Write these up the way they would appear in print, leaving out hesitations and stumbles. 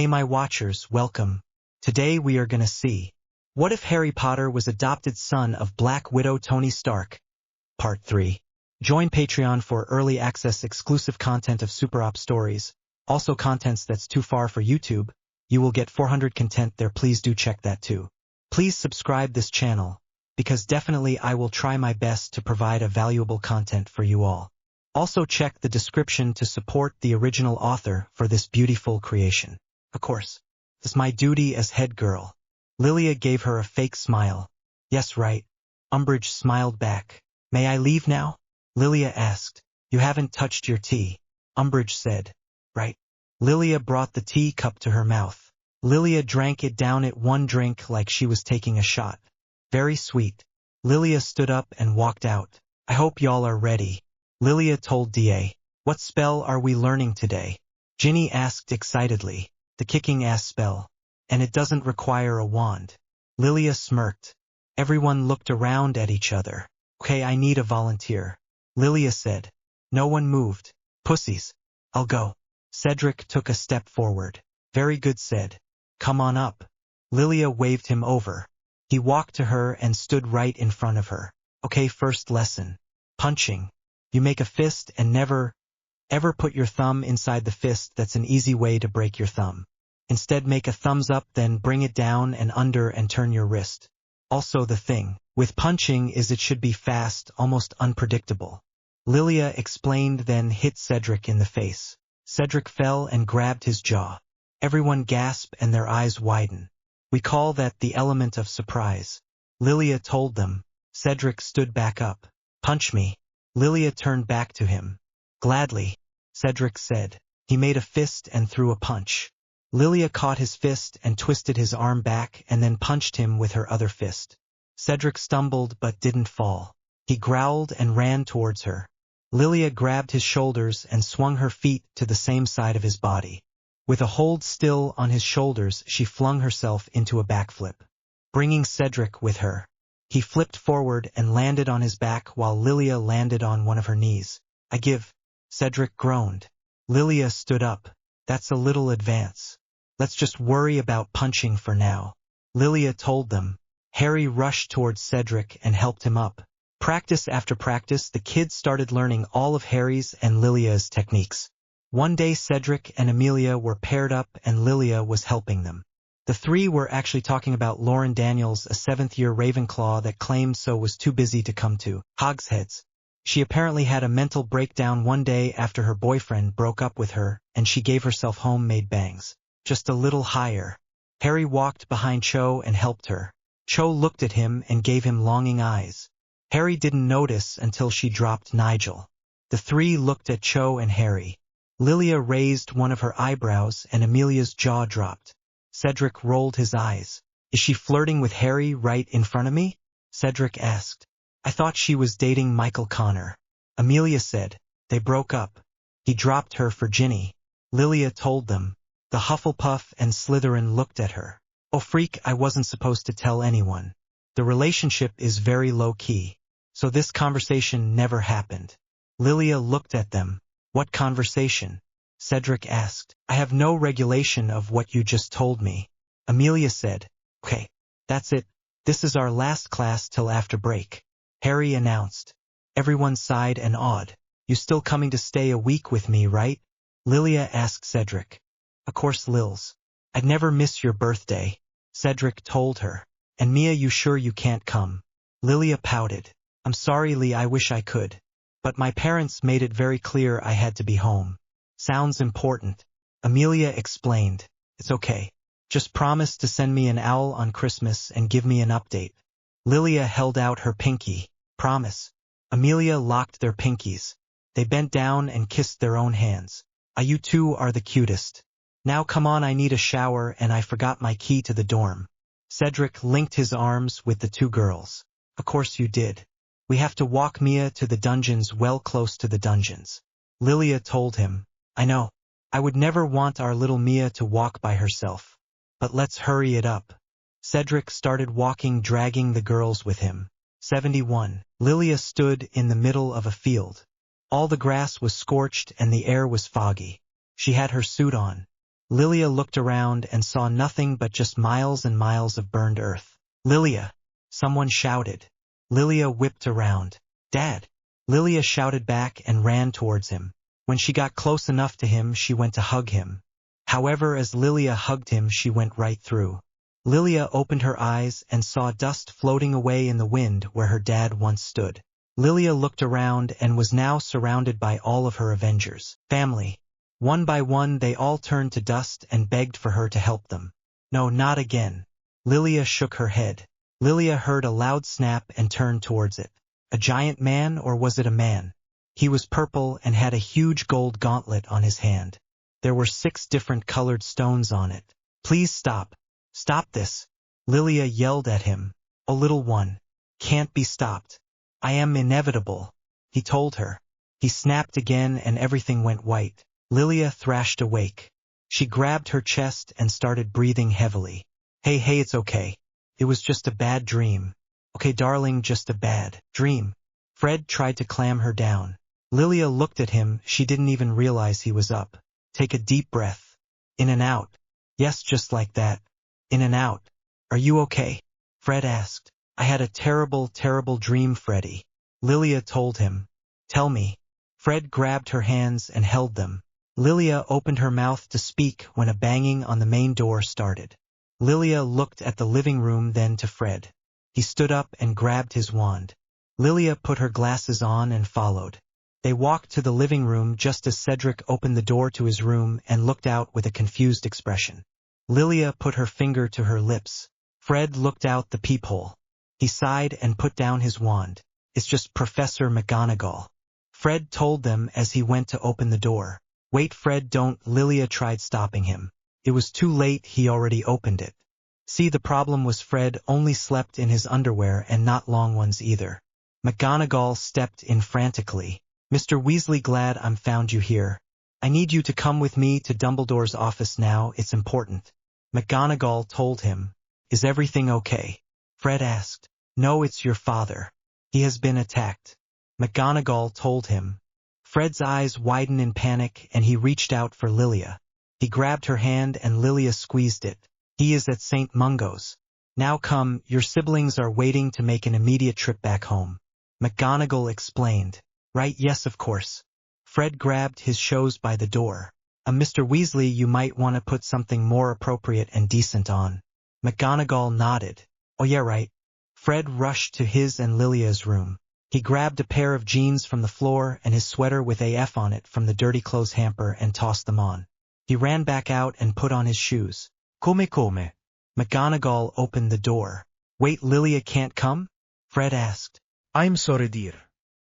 Hey my watchers, welcome. Today we are gonna see, what if Harry Potter was adopted son of Black Widow Tony Stark? Part 3. Join Patreon for early access exclusive content of Super Op stories, also contents that's too far for YouTube. You will get 400 content there, please do check that too. Please subscribe this channel, because definitely I will try my best to provide a valuable content for you all. Also check the description to support the original author for this beautiful creation. Of course, it's my duty as head girl. Lilia gave her a fake smile. Yes, right. Umbridge smiled back. May I leave now? Lilia asked. You haven't touched your tea. Umbridge said. Right. Lilia brought the tea cup to her mouth. Lilia drank it down at one drink like she was taking a shot. Very sweet. Lilia stood up and walked out. I hope y'all are ready. Lilia told Da. What spell are we learning today? Ginny asked excitedly. The kicking ass spell. And it doesn't require a wand. Lilia smirked. Everyone looked around at each other. Okay, I need a volunteer. Lilia said. No one moved. Pussies. I'll go. Cedric took a step forward. Very good, said. Come on up. Lilia waved him over. He walked to her and stood right in front of her. Okay, first lesson. Punching. You make a fist and never, ever put your thumb inside the fist. That's an easy way to break your thumb. Instead make a thumbs up, then bring it down and under and turn your wrist. Also the thing with punching is it should be fast, almost unpredictable. Lilia explained, then hit Cedric in the face. Cedric fell and grabbed his jaw. Everyone gasped and their eyes widened. We call that the element of surprise. Lilia told them. Cedric stood back up. Punch me. Lilia turned back to him. Gladly. Cedric said. He made a fist and threw a punch. Lilia caught his fist and twisted his arm back and then punched him with her other fist. Cedric stumbled but didn't fall. He growled and ran towards her. Lilia grabbed his shoulders and swung her feet to the same side of his body. With a hold still on his shoulders, she flung herself into a backflip, bringing Cedric with her. He flipped forward and landed on his back while Lilia landed on one of her knees. I give. Cedric groaned. Lilia stood up. That's a little advance. Let's just worry about punching for now. Lilia told them. Harry rushed towards Cedric and helped him up. Practice after practice, the kids started learning all of Harry's and Lilia's techniques. One day Cedric and Amelia were paired up and Lilia was helping them. The three were actually talking about Lauren Daniels, a 7th-year Ravenclaw that claimed so was too busy to come to Hogsheads. She apparently had a mental breakdown one day after her boyfriend broke up with her, and she gave herself homemade bangs. Just a little higher. Harry walked behind Cho and helped her. Cho looked at him and gave him longing eyes. Harry didn't notice until she dropped Nigel. The three looked at Cho and Harry. Lilia raised one of her eyebrows and Amelia's jaw dropped. Cedric rolled his eyes. Is she flirting with Harry right in front of me? Cedric asked. I thought she was dating Michael Connor. Amelia said. They broke up. He dropped her for Ginny. Lilia told them. The Hufflepuff and Slytherin looked at her. Oh freak, I wasn't supposed to tell anyone. The relationship is very low-key. So this conversation never happened. Lilia looked at them. What conversation? Cedric asked. I have no regulation of what you just told me. Amelia said. Okay, that's it. This is our last class till after break. Harry announced. Everyone sighed and awed. You still coming to stay a week with me, right? Lilia asked Cedric. Of course, Lils. I'd never miss your birthday. Cedric told her. And Mia, you sure you can't come? Lilia pouted. I'm sorry, Lee, I wish I could. But my parents made it very clear I had to be home. Sounds important. Amelia explained. It's okay. Just promise to send me an owl on Christmas and give me an update. Lilia held out her pinky. Promise. Amelia locked their pinkies. They bent down and kissed their own hands. You two are the cutest. Now come on, I need a shower and I forgot my key to the dorm. Cedric linked his arms with the two girls. Of course you did. We have to walk Mia to the dungeons, well close to the dungeons. Lilia told him. I know. I would never want our little Mia to walk by herself. But let's hurry it up. Cedric started walking, dragging the girls with him. 71. Lilia stood in the middle of a field. All the grass was scorched and the air was foggy. She had her suit on. Lilia looked around and saw nothing but just miles and miles of burned earth. Lilia! Someone shouted. Lilia whipped around. Dad! Lilia shouted back and ran towards him. When she got close enough to him, she went to hug him. However, as Lilia hugged him, she went right through. Lilia opened her eyes and saw dust floating away in the wind where her dad once stood. Lilia looked around and was now surrounded by all of her Avengers. Family. One by one they all turned to dust and begged for her to help them. No, not again. Lilia shook her head. Lilia heard a loud snap and turned towards it. A giant man, or was it a man? He was purple and had a huge gold gauntlet on his hand. There were 6 different colored stones on it. Please stop. Stop this. Lilia yelled at him. Oh, little one. Can't be stopped. I am inevitable, he told her. He snapped again and everything went white. Lilia thrashed awake. She grabbed her chest and started breathing heavily. Hey, it's okay. It was just a bad dream. Okay, darling, just a bad dream. Fred tried to clam her down. Lilia looked at him. She didn't even realize he was up. Take a deep breath. In and out. Yes, just like that. In and out. Are you okay? Fred asked. I had a terrible, terrible dream, Freddy. Lilia told him. Tell me. Fred grabbed her hands and held them. Lilia opened her mouth to speak when a banging on the main door started. Lilia looked at the living room, then to Fred. He stood up and grabbed his wand. Lilia put her glasses on and followed. They walked to the living room just as Cedric opened the door to his room and looked out with a confused expression. Lilia put her finger to her lips. Fred looked out the peephole. He sighed and put down his wand. It's just Professor McGonagall. Fred told them as he went to open the door. Wait, Fred, don't. Lilia tried stopping him. It was too late, he already opened it. See, the problem was Fred only slept in his underwear and not long ones either. McGonagall stepped in frantically. Mr. Weasley, glad I'm found you here. I need you to come with me to Dumbledore's office now, it's important. McGonagall told him. Is everything okay? Fred asked. No, it's your father. He has been attacked. McGonagall told him. Fred's eyes widened in panic and he reached out for Lilia. He grabbed her hand and Lilia squeezed it. He is at St. Mungo's. Now come, your siblings are waiting to make an immediate trip back home. McGonagall explained. Right, yes, of course. Fred grabbed his shoes by the door. Mr. Weasley, you might want to put something more appropriate and decent on. McGonagall nodded. Oh yeah, right. Fred rushed to his and Lilia's room. He grabbed a pair of jeans from the floor and his sweater with AF on it from the dirty clothes hamper and tossed them on. He ran back out and put on his shoes. Come. McGonagall opened the door. Wait, Lilia can't come? Fred asked. I'm sorry, dear.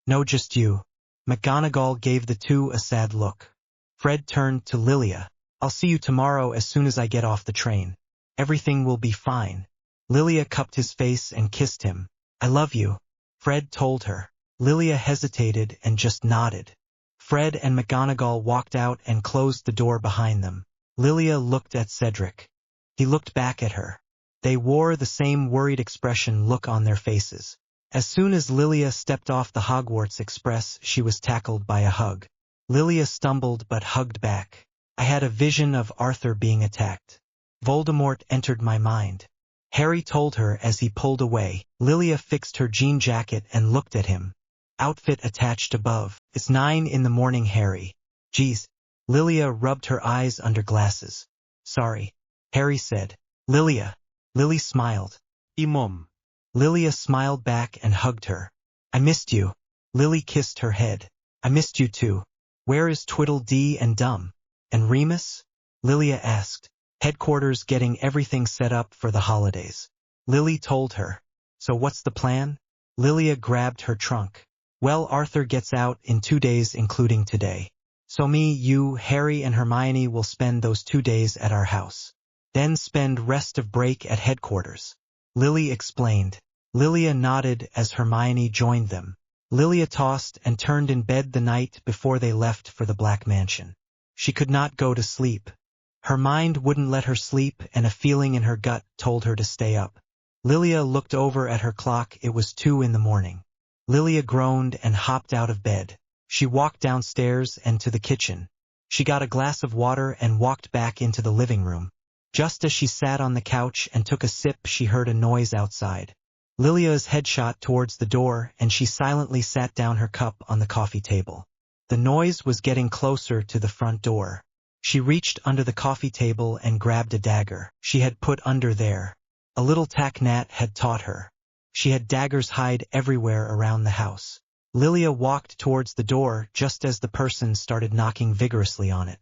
No, just you. McGonagall gave the two a sad look. Fred turned to Lilia. I'll see you tomorrow as soon as I get off the train. Everything will be fine. Lilia cupped his face and kissed him. I love you, Fred told her. Lilia hesitated and just nodded. Fred and McGonagall walked out and closed the door behind them. Lilia looked at Cedric. He looked back at her. They wore the same worried expression look on their faces. As soon as Lilia stepped off the Hogwarts Express, she was tackled by a hug. Lilia stumbled but hugged back. I had a vision of Arthur being attacked. Voldemort entered my mind. Harry told her as he pulled away. Lilia fixed her jean jacket and looked at him. Outfit attached above. It's 9 in the morning, Harry. Geez. Lilia rubbed her eyes under glasses. Sorry, Harry said. Lilia. Lily smiled. Mom. Lilia smiled back and hugged her. I missed you. Lily kissed her head. I missed you too. Where is Tweedledee and Dum? And Remus? Lilia asked. Headquarters getting everything set up for the holidays. Lily told her. So what's the plan? Lilia grabbed her trunk. Well, Arthur gets out in 2 days including today. So me, you, Harry and Hermione will spend those 2 days at our house. Then spend rest of break at headquarters. Lily explained. Lilia nodded as Hermione joined them. Lilia tossed and turned in bed the night before they left for the Black Mansion. She could not go to sleep. Her mind wouldn't let her sleep and a feeling in her gut told her to stay up. Lilia looked over at her clock. It was 2 in the morning. Lilia groaned and hopped out of bed. She walked downstairs and to the kitchen. She got a glass of water and walked back into the living room. Just as she sat on the couch and took a sip, she heard a noise outside. Lilia's head shot towards the door, and she silently sat down her cup on the coffee table. The noise was getting closer to the front door. She reached under the coffee table and grabbed a dagger she had put under there. A little tack Nat had taught her. She had daggers hide everywhere around the house. Lilia walked towards the door just as the person started knocking vigorously on it.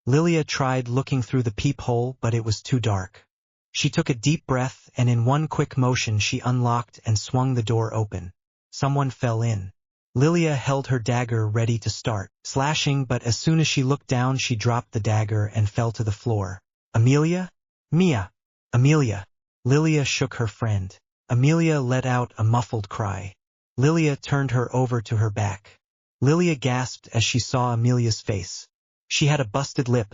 Lilia tried looking through the peephole, but it was too dark. She took a deep breath, and in one quick motion she unlocked and swung the door open. Someone fell in. Lilia held her dagger ready to start slashing, but as soon as she looked down she dropped the dagger and fell to the floor. Amelia? Mia! Amelia! Lilia shook her friend. Amelia let out a muffled cry. Lilia turned her over to her back. Lilia gasped as she saw Amelia's face. She had a busted lip,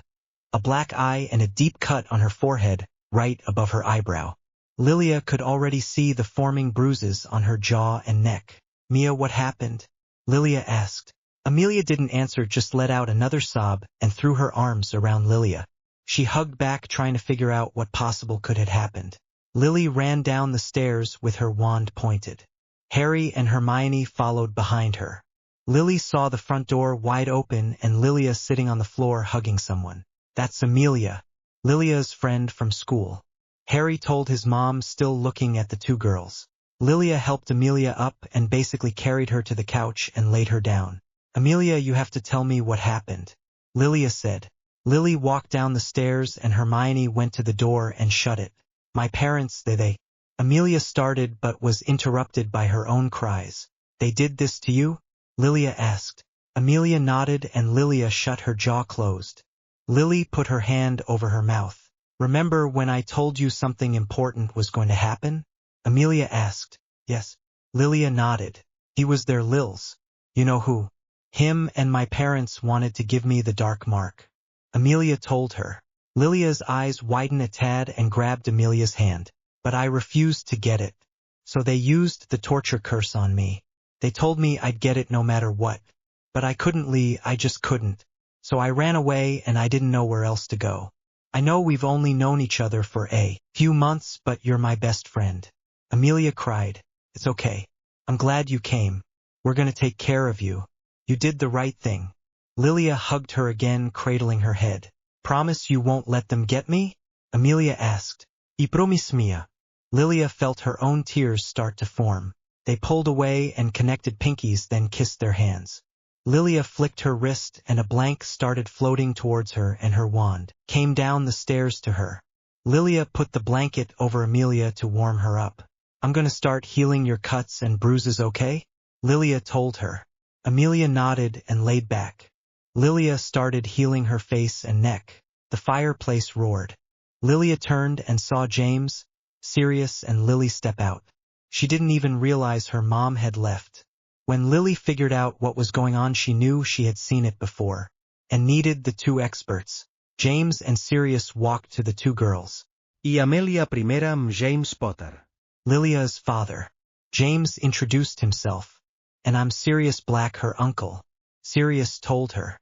a black eye, and a deep cut on her forehead, right above her eyebrow. Lilia could already see the forming bruises on her jaw and neck. Mia, what happened? Lilia asked. Amelia didn't answer, just let out another sob and threw her arms around Lilia. She hugged back, trying to figure out what possible could have happened. Lily ran down the stairs with her wand pointed. Harry and Hermione followed behind her. Lily saw the front door wide open and Lilia sitting on the floor hugging someone. That's Amelia, Lilia's friend from school. Harry told his mom, still looking at the two girls. Lilia helped Amelia up and basically carried her to the couch and laid her down. Amelia, you have to tell me what happened, Lilia said. Lily walked down the stairs and Hermione went to the door and shut it. My parents, they. Amelia started but was interrupted by her own cries. They did this to you? Lilia asked. Amelia nodded and Lilia shut her jaw closed. Lily put her hand over her mouth. Remember when I told you something important was going to happen? Amelia asked. Yes. Lilia nodded. He was there, Lils. You know who? Him, and my parents wanted to give me the dark mark. Amelia told her. Lilia's eyes widened a tad and grabbed Amelia's hand. But I refused to get it. So they used the torture curse on me. They told me I'd get it no matter what. But I couldn't leave, I just couldn't. So I ran away and I didn't know where else to go. I know we've only known each other for a few months, but you're my best friend. Amelia cried. It's okay. I'm glad you came. We're gonna take care of you. You did the right thing. Lilia hugged her again, cradling her head. Promise you won't let them get me? Amelia asked. I promise, Mia. Lilia felt her own tears start to form. They pulled away and connected pinkies, then kissed their hands. Lilia flicked her wrist and a blank started floating towards her, and her wand came down the stairs to her. Lilia put the blanket over Amelia to warm her up. I'm gonna start healing your cuts and bruises, okay? Lilia told her. Amelia nodded and laid back. Lilia started healing her face and neck. The fireplace roared. Lilia turned and saw James, Sirius, and Lily step out. She didn't even realize her mom had left. When Lily figured out what was going on, she knew she had seen it before and needed the two experts. James and Sirius walked to the two girls. Y Amelia primera, James Potter. Lilia's father. James introduced himself. And I'm Sirius Black, her uncle. Sirius told her.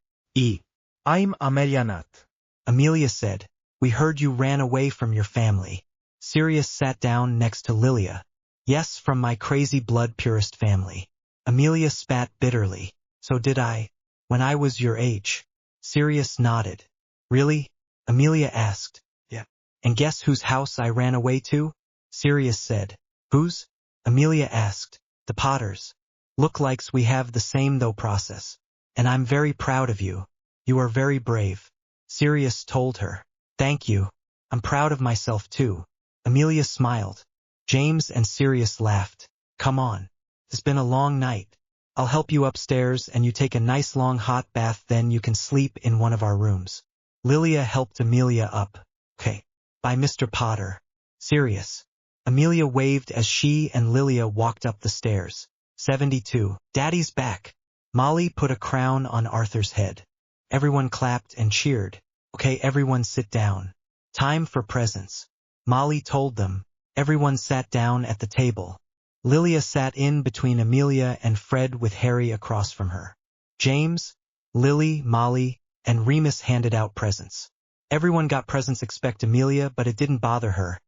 I'm Amelia Nut. Amelia said. We heard you ran away from your family. Sirius sat down next to Lilia. Yes, from my crazy blood purist family. Amelia spat bitterly. So did I. When I was your age. Sirius nodded. Really? Amelia asked. Yeah. And guess whose house I ran away to? Sirius said. Whose? Amelia asked. The Potters. Look likes we have the same though process. And I'm very proud of you. You are very brave. Sirius told her. Thank you. I'm proud of myself too. Amelia smiled. James and Sirius laughed. Come on. It's been a long night. I'll help you upstairs and you take a nice long hot bath, then you can sleep in one of our rooms. Lilia helped Amelia up. Okay. Bye, Mr. Potter. Sirius. Amelia waved as she and Lilia walked up the stairs. 72. Daddy's back. Molly put a crown on Arthur's head. Everyone clapped and cheered. Okay, everyone sit down. Time for presents. Molly told them. Everyone sat down at the table. Lilia sat in between Amelia and Fred with Harry across from her. James, Lily, Molly, and Remus handed out presents. Everyone got presents except Amelia, but it didn't bother her.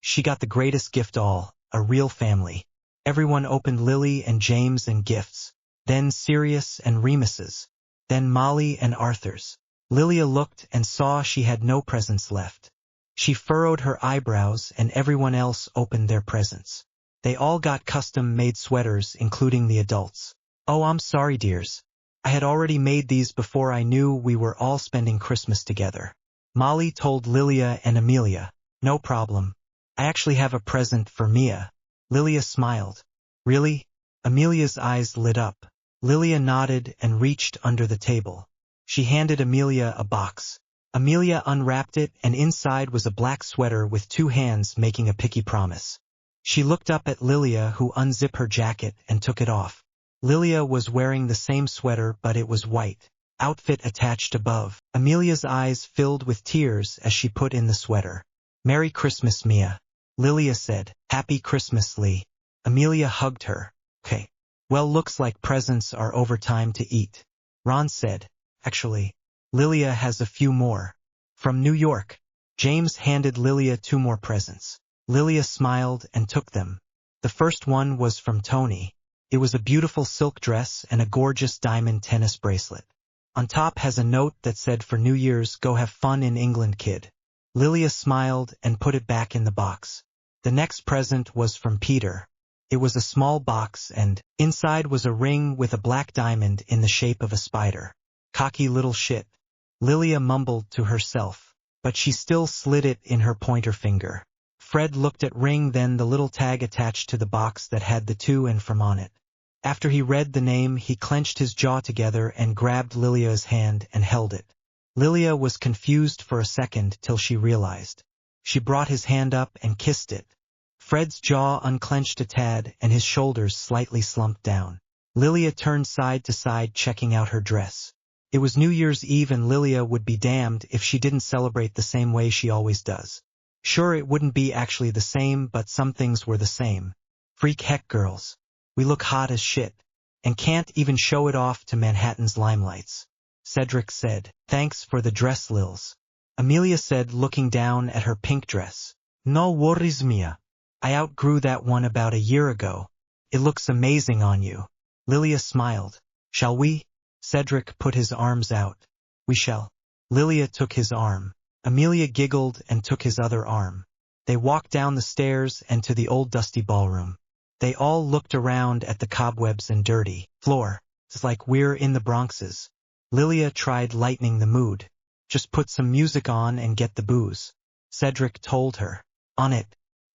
She got the greatest gift all, a real family. Everyone opened Lily and James and gifts, then Sirius and Remus's, then Molly and Arthur's. Lilia looked and saw she had no presents left. She furrowed her eyebrows and everyone else opened their presents. They all got custom-made sweaters, including the adults. Oh, I'm sorry, dears. I had already made these before I knew we were all spending Christmas together. Molly told Lilia and Amelia. No problem. I actually have a present for Mia. Lilia smiled. Really? Amelia's eyes lit up. Lilia nodded and reached under the table. She handed Amelia a box. Amelia unwrapped it, and inside was a black sweater with two hands making a picky promise. She looked up at Lilia, who unzipped her jacket and took it off. Lilia was wearing the same sweater, but it was white. Outfit attached above. Amelia's eyes filled with tears as she put in the sweater. Merry Christmas, Mia. Lilia said. Happy Christmas, Lee. Amelia hugged her. Okay. Well, looks like presents are over time to eat. Ron said. Actually, Lilia has a few more. From New York. James handed Lilia 2 more presents. Lilia smiled and took them. The first one was from Tony. It was a beautiful silk dress and a gorgeous diamond tennis bracelet. On top has a note that said, for New Year's, go have fun in England, kid. Lilia smiled and put it back in the box. The next present was from Peter. It was a small box and inside was a ring with a black diamond in the shape of a spider. Cocky little shit. Lilia mumbled to herself, but she still slid it in her pointer finger. Fred looked at ring, then the little tag attached to the box that had the to and from on it. After he read the name, he clenched his jaw together and grabbed Lilia's hand and held it. Lilia was confused for a second till she realized. She brought his hand up and kissed it. Fred's jaw unclenched a tad and his shoulders slightly slumped down. Lilia turned side to side, checking out her dress. It was New Year's Eve and Lilia would be damned if she didn't celebrate the same way she always does. Sure, it wouldn't be actually the same, but some things were the same. Freak heck, girls. We look hot as shit. And can't even show it off to Manhattan's limelights. Cedric said. Thanks for the dress, Lils. Amelia said, looking down at her pink dress. No worries, Mia. I outgrew that one about a year ago. It looks amazing on you. Lilia smiled. Shall we? Cedric put his arms out. We shall. Lilia took his arm. Amelia giggled and took his other arm. They walked down the stairs and to the old dusty ballroom. They all looked around at the cobwebs and dirty floor. It's like we're in the Bronxes. Lilia tried lightening the mood. Just put some music on and get the booze. Cedric told her. On it.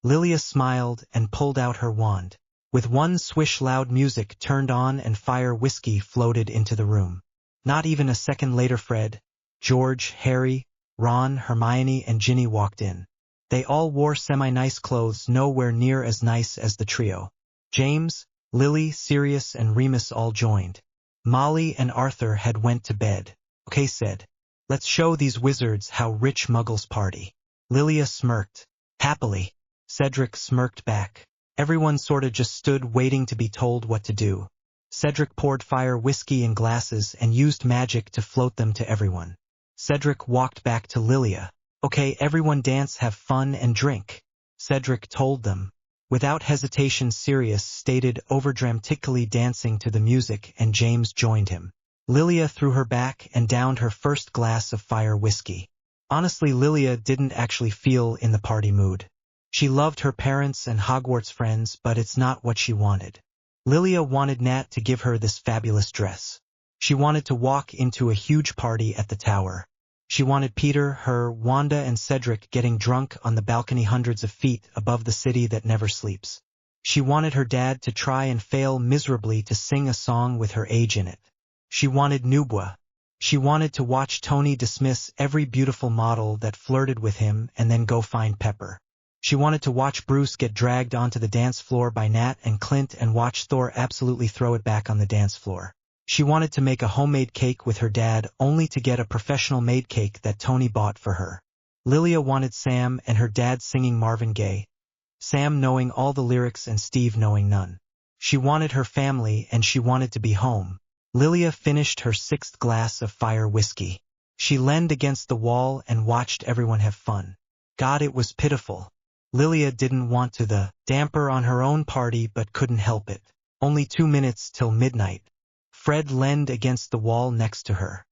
Lilia smiled and pulled out her wand. With one swish, loud music turned on and fire whiskey floated into the room. Not even a second later, Fred, George, Harry, Ron, Hermione, and Ginny walked in. They all wore semi-nice clothes, nowhere near as nice as the trio. James, Lily, Sirius, and Remus all joined. Molly and Arthur had went to bed. Okay, said. Let's show these wizards how rich muggles party. Lilia smirked. Happily. Cedric smirked back. Everyone sorta just stood waiting to be told what to do. Cedric poured fire whiskey in glasses and used magic to float them to everyone. Cedric walked back to Lilia. Okay, everyone dance, have fun, and drink. Cedric told them. Without hesitation, Sirius stated, overdramatically dancing to the music, and James joined him. Lilia threw her back and downed her first glass of fire whiskey. Honestly, Lilia didn't actually feel in the party mood. She loved her parents and Hogwarts friends, but it's not what she wanted. Lilia wanted Nat to give her this fabulous dress. She wanted to walk into a huge party at the tower. She wanted Peter, her, Wanda, and Cedric getting drunk on the balcony hundreds of feet above the city that never sleeps. She wanted her dad to try and fail miserably to sing a song with her age in it. She wanted Nubwa. She wanted to watch Tony dismiss every beautiful model that flirted with him and then go find Pepper. She wanted to watch Bruce get dragged onto the dance floor by Nat and Clint and watch Thor absolutely throw it back on the dance floor. She wanted to make a homemade cake with her dad only to get a professional made cake that Tony bought for her. Lilia wanted Sam and her dad singing Marvin Gaye, Sam knowing all the lyrics and Steve knowing none. She wanted her family and she wanted to be home. Lilia finished her 6th glass of fire whiskey. She leaned against the wall and watched everyone have fun. God, it was pitiful. Lilia didn't want to damper on her own party but couldn't help it. Only 2 minutes till midnight. Fred leaned against the wall next to her.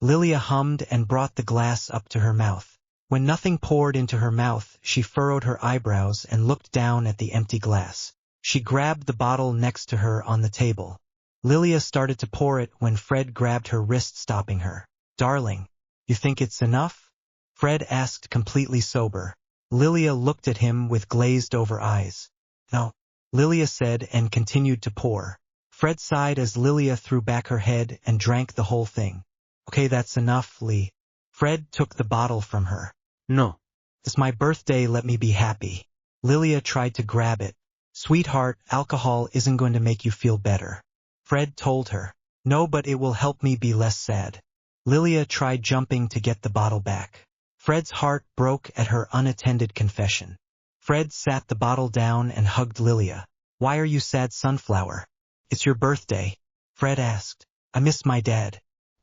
Lilia hummed and brought the glass up to her mouth. When nothing poured into her mouth, she furrowed her eyebrows and looked down at the empty glass. She grabbed the bottle next to her on the table. Lilia started to pour it when Fred grabbed her wrist, stopping her. Darling, you think it's enough? Fred asked, completely sober. Lilia looked at him with glazed-over eyes. No, Lilia said and continued to pour. Fred sighed as Lilia threw back her head and drank the whole thing. Okay, that's enough, Lee. Fred took the bottle from her. No. It's my birthday, let me be happy. Lilia tried to grab it. Sweetheart, alcohol isn't going to make you feel better. Fred told her. No, but it will help me be less sad. Lilia tried jumping to get the bottle back. Fred's heart broke at her unattended confession. Fred sat the bottle down and hugged Lilia. Why are you sad, sunflower? It's your birthday. Fred asked. I miss my dad.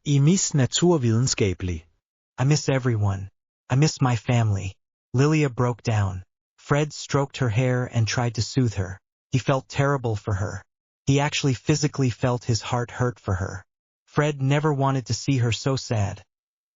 I miss naturvidenskabelig. I miss everyone. I miss my family. Lilia broke down. Fred stroked her hair and tried to soothe her. He felt terrible for her. He actually physically felt his heart hurt for her. Fred never wanted to see her so sad,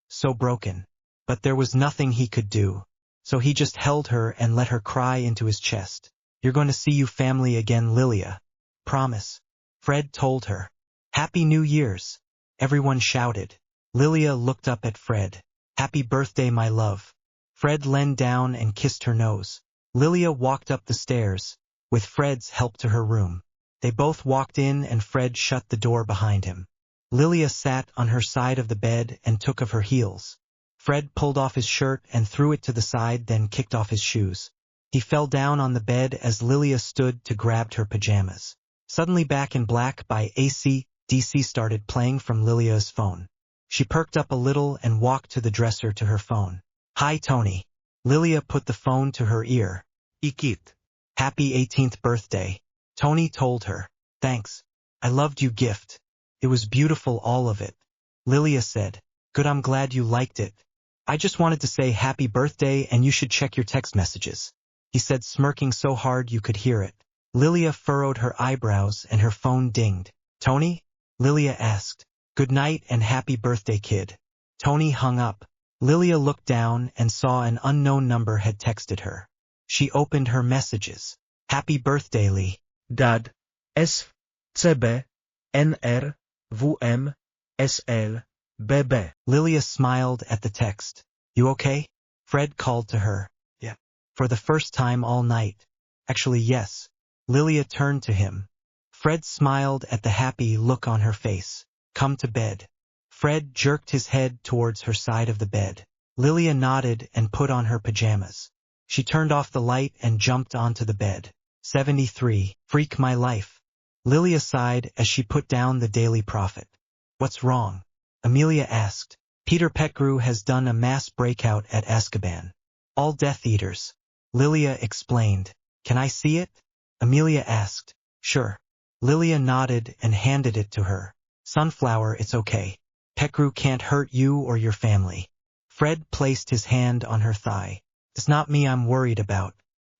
so broken. But there was nothing he could do. So he just held her and let her cry into his chest. You're going to see you family again, Lilia. Promise. Fred told her. Happy New Year's. Everyone shouted. Lilia looked up at Fred. Happy birthday, my love. Fred leaned down and kissed her nose. Lilia walked up the stairs, with Fred's help, to her room. They both walked in and Fred shut the door behind him. Lilia sat on her side of the bed and took of her heels. Fred pulled off his shirt and threw it to the side, then kicked off his shoes. He fell down on the bed as Lilia stood to grab her pajamas. Suddenly, Back in Black by AC/DC started playing from Lilia's phone. She perked up a little and walked to the dresser to her phone. Hi, Tony. Lilia put the phone to her ear. Ikit. Happy 18th birthday. Tony told her. Thanks. I loved you gift. It was beautiful, all of it. Lilia said. Good, I'm glad you liked it. I just wanted to say happy birthday and you should check your text messages. He said, smirking so hard you could hear it. Lilia furrowed her eyebrows and her phone dinged. Tony? Lilia asked. Good night and happy birthday, kid. Tony hung up. Lilia looked down and saw an unknown number had texted her. She opened her messages. Happy birthday, Lee. Dad. S.C.B. N.R. V.M. S.L. B.B. Lilia smiled at the text. You okay? Fred called to her. Yeah. For the first time all night. Actually, yes. Lilia turned to him. Fred smiled at the happy look on her face. Come to bed. Fred jerked his head towards her side of the bed. Lilia nodded and put on her pajamas. She turned off the light and jumped onto the bed. 73. Freak my life. Lilia sighed as she put down the Daily Prophet. What's wrong? Amelia asked. Peter Pettigrew has done a mass breakout at Azkaban. All Death Eaters. Lilia explained. Can I see it? Amelia asked. Sure. Lilia nodded and handed it to her. Sunflower, it's okay. Pettigrew can't hurt you or your family. Fred placed his hand on her thigh. It's not me I'm worried about.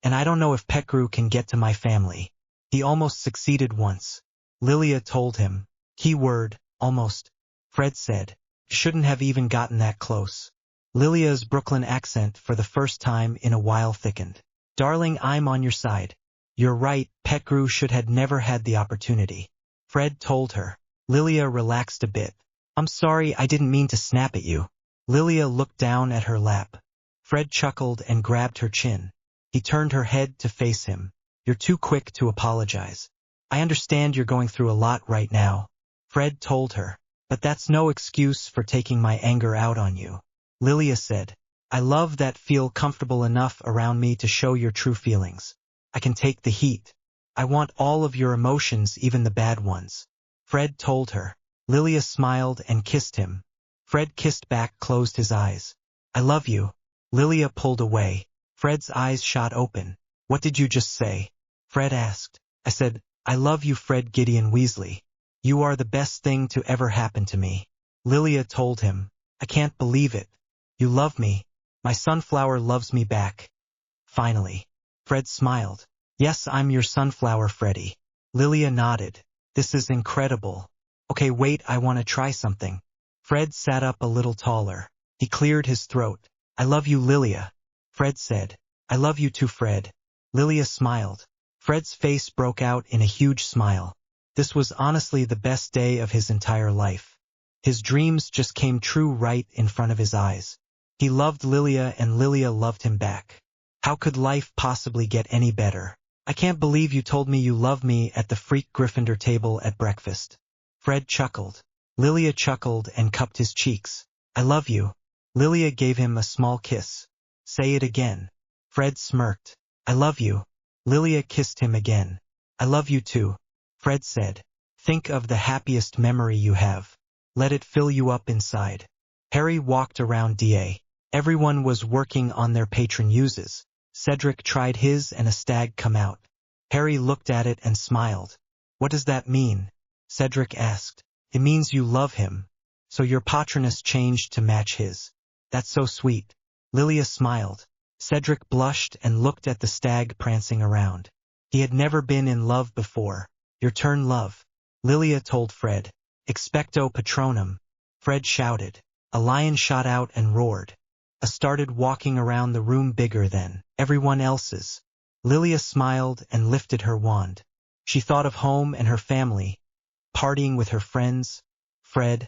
And I don't know if Pettigrew can get to my family. He almost succeeded once. Lilia told him. Keyword, almost. Fred said. Shouldn't have even gotten that close. Lilia's Brooklyn accent for the first time in a while thickened. Darling, I'm on your side. You're right, Pettigrew should had never had the opportunity. Fred told her. Lilia relaxed a bit. I'm sorry, I didn't mean to snap at you. Lilia looked down at her lap. Fred chuckled and grabbed her chin. He turned her head to face him. You're too quick to apologize. I understand you're going through a lot right now. Fred told her. But that's no excuse for taking my anger out on you. Lilia said. I love that feel comfortable enough around me to show your true feelings. I can take the heat. I want all of your emotions, even the bad ones. Fred told her. Lilia smiled and kissed him. Fred kissed back, closed his eyes. I love you. Lilia pulled away. Fred's eyes shot open. What did you just say? Fred asked. I said, I love you, Fred Gideon Weasley. You are the best thing to ever happen to me. Lilia told him. I can't believe it. You love me. My sunflower loves me back. Finally. Fred smiled. Yes, I'm your sunflower, Freddy. Lilia nodded. This is incredible. Okay, wait, I want to try something. Fred sat up a little taller. He cleared his throat. I love you, Lilia. Fred said. I love you too, Fred. Lilia smiled. Fred's face broke out in a huge smile. This was honestly the best day of his entire life. His dreams just came true right in front of his eyes. He loved Lilia and Lilia loved him back. How could life possibly get any better? I can't believe you told me you love me at the freak Gryffindor table at breakfast. Fred chuckled. Lilia chuckled and cupped his cheeks. I love you. Lilia gave him a small kiss. Say it again. Fred smirked. I love you. Lilia kissed him again. I love you too. Fred said. Think of the happiest memory you have. Let it fill you up inside. Harry walked around DA. Everyone was working on their patron uses. Cedric tried his and a stag come out. Harry looked at it and smiled. What does that mean? Cedric asked. It means you love him. So your patronus changed to match his. That's so sweet. Lilia smiled. Cedric blushed and looked at the stag prancing around. He had never been in love before. Your turn, love. Lilia told Fred. Expecto Patronum. Fred shouted. A lion shot out and roared. Started walking around the room bigger than everyone else's. Lilia smiled and lifted her wand. She thought of home and her family, partying with her friends, Fred,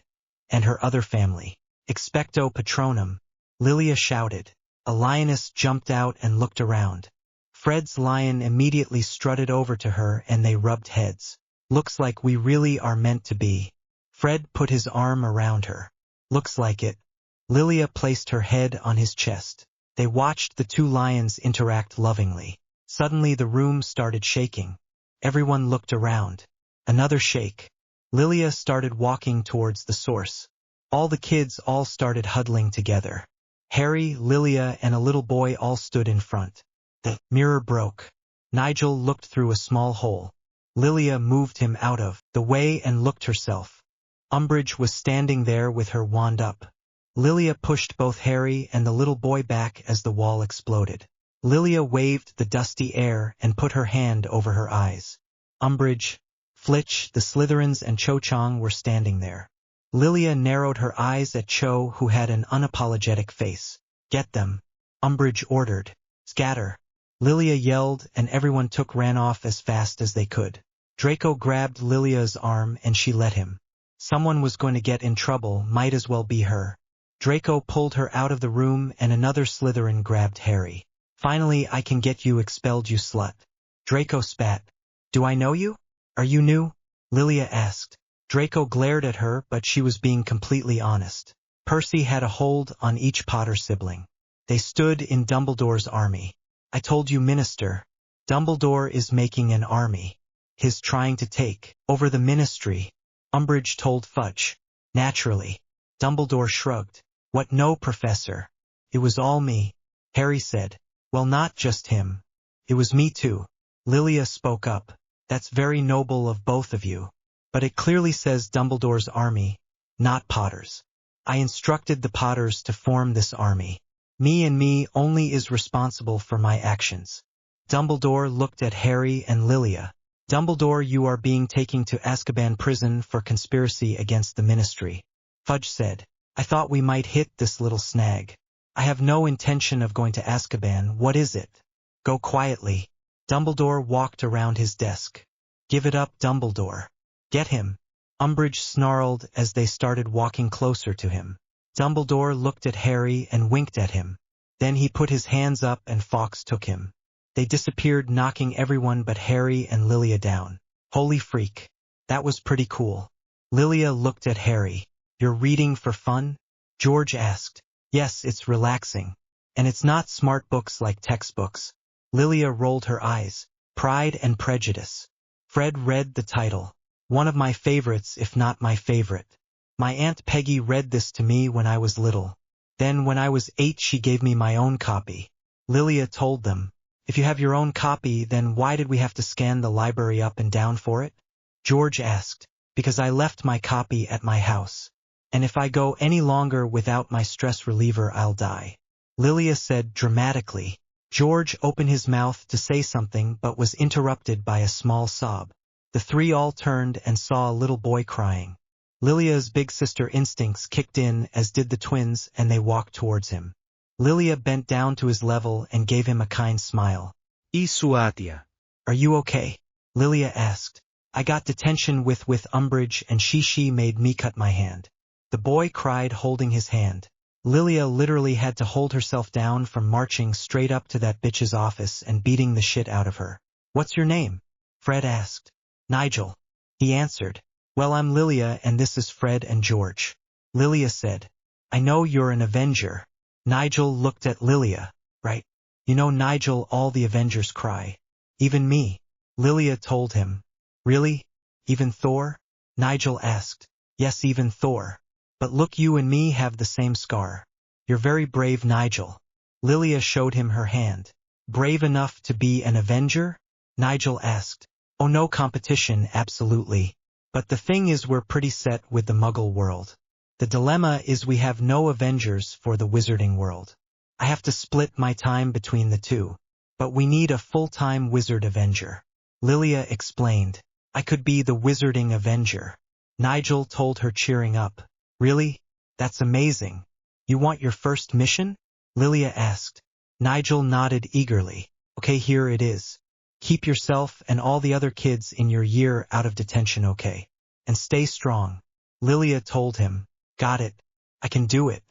and her other family. Expecto Patronum. Lilia shouted. A lioness jumped out and looked around. Fred's lion immediately strutted over to her and they rubbed heads. Looks like we really are meant to be. Fred put his arm around her. Looks like it. Lilia placed her head on his chest. They watched the two lions interact lovingly. Suddenly the room started shaking. Everyone looked around. Another shake. Lilia started walking towards the source. All the kids all started huddling together. Harry, Lilia, and a little boy all stood in front. The mirror broke. Nigel looked through a small hole. Lilia moved him out of the way and looked herself. Umbridge was standing there with her wand up. Lilia pushed both Harry and the little boy back as the wall exploded. Lilia waved the dusty air and put her hand over her eyes. Umbridge, Flitch, the Slytherins and Cho Chang were standing there. Lilia narrowed her eyes at Cho, who had an unapologetic face. Get them. Umbridge ordered. Scatter. Lilia yelled and everyone ran off as fast as they could. Draco grabbed Lilia's arm and she let him. Someone was going to get in trouble, might as well be her. Draco pulled her out of the room and another Slytherin grabbed Harry. Finally, I can get you expelled, you slut. Draco spat. Do I know you? Are you new? Lilia asked. Draco glared at her, but she was being completely honest. Percy had a hold on each Potter sibling. They stood in Dumbledore's army. I told you, Minister. Dumbledore is making an army. He's trying to take over the ministry. Umbridge told Fudge. Naturally. Dumbledore shrugged. What, no, Professor? It was all me. Harry said. Well, not just him. It was me too. Lilia spoke up. That's very noble of both of you. But it clearly says Dumbledore's army, not Potter's. I instructed the Potters to form this army. Me and me only is responsible for my actions. Dumbledore looked at Harry and Lilia. Dumbledore, you are being taken to Azkaban prison for conspiracy against the ministry. Fudge said. I thought we might hit this little snag. I have no intention of going to Azkaban. What is it? Go quietly. Dumbledore walked around his desk. Give it up, Dumbledore. Get him. Umbridge snarled as they started walking closer to him. Dumbledore looked at Harry and winked at him. Then he put his hands up and Fawkes took him. They disappeared, knocking everyone but Harry and Lilia down. Holy freak. That was pretty cool. Lilia looked at Harry. You're reading for fun? George asked. Yes, it's relaxing. And it's not smart books like textbooks. Lilia rolled her eyes. Pride and Prejudice. Fred read the title. One of my favorites, if not my favorite. My Aunt Peggy read this to me when I was little. Then when I was 8 she gave me my own copy. Lilia told them. If you have your own copy, then why did we have to scan the library up and down for it? George asked. Because I left my copy at my house. And if I go any longer without my stress reliever, I'll die. Lilia said dramatically. George opened his mouth to say something but was interrupted by a small sob. The three all turned and saw a little boy crying. Lilia's big sister instincts kicked in, as did the twins, and they walked towards him. Lilia bent down to his level and gave him a kind smile. Isuatia. Are you okay? Lilia asked. I got detention with Umbridge and she made me cut my hand. The boy cried, holding his hand. Lilia literally had to hold herself down from marching straight up to that bitch's office and beating the shit out of her. What's your name? Fred asked. Nigel. He answered. Well, I'm Lilia and this is Fred and George. Lilia said. I know you're an Avenger. Nigel looked at Lilia. Right. You know, Nigel, all the Avengers cry. Even me. Lilia told him. Really? Even Thor? Nigel asked. Yes, even Thor. But look, you and me have the same scar. You're very brave, Nigel. Lilia showed him her hand. Brave enough to be an Avenger? Nigel asked. Oh, no competition, absolutely. But the thing is, we're pretty set with the Muggle world. The dilemma is we have no Avengers for the Wizarding world. I have to split my time between the two. But we need a full-time Wizard Avenger. Lilia explained. I could be the Wizarding Avenger. Nigel told her, cheering up. Really? That's amazing. You want your first mission? Lilia asked. Nigel nodded eagerly. Okay, here it is. Keep yourself and all the other kids in your year out of detention, okay? And stay strong. Lilia told him. Got it. I can do it.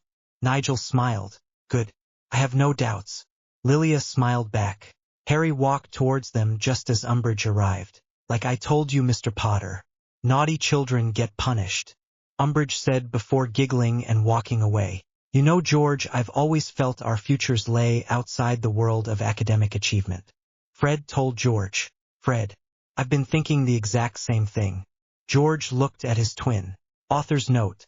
Nigel smiled. Good. I have no doubts. Lilia smiled back. Harry walked towards them just as Umbridge arrived. Like I told you, Mr. Potter. Naughty children get punished. Umbridge said before giggling and walking away. You know, George, I've always felt our futures lay outside the world of academic achievement. Fred told George. Fred. I've been thinking the exact same thing. George looked at his twin. Author's note.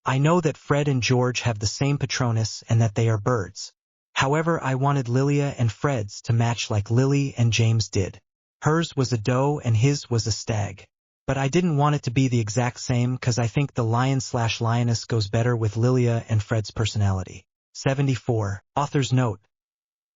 I know that Fred and George have the same Patronus and that they are birds. However, I wanted Lilia and Fred's to match like Lily and James did. Hers was a doe and his was a stag. But I didn't want it to be the exact same because I think the lion/lioness goes better with Lilia and Fred's personality. 74. Author's note.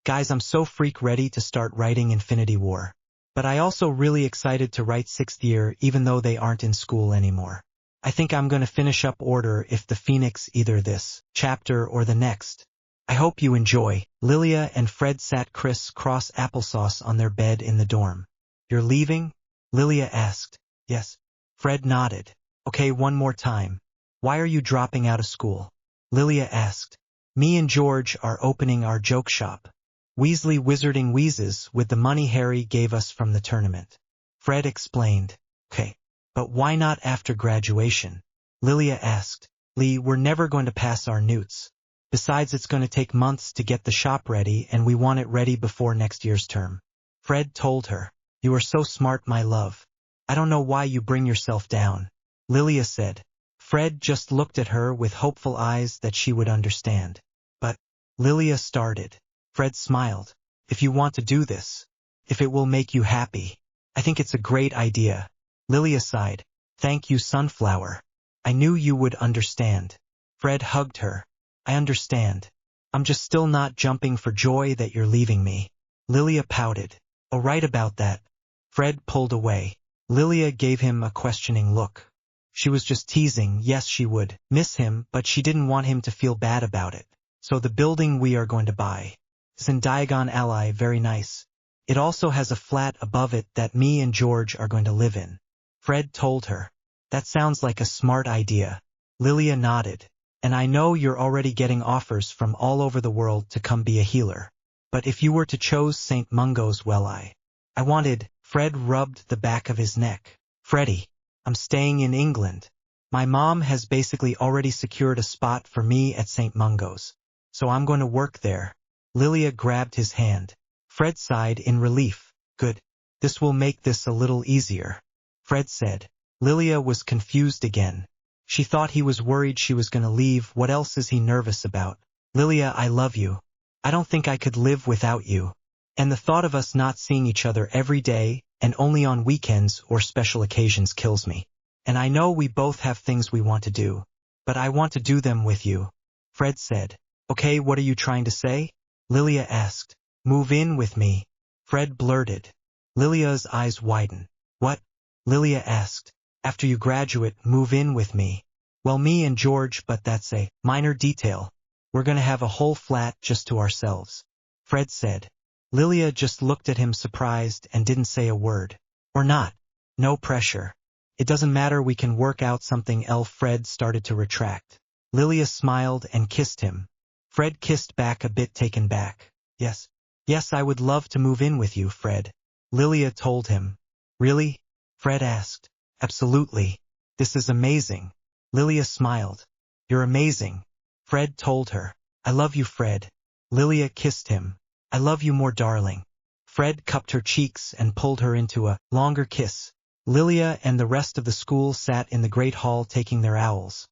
Guys, I'm so freak ready to start writing Infinity War. But I also really excited to write 6th year even though they aren't in school anymore. I think I'm going to finish up Order if the Phoenix either this chapter or the next. I hope you enjoy. Lilia and Fred sat criss-cross applesauce on their bed in the dorm. You're leaving? Lilia asked. Yes. Fred nodded. Okay, one more time. Why are you dropping out of school? Lilia asked. Me and George are opening our joke shop. Weasley Wizarding Wheezes with the money Harry gave us from the tournament. Fred explained. Okay. But why not after graduation? Lilia asked. Lee, we're never going to pass our newts. Besides, it's going to take months to get the shop ready and we want it ready before next year's term. Fred told her. You are so smart, my love. I don't know why you bring yourself down. Lilia said. Fred just looked at her with hopeful eyes that she would understand. But, Lilia started. Fred smiled. If you want to do this, if it will make you happy, I think it's a great idea. Lilia sighed. Thank you, Sunflower. I knew you would understand. Fred hugged her. I understand. I'm just still not jumping for joy that you're leaving me. Lilia pouted. Oh, right about that. Fred pulled away. Lilia gave him a questioning look. She was just teasing. Yes, she would miss him, but she didn't want him to feel bad about it. So the building we are going to buy is in Diagon Alley, very nice. It also has a flat above it that me and George are going to live in. Fred told her. That sounds like a smart idea. Lilia nodded. And I know you're already getting offers from all over the world to come be a healer. But if you were to choose St. Mungo's, well, I wanted. Fred rubbed the back of his neck. Freddie, I'm staying in England. My mom has basically already secured a spot for me at St. Mungo's. So I'm going to work there. Lilia grabbed his hand. Fred sighed in relief. Good. This will make this a little easier. Fred said. Lilia was confused again. She thought he was worried she was going to leave. What else is he nervous about? Lilia, I love you. I don't think I could live without you. And the thought of us not seeing each other every day and only on weekends or special occasions kills me. And I know we both have things we want to do. But I want to do them with you. Fred said. Okay, what are you trying to say? Lilia asked. Move in with me. Fred blurted. Lilia's eyes widened. What? Lilia asked. After you graduate, move in with me. Well, me and George, but that's a minor detail. We're gonna have a whole flat just to ourselves. Fred said. Lilia just looked at him surprised and didn't say a word. Or not. No pressure. It doesn't matter, we can work out something else. Fred started to retract. Lilia smiled and kissed him. Fred kissed back, a bit taken back. Yes. Yes, I would love to move in with you, Fred. Lilia told him. Really? Fred asked. Absolutely. This is amazing. Lilia smiled. You're amazing. Fred told her. I love you, Fred. Lilia kissed him. I love you more, darling. Fred cupped her cheeks and pulled her into a longer kiss. Lilia and the rest of the school sat in the great hall taking their owls.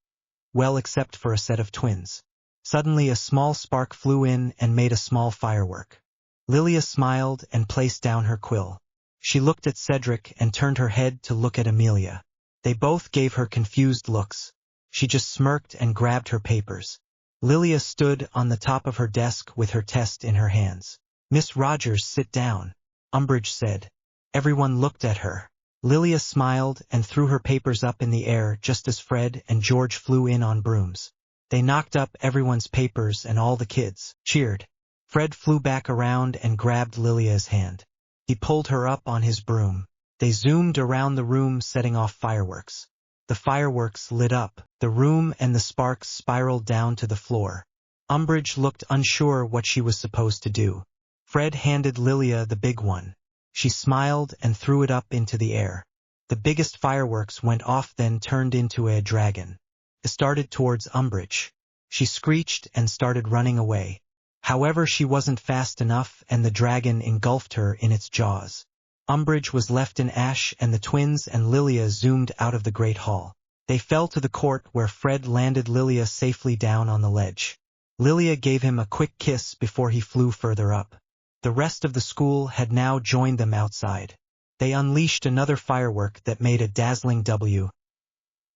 Well, except for a set of twins. Suddenly a small spark flew in and made a small firework. Lilia smiled and placed down her quill. She looked at Cedric and turned her head to look at Amelia. They both gave her confused looks. She just smirked and grabbed her papers. Lilia stood on the top of her desk with her test in her hands. Miss Rogers, sit down, Umbridge said. Everyone looked at her. Lilia smiled and threw her papers up in the air just as Fred and George flew in on brooms. They knocked up everyone's papers and all the kids cheered. Fred flew back around and grabbed Lilia's hand. He pulled her up on his broom. They zoomed around the room, setting off fireworks. The fireworks lit up the room and the sparks spiraled down to the floor. Umbridge looked unsure what she was supposed to do. Fred handed Lilia the big one. She smiled and threw it up into the air. The biggest fireworks went off, then turned into a dragon. It started towards Umbridge. She screeched and started running away. However, she wasn't fast enough and the dragon engulfed her in its jaws. Umbridge was left in ash and the twins and Lilia zoomed out of the great hall. They fell to the court where Fred landed Lilia safely down on the ledge. Lilia gave him a quick kiss before he flew further up. The rest of the school had now joined them outside. They unleashed another firework that made a dazzling W.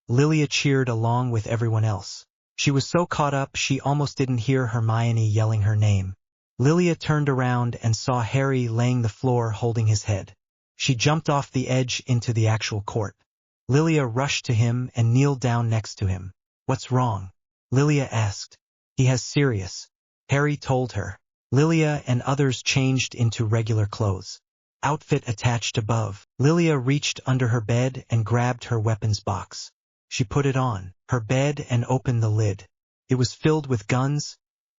Lilia cheered along with everyone else. She was so caught up she almost didn't hear Hermione yelling her name. Lilia turned around and saw Harry laying the floor holding his head. She jumped off the edge into the actual court. Lilia rushed to him and kneeled down next to him. What's wrong? Lilia asked. He has serious. Harry told her. Lilia and others changed into regular clothes. Outfit attached above. Lilia reached under her bed and grabbed her weapons box. She put it on her bed and opened the lid. It was filled with guns,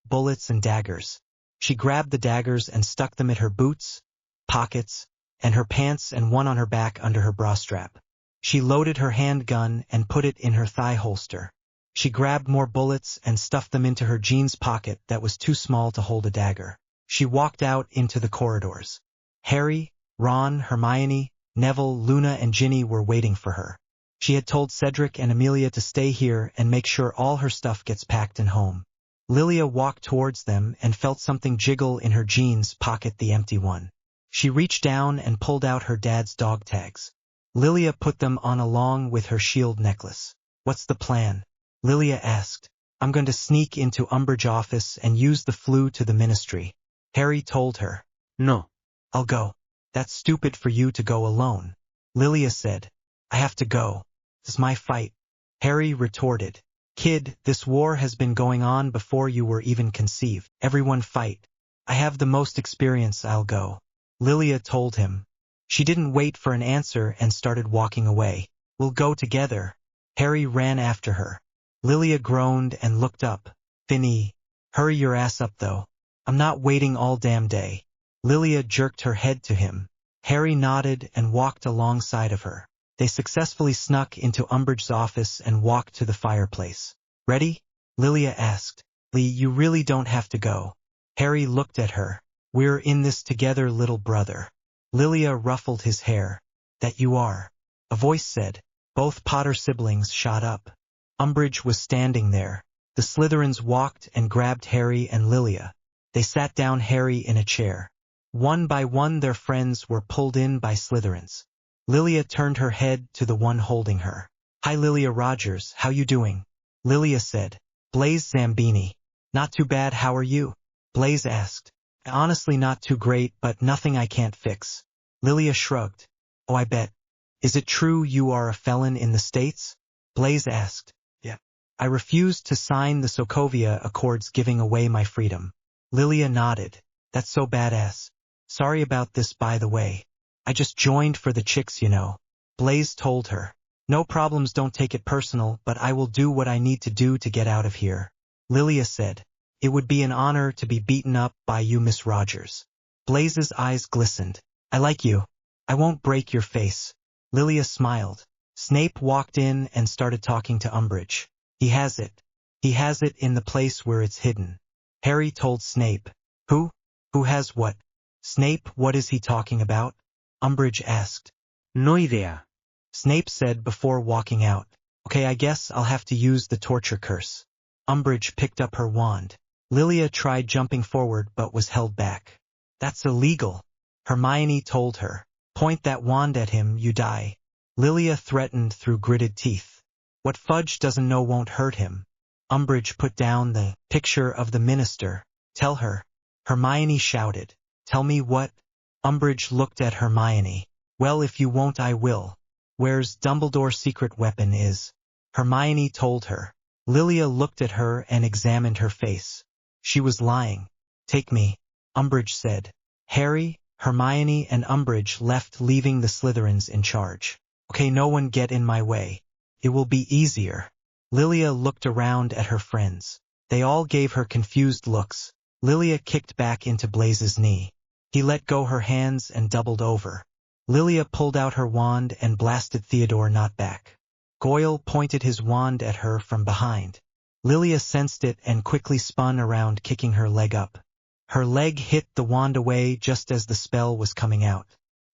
bullets and daggers. She grabbed the daggers and stuck them in her boots, pockets, and her pants and one on her back under her bra strap. She loaded her handgun and put it in her thigh holster. She grabbed more bullets and stuffed them into her jeans pocket that was too small to hold a dagger. She walked out into the corridors. Harry, Ron, Hermione, Neville, Luna and Ginny were waiting for her. She had told Cedric and Amelia to stay here and make sure all her stuff gets packed and home. Lilia walked towards them and felt something jiggle in her jeans pocket, the empty one. She reached down and pulled out her dad's dog tags. Lilia put them on along with her shield necklace. What's the plan? Lilia asked. I'm going to sneak into Umbridge office and use the flu to the ministry. Harry told her. No. I'll go. That's stupid for you to go alone. Lilia said. I have to go. This is my fight. Harry retorted. Kid, this war has been going on before you were even conceived. Everyone fight. I have the most experience, I'll go. Lilia told him. She didn't wait for an answer and started walking away. We'll go together. Harry ran after her. Lilia groaned and looked up. Finny, hurry your ass up though. I'm not waiting all damn day. Lilia jerked her head to him. Harry nodded and walked alongside of her. They successfully snuck into Umbridge's office and walked to the fireplace. Ready? Lilia asked. Lee, you really don't have to go. Harry looked at her. We're in this together, little brother. Lilia ruffled his hair. That you are. A voice said. Both Potter siblings shot up. Umbridge was standing there. The Slytherins walked and grabbed Harry and Lilia. They sat down Harry in a chair. One by one their friends were pulled in by Slytherins. Lilia turned her head to the one holding her. Hi Lilia Rogers, how you doing? Lilia said. Blaze Zambini. Not too bad, how are you? Blaze asked. Honestly not too great, but nothing I can't fix. Lilia shrugged. Oh, I bet. Is it true you are a felon in the States? Blaze asked. Yeah. I refused to sign the Sokovia Accords giving away my freedom. Lilia nodded. That's so badass. Sorry about this, by the way. I just joined for the chicks, you know. Blaze told her. No problems, don't take it personal, but I will do what I need to do to get out of here. Lilia said. It would be an honor to be beaten up by you, Miss Rogers. Blaze's eyes glistened. I like you. I won't break your face. Lilia smiled. Snape walked in and started talking to Umbridge. He has it. He has it in the place where it's hidden. Harry told Snape. Who? Who has what? Snape, what is he talking about? Umbridge asked. No idea. Snape said before walking out. Okay, I guess I'll have to use the torture curse. Umbridge picked up her wand. Lilia tried jumping forward but was held back. That's illegal. Hermione told her. Point that wand at him, you die. Lilia threatened through gritted teeth. What Fudge doesn't know won't hurt him. Umbridge put down the picture of the minister. Tell her. Hermione shouted. Tell me what? Umbridge looked at Hermione. Well, if you won't, I will. Where's Dumbledore's secret weapon is? Hermione told her. Lilia looked at her and examined her face. She was lying. Take me, Umbridge said. Harry, Hermione and Umbridge left, leaving the Slytherins in charge. Okay, no one get in my way. It will be easier. Lilia looked around at her friends. They all gave her confused looks. Lilia kicked back into Blaze's knee. He let go her hands and doubled over. Lilia pulled out her wand and blasted Theodore not back. Goyle pointed his wand at her from behind. Lilia sensed it and quickly spun around, kicking her leg up. Her leg hit the wand away just as the spell was coming out.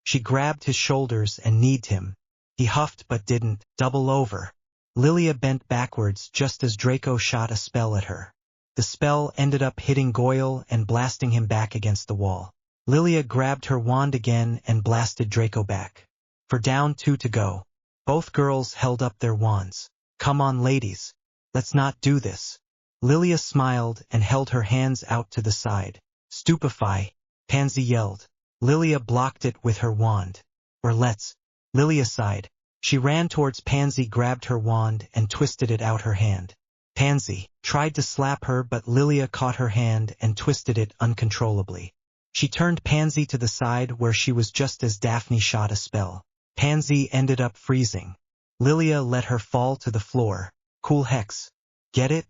She grabbed his shoulders and kneed him. He huffed but didn't double over. Lilia bent backwards just as Draco shot a spell at her. The spell ended up hitting Goyle and blasting him back against the wall. Lilia grabbed her wand again and blasted Draco back. For down 2 to go. Both girls held up their wands. Come on, ladies. Let's not do this. Lilia smiled and held her hands out to the side. Stupefy, Pansy yelled. Lilia blocked it with her wand. Or let's. Lilia sighed. She ran towards Pansy, grabbed her wand, and twisted it out her hand. Pansy tried to slap her, but Lilia caught her hand and twisted it uncontrollably. She turned Pansy to the side where she was just as Daphne shot a spell. Pansy ended up freezing. Lilia let her fall to the floor. Cool hex. Get it?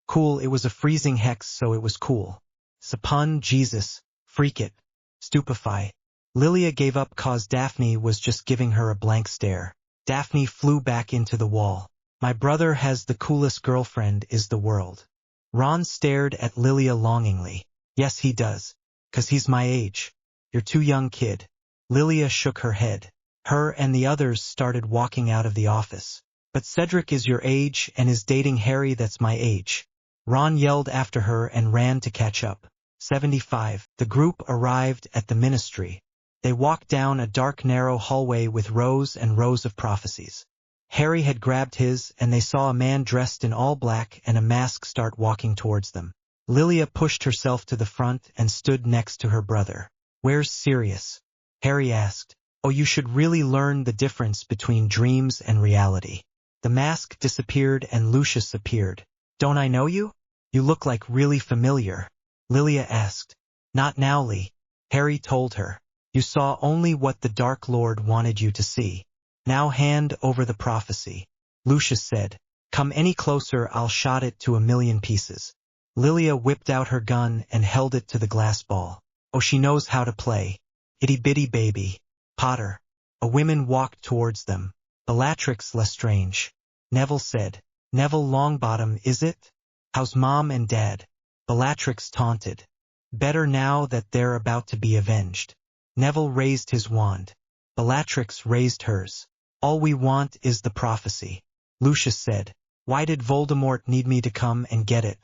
Cool, it was a freezing hex, so it was cool. Sapun, Jesus, freak it. Stupefy. Lilia gave up cause Daphne was just giving her a blank stare. Daphne flew back into the wall. My brother has the coolest girlfriend is the world. Ron stared at Lilia longingly. Yes, he does. 'Cause he's my age. You're too young, kid. Lilia shook her head. Her and the others started walking out of the office. But Cedric is your age and is dating Harry, that's my age. Ron yelled after her and ran to catch up. 75. The group arrived at the ministry. They walked down a dark, narrow hallway with rows and rows of prophecies. Harry had grabbed his, and they saw a man dressed in all black and a mask start walking towards them. Lilia pushed herself to the front and stood next to her brother. Where's Sirius? Harry asked. Oh, you should really learn the difference between dreams and reality. The mask disappeared and Lucius appeared. Don't I know you? You look like really familiar. Lilia asked. Not now, Lee. Harry told her. You saw only what the Dark Lord wanted you to see. Now hand over the prophecy. Lucius said. Come any closer, I'll shot it to 1,000,000 pieces. Lilia whipped out her gun and held it to the glass ball. Oh, she knows how to play. Itty-bitty baby. Potter. A woman walked towards them. Bellatrix Lestrange. Neville said. Neville Longbottom, is it? How's Mom and Dad? Bellatrix taunted. Better now that they're about to be avenged. Neville raised his wand. Bellatrix raised hers. All we want is the prophecy. Lucius said. Why did Voldemort need me to come and get it?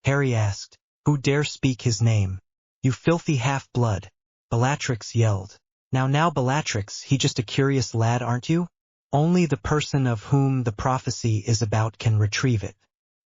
Harry asked. Who dare speak his name? You filthy half-blood. Bellatrix yelled. Now Bellatrix, he just a curious lad, aren't you? Only the person of whom the prophecy is about can retrieve it.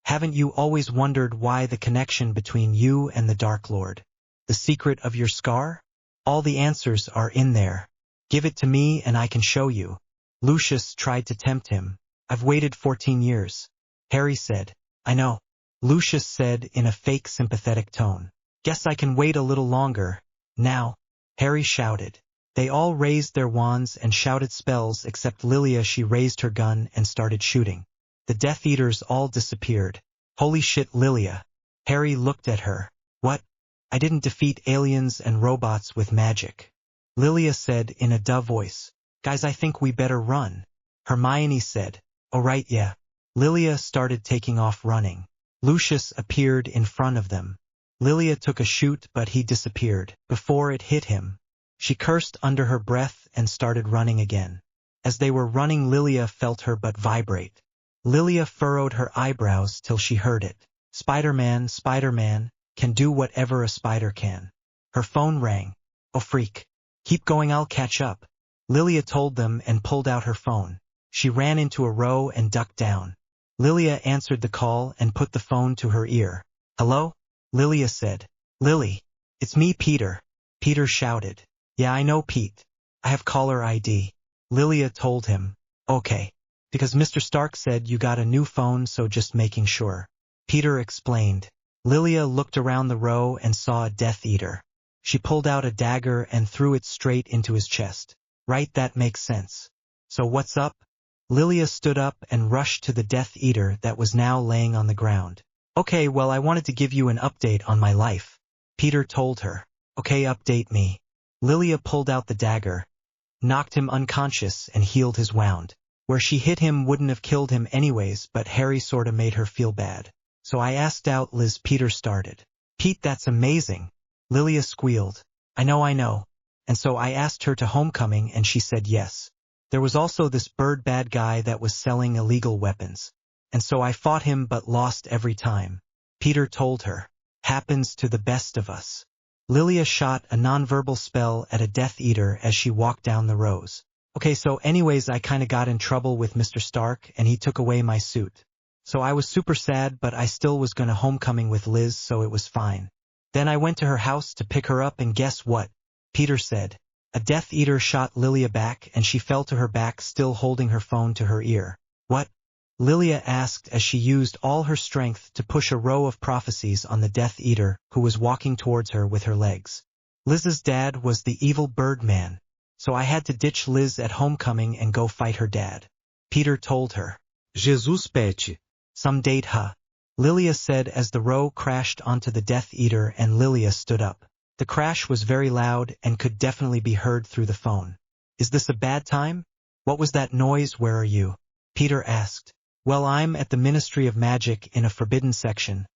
Haven't you always wondered why the connection between you and the Dark Lord? The secret of your scar? All the answers are in there. Give it to me and I can show you. Lucius tried to tempt him. I've waited 14 years. Harry said. I know. Lucius said in a fake sympathetic tone. Guess I can wait a little longer. Now. Harry shouted. They all raised their wands and shouted spells except Lilia. She raised her gun and started shooting. The Death Eaters all disappeared. Holy shit, Lilia. Harry looked at her. What? I didn't defeat aliens and robots with magic. Lilia said in a dull voice. Guys, I think we better run. Hermione said. Oh right, yeah. Lilia started taking off running. Lucius appeared in front of them. Lilia took a shoot but he disappeared before it hit him. She cursed under her breath and started running again. As they were running, Lilia felt her butt vibrate. Lilia furrowed her eyebrows till she heard it. Spider-Man, Spider-Man, can do whatever a spider can. Her phone rang. Oh freak. Keep going, I'll catch up. Lilia told them and pulled out her phone. She ran into a row and ducked down. Lilia answered the call and put the phone to her ear. Hello? Lilia said. Lily. It's me, Peter. Peter shouted. Yeah, I know, Pete. I have caller ID. Lilia told him. Okay. Because Mr. Stark said you got a new phone, so just making sure. Peter explained. Lilia looked around the row and saw a Death Eater. She pulled out a dagger and threw it straight into his chest. Right, that makes sense. So what's up? Lilia stood up and rushed to the Death Eater that was now laying on the ground. Okay, well, I wanted to give you an update on my life. Peter told her. Okay, update me. Lilia pulled out the dagger, knocked him unconscious and healed his wound. Where she hit him wouldn't have killed him anyways, but Harry sorta made her feel bad. So I asked out Liz. Peter started. Pete, that's amazing. Lilia squealed. I know. And so I asked her to homecoming and she said yes. There was also this bird bad guy that was selling illegal weapons. And so I fought him but lost every time. Peter told her. Happens to the best of us. Lilia shot a nonverbal spell at a Death Eater as she walked down the rows. Okay, so anyways, I kinda got in trouble with Mr. Stark and he took away my suit. So I was super sad, but I still was gonna homecoming with Liz, so it was fine. Then I went to her house to pick her up and guess what? Peter said. A Death Eater shot Lilia back and she fell to her back still holding her phone to her ear. What? Lilia asked as she used all her strength to push a row of prophecies on the Death Eater who was walking towards her with her legs. Liz's dad was the evil Birdman, so I had to ditch Liz at homecoming and go fight her dad. Peter told her. Jesus pete. Some date, huh? Lilia said as the row crashed onto the Death Eater and Lilia stood up. The crash was very loud and could definitely be heard through the phone. Is this a bad time? What was that noise? Where are you? Peter asked. Well, I'm at the Ministry of Magic in a forbidden section,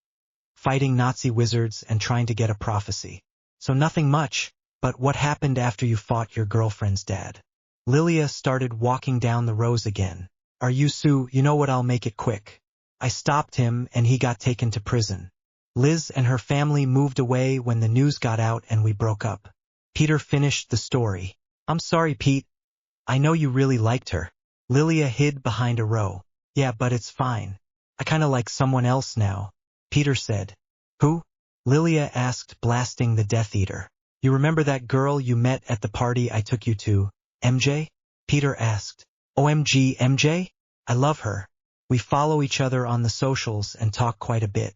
fighting Nazi wizards and trying to get a prophecy. So nothing much, but what happened after you fought your girlfriend's dad? Lilia started walking down the rows again. Are you Sue? You know what, I'll make it quick. I stopped him and he got taken to prison. Liz and her family moved away when the news got out and we broke up. Peter finished the story. I'm sorry, Pete. I know you really liked her. Lilia hid behind a row. Yeah, but it's fine. I kinda like someone else now. Peter said. Who? Lilia asked, blasting the Death Eater. You remember that girl you met at the party I took you to, MJ? Peter asked. OMG, MJ? I love her. We follow each other on the socials and talk quite a bit.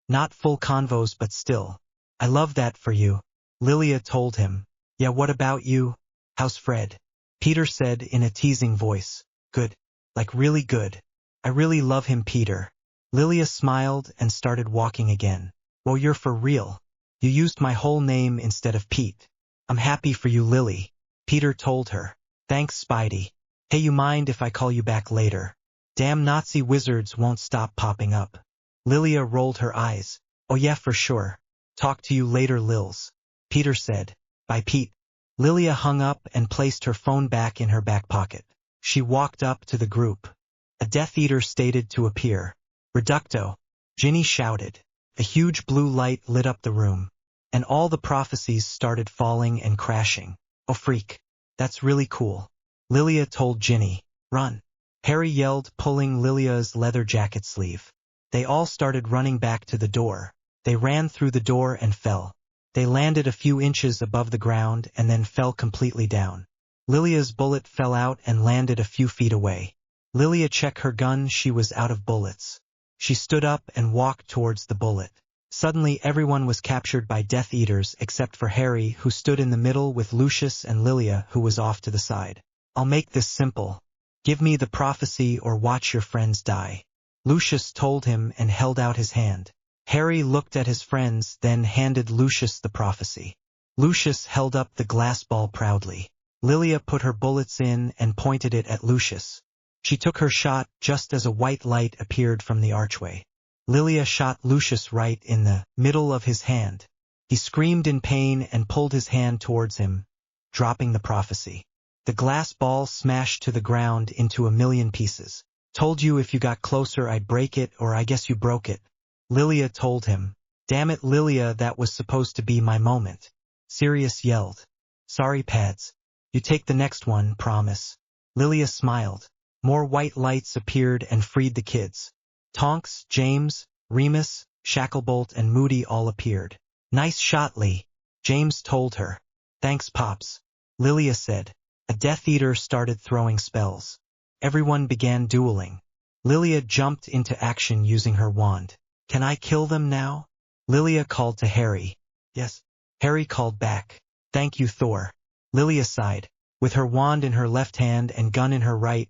Not full convos, but still. I love that for you. Lilia told him. Yeah, what about you? How's Fred? Peter said in a teasing voice. Good. Like really good. I really love him, Peter. Lilia smiled and started walking again. Well, you're for real. You used my whole name instead of Pete. I'm happy for you, Lily. Peter told her. Thanks, Spidey. Hey, you mind if I call you back later? Damn Nazi wizards won't stop popping up. Lilia rolled her eyes. Oh yeah, for sure. Talk to you later, Lils. Peter said. Bye, Pete. Lilia hung up and placed her phone back in her back pocket. She walked up to the group. A Death Eater stated to appear. Reducto. Ginny shouted. A huge blue light lit up the room, and all the prophecies started falling and crashing. Oh freak. That's really cool. Lilia told Ginny. Run. Harry yelled, pulling Lilia's leather jacket sleeve. They all started running back to the door. They ran through the door and fell. They landed a few inches above the ground and then fell completely down. Lilia's bullet fell out and landed a few feet away. Lilia checked her gun, she was out of bullets. She stood up and walked towards the bullet. Suddenly everyone was captured by Death Eaters except for Harry, who stood in the middle with Lucius, and Lilia, who was off to the side. I'll make this simple. Give me the prophecy or watch your friends die. Lucius told him and held out his hand. Harry looked at his friends, then handed Lucius the prophecy. Lucius held up the glass ball proudly. Lilia put her bullets in and pointed it at Lucius. She took her shot just as a white light appeared from the archway. Lilia shot Lucius right in the middle of his hand. He screamed in pain and pulled his hand towards him, dropping the prophecy. The glass ball smashed to the ground into a million pieces. Told you if you got closer I'd break it, or I guess you broke it. Lilia told him. Damn it, Lilia, that was supposed to be my moment. Sirius yelled. Sorry, Pads. You take the next one, promise. Lilia smiled. More white lights appeared and freed the kids. Tonks, James, Remus, Shacklebolt and Moody all appeared. Nice shot, Lee. James told her. Thanks, Pops. Lilia said. A Death Eater started throwing spells. Everyone began dueling. Lilia jumped into action using her wand. Can I kill them now? Lilia called to Harry. Yes. Harry called back. Thank you, Thor. Lilia sighed. With her wand in her left hand and gun in her right,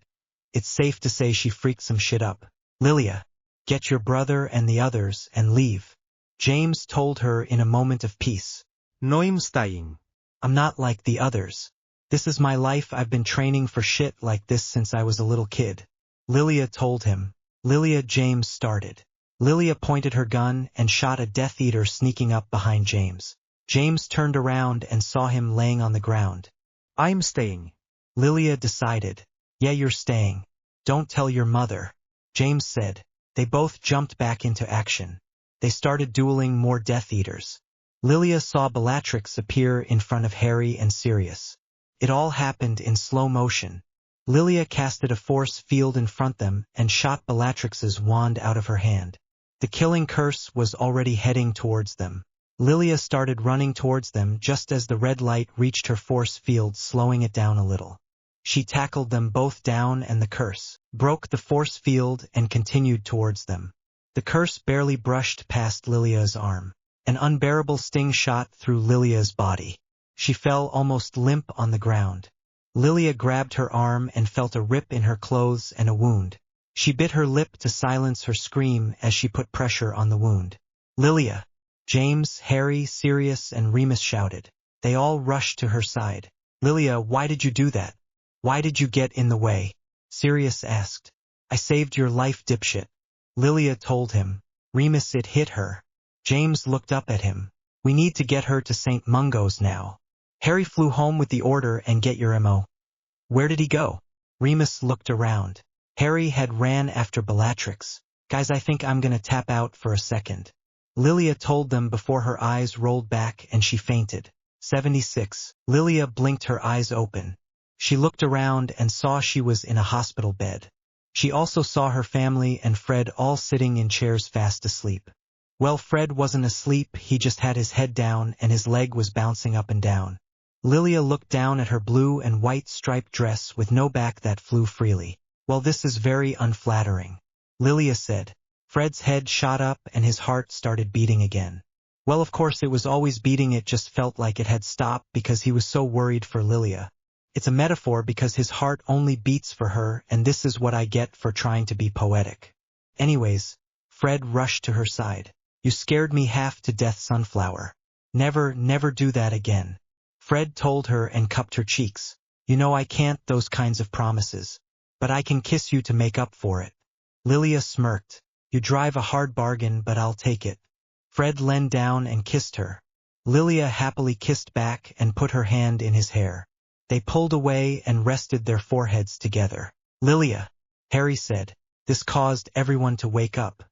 it's safe to say she freaked some shit up. Lilia, get your brother and the others and leave. James told her in a moment of peace. No, I'm staying. I'm not like the others. This is my life, I've been training for shit like this since I was a little kid. Lilia told him. Lilia, James started. Lilia pointed her gun and shot a Death Eater sneaking up behind James. James turned around and saw him laying on the ground. I'm staying. Lilia decided. Yeah, you're staying. Don't tell your mother. James said. They both jumped back into action. They started dueling more Death Eaters. Lilia saw Bellatrix appear in front of Harry and Sirius. It all happened in slow motion. Lilia casted a force field in front of them and shot Bellatrix's wand out of her hand. The killing curse was already heading towards them. Lilia started running towards them just as the red light reached her force field, slowing it down a little. She tackled them both down and the curse broke the force field and continued towards them. The curse barely brushed past Lilia's arm. An unbearable sting shot through Lilia's body. She fell almost limp on the ground. Lilia grabbed her arm and felt a rip in her clothes and a wound. She bit her lip to silence her scream as she put pressure on the wound. Lilia! James, Harry, Sirius, and Remus shouted. They all rushed to her side. Lilia, why did you do that? Why did you get in the way? Sirius asked. I saved your life, dipshit. Lilia told him. Remus, it hit her. James looked up at him. We need to get her to St. Mungo's now. Harry flew home with the order and get your MO. Where did he go? Remus looked around. Harry had ran after Bellatrix. Guys, I think I'm gonna tap out for a second. Lilia told them before her eyes rolled back and she fainted. 76. Lilia blinked her eyes open. She looked around and saw she was in a hospital bed. She also saw her family and Fred all sitting in chairs fast asleep. Well, Fred wasn't asleep, he just had his head down and his leg was bouncing up and down. Lilia looked down at her blue and white striped dress with no back that flew freely. Well, this is very unflattering. Lilia said. Fred's head shot up and his heart started beating again. Well, of course it was always beating, it just felt like it had stopped because he was so worried for Lilia. It's a metaphor because his heart only beats for her, and this is what I get for trying to be poetic. Anyways, Fred rushed to her side. You scared me half to death, Sunflower. Never, never do that again. Fred told her and cupped her cheeks. You know I can't those kinds of promises. But I can kiss you to make up for it. Lilia smirked. You drive a hard bargain, but I'll take it. Fred leaned down and kissed her. Lilia happily kissed back and put her hand in his hair. They pulled away and rested their foreheads together. Lilia, Harry said. This caused everyone to wake up.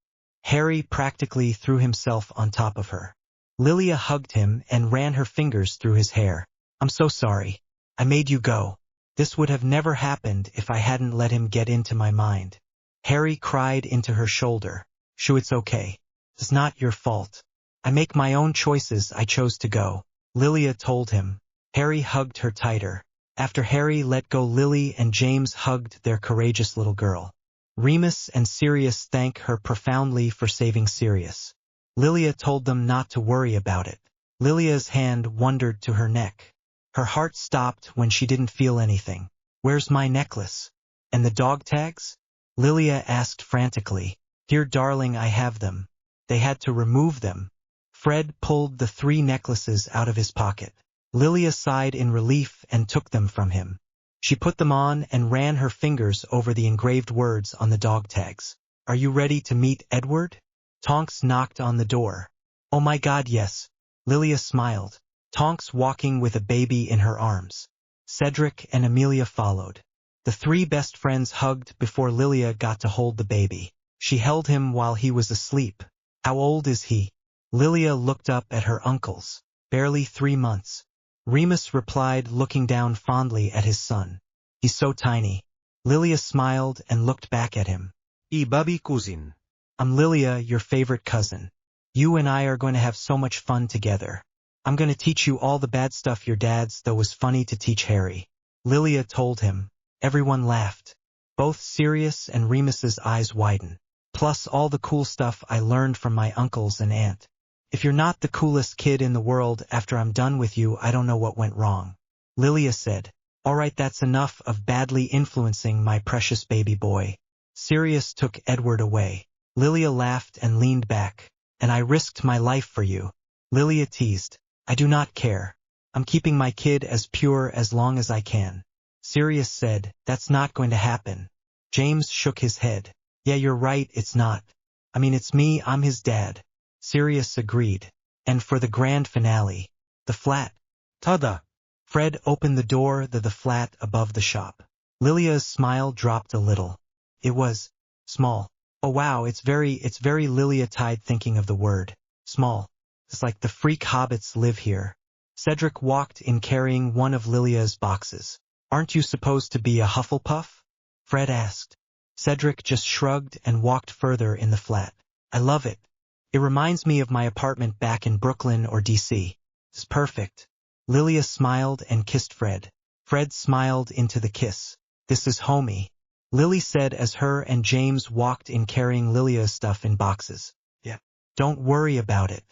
Harry practically threw himself on top of her. Lilia hugged him and ran her fingers through his hair. I'm so sorry. I made you go. This would have never happened if I hadn't let him get into my mind. Harry cried into her shoulder. Shoo, it's okay. It's not your fault. I make my own choices. I chose to go. Lilia told him. Harry hugged her tighter. After Harry let go, Lily and James hugged their courageous little girl. Remus and Sirius thanked her profoundly for saving Sirius. Lilia told them not to worry about it. Lilia's hand wandered to her neck. Her heart stopped when she didn't feel anything. Where's my necklace? And the dog tags? Lilia asked frantically. Dear darling, I have them. They had to remove them. Fred pulled the 3 necklaces out of his pocket. Lilia sighed in relief and took them from him. She put them on and ran her fingers over the engraved words on the dog tags. Are you ready to meet Edward? Tonks knocked on the door. Oh my God, yes. Lilia smiled. Tonks walking with a baby in her arms. Cedric and Amelia followed. The 3 best friends hugged before Lilia got to hold the baby. She held him while he was asleep. How old is he? Lilia looked up at her uncles. Barely 3 months. Remus replied, looking down fondly at his son. He's so tiny. Lilia smiled and looked back at him. I babi cousin. I'm Lilia, your favorite cousin. You and I are going to have so much fun together. I'm going to teach you all the bad stuff your dad's, though, was funny to teach Harry. Lilia told him. Everyone laughed. Both Sirius and Remus's eyes widened. Plus all the cool stuff I learned from my uncles and aunt. If you're not the coolest kid in the world after I'm done with you, I don't know what went wrong. Lilia said. All right, that's enough of badly influencing my precious baby boy. Sirius took Edward away. Lilia laughed and leaned back. And I risked my life for you. Lilia teased. I do not care. I'm keeping my kid as pure as long as I can. Sirius said, that's not going to happen. James shook his head. Yeah, you're right, it's not. I mean, it's me, I'm his dad. Sirius agreed. And for the grand finale, the flat. Tada. Fred opened the door to the flat above the shop. Lilia's smile dropped a little. It was small. Oh wow, it's very Lilia-tied thinking of the word small. It's like the freak hobbits live here. Cedric walked in carrying one of Lilia's boxes. Aren't you supposed to be a Hufflepuff? Fred asked. Cedric just shrugged and walked further in the flat. I love it. It reminds me of my apartment back in Brooklyn or DC. It's perfect. Lilia smiled and kissed Fred. Fred smiled into the kiss. This is homey. Lily said as her and James walked in carrying Lilia's stuff in boxes. Yeah. Don't worry about it.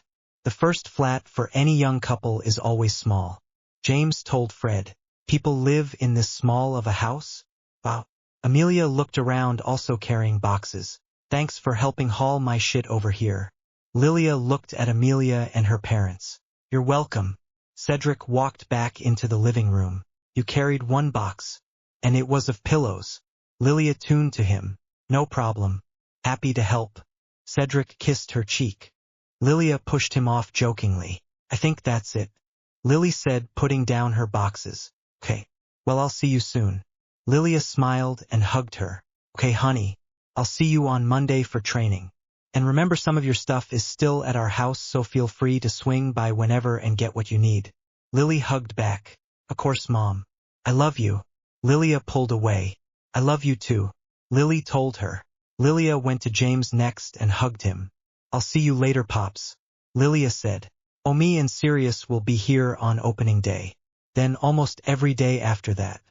The first flat for any young couple is always small. James told Fred. People live in this small of a house? Wow. Amelia looked around, also carrying boxes. Thanks for helping haul my shit over here. Lilia looked at Amelia and her parents. You're welcome. Cedric walked back into the living room. You carried 1 box. And it was of pillows. Lilia tuned to him. No problem. Happy to help. Cedric kissed her cheek. Lilia pushed him off jokingly. I think that's it. Lily said, putting down her boxes. Okay. Well, I'll see you soon. Lilia smiled and hugged her. Okay, honey. I'll see you on Monday for training. And remember, some of your stuff is still at our house, so feel free to swing by whenever and get what you need. Lily hugged back. Of course, Mom. I love you. Lilia pulled away. I love you too. Lily told her. Lilia went to James next and hugged him. I'll see you later, Pops. Lilia said. Oh, me and Sirius will be here on opening day. Then almost every day after that.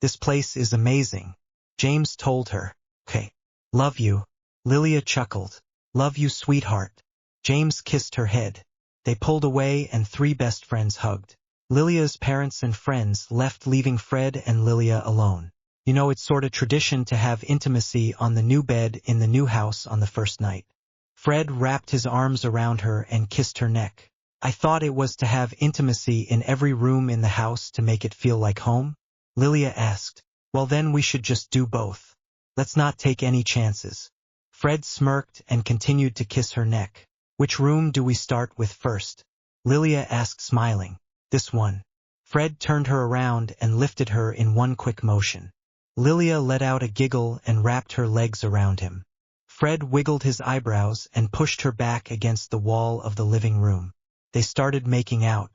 This place is amazing. James told her. Okay. Love you. Lilia chuckled. Love you, sweetheart. James kissed her head. They pulled away and 3 best friends hugged. Lilia's parents and friends left, leaving Fred and Lilia alone. You know, it's sort of tradition to have intimacy on the new bed in the new house on the first night. Fred wrapped his arms around her and kissed her neck. I thought it was to have intimacy in every room in the house to make it feel like home? Lilia asked. Well, then we should just do both. Let's not take any chances. Fred smirked and continued to kiss her neck. Which room do we start with first? Lilia asked, smiling. This one. Fred turned her around and lifted her in one quick motion. Lilia let out a giggle and wrapped her legs around him. Fred wiggled his eyebrows and pushed her back against the wall of the living room. They started making out.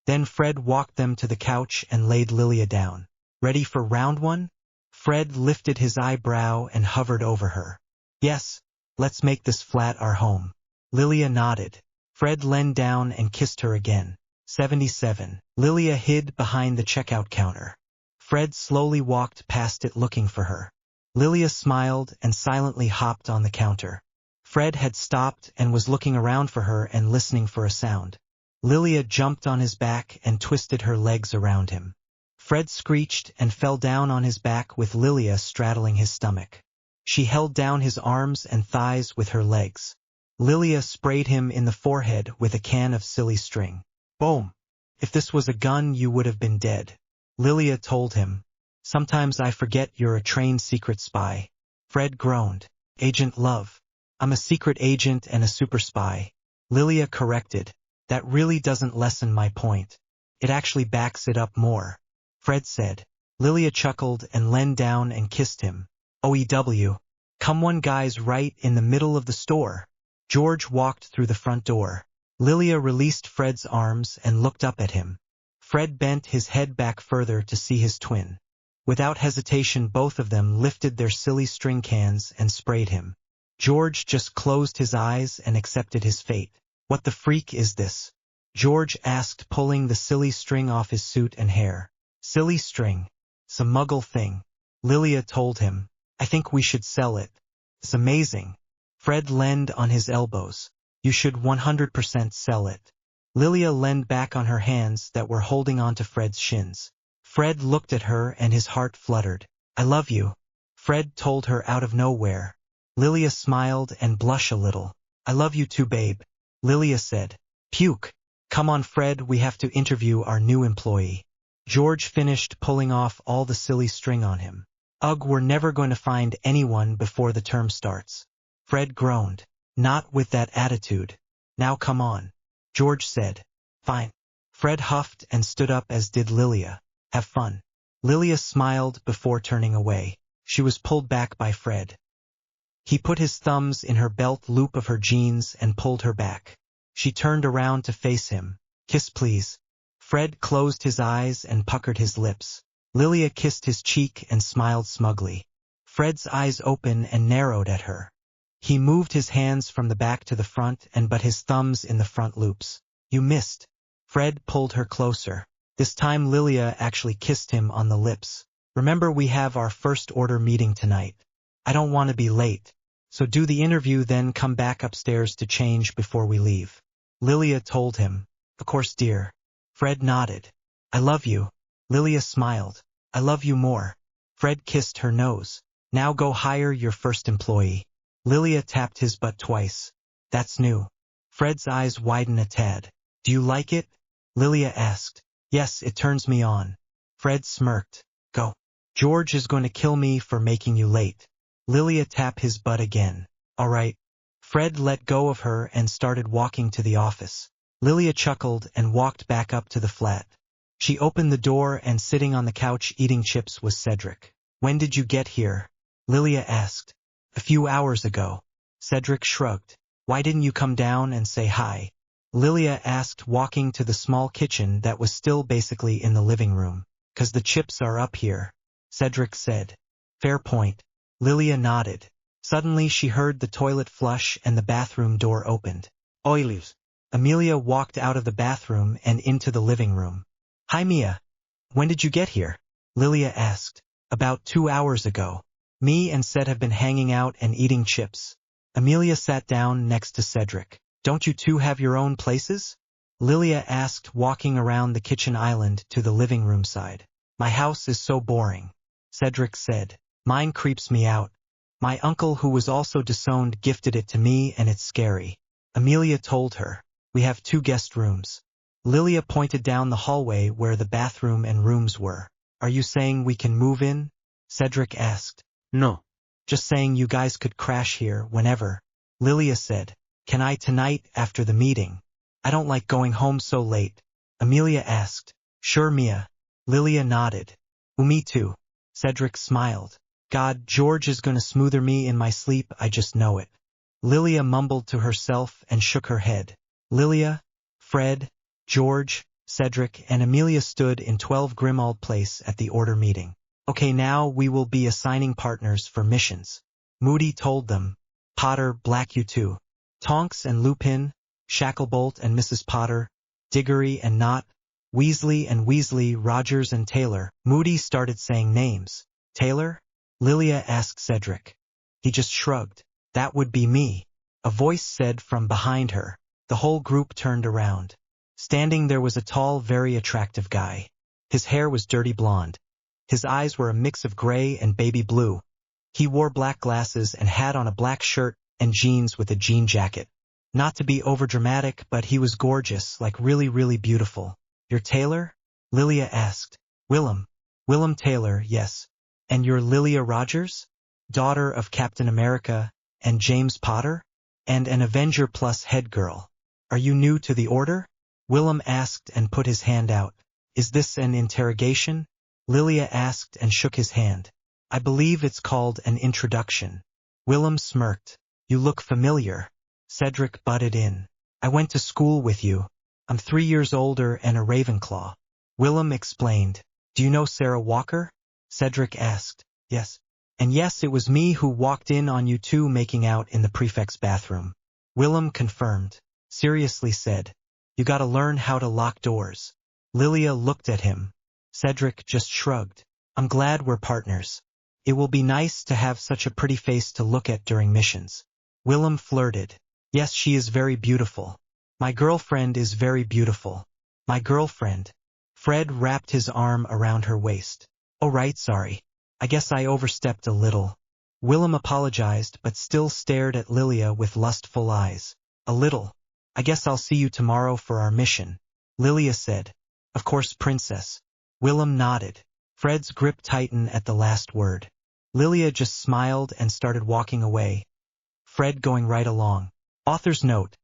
Then Fred walked them to the couch and laid Lilia down. Ready for round 1? Fred lifted his eyebrow and hovered over her. Yes. Let's make this flat our home. Lilia nodded. Fred leaned down and kissed her again. 77. Lilia hid behind the checkout counter. Fred slowly walked past it looking for her. Lilia smiled and silently hopped on the counter. Fred had stopped and was looking around for her and listening for a sound. Lilia jumped on his back and twisted her legs around him. Fred screeched and fell down on his back with Lilia straddling his stomach. She held down his arms and thighs with her legs. Lilia sprayed him in the forehead with a can of silly string. Boom! If this was a gun you would have been dead. Lilia told him. Sometimes I forget you're a trained secret spy. Fred groaned. Agent Love. I'm a secret agent and a super spy. Lilia corrected. That really doesn't lessen my point. It actually backs it up more. Fred said. Lilia chuckled and leaned down and kissed him. OEW. Come on guys, right in the middle of the store. George walked through the front door. Lilia released Fred's arms and looked up at him. Fred bent his head back further to see his twin. Without hesitation both of them lifted their silly string cans and sprayed him. George just closed his eyes and accepted his fate. What the freak is this? George asked, pulling the silly string off his suit and hair. Silly string. It's a muggle thing. Lilia told him. I think we should sell it. It's amazing. Fred leaned on his elbows. You should 100% sell it. Lilia leaned back on her hands that were holding onto Fred's shins. Fred looked at her and his heart fluttered. I love you. Fred told her out of nowhere. Lilia smiled and blushed a little. I love you too, babe. Lilia said. Puke. Come on, Fred, we have to interview our new employee. George finished pulling off all the silly string on him. Ugh, we're never going to find anyone before the term starts. Fred groaned. Not with that attitude. Now come on. George said. Fine. Fred huffed and stood up, as did Lilia. Have fun. Lilia smiled before turning away. She was pulled back by Fred. He put his thumbs in her belt loop of her jeans and pulled her back. She turned around to face him. Kiss please. Fred closed his eyes and puckered his lips. Lilia kissed his cheek and smiled smugly. Fred's eyes opened and narrowed at her. He moved his hands from the back to the front and but his thumbs in the front loops. You missed. Fred pulled her closer. This time Lilia actually kissed him on the lips. Remember, we have our first order meeting tonight. I don't want to be late. So do the interview, then come back upstairs to change before we leave. Lilia told him. Of course, dear. Fred nodded. I love you. Lilia smiled. I love you more. Fred kissed her nose. Now go hire your first employee. Lilia tapped his butt twice. That's new. Fred's eyes widened a tad. Do you like it? Lilia asked. Yes, it turns me on. Fred smirked. Go. George is going to kill me for making you late. Lilia tapped his butt again. All right. Fred let go of her and started walking to the office. Lilia chuckled and walked back up to the flat. She opened the door and sitting on the couch eating chips was Cedric. When did you get here? Lilia asked. A few hours ago. Cedric shrugged. Why didn't you come down and say hi? Lilia asked, walking to the small kitchen that was still basically in the living room. 'Cause the chips are up here. Cedric said. Fair point. Lilia nodded. Suddenly she heard the toilet flush and the bathroom door opened. Oilies. Amelia walked out of the bathroom and into the living room. Hi Mia. When did you get here? Lilia asked. About 2 hours ago. Me and Ced have been hanging out and eating chips. Amelia sat down next to Cedric. Don't you two have your own places? Lilia asked, walking around the kitchen island to the living room side. My house is so boring. Cedric said. Mine creeps me out. My uncle, who was also disowned, gifted it to me and it's scary. Amelia told her. We have 2 guest rooms. Lilia pointed down the hallway where the bathroom and rooms were. Are you saying we can move in? Cedric asked. No. Just saying you guys could crash here whenever. Lilia said. Can I tonight after the meeting? I don't like going home so late. Amelia asked. Sure, Mia. Lilia nodded. Me too. Cedric smiled. God, George is gonna smother me in my sleep, I just know it. Lilia mumbled to herself and shook her head. Lilia, Fred, George, Cedric, and Amelia stood in 12 Grimald Place at the order meeting. Okay, now we will be assigning partners for missions. Moody told them. Potter, Black you too. Tonks and Lupin, Shacklebolt and Mrs. Potter, Diggory and Knott, Weasley and Weasley, Rogers and Taylor. Moody started saying names. Taylor? Lilia asked Cedric. He just shrugged. That would be me. A voice said from behind her. The whole group turned around. Standing there was a tall, very attractive guy. His hair was dirty blonde. His eyes were a mix of gray and baby blue. He wore black glasses and had on a black shirt and jeans with a jean jacket. Not to be overdramatic, but he was gorgeous, like really, really beautiful. You're Taylor? Lilia asked. Willem Taylor, yes. And you're Lilia Rogers? Daughter of Captain America and James Potter? And an Avenger plus head girl. Are you new to the Order? Willem asked and put his hand out. Is this an interrogation? Lilia asked and shook his hand. I believe it's called an introduction. Willem smirked. You look familiar. Cedric butted in. I went to school with you. I'm 3 years older and a Ravenclaw. Willem explained. Do you know Sarah Walker? Cedric asked. Yes. And yes, it was me who walked in on you two making out in the prefect's bathroom. Willem confirmed. Seriously said. You gotta learn how to lock doors. Lilia looked at him. Cedric just shrugged. I'm glad we're partners. It will be nice to have such a pretty face to look at during missions. Willem flirted. Yes, she is very beautiful. My girlfriend is very beautiful. My girlfriend. Fred wrapped his arm around her waist. Oh right, sorry. I guess I overstepped a little. Willem apologized but still stared at Lilia with lustful eyes. A little. I guess I'll see you tomorrow for our mission. Lilia said. Of course, princess. Willem nodded. Fred's grip tightened at the last word. Lilia just smiled and started walking away. Fred going right along. Author's note.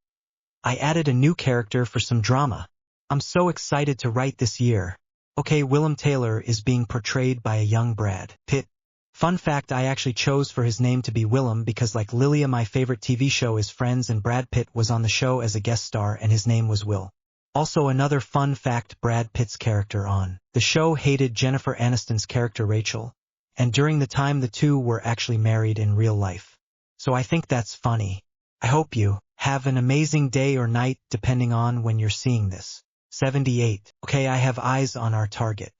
I added a new character for some drama. I'm so excited to write this year. Okay, Willem Taylor is being portrayed by a young Brad Pitt. Fun fact, I actually chose for his name to be Willem because like Lilia, my favorite TV show is Friends and Brad Pitt was on the show as a guest star and his name was Will. Also another fun fact, Brad Pitt's character on the show hated Jennifer Aniston's character Rachel, and during the time the two were actually married in real life. So I think that's funny. I hope you have an amazing day or night depending on when you're seeing this. 78. Okay, I have eyes on our target.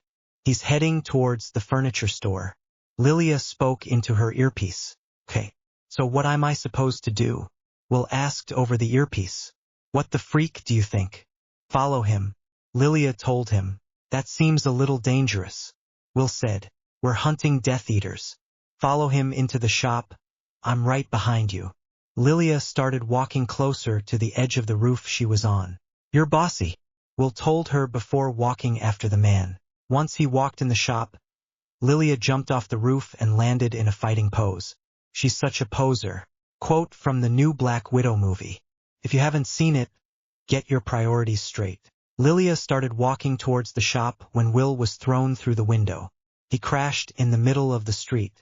He's heading towards the furniture store. Lilia spoke into her earpiece. Okay, so what am I supposed to do? Will asked over the earpiece. What the freak do you think? Follow him. Lilia told him. That seems a little dangerous. Will said. We're hunting Death Eaters. Follow him into the shop. I'm right behind you. Lilia started walking closer to the edge of the roof she was on. You're bossy. Will told her before walking after the man. Once he walked in the shop, Lilia jumped off the roof and landed in a fighting pose. She's such a poser. Quote from the new Black Widow movie. If you haven't seen it, get your priorities straight. Lilia started walking towards the shop when Will was thrown through the window. He crashed in the middle of the street.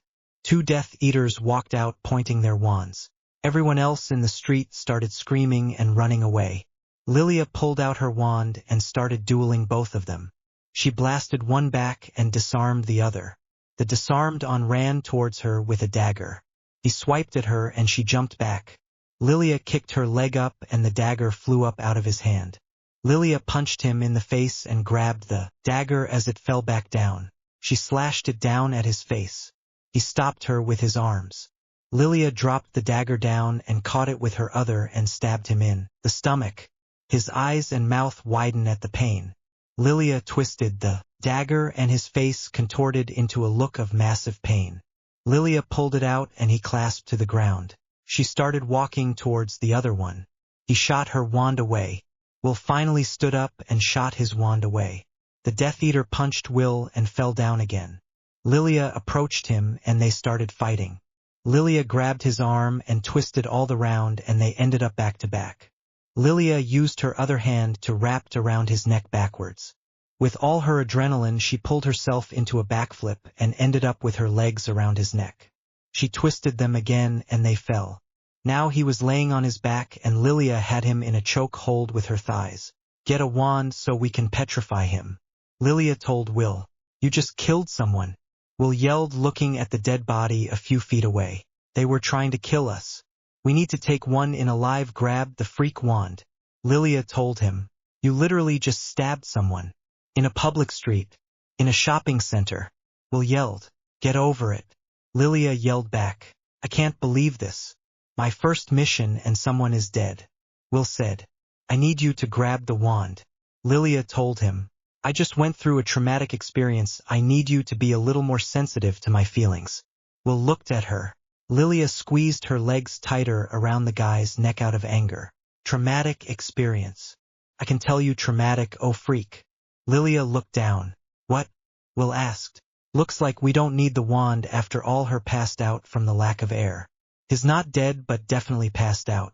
2 Death Eaters walked out pointing their wands. Everyone else in the street started screaming and running away. Lilia pulled out her wand and started dueling both of them. She blasted one back and disarmed the other. The disarmed one ran towards her with a dagger. He swiped at her and she jumped back. Lilia kicked her leg up and the dagger flew up out of his hand. Lilia punched him in the face and grabbed the dagger as it fell back down. She slashed it down at his face. He stopped her with his arms. Lilia dropped the dagger down and caught it with her other and stabbed him in the stomach. His eyes and mouth widened at the pain. Lilia twisted the dagger and his face contorted into a look of massive pain. Lilia pulled it out and he clasped to the ground. She started walking towards the other one. He shot her wand away. Will finally stood up and shot his wand away. The Death Eater punched Will and fell down again. Lilia approached him and they started fighting. Lilia grabbed his arm and twisted all the round and they ended up back to back. Lilia used her other hand to wrap around his neck backwards. With all her adrenaline she pulled herself into a backflip and ended up with her legs around his neck. She twisted them again and they fell. Now he was laying on his back and Lilia had him in a choke hold with her thighs. Get a wand so we can petrify him. Lilia told Will. You just killed someone. Will yelled looking at the dead body a few feet away. They were trying to kill us. We need to take one in alive. Grabbed the freak wand. Lilia told him. You literally just stabbed someone. In a public street. In a shopping center. Will yelled. Get over it. Lilia yelled back. I can't believe this. My first mission and someone is dead. Will said. I need you to grab the wand. Lilia told him. I just went through a traumatic experience. I need you to be a little more sensitive to my feelings. Will looked at her. Lilia squeezed her legs tighter around the guy's neck out of anger. Traumatic experience. I can tell you traumatic, oh freak. Lilia looked down. What? Will asked. Looks like we don't need the wand after all. Her passed out from the lack of air. He's not dead but definitely passed out.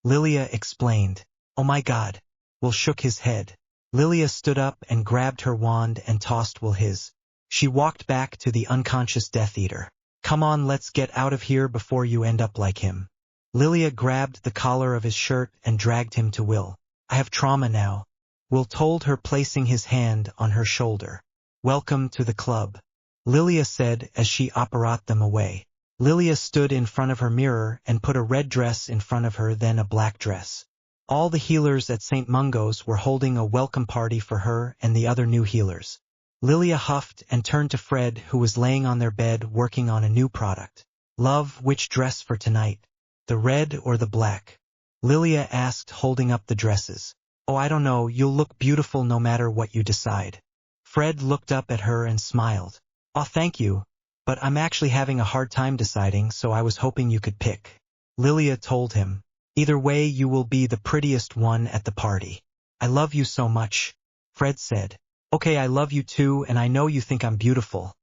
Lilia explained. Oh my god. Will shook his head. Lilia stood up and grabbed her wand and tossed Will his. She walked back to the unconscious Death Eater. Come on, let's get out of here before you end up like him. Lilia grabbed the collar of his shirt and dragged him to Will. I have trauma now. Will told her, placing his hand on her shoulder. Welcome to the club. Lilia said as she apparat them away. Lilia stood in front of her mirror and put a red dress in front of her, then a black dress. All the healers at St. Mungo's were holding a welcome party for her and the other new healers. Lilia huffed and turned to Fred, who was laying on their bed working on a new product. Love, which dress for tonight? The red or the black? Lilia asked, holding up the dresses. Oh, I don't know, you'll look beautiful no matter what you decide. Fred looked up at her and smiled. Oh, thank you, but I'm actually having a hard time deciding, so I was hoping you could pick. Lilia told him. Either way, you will be the prettiest one at the party. I love you so much. Fred said. Okay, I love you too, and I know you think I'm beautiful.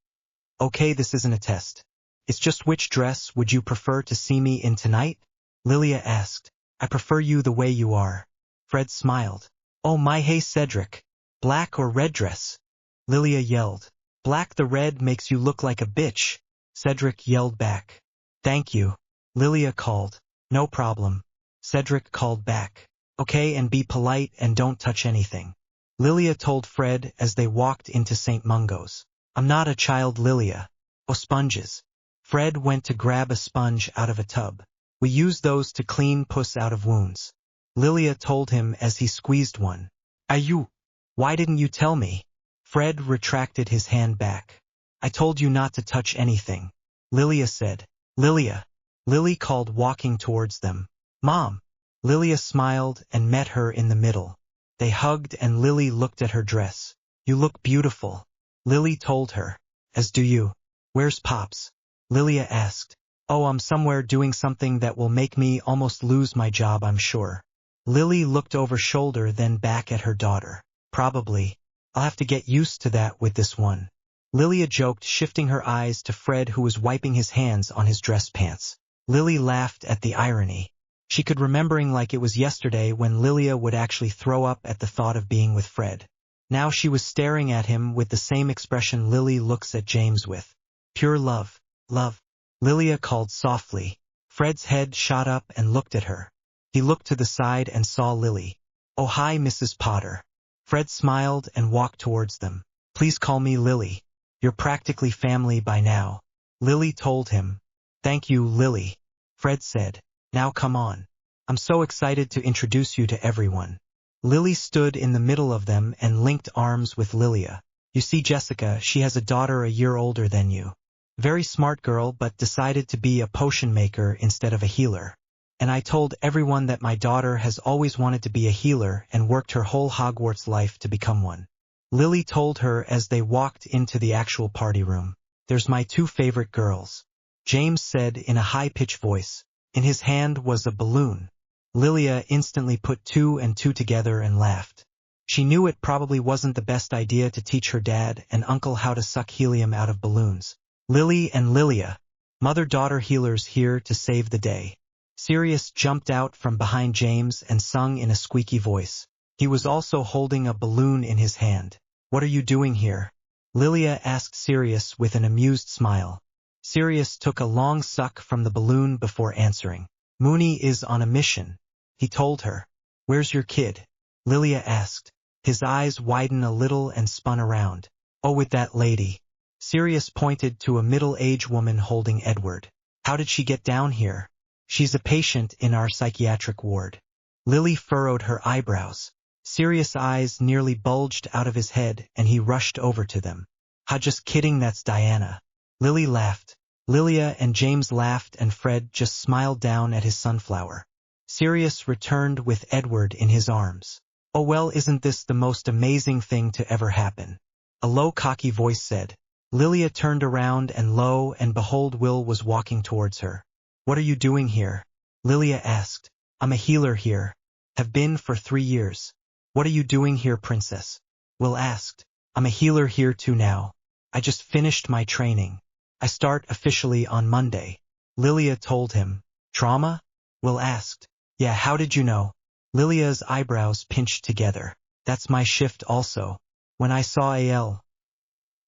Okay, this isn't a test. It's just, which dress would you prefer to see me in tonight? Lilia asked. I prefer you the way you are. Fred smiled. Oh my, hey Cedric. Black or red dress? Lilia yelled. Black. The red makes you look like a bitch. Cedric yelled back. Thank you. Lilia called. No problem. Cedric called back. Okay, and be polite and don't touch anything. Lilia told Fred as they walked into St. Mungo's. I'm not a child, Lilia. Oh, sponges. Fred went to grab a sponge out of a tub. We use those to clean puss out of wounds. Lilia told him as he squeezed one. Ayu. Why didn't you tell me? Fred retracted his hand back. I told you not to touch anything. Lilia said. Lilia. Lily called, walking towards them. Mom. Lilia smiled and met her in the middle. They hugged and Lily looked at her dress. You look beautiful. Lily told her. As do you. Where's Pops? Lilia asked. Oh, I'm somewhere doing something that will make me almost lose my job, I'm sure. Lily looked over shoulder, then back at her daughter. Probably. I'll have to get used to that with this one. Lilia joked, shifting her eyes to Fred, who was wiping his hands on his dress pants. Lily laughed at the irony. She could remembering like it was yesterday when Lilia would actually throw up at the thought of being with Fred. Now she was staring at him with the same expression Lily looks at James with. Pure love. Love. Lilia called softly. Fred's head shot up and looked at her. He looked to the side and saw Lily. Oh, hi, Mrs. Potter. Fred smiled and walked towards them. Please call me Lily. You're practically family by now. Lily told him. Thank you, Lily. Fred said. Now come on. I'm so excited to introduce you to everyone. Lily stood in the middle of them and linked arms with Lilia. You see, Jessica, she has a daughter a year older than you. Very smart girl, but decided to be a potion maker instead of a healer. And I told everyone that my daughter has always wanted to be a healer and worked her whole Hogwarts life to become one. Lily told her as they walked into the actual party room. There's my two favorite girls. James said in a high-pitched voice. In his hand was a balloon. Lilia instantly put two and two together and laughed. She knew it probably wasn't the best idea to teach her dad and uncle how to suck helium out of balloons. Lily and Lilia, mother-daughter healers here to save the day. Sirius jumped out from behind James and sung in a squeaky voice. He was also holding a balloon in his hand. What are you doing here? Lilia asked Sirius with an amused smile. Sirius took a long suck from the balloon before answering. Mooney is on a mission, he told her. Where's your kid? Lilia asked. His eyes widened a little and spun around. Oh, with that lady. Sirius pointed to a middle-aged woman holding Edward. How did she get down here? She's a patient in our psychiatric ward. Lily furrowed her eyebrows. Serious eyes nearly bulged out of his head, and he rushed over to them. "Ha, just kidding, that's Diana." Lily laughed. Lilia and James laughed, and Fred just smiled down at his sunflower. Sirius returned with Edward in his arms. "Oh well, isn't this the most amazing thing to ever happen?" A low, cocky voice said. Lilia turned around, and lo and behold, Will was walking towards her. "What are you doing here?" Lilia asked. "I'm a healer here. Have been for 3 years." "What are you doing here, princess?" Will asked. "I'm a healer here too now. I just finished my training. I start officially on Monday." Lilia told him. "Trauma?" Will asked. "Yeah, how did you know?" Lilia's eyebrows pinched together. "That's my shift also. When I saw A.L.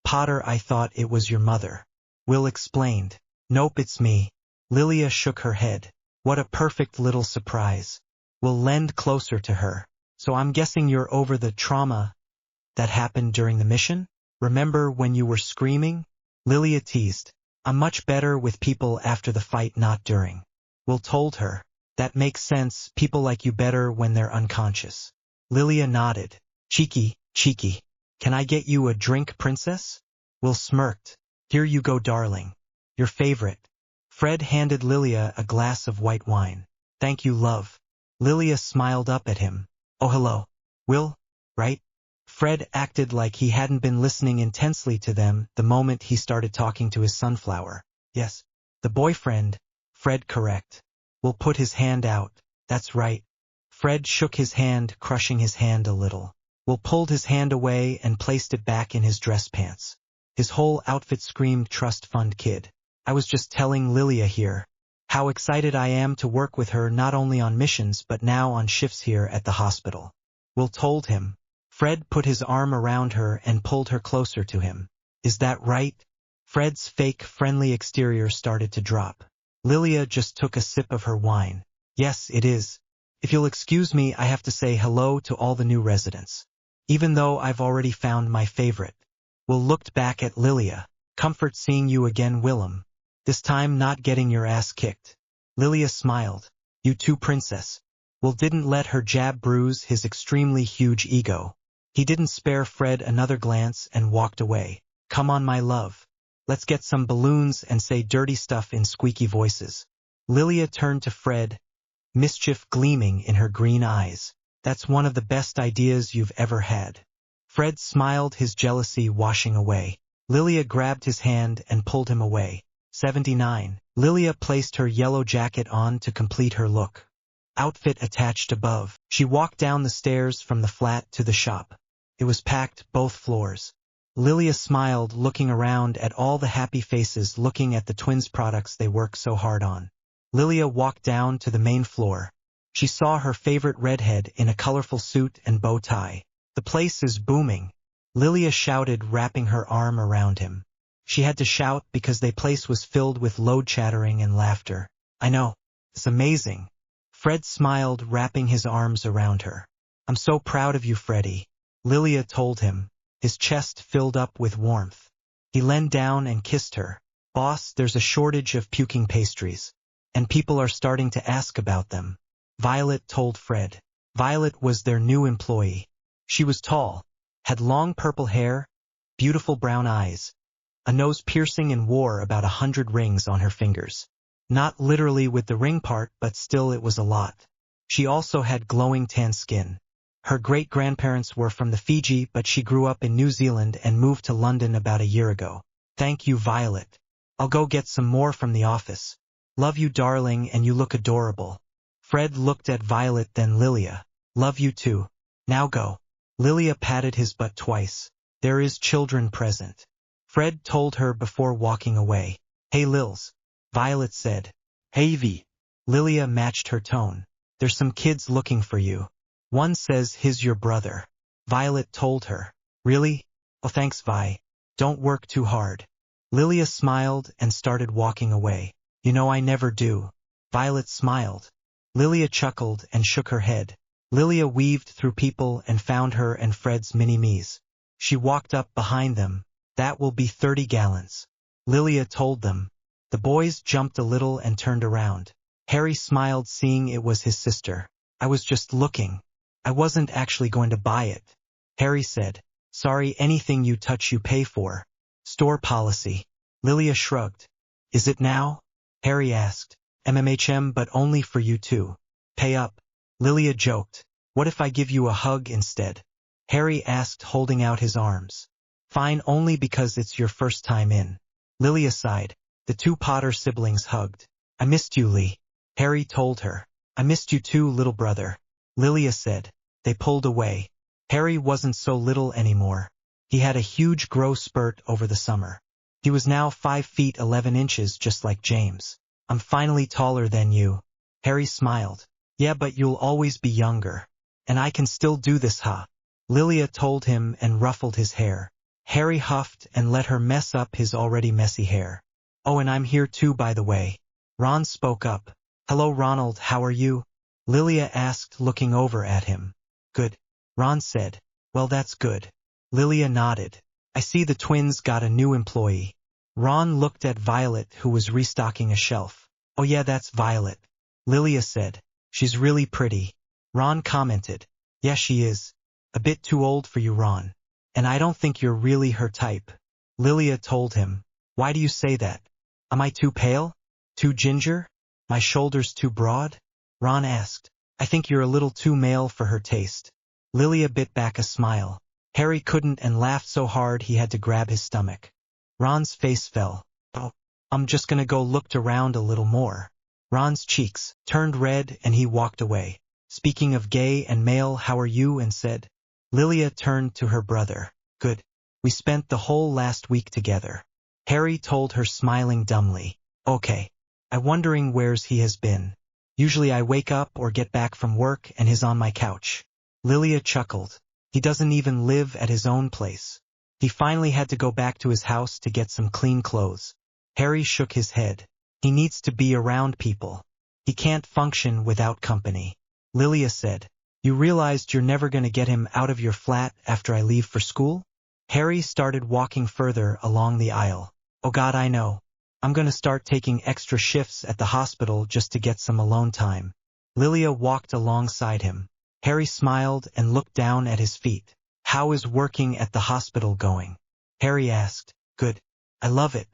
Potter, I thought it was your mother." Will explained. "Nope, it's me." Lilia shook her head. "What a perfect little surprise." Will leaned closer to her. "So I'm guessing you're over the trauma that happened during the mission? Remember when you were screaming?" Lilia teased. "I'm much better with people after the fight, not during." Will told her. "That makes sense, people like you better when they're unconscious." Lilia nodded. Cheeky, cheeky. "Can I get you a drink, princess?" Will smirked. "Here you go, darling. Your favorite." Fred handed Lilia a glass of white wine. "Thank you, love." Lilia smiled up at him. "Oh, hello. Will, right?" Fred acted like he hadn't been listening intensely to them the moment he started talking to his sunflower. "Yes. The boyfriend." Fred correct. Will put his hand out. "That's right." Fred shook his hand, crushing his hand a little. Will pulled his hand away and placed it back in his dress pants. His whole outfit screamed trust fund kid. "I was just telling Lilia here how excited I am to work with her, not only on missions but now on shifts here at the hospital." Will told him. Fred put his arm around her and pulled her closer to him. "Is that right?" Fred's fake friendly exterior started to drop. Lilia just took a sip of her wine. "Yes, it is. If you'll excuse me, I have to say hello to all the new residents. Even though I've already found my favorite." Will looked back at Lilia. "Comfort seeing you again, Willem. This time not getting your ass kicked." Lilia smiled. "You too, princess." Will didn't let her jab bruise his extremely huge ego. He didn't spare Fred another glance and walked away. "Come on, my love. Let's get some balloons and say dirty stuff in squeaky voices." Lilia turned to Fred, mischief gleaming in her green eyes. "That's one of the best ideas you've ever had." Fred smiled, his jealousy washing away. Lilia grabbed his hand and pulled him away. 79. Lilia placed her yellow jacket on to complete her look. Outfit attached above. She walked down the stairs from the flat to the shop. It was packed, both floors. Lilia smiled, looking around at all the happy faces looking at the twins' products they work so hard on. Lilia walked down to the main floor. She saw her favorite redhead in a colorful suit and bow tie. "The place is booming," Lilia shouted, wrapping her arm around him. She had to shout because the place was filled with loud chattering and laughter. "I know. It's amazing." Fred smiled, wrapping his arms around her. "I'm so proud of you, Freddie," Lilia told him. His chest filled up with warmth. He leaned down and kissed her. "Boss, there's a shortage of puking pastries. And people are starting to ask about them," Violet told Fred. Violet was their new employee. She was tall, had long purple hair, beautiful brown eyes, a nose piercing, and wore about 100 rings on her fingers. Not literally with the ring part, but still it was a lot. She also had glowing tan skin. Her great-grandparents were from the Fiji, but she grew up in New Zealand and moved to London about a year ago. "Thank you, Violet. I'll go get some more from the office. Love you, darling, and you look adorable." Fred looked at Violet, then Lilia. "Love you too. Now go." Lilia patted his butt twice. "There is children present," Fred told her before walking away. "Hey, Lils," Violet said. "Hey, V." Lilia matched her tone. "There's some kids looking for you. One says he's your brother," Violet told her. "Really? Oh, thanks, Vi. Don't work too hard." Lilia smiled and started walking away. "You know I never do." Violet smiled. Lilia chuckled and shook her head. Lilia weaved through people and found her and Fred's mini-me's. She walked up behind them. "That will be 30 gallons," Lilia told them. The boys jumped a little and turned around. Harry smiled, seeing it was his sister. I was just looking. I wasn't actually going to buy it. Harry said, sorry, anything you touch you pay for. Store policy. Lilia shrugged. Is it now? Harry asked. MMHM, but only for you two. Pay up. Lilia joked. What if I give you a hug instead? Harry asked, holding out his arms. Fine, only because it's your first time in. Lilia sighed. The two Potter siblings hugged. I missed you, Lee. Harry told her. I missed you too, little brother. Lilia said. They pulled away. Harry wasn't so little anymore. He had a huge growth spurt over the summer. He was now 5 feet 11 inches, just like James. I'm finally taller than you. Harry smiled. Yeah, but you'll always be younger. And I can still do this, huh? Lilia told him and ruffled his hair. Harry huffed and let her mess up his already messy hair. Oh, and I'm here too, by the way. Ron spoke up. Hello, Ronald, how are you? Lilia asked, looking over at him. Good. Ron said. Well, that's good. Lilia nodded. I see the twins got a new employee. Ron looked at Violet, who was restocking a shelf. Oh yeah, that's Violet. Lilia said. She's really pretty. Ron commented. Yeah, she is. A bit too old for you, Ron. And I don't think you're really her type. Lilia told him. Why do you say that? Am I too pale? Too ginger? My shoulders too broad? Ron asked. I think you're a little too male for her taste. Lilia bit back a smile. Harry couldn't and laughed so hard he had to grab his stomach. Ron's face fell. Oh, I'm just gonna go looked around a little more. Ron's cheeks turned red and he walked away. Speaking of gay and male, how are you? And said. Lilia turned to her brother. Good. We spent the whole last week together. Harry told her, smiling dumbly. Okay. I'm wondering where's he has been. Usually I wake up or get back from work and he's on my couch. Lilia chuckled. He doesn't even live at his own place. He finally had to go back to his house to get some clean clothes. Harry shook his head. He needs to be around people. He can't function without company. Lilia said. You realized you're never going to get him out of your flat after I leave for school? Harry started walking further along the aisle. Oh God, I know. I'm going to start taking extra shifts at the hospital just to get some alone time. Lilia walked alongside him. Harry smiled and looked down at his feet. How is working at the hospital going? Harry asked. Good. I love it.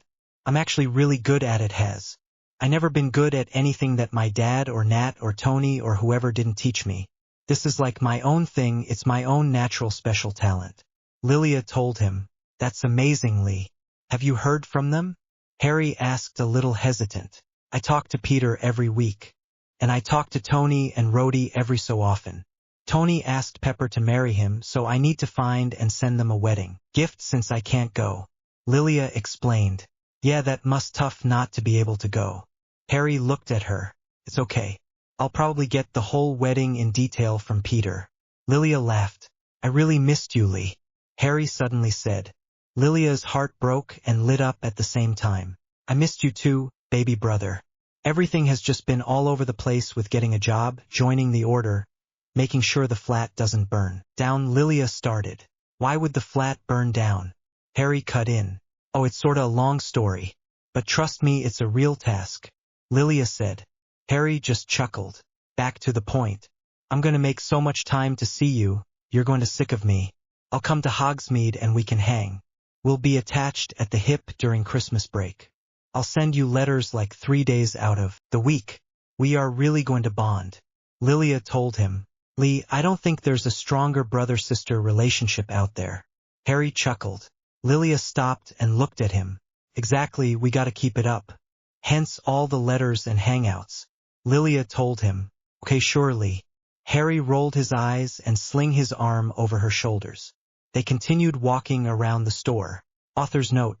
I'm actually really good at it, Has. I never been good at anything that my dad or Nat or Tony or whoever didn't teach me. This is like my own thing, it's my own natural special talent. Lilia told him. That's amazing, Lee. Have you heard from them? Harry asked, a little hesitant. I talk to Peter every week. And I talk to Tony and Rhodey every so often. Tony asked Pepper to marry him, so I need to find and send them a wedding gift since I can't go. Lilia explained. Yeah, that must tough not to be able to go. Harry looked at her. It's okay. I'll probably get the whole wedding in detail from Peter. Lilia laughed. I really missed you, Lee. Harry suddenly said. Lilia's heart broke and lit up at the same time. I missed you too, baby brother. Everything has just been all over the place with getting a job, joining the order, making sure the flat doesn't burn down. Lilia started. Why would the flat burn down? Harry cut in. Oh, it's sorta a long story. But trust me, it's a real task. Lilia said. Harry just chuckled. Back to the point. I'm gonna make so much time to see you, you're going to sick of me. I'll come to Hogsmeade and we can hang. We'll be attached at the hip during Christmas break. I'll send you letters like 3 days out of the week. We are really going to bond. Lilia told him. Lee, I don't think there's a stronger brother-sister relationship out there. Harry chuckled. Lilia stopped and looked at him. Exactly, we gotta keep it up. Hence all the letters and hangouts. Lilia told him. Okay, surely. Harry rolled his eyes and slung his arm over her shoulders. They continued walking around the store. Author's note.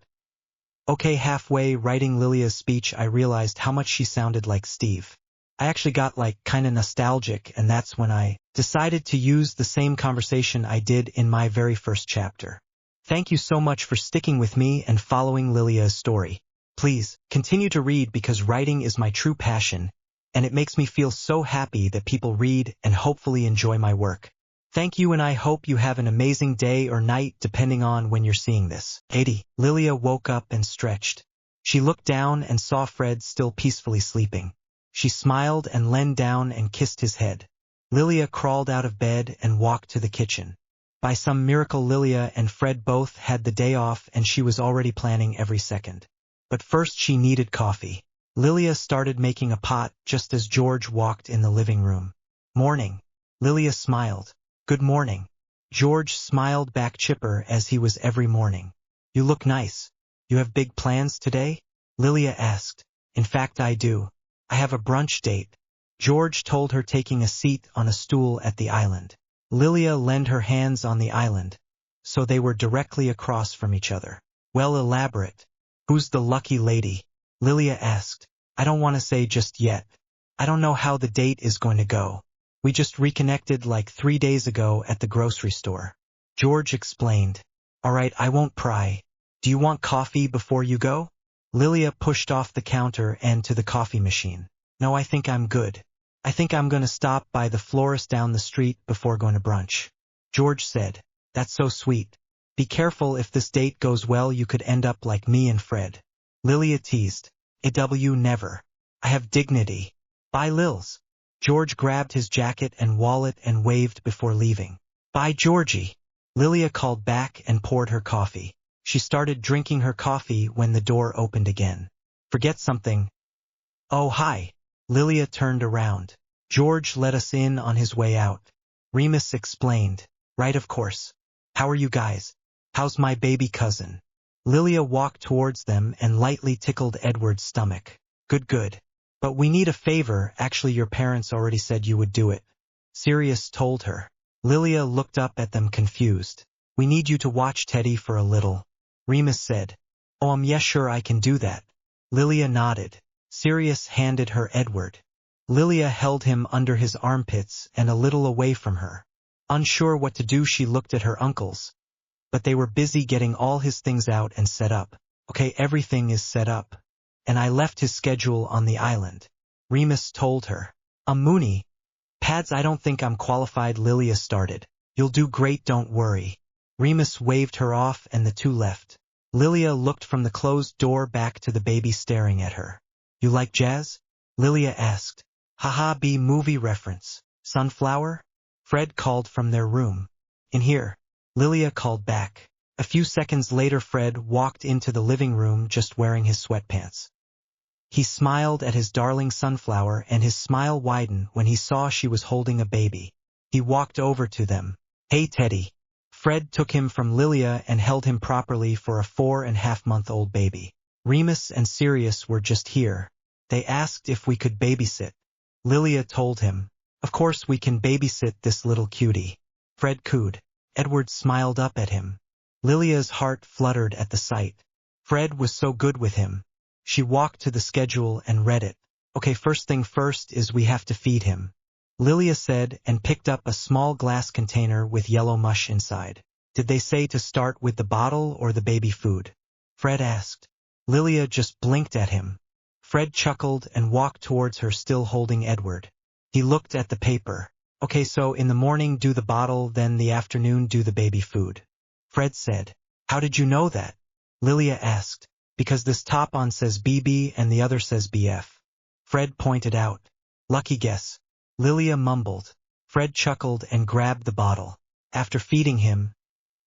Okay, halfway writing Lilia's speech I realized how much she sounded like Steve. I actually got kinda nostalgic, and that's when I decided to use the same conversation I did in my very first chapter. Thank you so much for sticking with me and following Lilia's story. Please, continue to read because writing is my true passion, and it makes me feel so happy that people read and hopefully enjoy my work. Thank you, and I hope you have an amazing day or night depending on when you're seeing this. 80. Lilia woke up and stretched. She looked down and saw Fred still peacefully sleeping. She smiled and leaned down and kissed his head. Lilia crawled out of bed and walked to the kitchen. By some miracle Lilia and Fred both had the day off and she was already planning every second. But first she needed coffee. Lilia started making a pot just as George walked in the living room. Morning. Lilia smiled. Good morning. George smiled back chipper as he was every morning. You look nice. You have big plans today? Lilia asked. In fact I do. I have a brunch date. George told her, taking a seat on a stool at the island. Lilia leaned her hands on the island, so they were directly across from each other. Well, elaborate. Who's the lucky lady? Lilia asked. I don't want to say just yet. I don't know how the date is going to go. We just reconnected like 3 days ago at the grocery store. George explained. All right, I won't pry. Do you want coffee before you go? Lilia pushed off the counter and to the coffee machine. No, I think I'm good. I think I'm going to stop by the florist down the street before going to brunch. George said. That's so sweet. Be careful, if this date goes well you could end up like me and Fred. Lilia teased. Never. I have dignity. Bye, Lils. George grabbed his jacket and wallet and waved before leaving. Bye, Georgie. Lilia called back and poured her coffee. She started drinking her coffee when the door opened again. Forget something. Oh, hi. Lilia turned around. George let us in on his way out. Remus explained. Right, of course. How are you guys? How's my baby cousin? Lilia walked towards them and lightly tickled Edward's stomach. Good. But we need a favor. Actually, your parents already said you would do it. Sirius told her. Lilia looked up at them confused. We need you to watch Teddy for a little. Remus said. Oh, yeah, sure, I can do that. Lilia nodded. Sirius handed her Edward. Lilia held him under his armpits and a little away from her. Unsure what to do, she looked at her uncles. But they were busy getting all his things out and set up. Okay, everything is set up. And I left his schedule on the island. Remus told her. Mooney. Pads, I don't think I'm qualified, Lilia started. You'll do great, don't worry. Remus waved her off and the two left. Lilia looked from the closed door back to the baby staring at her. You like jazz? Lilia asked. Haha, B movie reference. Sunflower? Fred called from their room. In here. Lilia called back. A few seconds later Fred walked into the living room just wearing his sweatpants. He smiled at his darling Sunflower and his smile widened when he saw she was holding a baby. He walked over to them. Hey, Teddy. Fred took him from Lilia and held him properly for a 4.5-month-old baby. Remus and Sirius were just here. They asked if we could babysit. Lilia told him. Of course we can babysit this little cutie. Fred cooed. Edward smiled up at him. Lilia's heart fluttered at the sight. Fred was so good with him. She walked to the schedule and read it. Okay, first thing first is we have to feed him. Lilia said and picked up a small glass container with yellow mush inside. Did they say to start with the bottle or the baby food? Fred asked. Lilia just blinked at him. Fred chuckled and walked towards her, still holding Edward. He looked at the paper. Okay, so in the morning do the bottle, then the afternoon do the baby food. Fred said. How did you know that? Lilia asked. Because this top on says BB and the other says BF. Fred pointed out. Lucky guess. Lilia mumbled. Fred chuckled and grabbed the bottle. After feeding him,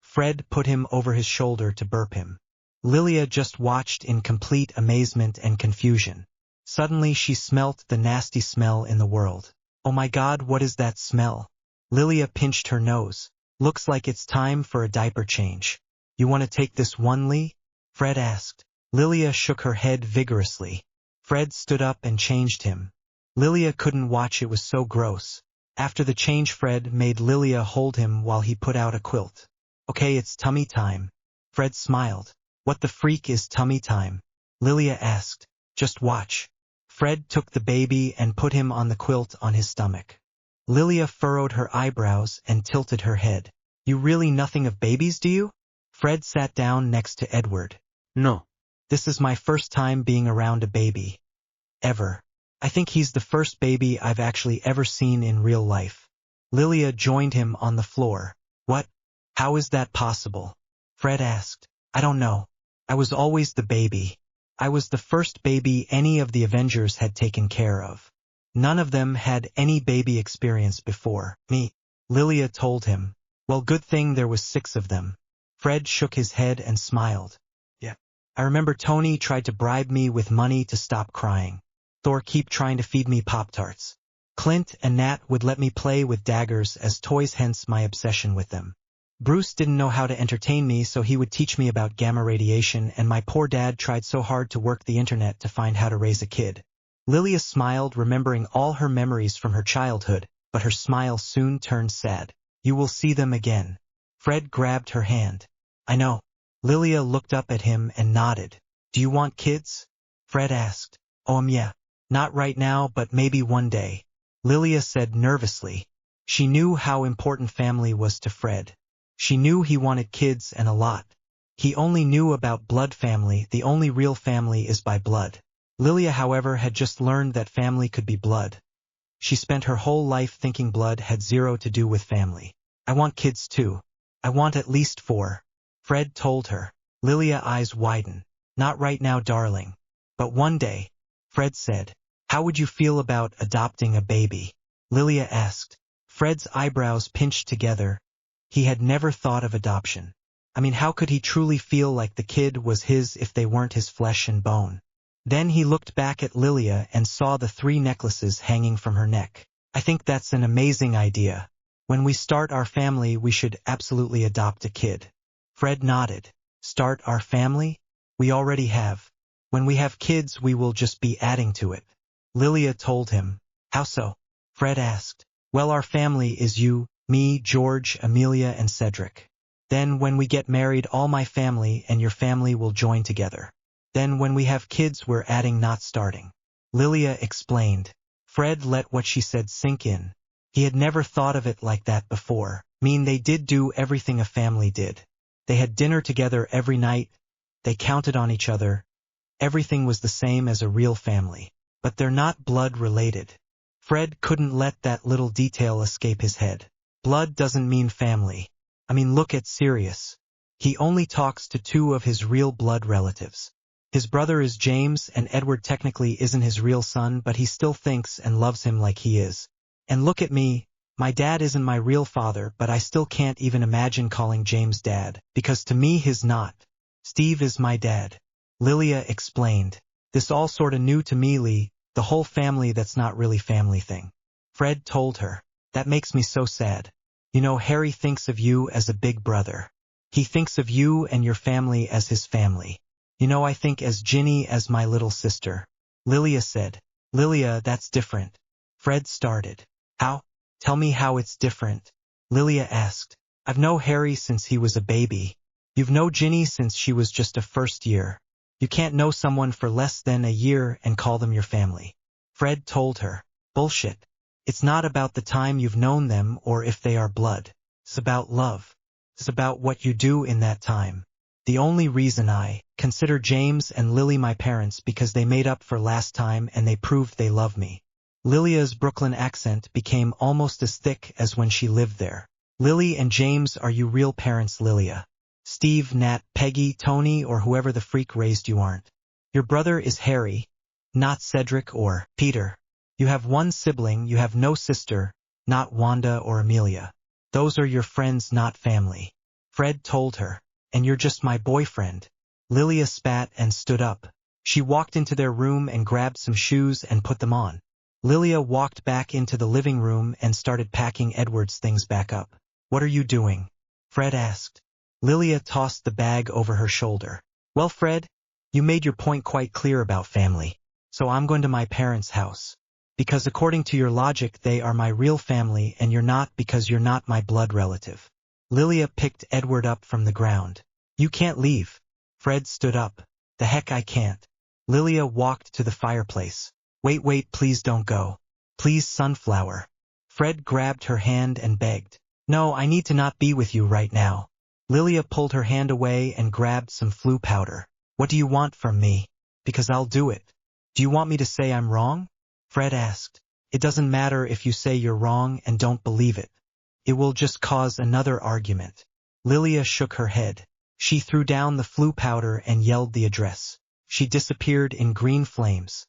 Fred put him over his shoulder to burp him. Lilia just watched in complete amazement and confusion. Suddenly she smelt the nasty smell in the world. Oh my God, what is that smell? Lilia pinched her nose. Looks like it's time for a diaper change. You want to take this one, Lee? Fred asked. Lilia shook her head vigorously. Fred stood up and changed him. Lilia couldn't watch, it was so gross. After the change Fred made Lilia hold him while he put out a quilt. Okay, it's tummy time. Fred smiled. What the freak is tummy time? Lilia asked. Just watch. Fred took the baby and put him on the quilt on his stomach. Lilia furrowed her eyebrows and tilted her head. You really nothing of babies, do you? Fred sat down next to Edward. No. This is my first time being around a baby. Ever. I think he's the first baby I've actually ever seen in real life. Lilia joined him on the floor. What? How is that possible? Fred asked. I don't know. I was always the baby. I was the first baby any of the Avengers had taken care of. None of them had any baby experience before me. Lilia told him. Well, good thing there was 6 of them. Fred shook his head and smiled. Yeah. I remember Tony tried to bribe me with money to stop crying. Thor kept trying to feed me Pop-Tarts. Clint and Nat would let me play with daggers as toys, hence my obsession with them. Bruce didn't know how to entertain me, so he would teach me about gamma radiation, and my poor dad tried so hard to work the internet to find how to raise a kid. Lilia smiled, remembering all her memories from her childhood, but her smile soon turned sad. You will see them again. Fred grabbed her hand. I know. Lilia looked up at him and nodded. Do you want kids? Fred asked. Yeah. Not right now, but maybe one day. Lilia said nervously. She knew how important family was to Fred. She knew he wanted kids and a lot. He only knew about blood family. The only real family is by blood. Lilia, however, had just learned that family could be blood. She spent her whole life thinking blood had zero to do with family. I want kids too. I want at least 4. Fred told her. Lilia eyes widen. Not right now, darling. But one day. Fred said. How would you feel about adopting a baby? Lilia asked. Fred's eyebrows pinched together. He had never thought of adoption. I mean, how could he truly feel like the kid was his if they weren't his flesh and bone? Then he looked back at Lilia and saw the 3 necklaces hanging from her neck. I think that's an amazing idea. When we start our family, we should absolutely adopt a kid. Fred nodded. Start our family? We already have. When we have kids, we will just be adding to it. Lilia told him. How so? Fred asked. Well, our family is you, me, George, Amelia, and Cedric. Then when we get married, all my family and your family will join together. Then when we have kids, we're adding, not starting. Lilia explained. Fred let what she said sink in. He had never thought of it like that before. They did do everything a family did. They had dinner together every night. They counted on each other. Everything was the same as a real family. But they're not blood related. Fred couldn't let that little detail escape his head. Blood doesn't mean family. Look at Sirius. He only talks to 2 of his real blood relatives. His brother is James, and Edward technically isn't his real son, but he still thinks and loves him like he is. And look at me. My dad isn't my real father, but I still can't even imagine calling James dad, because to me he's not. Steve is my dad. Lilia explained. This all sorta new to me, Lee, the whole family that's not really family thing. Fred told her. That makes me so sad. Harry thinks of you as a big brother. He thinks of you and your family as his family. I think as Ginny as my little sister. Lilia said. Lilia, that's different. Fred started. How? Tell me how it's different. Lilia asked. I've known Harry since he was a baby. You've known Ginny since she was just a first year. You can't know someone for less than a year and call them your family. Fred told her. Bullshit. It's not about the time you've known them or if they are blood. It's about love. It's about what you do in that time. The only reason I consider James and Lily my parents because they made up for last time and they proved they love me. Lilia's Brooklyn accent became almost as thick as when she lived there. Lily and James, are you real parents, Lilia? Steve, Nat, Peggy, Tony, or whoever the freak raised you aren't. Your brother is Harry, not Cedric or Peter. You have one sibling, you have no sister, not Wanda or Amelia. Those are your friends, not family. Fred told her. And you're just my boyfriend. Lilia spat and stood up. She walked into their room and grabbed some shoes and put them on. Lilia walked back into the living room and started packing Edward's things back up. What are you doing? Fred asked. Lilia tossed the bag over her shoulder. Well, Fred, you made your point quite clear about family. So I'm going to my parents' house. Because according to your logic, they are my real family and you're not because you're not my blood relative. Lilia picked Edward up from the ground. You can't leave. Fred stood up. The heck I can't. Lilia walked to the fireplace. Wait, please don't go. Please, Sunflower. Fred grabbed her hand and begged. No, I need to not be with you right now. Lilia pulled her hand away and grabbed some flu powder. What do you want from me? Because I'll do it. Do you want me to say I'm wrong? Fred asked. It doesn't matter if you say you're wrong and don't believe it. It will just cause another argument. Lilia shook her head. She threw down the flu powder and yelled the address. She disappeared in green flames.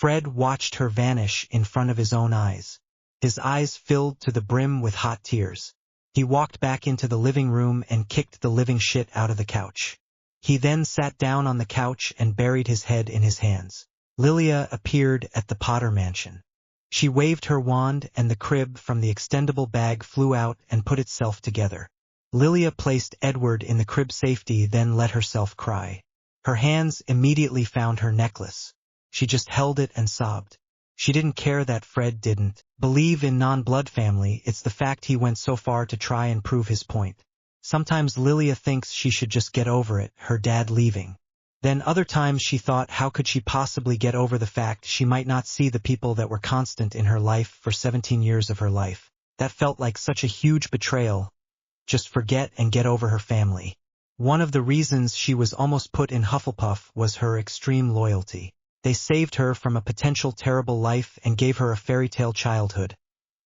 Fred watched her vanish in front of his own eyes. His eyes filled to the brim with hot tears. He walked back into the living room and kicked the living shit out of the couch. He then sat down on the couch and buried his head in his hands. Lilia appeared at the Potter mansion. She waved her wand and the crib from the extendable bag flew out and put itself together. Lilia placed Edward in the crib safety, then let herself cry. Her hands immediately found her necklace. She just held it and sobbed. She didn't care that Fred didn't believe in non-blood family, it's the fact he went so far to try and prove his point. Sometimes Lilia thinks she should just get over it, her dad leaving. Then other times she thought how could she possibly get over the fact she might not see the people that were constant in her life for 17 years of her life. That felt like such a huge betrayal. Just forget and get over her family. One of the reasons she was almost put in Hufflepuff was her extreme loyalty. They saved her from a potential terrible life and gave her a fairy tale childhood.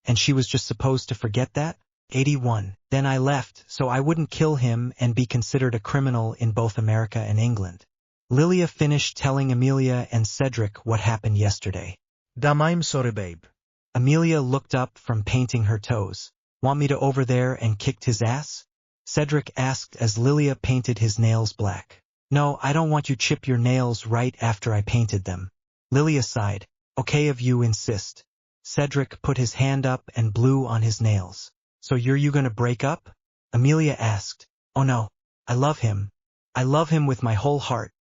And she was just supposed to forget that? 81. Then I left, so I wouldn't kill him and be considered a criminal in both America and England. Lilia finished telling Amelia and Cedric what happened yesterday. I'm sorry, babe. Amelia looked up from painting her toes. Want me to over there and kicked his ass? Cedric asked as Lilia painted his nails black. No, I don't want you chip your nails right after I painted them. Lilia sighed. Okay if you insist. Cedric put his hand up and blew on his nails. So you gonna break up? Amelia asked. Oh no. I love him. I love him with my whole heart.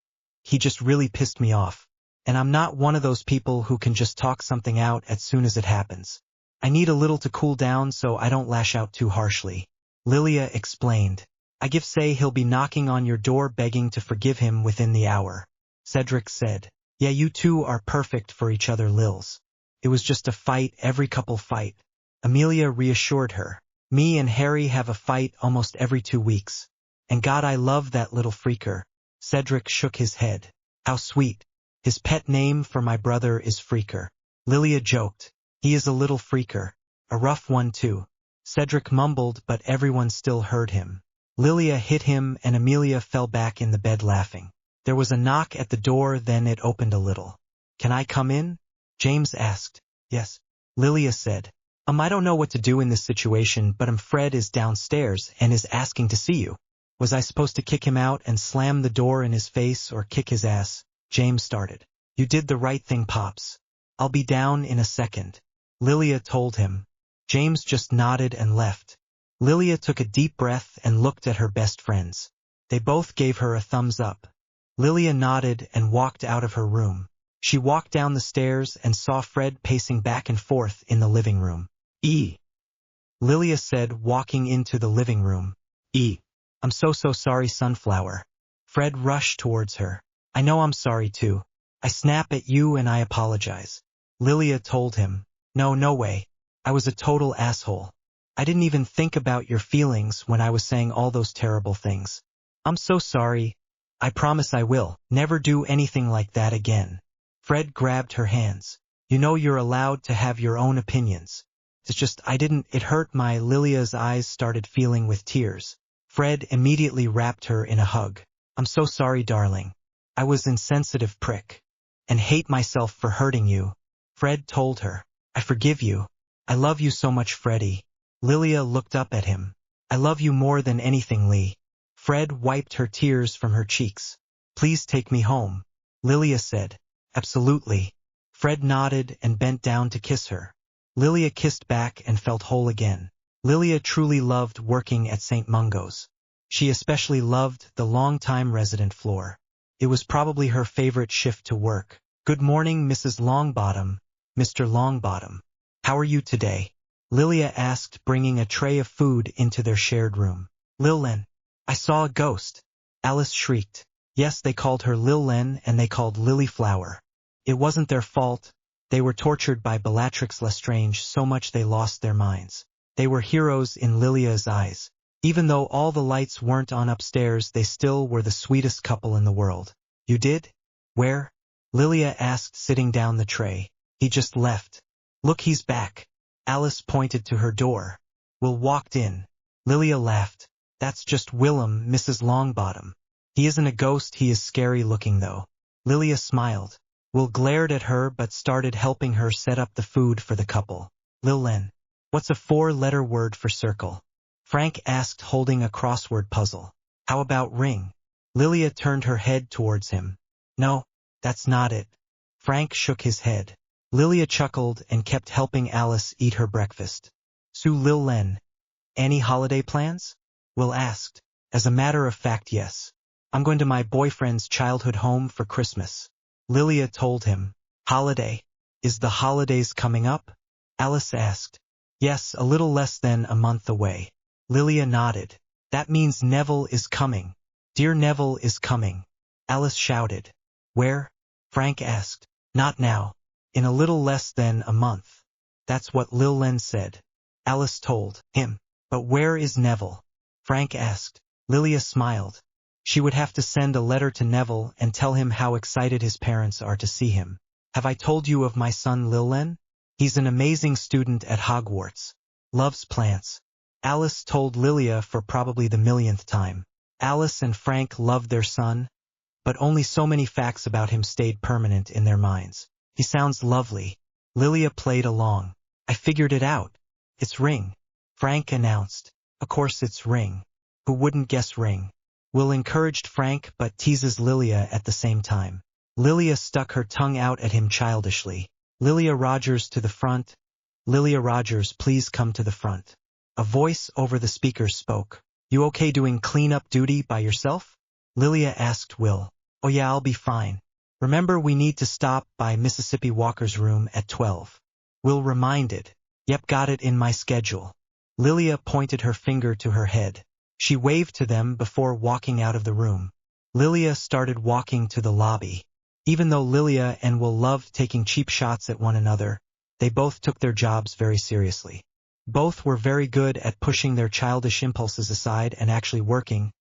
He just really pissed me off. And I'm not one of those people who can just talk something out as soon as it happens. I need a little to cool down so I don't lash out too harshly. Lilia explained. I give say he'll be knocking on your door begging to forgive him within the hour. Cedric said. Yeah, you two are perfect for each other, Lils. It was just a fight, every couple fight. Amelia reassured her. Me and Harry have a fight almost every 2 weeks. And God, I love that little freaker. Cedric shook his head. How sweet. His pet name for my brother is Freaker. Lilia joked. He is a little freaker. A rough one too. Cedric mumbled, but everyone still heard him. Lilia hit him and Amelia fell back in the bed laughing. There was a knock at the door, then it opened a little. Can I come in? James asked. Yes. Lilia said. I don't know what to do in this situation, but Fred is downstairs and is asking to see you. Was I supposed to kick him out and slam the door in his face or kick his ass? James started. You did the right thing, Pops. I'll be down in a second. Lilia told him. James just nodded and left. Lilia took a deep breath and looked at her best friends. They both gave her a thumbs up. Lilia nodded and walked out of her room. She walked down the stairs and saw Fred pacing back and forth in the living room. Lilia said, walking into the living room. I'm so sorry, Sunflower. Fred rushed towards her. I know I'm sorry too. I snap at you and I apologize. Lilia told him. No way. I was a total asshole. I didn't even think about your feelings when I was saying all those terrible things. I'm so sorry. I promise I will never do anything like that again. Fred grabbed her hands. You know you're allowed to have your own opinions. It's just it hurt my Lilia's eyes started filling with tears. Fred immediately wrapped her in a hug. I'm so sorry, darling. I was insensitive prick. And hate myself for hurting you. Fred told her. I forgive you. I love you so much, Freddie. Lilia looked up at him. I love you more than anything, Lee. Fred wiped her tears from her cheeks. Please take me home. Lilia said. Absolutely. Fred nodded and bent down to kiss her. Lilia kissed back and felt whole again. Lilia truly loved working at St. Mungo's. She especially loved the long-time resident floor. It was probably her favorite shift to work. Good morning, Mrs. Longbottom. Mr. Longbottom. How are you today? Lilia asked, bringing a tray of food into their shared room. Lil Len. I saw a ghost. Alice shrieked. Yes, they called her Lil Len and they called Lily Flower. It wasn't their fault. They were tortured by Bellatrix Lestrange so much they lost their minds. They were heroes in Lilia's eyes. Even though all the lights weren't on upstairs, they still were the sweetest couple in the world. You did? Where? Lilia asked, sitting down the tray. He just left. Look, he's back. Alice pointed to her door. Will walked in. Lilia laughed. That's just Willem, Mrs. Longbottom. He isn't a ghost, he is scary looking though. Lilia smiled. Will glared at her but started helping her set up the food for the couple. Lil-Len. What's a 4-letter word for circle? Frank asked, holding a crossword puzzle. How about ring? Lilia turned her head towards him. No, that's not it. Frank shook his head. Lilia chuckled and kept helping Alice eat her breakfast. Sue Lil-Len. Any holiday plans? Will asked. As a matter of fact, yes. I'm going to my boyfriend's childhood home for Christmas. Lilia told him. Holiday? Is the holidays coming up? Alice asked. Yes, a little less than a month away. Lilia nodded. That means Neville is coming. Dear Neville is coming. Alice shouted. Where? Frank asked. Not now. In a little less than a month. That's what Lil-Len said. Alice told him. But where is Neville? Frank asked. Lilia smiled. She would have to send a letter to Neville and tell him how excited his parents are to see him. Have I told you of my son Lil-Len? He's an amazing student at Hogwarts. Loves plants. Alice told Lilia for probably the millionth time. Alice and Frank loved their son, but only so many facts about him stayed permanent in their minds. He sounds lovely. Lilia played along. I figured it out. It's Ring. Frank announced. Of course it's Ring. Who wouldn't guess Ring? Will encouraged Frank but teases Lilia at the same time. Lilia stuck her tongue out at him childishly. Lilia Rogers to the front. Lilia Rogers, please come to the front. A voice over the speakers spoke. You okay doing cleanup duty by yourself? Lilia asked Will. Oh yeah, I'll be fine. Remember we need to stop by Mississippi Walker's room at 12. Will reminded. Yep, got it in my schedule. Lilia pointed her finger to her head. She waved to them before walking out of the room. Lilia started walking to the lobby. Even though Lilia and Will loved taking cheap shots at one another, they both took their jobs very seriously. Both were very good at pushing their childish impulses aside and actually working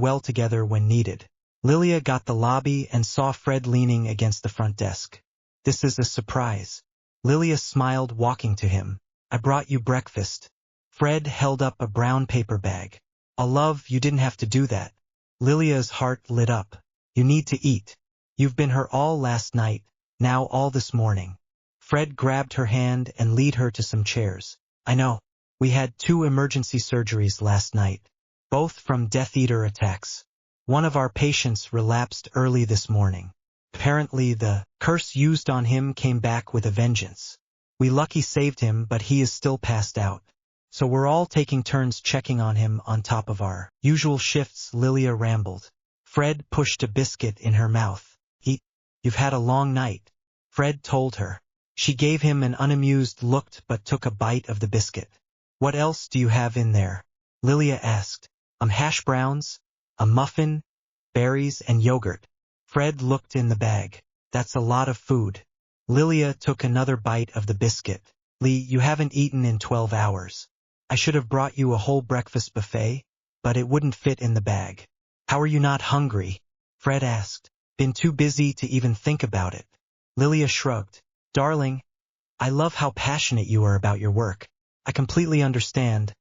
well together when needed. Lilia got the lobby and saw Fred leaning against the front desk. This is a surprise. Lilia smiled, walking to him. I brought you breakfast. Fred held up a brown paper bag. Oh love, you didn't have to do that. Lilia's heart lit up. You need to eat. You've been her all last night, now all this morning. Fred grabbed her hand and led her to some chairs. I know. We had 2 emergency surgeries last night, both from Death Eater attacks. One of our patients relapsed early this morning. Apparently the curse used on him came back with a vengeance. We lucky saved him, but he is still passed out. So we're all taking turns checking on him on top of our usual shifts, Lilia rambled. Fred pushed a biscuit in her mouth. Eat. You've had a long night. Fred told her. She gave him an unamused look but took a bite of the biscuit. What else do you have in there? Lilia asked. Hash browns, a muffin, berries and yogurt. Fred looked in the bag. That's a lot of food. Lilia took another bite of the biscuit. Lee, you haven't eaten in 12 hours. I should have brought you a whole breakfast buffet, but it wouldn't fit in the bag. How are you not hungry? Fred asked. Been too busy to even think about it. Lilia shrugged. Darling, I love how passionate you are about your work. I completely understand,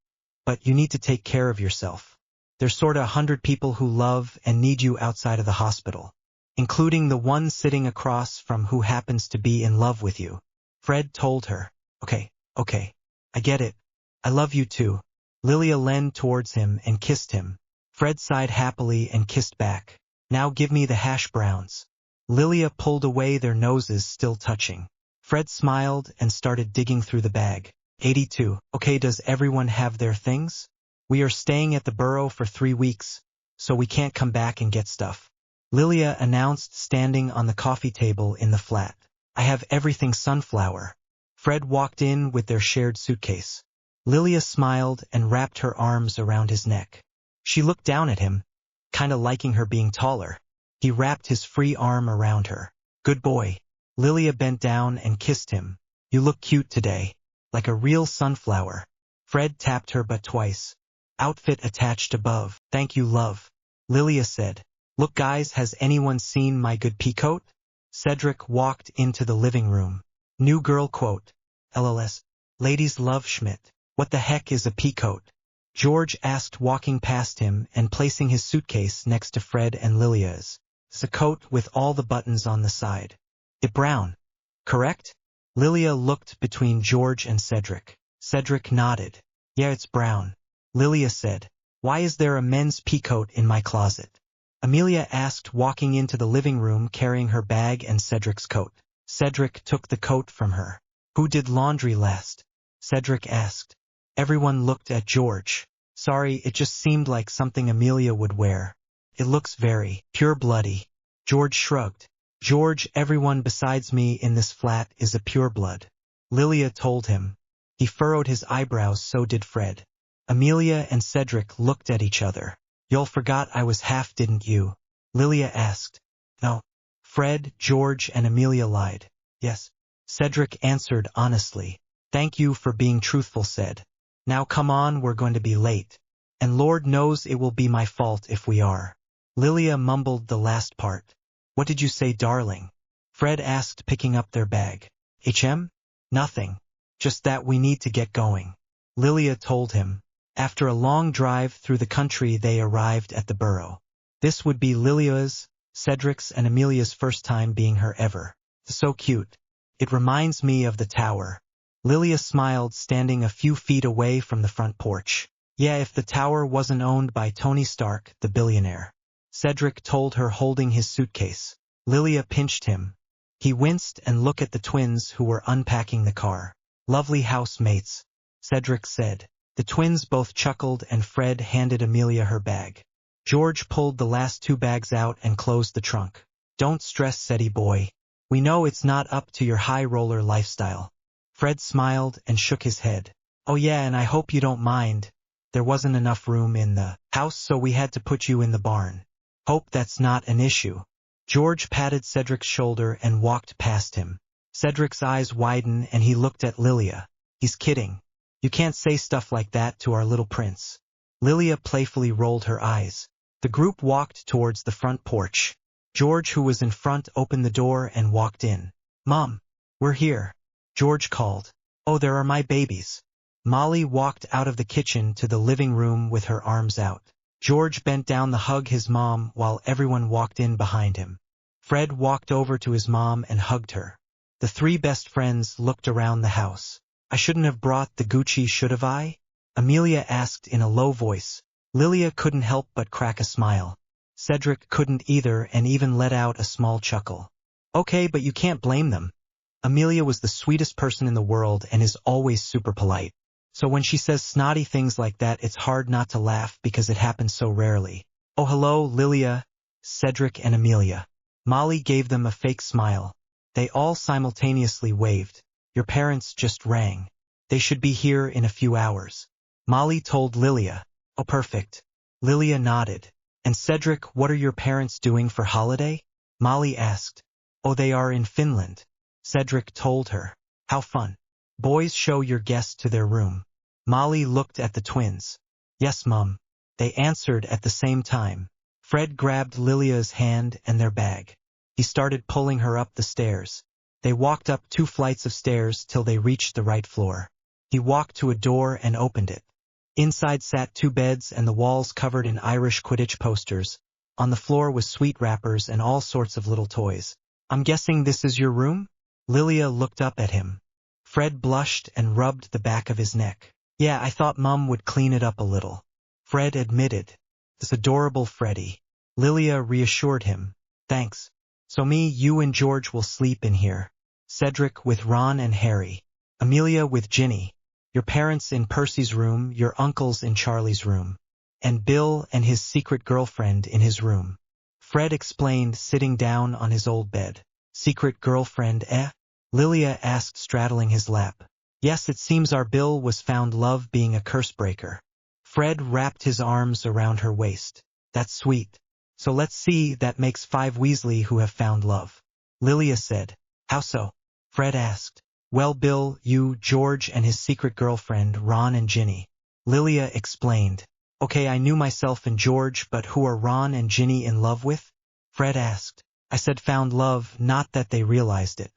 but you need to take care of yourself. There's sorta 100 people who love and need you outside of the hospital, including the one sitting across from who happens to be in love with you. Fred told her. Okay, I get it. I love you too. Lilia leaned towards him and kissed him. Fred sighed happily and kissed back. Now give me the hash browns. Lilia pulled away, their noses still touching. Fred smiled and started digging through the bag. 82. Okay, does everyone have their things? We are staying at the Burrow for 3 weeks, so we can't come back and get stuff. Lilia announced, standing on the coffee table in the flat. I have everything sunflower. Fred walked in with their shared suitcase. Lilia smiled and wrapped her arms around his neck. She looked down at him, kinda liking her being taller. He wrapped his free arm around her. Good boy. Lilia bent down and kissed him. You look cute today, like a real sunflower. Fred tapped her butt twice. Outfit attached above. Thank you, love. Lilia said. Look guys, has anyone seen my good peacoat? Cedric walked into the living room. New girl quote. LLS. Ladies love Schmidt. What the heck is a peacoat? George asked, walking past him and placing his suitcase next to Fred and Lilia's. It's a coat with all the buttons on the side. It brown. Correct? Lilia looked between George and Cedric. Cedric nodded. Yeah, it's brown. Lilia said. Why is there a men's peacoat in my closet? Amelia asked, walking into the living room carrying her bag and Cedric's coat. Cedric took the coat from her. Who did laundry last? Cedric asked. Everyone looked at George. Sorry, it just seemed like something Amelia would wear. It looks very pure-bloody. George shrugged. George, everyone besides me in this flat is a pureblood. Lilia told him. He furrowed his eyebrows, so did Fred. Amelia and Cedric looked at each other. Y'all forgot I was half, didn't you? Lilia asked. No. Fred, George, and Amelia lied. Yes. Cedric answered honestly. Thank you for being truthful, said. Now come on, we're going to be late. And Lord knows it will be my fault if we are. Lilia mumbled the last part. What did you say, darling? Fred asked, picking up their bag. HM? Nothing. Just that we need to get going. Lilia told him. After a long drive through the country they arrived at the borough. This would be Lilia's, Cedric's and Amelia's first time being her ever. So cute. It reminds me of the tower. Lilia smiled, standing a few feet away from the front porch. Yeah, if the tower wasn't owned by Tony Stark, the billionaire. Cedric told her, holding his suitcase. Lilia pinched him. He winced and looked at the twins who were unpacking the car. Lovely housemates, Cedric said. The twins both chuckled and Fred handed Amelia her bag. George pulled the last two bags out and closed the trunk. Don't stress, Ceddy boy. We know it's not up to your high-roller lifestyle. Fred smiled and shook his head. Oh yeah, and I hope you don't mind. There wasn't enough room in the house, so we had to put you in the barn. Hope that's not an issue. George patted Cedric's shoulder and walked past him. Cedric's eyes widened and he looked at Lilia. He's kidding. You can't say stuff like that to our little prince. Lilia playfully rolled her eyes. The group walked towards the front porch. George, who was in front, opened the door and walked in. Mom, we're here. George called. Oh, there are my babies. Molly walked out of the kitchen to the living room with her arms out. George bent down to hug his mom while everyone walked in behind him. Fred walked over to his mom and hugged her. The three best friends looked around the house. I shouldn't have brought the Gucci, should have I? Amelia asked in a low voice. Lilia couldn't help but crack a smile. Cedric couldn't either and even let out a small chuckle. Okay, but you can't blame them. Amelia was the sweetest person in the world and is always super polite. So when she says snotty things like that, it's hard not to laugh because it happens so rarely. Oh, hello, Lilia, Cedric and Amelia. Molly gave them a fake smile. They all simultaneously waved. Your parents just rang. They should be here in a few hours. Molly told Lilia. Oh, perfect. Lilia nodded. And Cedric, what are your parents doing for holiday? Molly asked. Oh, they are in Finland. Cedric told her. How fun. Boys, show your guests to their room. Molly looked at the twins. Yes, Mum. They answered at the same time. Fred grabbed Lilia's hand and their bag. He started pulling her up the stairs. They walked up 2 flights of stairs till they reached the right floor. He walked to a door and opened it. Inside sat 2 beds and the walls covered in Irish Quidditch posters. On the floor was sweet wrappers and all sorts of little toys. I'm guessing this is your room? Lilia looked up at him. Fred blushed and rubbed the back of his neck. Yeah, I thought Mum would clean it up a little. Fred admitted. This adorable Freddy. Lilia reassured him. Thanks. So me, you and George will sleep in here. Cedric with Ron and Harry. Amelia with Ginny. Your parents in Percy's room, your uncles in Charlie's room. And Bill and his secret girlfriend in his room. Fred explained, sitting down on his old bed. Secret girlfriend, eh? Lilia asked, straddling his lap. Yes, it seems our Bill was found love being a curse breaker. Fred wrapped his arms around her waist. That's sweet. So let's see, that makes 5 Weasley who have found love. Lilia said. How so? Fred asked. Well, Bill, you, George and his secret girlfriend, Ron and Ginny. Lilia explained. Okay, I knew myself and George, but who are Ron and Ginny in love with? Fred asked. I said found love, not that they realized it.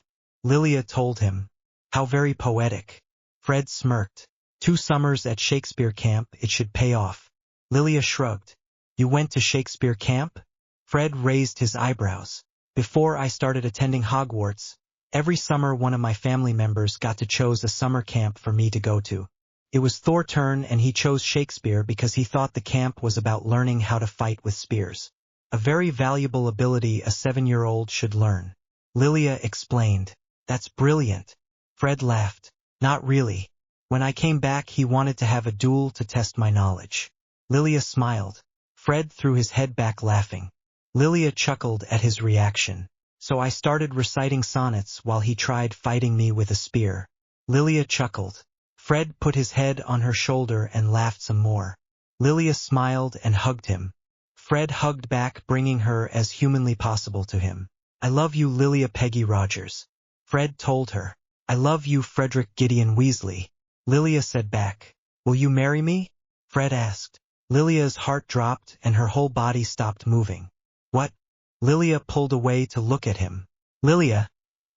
Lilia told him. How very poetic. Fred smirked. 2 summers at Shakespeare camp, it should pay off. Lilia shrugged. You went to Shakespeare camp? Fred raised his eyebrows. Before I started attending Hogwarts, every summer one of my family members got to choose a summer camp for me to go to. It was Thor's turn and he chose Shakespeare because he thought the camp was about learning how to fight with spears. A very valuable ability a 7-year-old should learn. Lilia explained. That's brilliant. Fred laughed. Not really. When I came back he wanted to have a duel to test my knowledge. Lilia smiled. Fred threw his head back laughing. Lilia chuckled at his reaction. So I started reciting sonnets while he tried fighting me with a spear. Lilia chuckled. Fred put his head on her shoulder and laughed some more. Lilia smiled and hugged him. Fred hugged back, bringing her as humanly possible to him. I love you, Lilia Peggy Rogers. Fred told her. I love you, Frederick Gideon Weasley. Lilia said back. Will you marry me? Fred asked. Lilia's heart dropped and her whole body stopped moving. What? Lilia pulled away to look at him. Lilia,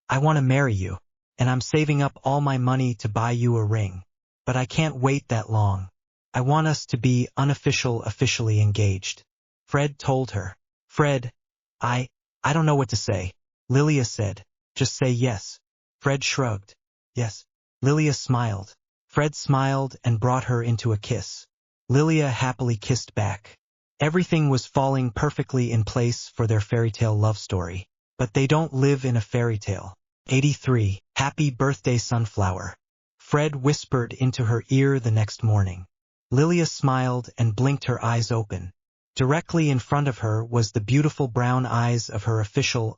I want to marry you, and I'm saving up all my money to buy you a ring. But I can't wait that long. I want us to be officially engaged. Fred told her. Fred, I don't know what to say. Lilia said. Just say yes. Fred shrugged. Yes. Lilia smiled. Fred smiled and brought her into a kiss. Lilia happily kissed back. Everything was falling perfectly in place for their fairy tale love story. But they don't live in a fairy tale. 83. Happy birthday, Sunflower. Fred whispered into her ear the next morning. Lilia smiled and blinked her eyes open. Directly in front of her was the beautiful brown eyes of her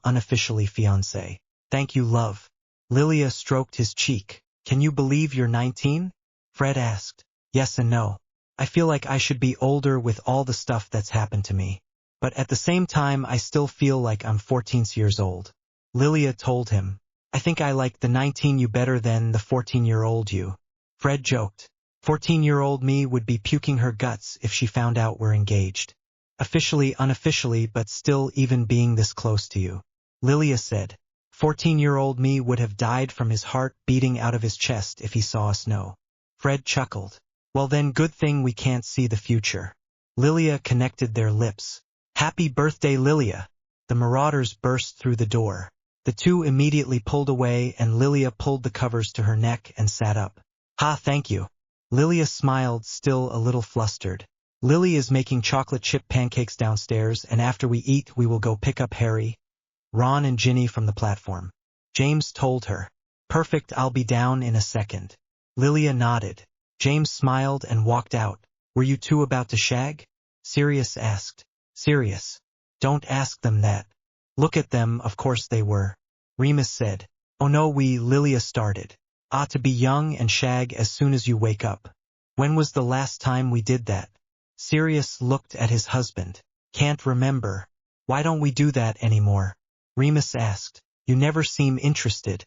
unofficially fiancé. Thank you, love. Lilia stroked his cheek. Can you believe you're 19? Fred asked. Yes and no. I feel like I should be older with all the stuff that's happened to me. But at the same time I still feel like I'm 14 years old. Lilia told him. I think I like the 19 you better than the 14-year-old you. Fred joked. 14-year-old me would be puking her guts if she found out we're engaged. Officially, unofficially, but still even being this close to you. Lilia said. 14-year-old me would have died from his heart beating out of his chest if he saw us know. Fred chuckled. Well then, good thing we can't see the future. Lilia connected their lips. Happy birthday, Lilia. The marauders burst through the door. The two immediately pulled away and Lilia pulled the covers to her neck and sat up. Ha, thank you. Lilia smiled, still a little flustered. Lily is making chocolate chip pancakes downstairs, and after we eat we will go pick up Harry, Ron and Ginny from the platform. James told her. Perfect, I'll be down in a second. Lilia nodded. James smiled and walked out. Were you two about to shag? Sirius asked. Sirius. Don't ask them that. Look at them, of course they were. Remus said. Oh no, Lilia started. To be young and shag as soon as you wake up. When was the last time we did that? Sirius looked at his husband. Can't remember. Why don't we do that anymore? Remus asked. You never seem interested.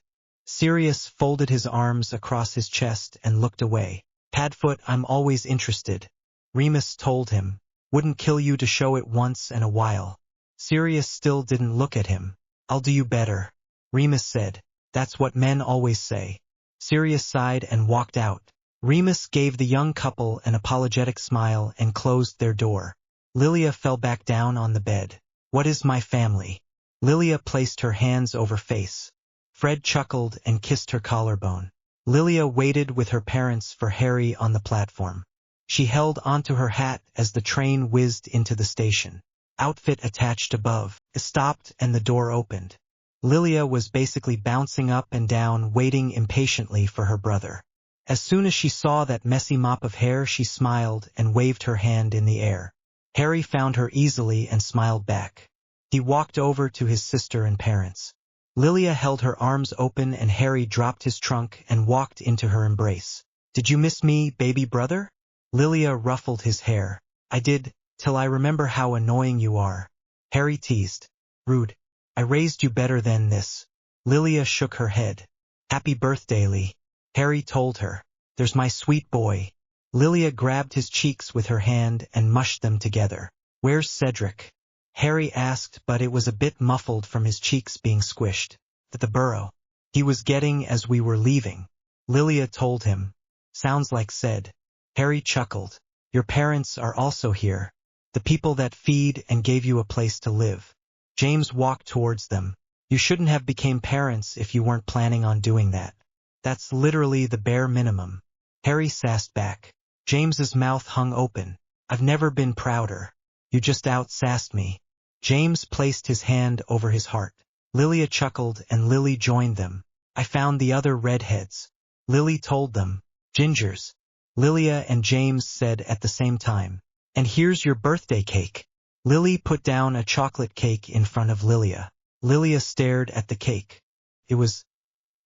Sirius folded his arms across his chest and looked away. Padfoot, I'm always interested. Remus told him. Wouldn't kill you to show it once in a while. Sirius still didn't look at him. I'll do you better. Remus said. That's what men always say. Sirius sighed and walked out. Remus gave the young couple an apologetic smile and closed their door. Lilia fell back down on the bed. What is my family? Lilia placed her hands over face. Fred chuckled and kissed her collarbone. Lilia waited with her parents for Harry on the platform. She held onto her hat as the train whizzed into the station. Outfit attached above. It stopped and the door opened. Lilia was basically bouncing up and down, waiting impatiently for her brother. As soon as she saw that messy mop of hair, she smiled and waved her hand in the air. Harry found her easily and smiled back. He walked over to his sister and parents. Lilia held her arms open and Harry dropped his trunk and walked into her embrace. Did you miss me, baby brother? Lilia ruffled his hair. I did, till I remember how annoying you are. Harry teased. Rude. I raised you better than this. Lilia shook her head. Happy birthday, Lee. Harry told her. There's my sweet boy. Lilia grabbed his cheeks with her hand and mushed them together. Where's Cedric? Harry asked, but it was a bit muffled from his cheeks being squished. At the burrow. He was getting as we were leaving. Lilia told him. Sounds like Ced. Harry chuckled. Your parents are also here. The people that feed and gave you a place to live. James walked towards them. You shouldn't have become parents if you weren't planning on doing that. That's literally the bare minimum. Harry sassed back. James's mouth hung open. I've never been prouder. You just out-sassed me. James placed his hand over his heart. Lilia chuckled and Lily joined them. I found the other redheads. Lily told them. Gingers. Lilia and James said at the same time. And here's your birthday cake. Lily put down a chocolate cake in front of Lilia. Lilia stared at the cake. It was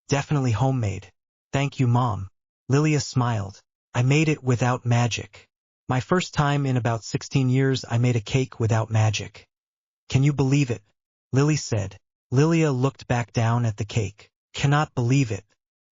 definitely homemade. Thank you, Mom. Lilia smiled. I made it without magic. My first time in about 16 years I made a cake without magic. Can you believe it? Lily said. Lilia looked back down at the cake. Cannot believe it.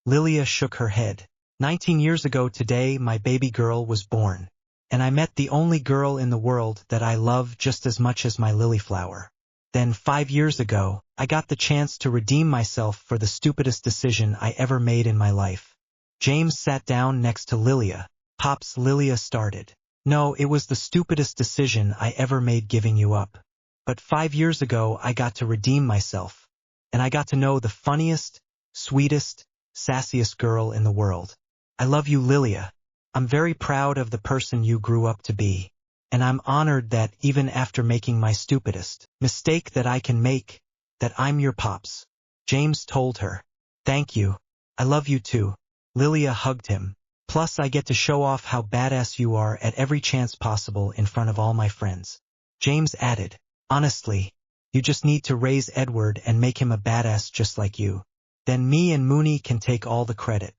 Lilia shook her head. 19 years ago today my baby girl was born. And I met the only girl in the world that I love just as much as my lily flower. Then 5 years ago, I got the chance to redeem myself for the stupidest decision I ever made in my life. James sat down next to Lilia. Pops, Lilia started. No, it was the stupidest decision I ever made giving you up. But 5 years ago I got to redeem myself. And I got to know the funniest, sweetest, sassiest girl in the world. I love you, Lilia. I'm very proud of the person you grew up to be. And I'm honored that even after making my stupidest mistake that I can make, that I'm your pops. James told her. Thank you. I love you too. Lilia hugged him. Plus I get to show off how badass you are at every chance possible in front of all my friends. James added. Honestly, you just need to raise Edward and make him a badass just like you. Then me and Mooney can take all the credit.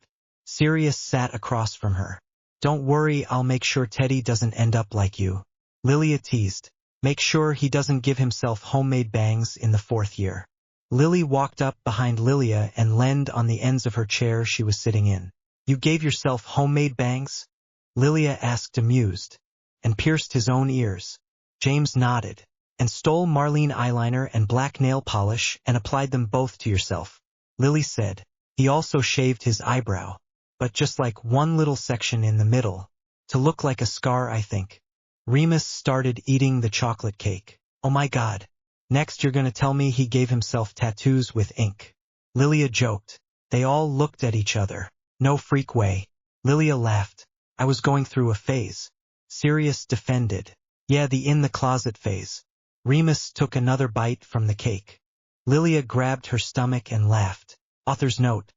Sirius sat across from her. Don't worry, I'll make sure Teddy doesn't end up like you. Lilia teased. Make sure he doesn't give himself homemade bangs in the 4th year. Lily walked up behind Lilia and leaned on the ends of her chair she was sitting in. You gave yourself homemade bangs? Lilia asked amused. And pierced his own ears. James nodded. And stole Marlene eyeliner and black nail polish and applied them both to yourself. Lily said. He also shaved his eyebrow. But just like one little section in the middle. To look like a scar, I think. Remus started eating the chocolate cake. Oh my God. Next you're gonna tell me he gave himself tattoos with ink. Lilia joked. They all looked at each other. No freak way. Lilia laughed. I was going through a phase. Sirius defended. Yeah, the in the closet phase. Remus took another bite from the cake. Lilia grabbed her stomach and laughed. Author's note.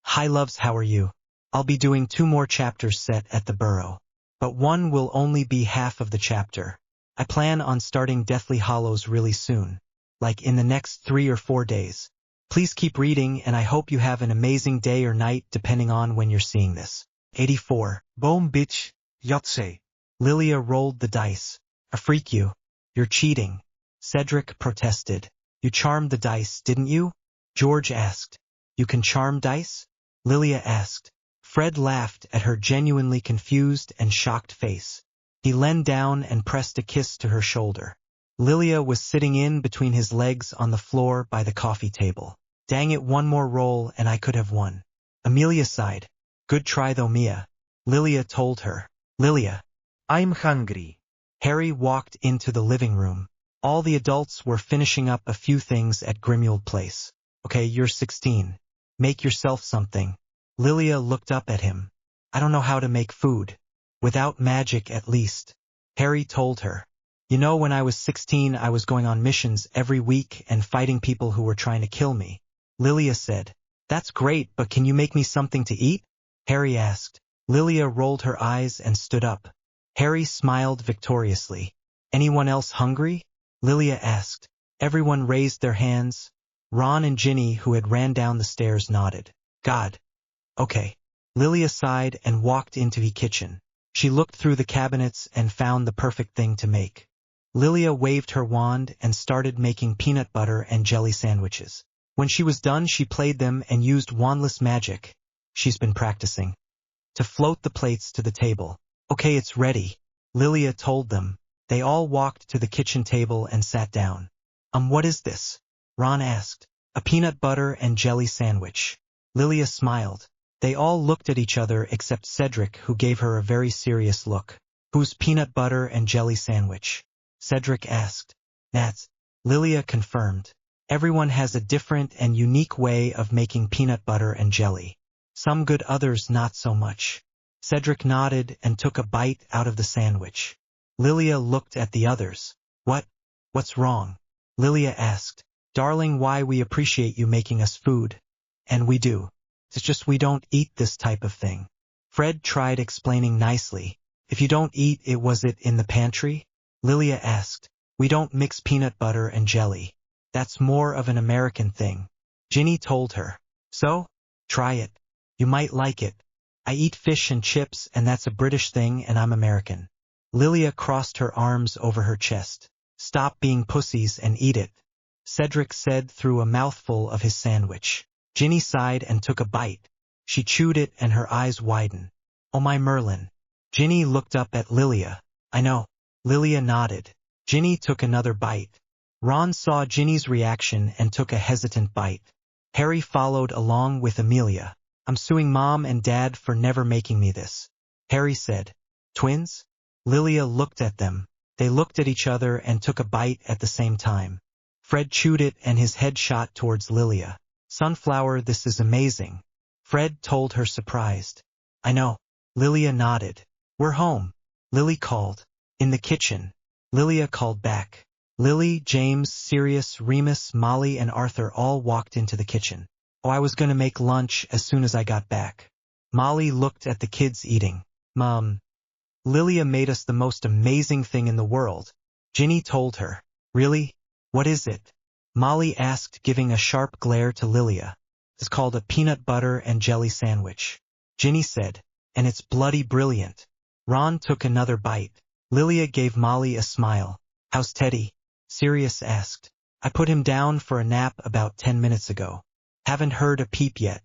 Hi loves, how are you? I'll be doing 2 more chapters set at the Burrow. But one will only be half of the chapter. I plan on starting Deathly Hallows really soon. Like in the next 3 or 4 days. Please keep reading and I hope you have an amazing day or night depending on when you're seeing this. 84. Boom bitch, Yahtzee. Lilia rolled the dice. I freak you. You're cheating. Cedric protested. You charmed the dice, didn't you? George asked. You can charm dice? Lilia asked. Fred laughed at her genuinely confused and shocked face. He leaned down and pressed a kiss to her shoulder. Lilia was sitting in between his legs on the floor by the coffee table. Dang it, one more roll and I could have won. Amelia sighed. Good try though, Mia. Lilia told her. Lilia. I'm hungry. Harry walked into the living room. All the adults were finishing up a few things at Grimmauld Place. Okay, you're 16. Make yourself something. Lilia looked up at him. I don't know how to make food. Without magic at least. Harry told her. You know, when I was 16 I was going on missions every week and fighting people who were trying to kill me. Lilia said. That's great, but can you make me something to eat? Harry asked. Lilia rolled her eyes and stood up. Harry smiled victoriously. Anyone else hungry? Lilia asked. Everyone raised their hands. Ron and Ginny, who had ran down the stairs, nodded. God. Okay. Lilia sighed and walked into the kitchen. She looked through the cabinets and found the perfect thing to make. Lilia waved her wand and started making peanut butter and jelly sandwiches. When she was done she played them and used wandless magic. She's been practicing. To float the plates to the table. Okay, it's ready. Lilia told them. They all walked to the kitchen table and sat down. What is this? Ron asked. A peanut butter and jelly sandwich. Lilia smiled. They all looked at each other except Cedric, who gave her a very serious look. Whose peanut butter and jelly sandwich? Cedric asked. That's Lilia confirmed. Everyone has a different and unique way of making peanut butter and jelly. Some good, others not so much. Cedric nodded and took a bite out of the sandwich. Lilia looked at the others. What's wrong? Lilia asked. Darling, why we appreciate you making us food. And we do. It's just we don't eat this type of thing. Fred tried explaining nicely. If you don't eat it, was it in the pantry? Lilia asked. We don't mix peanut butter and jelly. That's more of an American thing. Ginny told her. So? Try it. You might like it. I eat fish and chips, and that's a British thing, and I'm American. Lilia crossed her arms over her chest. Stop being pussies and eat it, Cedric said through a mouthful of his sandwich. Ginny sighed and took a bite. She chewed it and her eyes widened. Oh my Merlin. Ginny looked up at Lilia. I know. Lilia nodded. Ginny took another bite. Ron saw Ginny's reaction and took a hesitant bite. Harry followed along with Amelia. I'm suing Mom and Dad for never making me this, Harry said. Twins? Lilia looked at them. They looked at each other and took a bite at the same time. Fred chewed it and his head shot towards Lilia. Sunflower, this is amazing, Fred told her, surprised. I know. Lilia nodded. We're home, Lily called. In the kitchen. Lilia called back. Lily, James, Sirius, Remus, Molly and Arthur all walked into the kitchen. Oh, I was going to make lunch as soon as I got back. Molly looked at the kids eating. Mom. Lilia made us the most amazing thing in the world, Ginny told her. Really? What is it? Molly asked, giving a sharp glare to Lilia. It's called a peanut butter and jelly sandwich, Ginny said. And it's bloody brilliant. Ron took another bite. Lilia gave Molly a smile. How's Teddy? Sirius asked. I put him down for a nap about 10 minutes ago. Haven't heard a peep yet.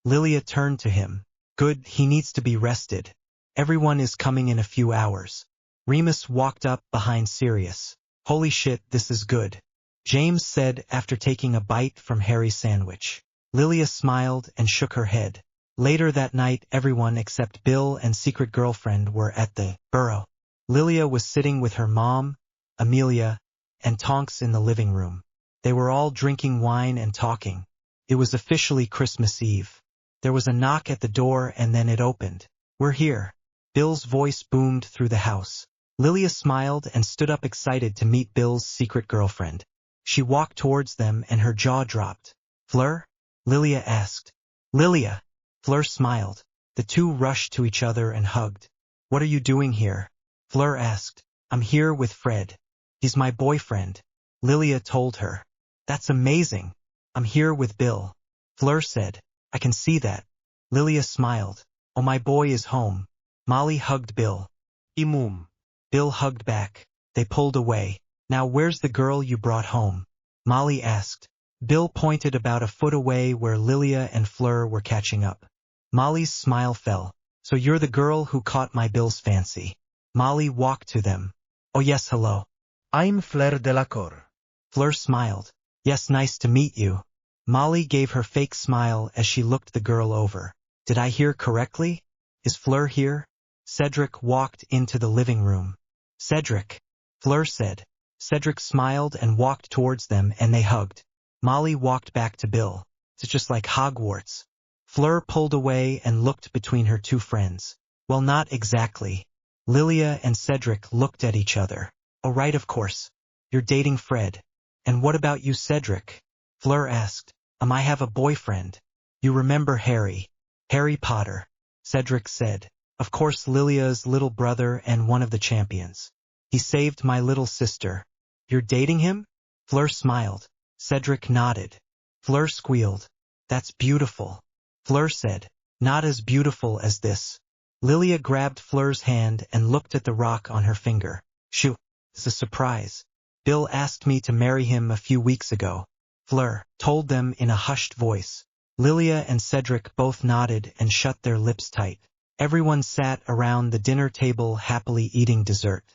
Lilia turned to him. Good, he needs to be rested. Everyone is coming in a few hours. Remus walked up behind Sirius. Holy shit, this is good, James said after taking a bite from Harry's sandwich. Lilia smiled and shook her head. Later that night, everyone except Bill and secret girlfriend were at the burrow. Lilia was sitting with her mom, Amelia, and Tonks in the living room. They were all drinking wine and talking. It was officially Christmas Eve. There was a knock at the door and then it opened. We're here. Bill's voice boomed through the house. Lilia smiled and stood up excited to meet Bill's secret girlfriend. She walked towards them and her jaw dropped. Fleur? Lilia asked. Lilia. Fleur smiled. The two rushed to each other and hugged. What are you doing here? Fleur asked. I'm here with Fred. He's my boyfriend, Lilia told her. That's amazing. I'm here with Bill, Fleur said. I can see that. Lilia smiled. Oh, my boy is home. Molly hugged Bill. Imum. Bill hugged back. They pulled away. Now where's the girl you brought home? Molly asked. Bill pointed about a foot away where Lilia and Fleur were catching up. Molly's smile fell. So you're the girl who caught my Bill's fancy. Molly walked to them. Oh yes, hello. I'm Fleur Delacour. Fleur smiled. Yes, nice to meet you. Molly gave her fake smile as she looked the girl over. Did I hear correctly? Is Fleur here? Cedric walked into the living room. Cedric, Fleur said. Cedric smiled and walked towards them and they hugged. Molly walked back to Bill. It's just like Hogwarts. Fleur pulled away and looked between her two friends. Well, not exactly. Lilia and Cedric looked at each other. Oh right, of course. You're dating Fred. And what about you, Cedric? Fleur asked. I have a boyfriend. You remember Harry. Harry Potter, Cedric said. Of course, Lilia's little brother and one of the champions. He saved my little sister. You're dating him? Fleur smiled. Cedric nodded. Fleur squealed. That's beautiful. Fleur said. Not as beautiful as this. Lilia grabbed Fleur's hand and looked at the rock on her finger. Shoo, it's a surprise. Bill asked me to marry him a few weeks ago. Fleur told them in a hushed voice. Lilia and Cedric both nodded and shut their lips tight. Everyone sat around the dinner table happily eating dessert.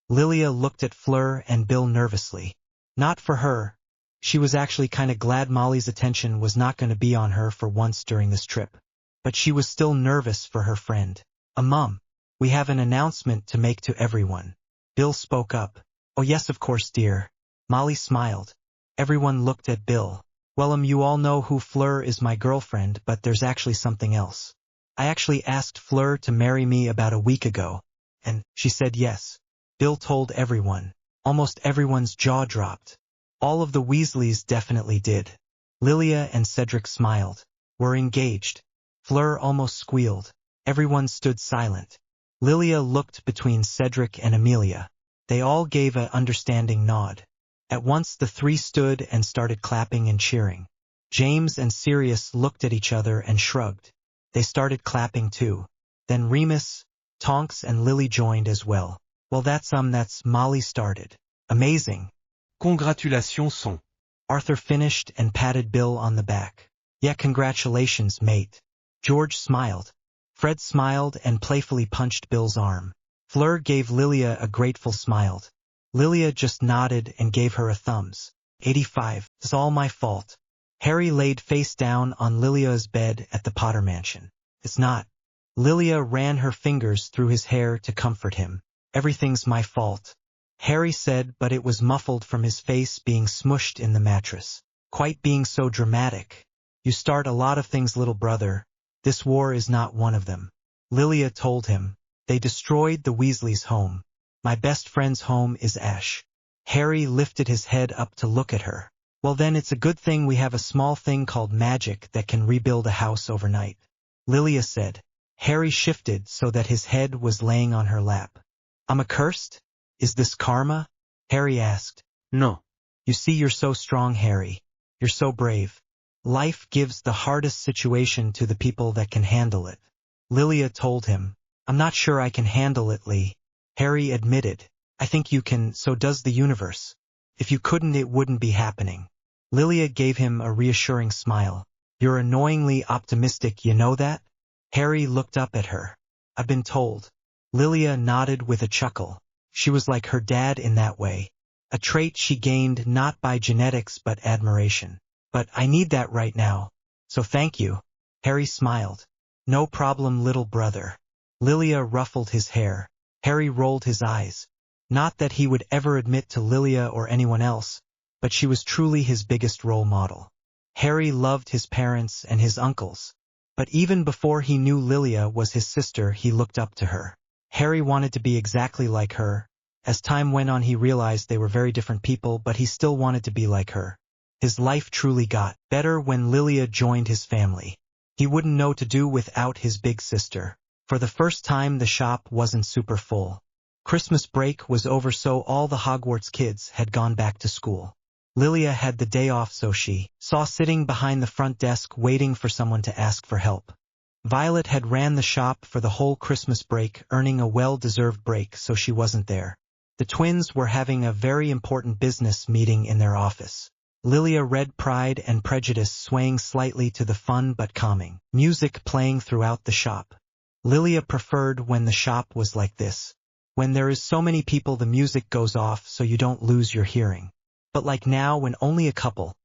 Lilia looked at Fleur and Bill nervously. Not for her. She was actually kind of glad Molly's attention was not going to be on her for once during this trip. But she was still nervous for her friend. Mom, we have an announcement to make to everyone. Bill spoke up. Oh yes, of course, dear. Molly smiled. Everyone looked at Bill. Well, you all know who Fleur is, my girlfriend, but there's actually something else. I actually asked Fleur to marry me about a week ago, and she said yes. Bill told everyone. Almost everyone's jaw dropped. All of the Weasleys definitely did. Lilia and Cedric smiled. We're engaged. Fleur almost squealed. Everyone stood silent. Lilia looked between Cedric and Amelia. They all gave an understanding nod. At once the three stood and started clapping and cheering. James and Sirius looked at each other and shrugged. They started clapping too. Then Remus, Tonks and Lily joined as well. Well, that's Molly started. Amazing. Congratulations son. Arthur finished and patted Bill on the back. Yeah, congratulations, mate. George smiled. Fred smiled and playfully punched Bill's arm. Fleur gave Lilia a grateful smile. Lilia just nodded and gave her a thumbs. 85. It's all my fault. Harry laid face down on Lilia's bed at the Potter mansion. It's not. Lilia ran her fingers through his hair to comfort him. Everything's my fault, Harry said, but it was muffled from his face being smushed in the mattress. Quite being so dramatic. You start a lot of things, little brother. This war is not one of them. Lilia told him. They destroyed the Weasleys' home. My best friend's home is ash. Harry lifted his head up to look at her. Well, then it's a good thing we have a small thing called magic that can rebuild a house overnight. Lilia said. Harry shifted so that his head was laying on her lap. I'm accursed? Is this karma? Harry asked. No. You see, you're so strong, Harry. You're so brave. Life gives the hardest situation to the people that can handle it. Lilia told him. I'm not sure I can handle it, Lee. Harry admitted. I think you can, so does the universe. If you couldn't, it wouldn't be happening. Lilia gave him a reassuring smile. You're annoyingly optimistic, you know that? Harry looked up at her. I've been told. Lilia nodded with a chuckle. She was like her dad in that way. A trait she gained not by genetics but admiration. But I need that right now. So thank you. Harry smiled. No problem, little brother. Lilia ruffled his hair. Harry rolled his eyes. Not that he would ever admit to Lilia or anyone else, but she was truly his biggest role model. Harry loved his parents and his uncles. But even before he knew Lilia was his sister, he looked up to her. Harry wanted to be exactly like her. As time went on, he realized they were very different people, but he still wanted to be like her. His life truly got better when Lilia joined his family. He wouldn't know to do without his big sister. For the first time, the shop wasn't super full. Christmas break was over, so all the Hogwarts kids had gone back to school. Lilia had the day off, so she saw sitting behind the front desk waiting for someone to ask for help. Violet had ran the shop for the whole Christmas break, earning a well-deserved break, so she wasn't there. The twins were having a very important business meeting in their office. Lilia read Pride and Prejudice, swaying slightly to the fun but calming music playing throughout the shop. Lilia preferred when the shop was like this. When there is so many people, the music goes off so you don't lose your hearing. But like now, when only a couple,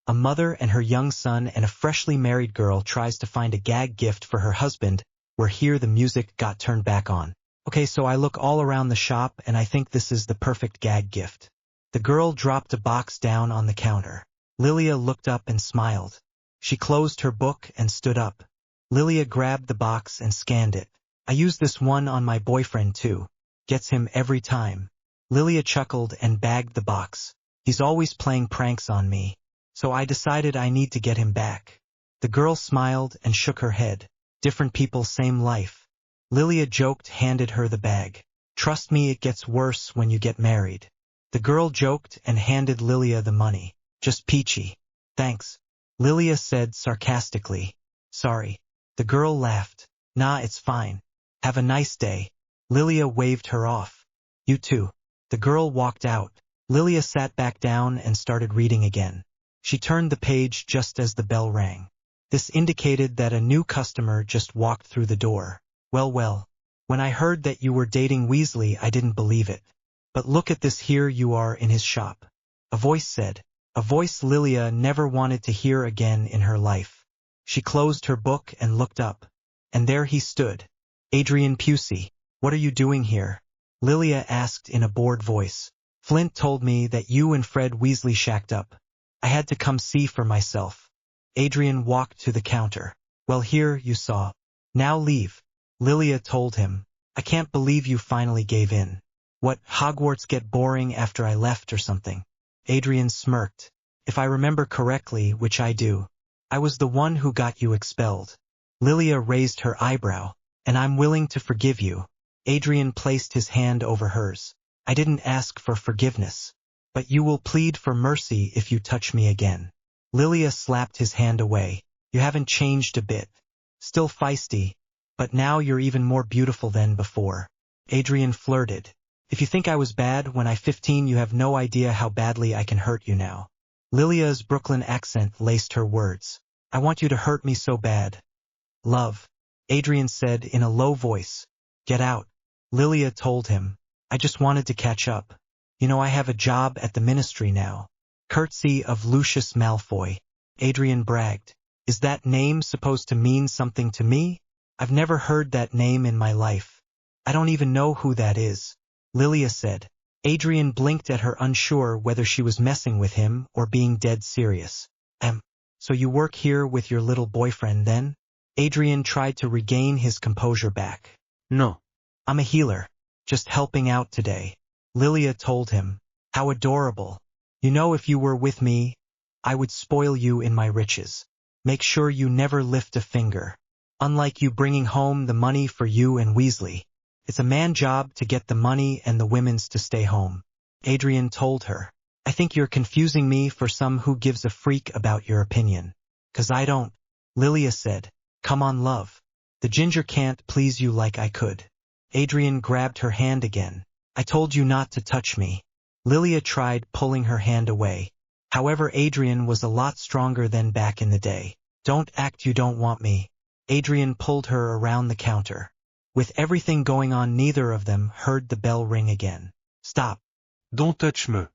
a mother and her young son and a freshly married girl tries to find a gag gift for her husband, where here the music got turned back on. Okay, so I look all around the shop and I think this is the perfect gag gift. The girl dropped a box down on the counter. Lilia looked up and smiled. She closed her book and stood up. Lilia grabbed the box and scanned it. I use this one on my boyfriend too. Gets him every time. Lilia chuckled and bagged the box. He's always playing pranks on me. So I decided I need to get him back. The girl smiled and shook her head. Different people, same life. Lilia joked, handed her the bag. Trust me, it gets worse when you get married. The girl joked and handed Lilia the money. Just peachy. Thanks. Lilia said sarcastically. Sorry. The girl laughed. Nah, it's fine. Have a nice day. Lilia waved her off. You too. The girl walked out. Lilia sat back down and started reading again. She turned the page just as the bell rang. This indicated that a new customer just walked through the door. Well, when I heard that you were dating Weasley, I didn't believe it. But look at this, here you are in his shop. A voice said. A voice Lilia never wanted to hear again in her life. She closed her book and looked up. And there he stood. Adrian Pusey. What are you doing here? Lilia asked in a bored voice. Flint told me that you and Fred Weasley shacked up. I had to come see for myself. Adrian walked to the counter. Well, here, you saw. Now leave. Lilia told him. I can't believe you finally gave in. What, Hogwarts get boring after I left or something? Adrian smirked. If I remember correctly, which I do, I was the one who got you expelled. Lilia raised her eyebrow. And I'm willing to forgive you. Adrian placed his hand over hers. I didn't ask for forgiveness. But you will plead for mercy if you touch me again. Lilia slapped his hand away. You haven't changed a bit. Still feisty. But now you're even more beautiful than before. Adrian flirted. If you think I was bad when I 15, you have no idea how badly I can hurt you now. Lilia's Brooklyn accent laced her words. I want you to hurt me so bad. Love. Adrian said in a low voice. Get out. Lilia told him. I just wanted to catch up. You know I have a job at the ministry now. Courtesy of Lucius Malfoy. Adrian bragged. Is that name supposed to mean something to me? I've never heard that name in my life. I don't even know who that is. Lilia said. Adrian blinked at her, unsure whether she was messing with him or being dead serious. So you work here with your little boyfriend then? Adrian tried to regain his composure back. No. I'm a healer. Just helping out today. Lilia told him. How adorable. You know, if you were with me, I would spoil you in my riches. Make sure you never lift a finger. Unlike you bringing home the money for you and Weasley. It's a man job to get the money and the women's to stay home. Adrian told her. I think you're confusing me for some who gives a freak about your opinion. 'Cause I don't. Lilia said. Come on, love. The ginger can't please you like I could. Adrian grabbed her hand again. I told you not to touch me. Lilia tried pulling her hand away. However, Adrian was a lot stronger than back in the day. Don't act you don't want me. Adrian pulled her around the counter. With everything going on, neither of them heard the bell ring again. Stop. Don't touch me.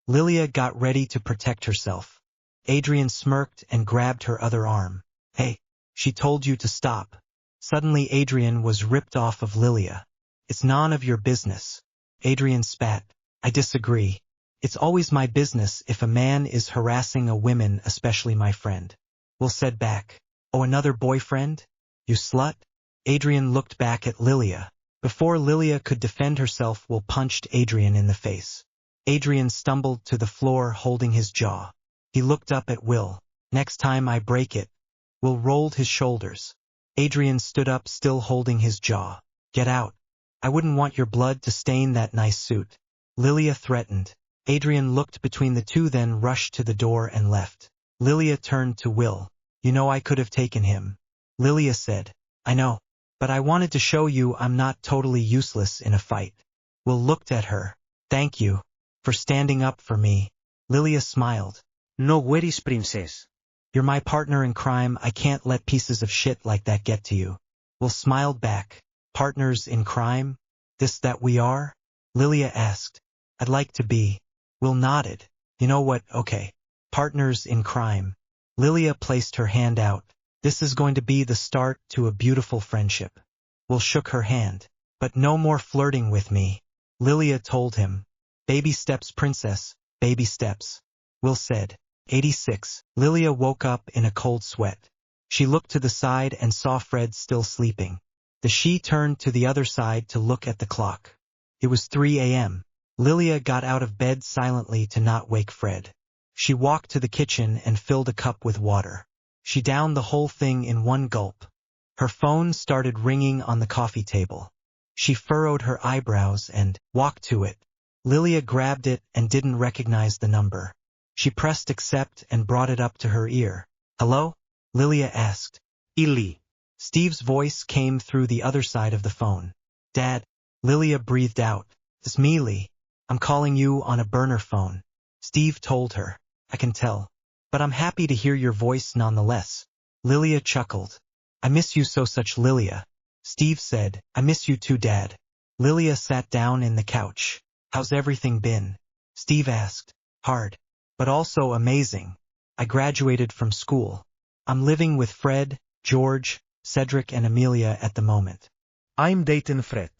Lilia got ready to protect herself. Adrian smirked and grabbed her other arm. Hey, she told you to stop. Suddenly Adrian was ripped off of Lilia. It's none of your business. Adrian spat. I disagree. It's always my business if a man is harassing a woman, especially my friend. Will said back. Oh, another boyfriend? You slut? Adrian looked back at Lilia. Before Lilia could defend herself, Will punched Adrian in the face. Adrian stumbled to the floor holding his jaw. He looked up at Will. Next time I break it. Will rolled his shoulders. Adrian stood up, still holding his jaw. Get out. I wouldn't want your blood to stain that nice suit. Lilia threatened. Adrian looked between the two, then rushed to the door and left. Lilia turned to Will. You know I could have taken him. Lilia said. I know. But I wanted to show you I'm not totally useless in a fight. Will looked at her. Thank you. For standing up for me. Lilia smiled. No worries, princess. You're my partner in crime. I can't let pieces of shit like that get to you. Will smiled back. Partners in crime? This that we are? Lilia asked. I'd like to be. Will nodded. You know what, okay. Partners in crime. Lilia placed her hand out. This is going to be the start to a beautiful friendship. Will shook her hand. But no more flirting with me. Lilia told him. Baby steps, princess, baby steps. Will said. 86. Lilia woke up in a cold sweat. She looked to the side and saw Fred still sleeping. She turned to the other side to look at the clock. It was 3 a.m. Lilia got out of bed silently to not wake Fred. She walked to the kitchen and filled a cup with water. She downed the whole thing in one gulp. Her phone started ringing on the coffee table. She furrowed her eyebrows and walked to it. Lilia grabbed it and didn't recognize the number. She pressed accept and brought it up to her ear. Hello? Lilia asked. Illy. Steve's voice came through the other side of the phone. Dad. Lilia breathed out. It's me, Lee. I'm calling you on a burner phone. Steve told her. I can tell. But I'm happy to hear your voice nonetheless. Lilia chuckled. I miss you so such, Lilia. Steve said. I miss you too, Dad. Lilia sat down in the couch. How's everything been? Steve asked. Hard. But also amazing. I graduated from school. I'm living with Fred, George, Cedric and Amelia at the moment. I'm dating Fred.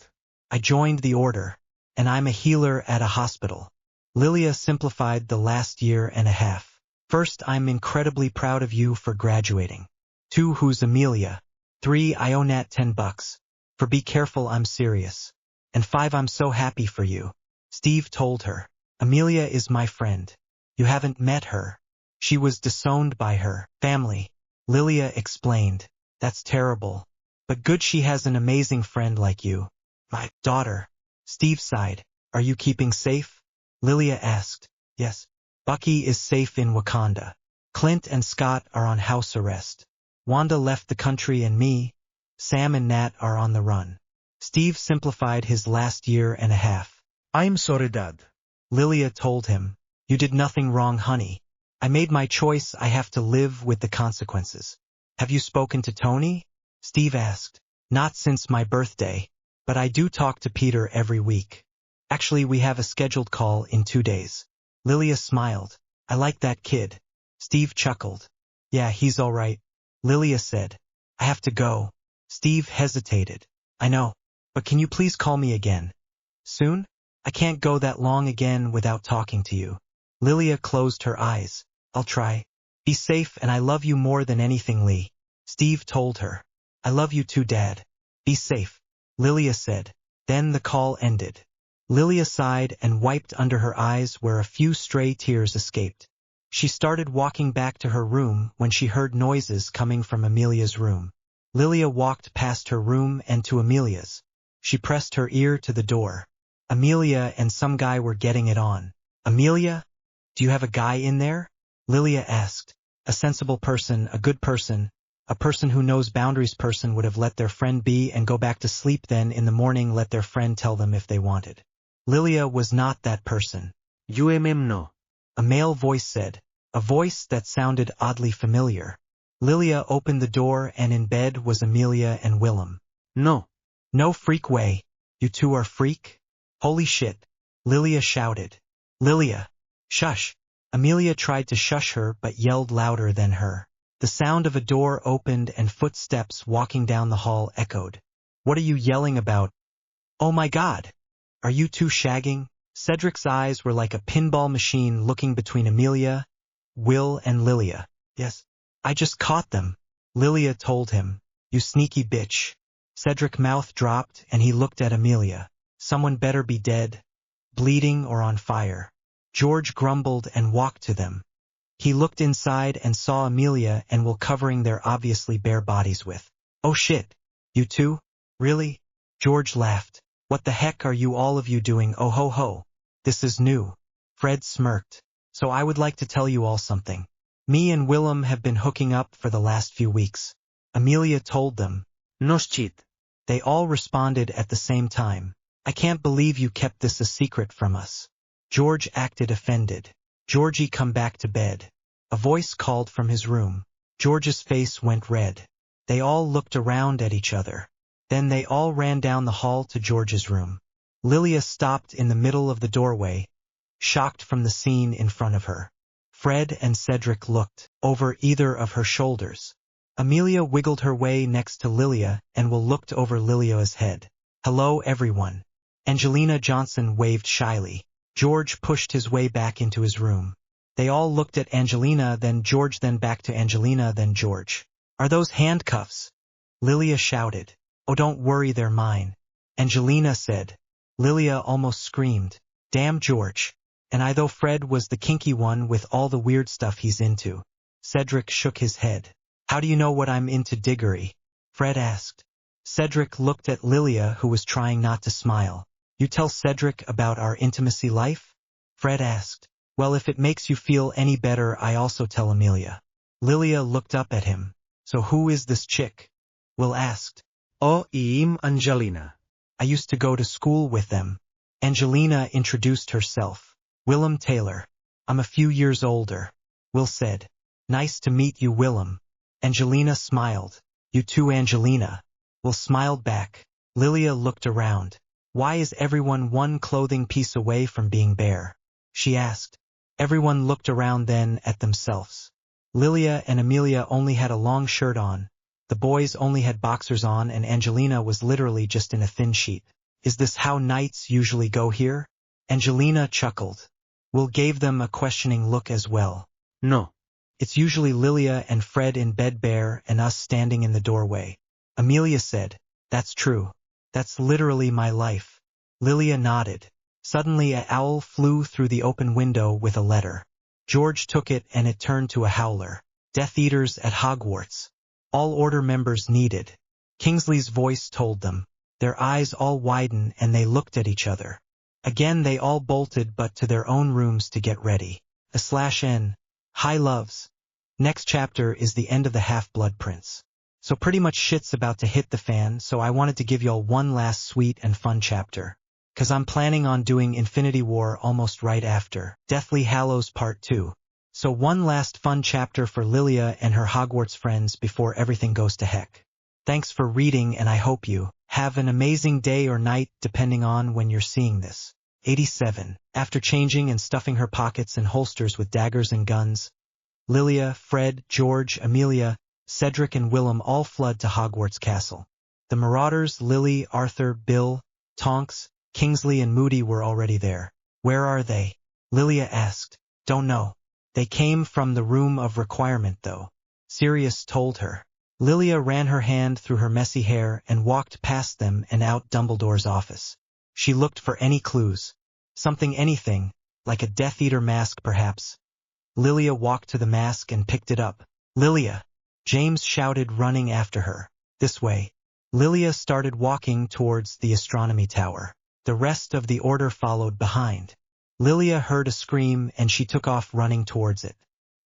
I joined the order. And I'm a healer at a hospital. Lilia simplified the last year and a half. First, I'm incredibly proud of you for graduating. 2, who's Amelia? 3, I owe Nat $10. 4, be careful, I'm serious. And 5, I'm so happy for you. Steve told her. Amelia is my friend. You haven't met her. She was disowned by her family. Lilia explained. That's terrible. But good she has an amazing friend like you. My daughter. Steve sighed. Are you keeping safe? Lilia asked. Yes. Bucky is safe in Wakanda. Clint and Scott are on house arrest. Wanda left the country and me, Sam and Nat are on the run. Steve simplified his last year and a half. I'm sorry, Dad. Lilia told him. You did nothing wrong, honey. I made my choice, I have to live with the consequences. Have you spoken to Tony? Steve asked. Not since my birthday, but I do talk to Peter every week. Actually, we have a scheduled call in 2 days. Lilia smiled. I like that kid. Steve chuckled. Yeah, he's all right. Lilia said. I have to go. Steve hesitated. I know, but can you please call me again? Soon? I can't go that long again without talking to you. Lilia closed her eyes. I'll try. Be safe, and I love you more than anything, Lee. Steve told her. I love you too, Dad. Be safe, Lilia said. Then the call ended. Lilia sighed and wiped under her eyes where a few stray tears escaped. She started walking back to her room when she heard noises coming from Amelia's room. Lilia walked past her room and to Amelia's. She pressed her ear to the door. Amelia and some guy were getting it on. Amelia? Do you have a guy in there? Lilia asked. A sensible person, a good person, a person who knows boundaries person would have let their friend be and go back to sleep, then in the morning let their friend tell them if they wanted. Lilia was not that person. No. A male voice said, a voice that sounded oddly familiar. Lilia opened the door and in bed was Amelia and Willem. No. No freak way. You two are freak? Holy shit. Lilia shouted. Lilia. Shush. Amelia tried to shush her but yelled louder than her. The sound of a door opened and footsteps walking down the hall echoed. What are you yelling about? Oh my God. Are you two shagging? Cedric's eyes were like a pinball machine looking between Amelia, Will and Lilia. Yes. I just caught them. Lilia told him. You sneaky bitch. Cedric's mouth dropped and he looked at Amelia. Someone better be dead, bleeding or on fire. George grumbled and walked to them. He looked inside and saw Amelia and Will covering their obviously bare bodies with. Oh shit. You two? Really? George laughed. What the heck are you all of you doing? Oh ho ho. This is new. Fred smirked. So I would like to tell you all something. Me and Willem have been hooking up for the last few weeks. Amelia told them. Nos cheat. They all responded at the same time. I can't believe you kept this a secret from us. George acted offended. Georgie, come back to bed. A voice called from his room. George's face went red. They all looked around at each other. Then they all ran down the hall to George's room. Lilia stopped in the middle of the doorway, shocked from the scene in front of her. Fred and Cedric looked over either of her shoulders. Amelia wiggled her way next to Lilia and Will looked over Lilia's head. Hello everyone. Angelina Johnson waved shyly. George pushed his way back into his room. They all looked at Angelina, then George, then back to Angelina, then George. Are those handcuffs? Lilia shouted. Oh, don't worry, they're mine. Angelina said. Lilia almost screamed. Damn George. And I, though Fred was the kinky one with all the weird stuff he's into. Cedric shook his head. How do you know what I'm into, Diggory? Fred asked. Cedric looked at Lilia, who was trying not to smile. You tell Cedric about our intimacy life? Fred asked. Well, if it makes you feel any better, I also tell Amelia. Lilia looked up at him. So who is this chick? Will asked. Oh, I'm Angelina. I used to go to school with them. Angelina introduced herself. Willem Taylor. I'm a few years older. Will said. Nice to meet you, Willem. Angelina smiled. You too, Angelina. Will smiled back. Lilia looked around. Why is everyone one clothing piece away from being bare? She asked. Everyone looked around then at themselves. Lilia and Amelia only had a long shirt on. The boys only had boxers on and Angelina was literally just in a thin sheet. Is this how nights usually go here? Angelina chuckled. Will gave them a questioning look as well. No. It's usually Lilia and Fred in bed bare and us standing in the doorway. Amelia said, That's true. That's literally my life. Lilia nodded. Suddenly an owl flew through the open window with a letter. George took it and it turned to a howler. Death Eaters at Hogwarts. All order members needed. Kingsley's voice told them. Their eyes all widened and they looked at each other. Again they all bolted but to their own rooms to get ready. /N. Hi loves. Next chapter is the end of the Half-Blood Prince. So pretty much shit's about to hit the fan, so I wanted to give y'all one last sweet and fun chapter. 'Cause I'm planning on doing Infinity War almost right after Deathly Hallows Part 2. So one last fun chapter for Lilia and her Hogwarts friends before everything goes to heck. Thanks for reading and I hope you have an amazing day or night depending on when you're seeing this. 87. After changing and stuffing her pockets and holsters with daggers and guns, Lilia, Fred, George, Amelia, Cedric and Willem all fled to Hogwarts Castle. The Marauders, Lily, Arthur, Bill, Tonks, Kingsley and Moody were already there. Where are they? Lilia asked. Don't know. They came from the room of requirement though. Sirius told her. Lilia ran her hand through her messy hair and walked past them and out Dumbledore's office. She looked for any clues. Anything, like a Death Eater mask perhaps. Lilia walked to the mask and picked it up. Lilia! James shouted, running after her. This way. Lilia started walking towards the astronomy tower. The rest of the order followed behind. Lilia heard a scream and she took off running towards it.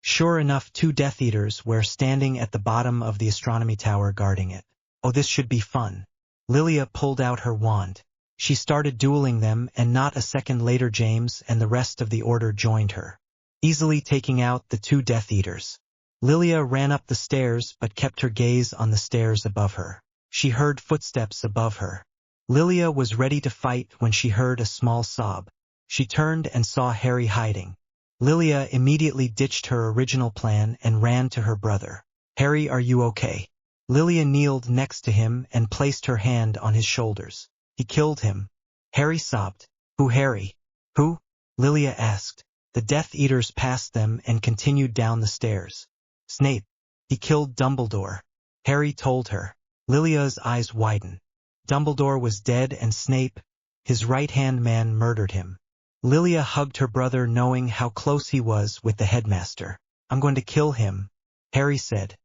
Sure enough, 2 Death Eaters were standing at the bottom of the astronomy tower guarding it. Oh, this should be fun. Lilia pulled out her wand. She started dueling them and not a second later James and the rest of the order joined her, easily taking out the 2 Death Eaters. Lilia ran up the stairs but kept her gaze on the stairs above her. She heard footsteps above her. Lilia was ready to fight when she heard a small sob. She turned and saw Harry hiding. Lilia immediately ditched her original plan and ran to her brother. Harry, are you okay? Lilia kneeled next to him and placed her hand on his shoulders. He killed him. Harry sobbed. Who, Harry? Who? Lilia asked. The Death Eaters passed them and continued down the stairs. Snape. He killed Dumbledore. Harry told her. Lilia's eyes widened. Dumbledore was dead and Snape, his right-hand man, murdered him. Lilia hugged her brother knowing how close he was with the headmaster. I'm going to kill him, Harry said.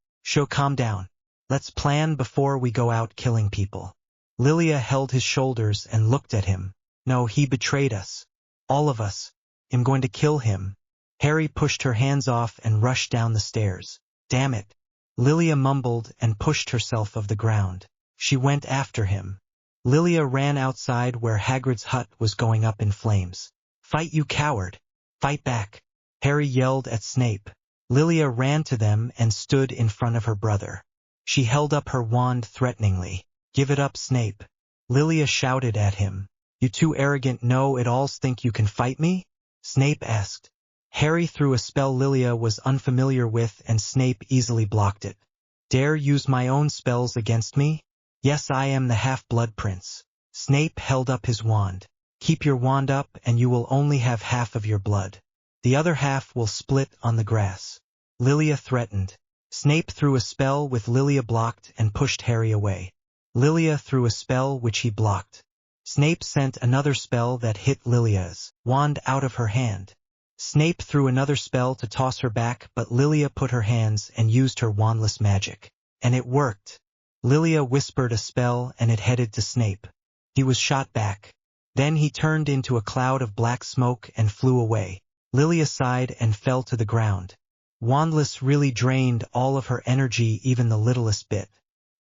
Calm down. Let's plan before we go out killing people. Lilia held his shoulders and looked at him. No, he betrayed us. All of us. I'm going to kill him. Harry pushed her hands off and rushed down the stairs. Damn it. Lilia mumbled and pushed herself off the ground. She went after him. Lilia ran outside where Hagrid's hut was going up in flames. Fight, you coward! Fight back! Harry yelled at Snape. Lilia ran to them and stood in front of her brother. She held up her wand threateningly. Give it up, Snape. Lilia shouted at him. You 2 arrogant know-it-alls think you can fight me? Snape asked. Harry threw a spell Lilia was unfamiliar with and Snape easily blocked it. Dare use my own spells against me? Yes, I am the Half-Blood Prince. Snape held up his wand. Keep your wand up and you will only have half of your blood. The other half will split on the grass. Lilia threatened. Snape threw a spell with Lilia blocked and pushed Harry away. Lilia threw a spell which he blocked. Snape sent another spell that hit Lilia's wand out of her hand. Snape threw another spell to toss her back, but Lilia put her hands and used her wandless magic. And it worked. Lilia whispered a spell and it headed to Snape. He was shot back. Then he turned into a cloud of black smoke and flew away. Lilia sighed and fell to the ground. Wandless really drained all of her energy, even the littlest bit.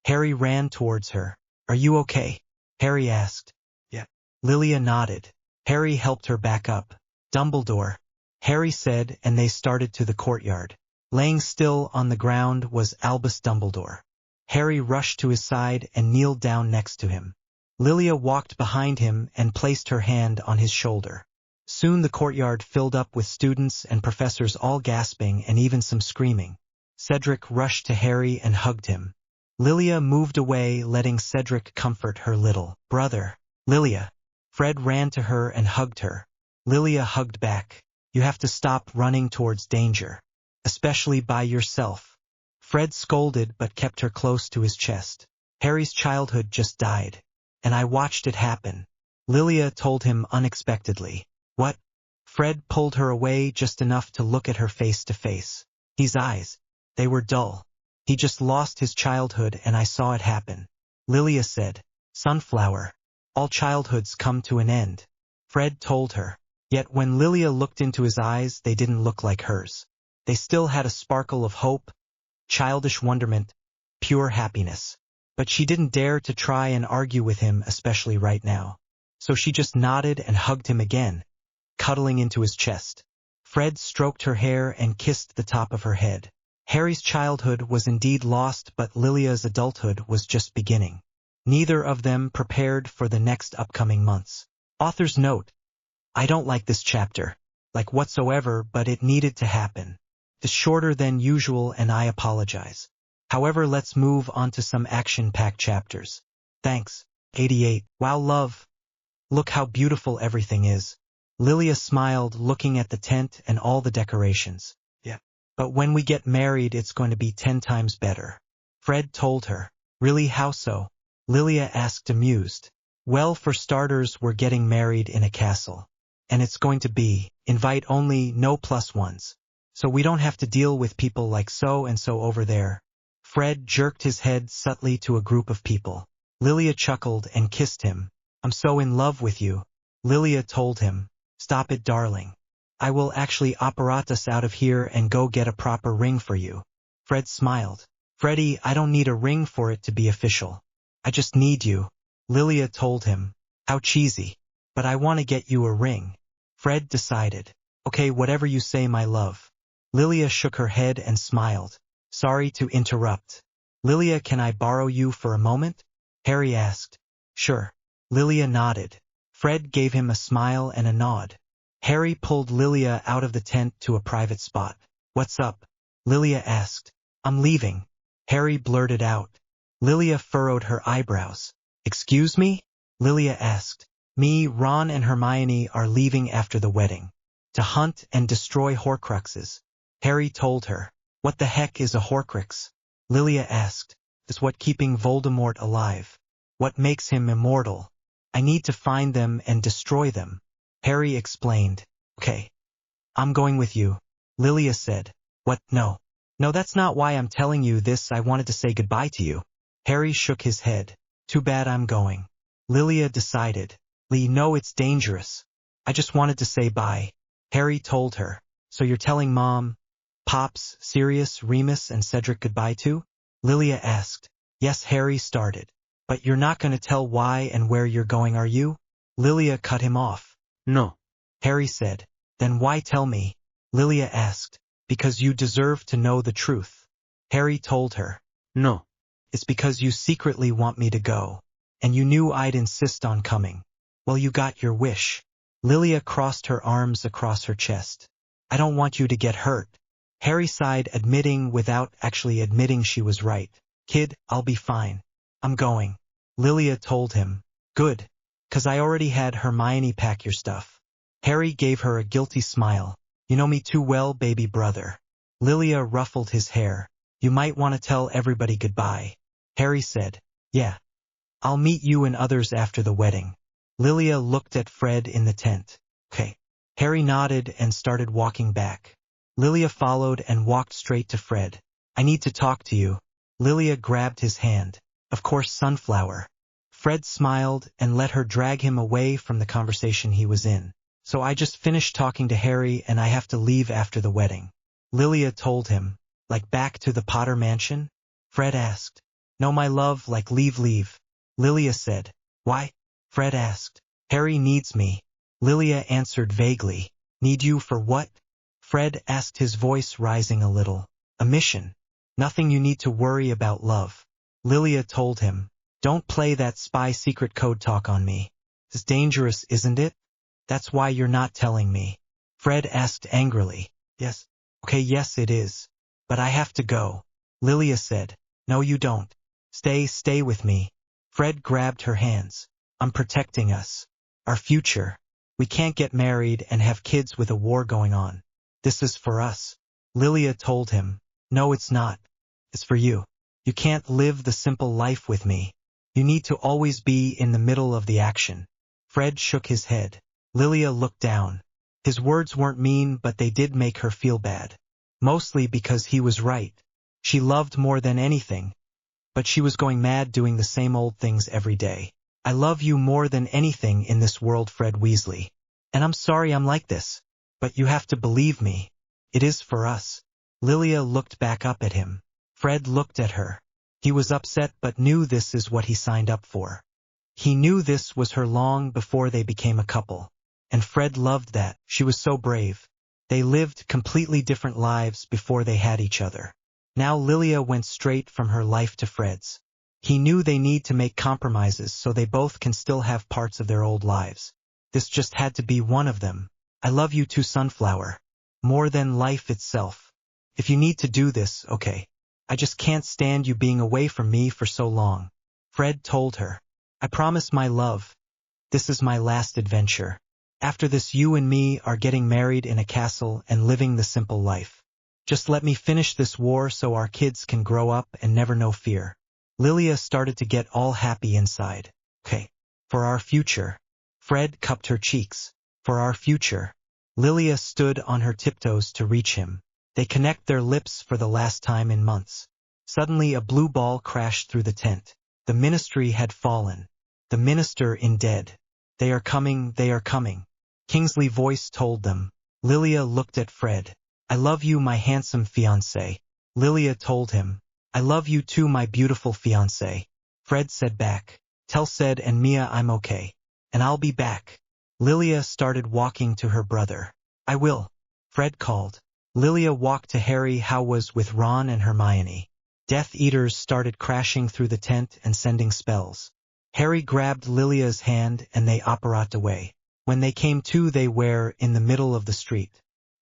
Harry ran towards her. Are you okay? Harry asked. Yeah. Lilia nodded. Harry helped her back up. Dumbledore, Harry said, and they started to the courtyard. Laying still on the ground was Albus Dumbledore. Harry rushed to his side and kneeled down next to him. Lilia walked behind him and placed her hand on his shoulder. Soon the courtyard filled up with students and professors all gasping and even some screaming. Cedric rushed to Harry and hugged him. Lilia moved away, letting Cedric comfort her little brother. Lilia. Fred ran to her and hugged her. Lilia hugged back. You have to stop running towards danger, especially by yourself. Fred scolded but kept her close to his chest. Harry's childhood just died, and I watched it happen. Lilia told him unexpectedly. What? Fred pulled her away just enough to look at her face to face. His eyes, they were dull. He just lost his childhood and I saw it happen. Lilia said, Sunflower, all childhoods come to an end. Fred told her. Yet when Lilia looked into his eyes, they didn't look like hers. They still had a sparkle of hope, childish wonderment, pure happiness. But she didn't dare to try and argue with him, especially right now. So she just nodded and hugged him again, cuddling into his chest. Fred stroked her hair and kissed the top of her head. Harry's childhood was indeed lost, but Lilia's adulthood was just beginning. Neither of them prepared for the next upcoming months. Author's note: I don't like this chapter, like whatsoever, but it needed to happen. It's shorter than usual and I apologize. However, let's move on to some action-packed chapters. Thanks. 88. Wow, love. Look how beautiful everything is. Lilia smiled, looking at the tent and all the decorations. Yeah. But when we get married, it's going to be 10 times better. Fred told her. Really, how so? Lilia asked, amused. Well, for starters, we're getting married in a castle. And it's going to be invite only, no plus ones. So we don't have to deal with people like so and so over there. Fred jerked his head subtly to a group of people. Lilia chuckled and kissed him. I'm so in love with you. Lilia told him. Stop it, darling. I will actually operate us out of here and go get a proper ring for you. Fred smiled. Freddie, I don't need a ring for it to be official. I just need you. Lilia told him. How cheesy. But I want to get you a ring. Fred decided. Okay, whatever you say, my love. Lilia shook her head and smiled. Sorry to interrupt. Lilia, can I borrow you for a moment? Harry asked. Sure. Lilia nodded. Fred gave him a smile and a nod. Harry pulled Lilia out of the tent to a private spot. What's up? Lilia asked. I'm leaving. Harry blurted out. Lilia furrowed her eyebrows. Excuse me? Lilia asked. Me, Ron and Hermione are leaving after the wedding. To hunt and destroy Horcruxes. Harry told her. What the heck is a Horcrux? Lilia asked. It's what keeping Voldemort alive. What makes him immortal. I need to find them and destroy them. Harry explained. Okay. I'm going with you. Lilia said. What? No. No, that's not why I'm telling you this. I wanted to say goodbye to you. Harry shook his head. Too bad I'm going. Lilia decided. Lee, no, it's dangerous. I just wanted to say bye. Harry told her. So you're telling Mom, Pops, Sirius, Remus, and Cedric goodbye too? Lilia asked. Yes, Harry started. But you're not going to tell why and where you're going, are you? Lilia cut him off. No. Harry said. Then why tell me? Lilia asked. Because you deserve to know the truth. Harry told her. No. It's because you secretly want me to go. And you knew I'd insist on coming. Well, you got your wish. Lilia crossed her arms across her chest. I don't want you to get hurt. Harry sighed, admitting without actually admitting she was right. Kid, I'll be fine. I'm going. Lilia told him. Good. 'Cause I already had Hermione pack your stuff. Harry gave her a guilty smile. You know me too well, baby brother. Lilia ruffled his hair. You might want to tell everybody goodbye. Harry said. Yeah. I'll meet you and others after the wedding. Lilia looked at Fred in the tent. Okay. Harry nodded and started walking back. Lilia followed and walked straight to Fred. I need to talk to you. Lilia grabbed his hand. Of course, Sunflower. Fred smiled and let her drag him away from the conversation he was in. So I just finished talking to Harry and I have to leave after the wedding. Lilia told him. Like back to the Potter mansion? Fred asked. No, my love, like leave. Lilia said. Why? Fred asked. Harry needs me. Lilia answered vaguely. Need you for what? Fred asked, his voice rising a little. A mission. Nothing you need to worry about, love. Lilia told him. Don't play that spy secret code talk on me. It's dangerous, isn't it? That's why you're not telling me. Fred asked angrily. Yes. Okay, yes it is. But I have to go. Lilia said. No, you don't. Stay with me. Fred grabbed her hands. I'm protecting us. Our future. We can't get married and have kids with a war going on. This is for us. Lilia told him. No, it's not. It's for you. You can't live the simple life with me. You need to always be in the middle of the action. Fred shook his head. Lilia looked down. His words weren't mean, but they did make her feel bad. Mostly because he was right. She loved more than anything. But she was going mad doing the same old things every day. I love you more than anything in this world, Fred Weasley. And I'm sorry I'm like this. But you have to believe me. It is for us. Lilia looked back up at him. Fred looked at her. He was upset but knew this is what he signed up for. He knew this was her long before they became a couple. And Fred loved that. She was so brave. They lived completely different lives before they had each other. Now Lilia went straight from her life to Fred's. He knew they need to make compromises so they both can still have parts of their old lives. This just had to be one of them. I love you too, Sunflower. More than life itself. If you need to do this, okay. I just can't stand you being away from me for so long. Fred told her. I promise, my love. This is my last adventure. After this, you and me are getting married in a castle and living the simple life. Just let me finish this war so our kids can grow up and never know fear. Lilia started to get all happy inside. Okay. For our future. Fred cupped her cheeks. For our future. Lilia stood on her tiptoes to reach him. They connect their lips for the last time in months. Suddenly a blue ball crashed through the tent. The ministry had fallen. The minister in dead. They are coming, they are coming. Kingsley's voice told them. Lilia looked at Fred. I love you, my handsome fiancé. Lilia told him. I love you too, my beautiful fiancé. Fred said back. Tell Ced and Mia I'm okay. And I'll be back. Lilia started walking to her brother. I will. Fred called. Lilia walked to Harry. How was with Ron and Hermione? Death Eaters started crashing through the tent and sending spells. Harry grabbed Lilia's hand and they operat away. When they came to, they were in the middle of the street.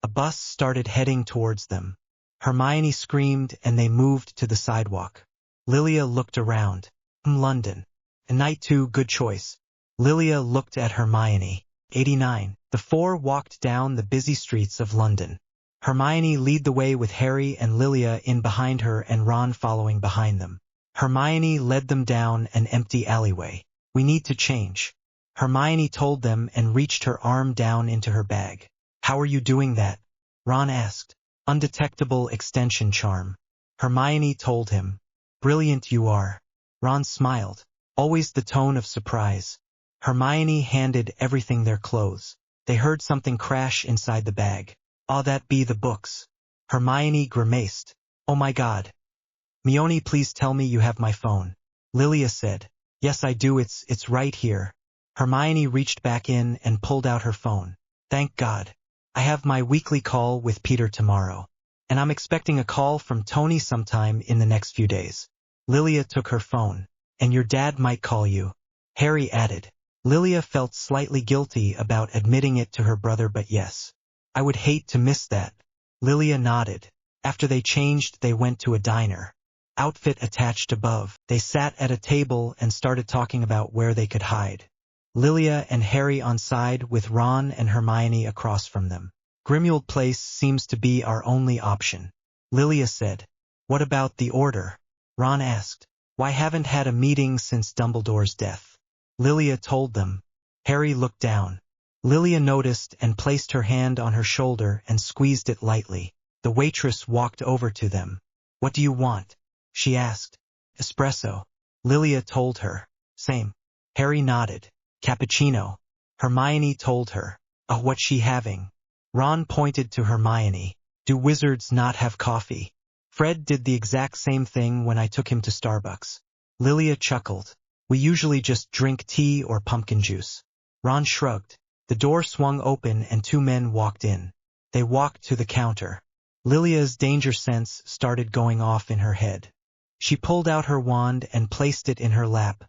A bus started heading towards them. Hermione screamed and they moved to the sidewalk. Lilia looked around. London. A night too, good choice. Lilia looked at Hermione. 89. The four walked down the busy streets of London. Hermione led the way with Harry and Lilia in behind her and Ron following behind them. Hermione led them down an empty alleyway. We need to change. Hermione told them and reached her arm down into her bag. How are you doing that? Ron asked. Undetectable extension charm. Hermione told him. Brilliant you are. Ron smiled. Always the tone of surprise. Hermione handed everything their clothes. They heard something crash inside the bag. Ah, that be the books. Hermione grimaced. Oh my God. Mione, please tell me you have my phone. Lilia said. Yes, I do. It's right here. Hermione reached back in and pulled out her phone. Thank God. I have my weekly call with Peter tomorrow. And I'm expecting a call from Tony sometime in the next few days. Lilia took her phone. And your dad might call you. Harry added. Lilia felt slightly guilty about admitting it to her brother, but yes. I would hate to miss that. Lilia nodded. After they changed, they went to a diner. Outfit attached above. They sat at a table and started talking about where they could hide. Lilia and Harry on side with Ron and Hermione across from them. Grimmauld Place seems to be our only option. Lilia said. What about the Order? Ron asked. Why haven't had a meeting since Dumbledore's death? Lilia told them. Harry looked down. Lilia noticed and placed her hand on her shoulder and squeezed it lightly. The waitress walked over to them. What do you want? She asked. Espresso. Lilia told her. Same. Harry nodded. Cappuccino. Hermione told her. Oh, what's she having? Ron pointed to Hermione. Do wizards not have coffee? Fred did the exact same thing when I took him to Starbucks. Lilia chuckled. We usually just drink tea or pumpkin juice. Ron shrugged. The door swung open and two men walked in. They walked to the counter. Lilia's danger sense started going off in her head. She pulled out her wand and placed it in her lap,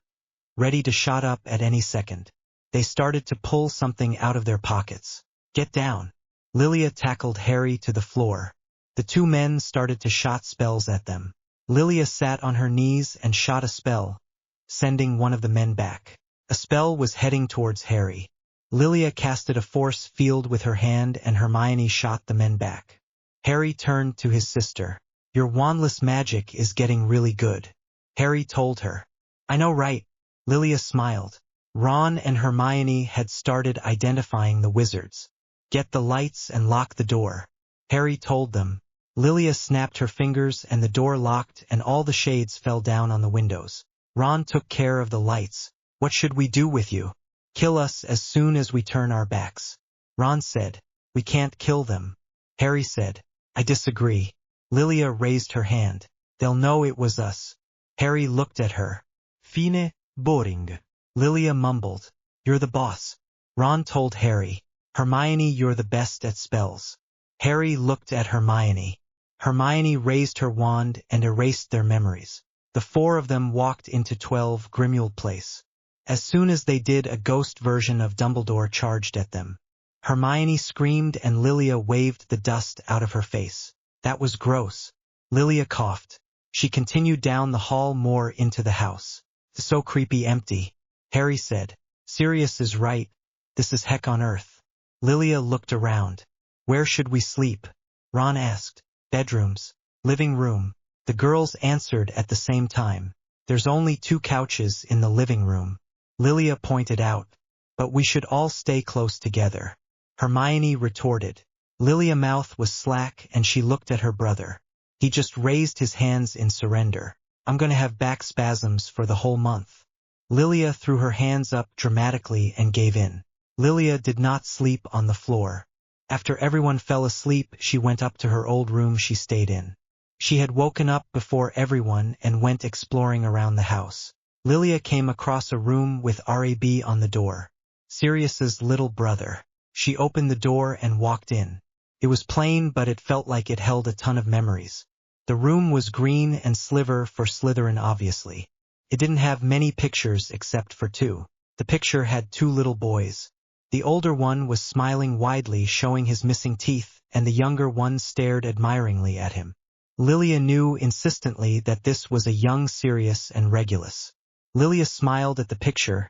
ready to shot up at any second. They started to pull something out of their pockets. Get down. Lilia tackled Harry to the floor. The two men started to shot spells at them. Lilia sat on her knees and shot a spell, sending one of the men back. A spell was heading towards Harry. Lilia casted a force field with her hand and Hermione shot the men back. Harry turned to his sister. Your wandless magic is getting really good, Harry told her. I know, right? Lilia smiled. Ron and Hermione had started identifying the wizards. Get the lights and lock the door, Harry told them. Lilia snapped her fingers and the door locked and all the shades fell down on the windows. Ron took care of the lights. What should we do with you? Kill us as soon as we turn our backs. Ron said. We can't kill them. Harry said. I disagree. Lilia raised her hand. They'll know it was us. Harry looked at her. Fine, boring. Lilia mumbled. You're the boss. Ron told Harry. Hermione, you're the best at spells. Harry looked at Hermione. Hermione raised her wand and erased their memories. The four of them walked into 12 Grimmauld Place. As soon as they did, a ghost version of Dumbledore charged at them. Hermione screamed and Lilia waved the dust out of her face. That was gross. Lilia coughed. She continued down the hall more into the house. It's so creepy empty. Harry said. Sirius is right. This is heck on earth. Lilia looked around. Where should we sleep? Ron asked. Bedrooms. Living room. The girls answered at the same time. There's only 2 couches in the living room. Lilia pointed out. But we should all stay close together. Hermione retorted. Lilia's mouth was slack and she looked at her brother. He just raised his hands in surrender. I'm gonna have back spasms for the whole month. Lilia threw her hands up dramatically and gave in. Lilia did not sleep on the floor. After everyone fell asleep, she went up to her old room she stayed in. She had woken up before everyone and went exploring around the house. Lilia came across a room with RAB on the door. Sirius's little brother. She opened the door and walked in. It was plain, but it felt like it held a ton of memories. The room was green and Sliver for Slytherin obviously. It didn't have many pictures except for 2. The picture had 2 little boys. The older one was smiling widely, showing his missing teeth, and the younger one stared admiringly at him. Lilia knew insistently that this was a young Sirius and Regulus. Lilia smiled at the picture.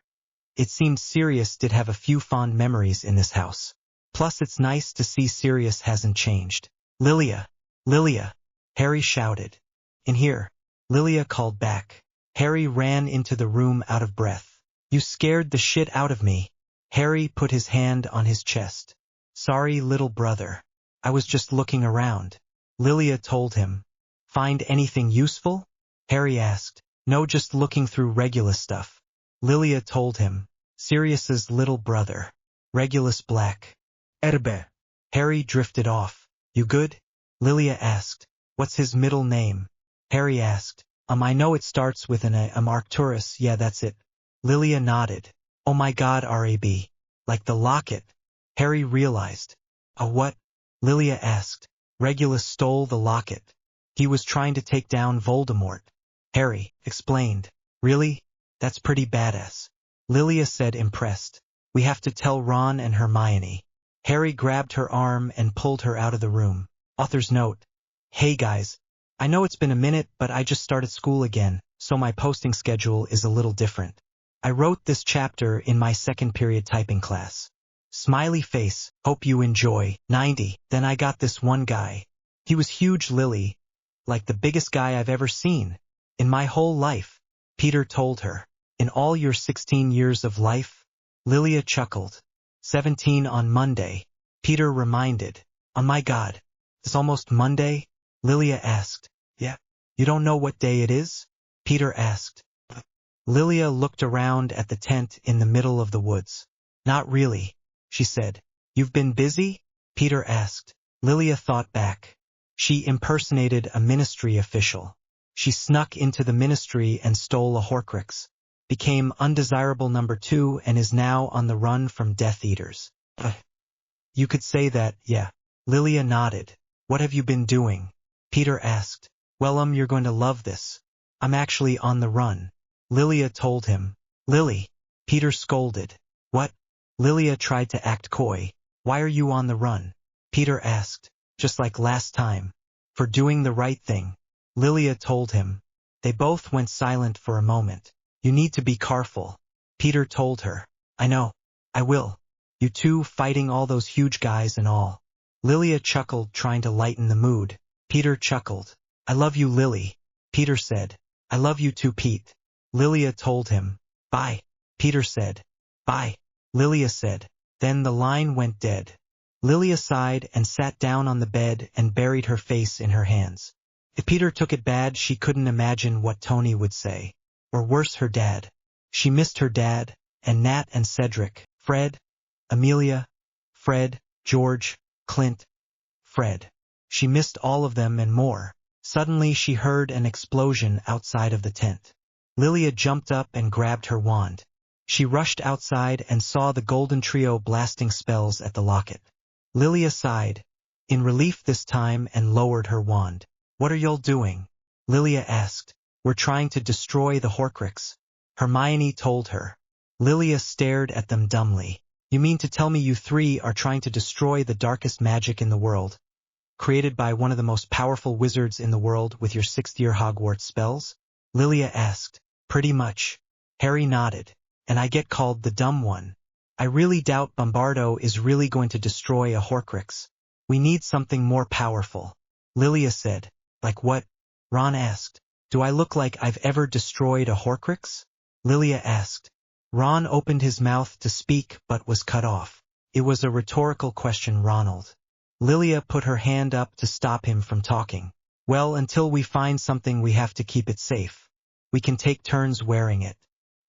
It seemed Sirius did have a few fond memories in this house. Plus it's nice to see Sirius hasn't changed. Lilia! Lilia! Harry shouted. In here. Lilia called back. Harry ran into the room out of breath. You scared the shit out of me. Harry put his hand on his chest. Sorry, little brother. I was just looking around. Lilia told him. Find anything useful? Harry asked. No, just looking through Regulus stuff. Lilia told him. Sirius's little brother. Regulus Black. Erbe. Harry drifted off. You good? Lilia asked. What's his middle name? Harry asked. I know it starts with an A. Arcturus, yeah, that's it. Lilia nodded. Oh my god, RAB. Like the locket. Harry realized. A what? Lilia asked. Regulus stole the locket. He was trying to take down Voldemort. Harry explained. Really? That's pretty badass. Lilia said, impressed. We have to tell Ron and Hermione. Harry grabbed her arm and pulled her out of the room. Author's note. Hey guys. I know it's been a minute, but I just started school again, so my posting schedule is a little different. I wrote this chapter in my second period typing class. Smiley face, hope you enjoy. 90. Then I got this one guy. He was huge, Lily. Like the biggest guy I've ever seen. In my whole life. Peter told her. In all your 16 years of life? Lilia chuckled. 17 on Monday. Peter reminded. Oh my god. It's almost Monday? Lilia asked. Yeah. You don't know what day it is? Peter asked. Lilia looked around at the tent in the middle of the woods. Not really, she said. You've been busy? Peter asked. Lilia thought back. She impersonated a ministry official. She snuck into the ministry and stole a Horcrux. Became undesirable number 2 and is now on the run from Death Eaters. You could say that, yeah. Lilia nodded. What have you been doing? Peter asked. Well, you're going to love this. I'm actually on the run. Lilia told him. Lily. Peter scolded. What? Lilia tried to act coy. Why are you on the run? Peter asked. Just like last time. For doing the right thing. Lilia told him. They both went silent for a moment. You need to be careful. Peter told her. I know. I will. You two fighting all those huge guys and all. Lilia chuckled, trying to lighten the mood. Peter chuckled. I love you, Lily. Peter said. I love you too, Pete. Lilia told him. Bye. Peter said. Bye. Lilia said. Then the line went dead. Lilia sighed and sat down on the bed and buried her face in her hands. If Peter took it bad, she couldn't imagine what Tony would say. Or worse, her dad. She missed her dad, and Nat and Cedric, Fred, Amelia, Fred, George, Clint, Fred. She missed all of them and more. Suddenly she heard an explosion outside of the tent. Lilia jumped up and grabbed her wand. She rushed outside and saw the golden trio blasting spells at the locket. Lilia sighed, in relief this time, and lowered her wand. What are y'all doing? Lilia asked. We're trying to destroy the Horcrux. Hermione told her. Lilia stared at them dumbly. You mean to tell me you three are trying to destroy the darkest magic in the world, created by one of the most powerful wizards in the world with your sixth-year Hogwarts spells? Lilia asked. Pretty much. Harry nodded. And I get called the dumb one. I really doubt Bombardo is really going to destroy a Horcrux. We need something more powerful. Lilia said. Like what? Ron asked. Do I look like I've ever destroyed a Horcrux? Lilia asked. Ron opened his mouth to speak but was cut off. It was a rhetorical question, Ronald. Lilia put her hand up to stop him from talking. Well, until we find something, we have to keep it safe. We can take turns wearing it.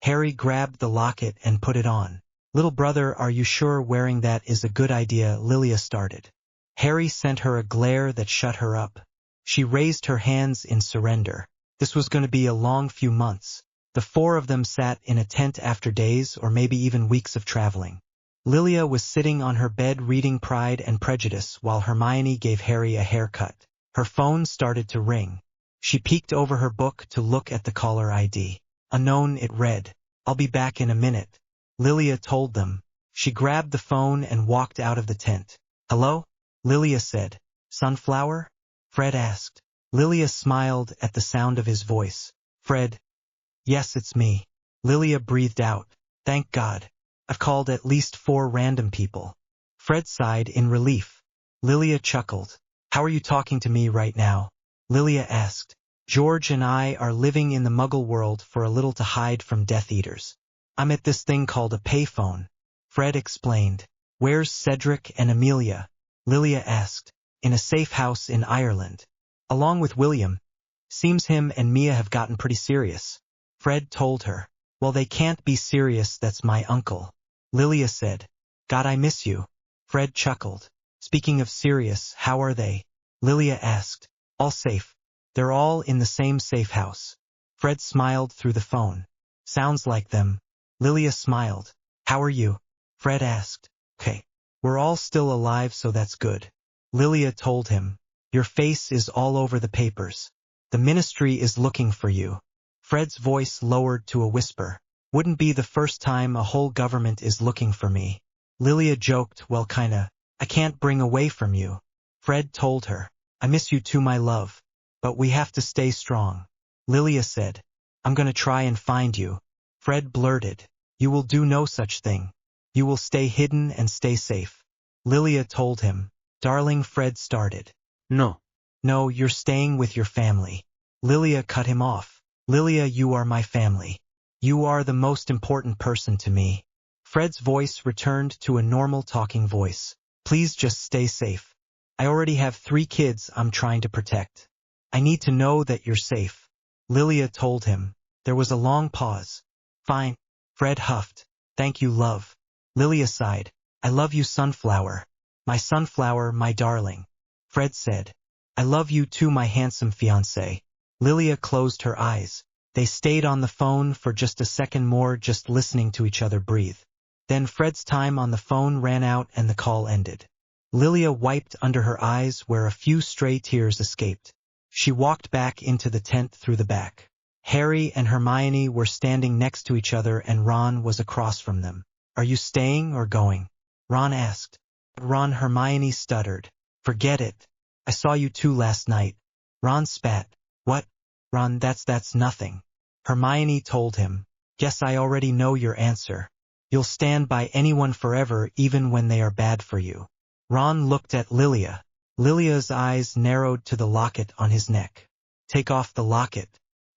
Harry grabbed the locket and put it on. Little brother, are you sure wearing that is a good idea? Lilia started. Harry sent her a glare that shut her up. She raised her hands in surrender. This was going to be a long few months. The four of them sat in a tent after days or maybe even weeks of traveling. Lilia was sitting on her bed reading Pride and Prejudice while Hermione gave Harry a haircut. Her phone started to ring. She peeked over her book to look at the caller ID. Unknown, it read. I'll be back in a minute. Lilia told them. She grabbed the phone and walked out of the tent. Hello? Lilia said. Sunflower? Fred asked. Lilia smiled at the sound of his voice. Fred? Yes, it's me. Lilia breathed out. Thank God. I've called at least 4 random people. Fred sighed in relief. Lilia chuckled. How are you talking to me right now? Lilia asked. George and I are living in the Muggle world for a little to hide from Death Eaters. I'm at this thing called a payphone. Fred explained. Where's Cedric and Amelia? Lilia asked. In a safe house in Ireland. Along with William. Seems him and Mia have gotten pretty serious. Fred told her. Well, they can't be serious, that's my uncle. Lilia said. God, I miss you. Fred chuckled. Speaking of serious, how are they? Lilia asked. All safe. They're all in the same safe house. Fred smiled through the phone. Sounds like them. Lilia smiled. How are you? Fred asked. Okay. We're all still alive, so that's good. Lilia told him. Your face is all over the papers. The ministry is looking for you. Fred's voice lowered to a whisper. Wouldn't be the first time a whole government is looking for me. Lilia joked, well, kinda. I can't bring away from you. Fred told her. I miss you too, my love. But we have to stay strong. Lilia said. I'm gonna try and find you. Fred blurted. You will do no such thing. You will stay hidden and stay safe. Lilia told him. Darling, Fred started. No. No, you're staying with your family. Lilia cut him off. Lilia, you are my family. You are the most important person to me. Fred's voice returned to a normal talking voice. Please just stay safe. I already have 3 kids I'm trying to protect. I need to know that you're safe. Lilia told him. There was a long pause. Fine. Fred huffed. Thank you, love. Lilia sighed. I love you, Sunflower. My sunflower, my darling. Fred said. I love you too, my handsome fiancé. Lilia closed her eyes. They stayed on the phone for just a second more, just listening to each other breathe. Then Fred's time on the phone ran out and the call ended. Lilia wiped under her eyes where a few stray tears escaped. She walked back into the tent through the back. Harry and Hermione were standing next to each other and Ron was across from them. Are you staying or going? Ron asked. Ron, Hermione stuttered. Forget it. I saw you 2 last night. Ron spat. What? Ron, that's nothing. Hermione told him. Guess I already know your answer. You'll stand by anyone forever even when they are bad for you. Ron looked at Lilia. Lilia's eyes narrowed to the locket on his neck. Take off the locket,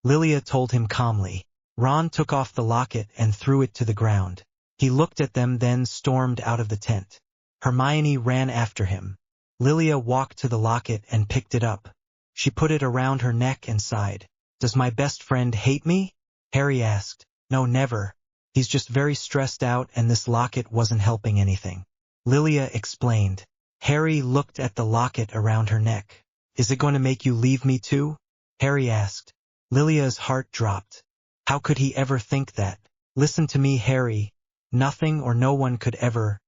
Lilia told him calmly. Ron took off the locket and threw it to the ground. He looked at them, then stormed out of the tent. Hermione ran after him. Lilia walked to the locket and picked it up. She put it around her neck and sighed. Does my best friend hate me? Harry asked. No, never. He's just very stressed out and this locket wasn't helping anything. Lilia explained. Harry looked at the locket around her neck. Is it going to make you leave me too? Harry asked. Lilia's heart dropped. How could he ever think that? Listen to me, Harry. Nothing or no one could ever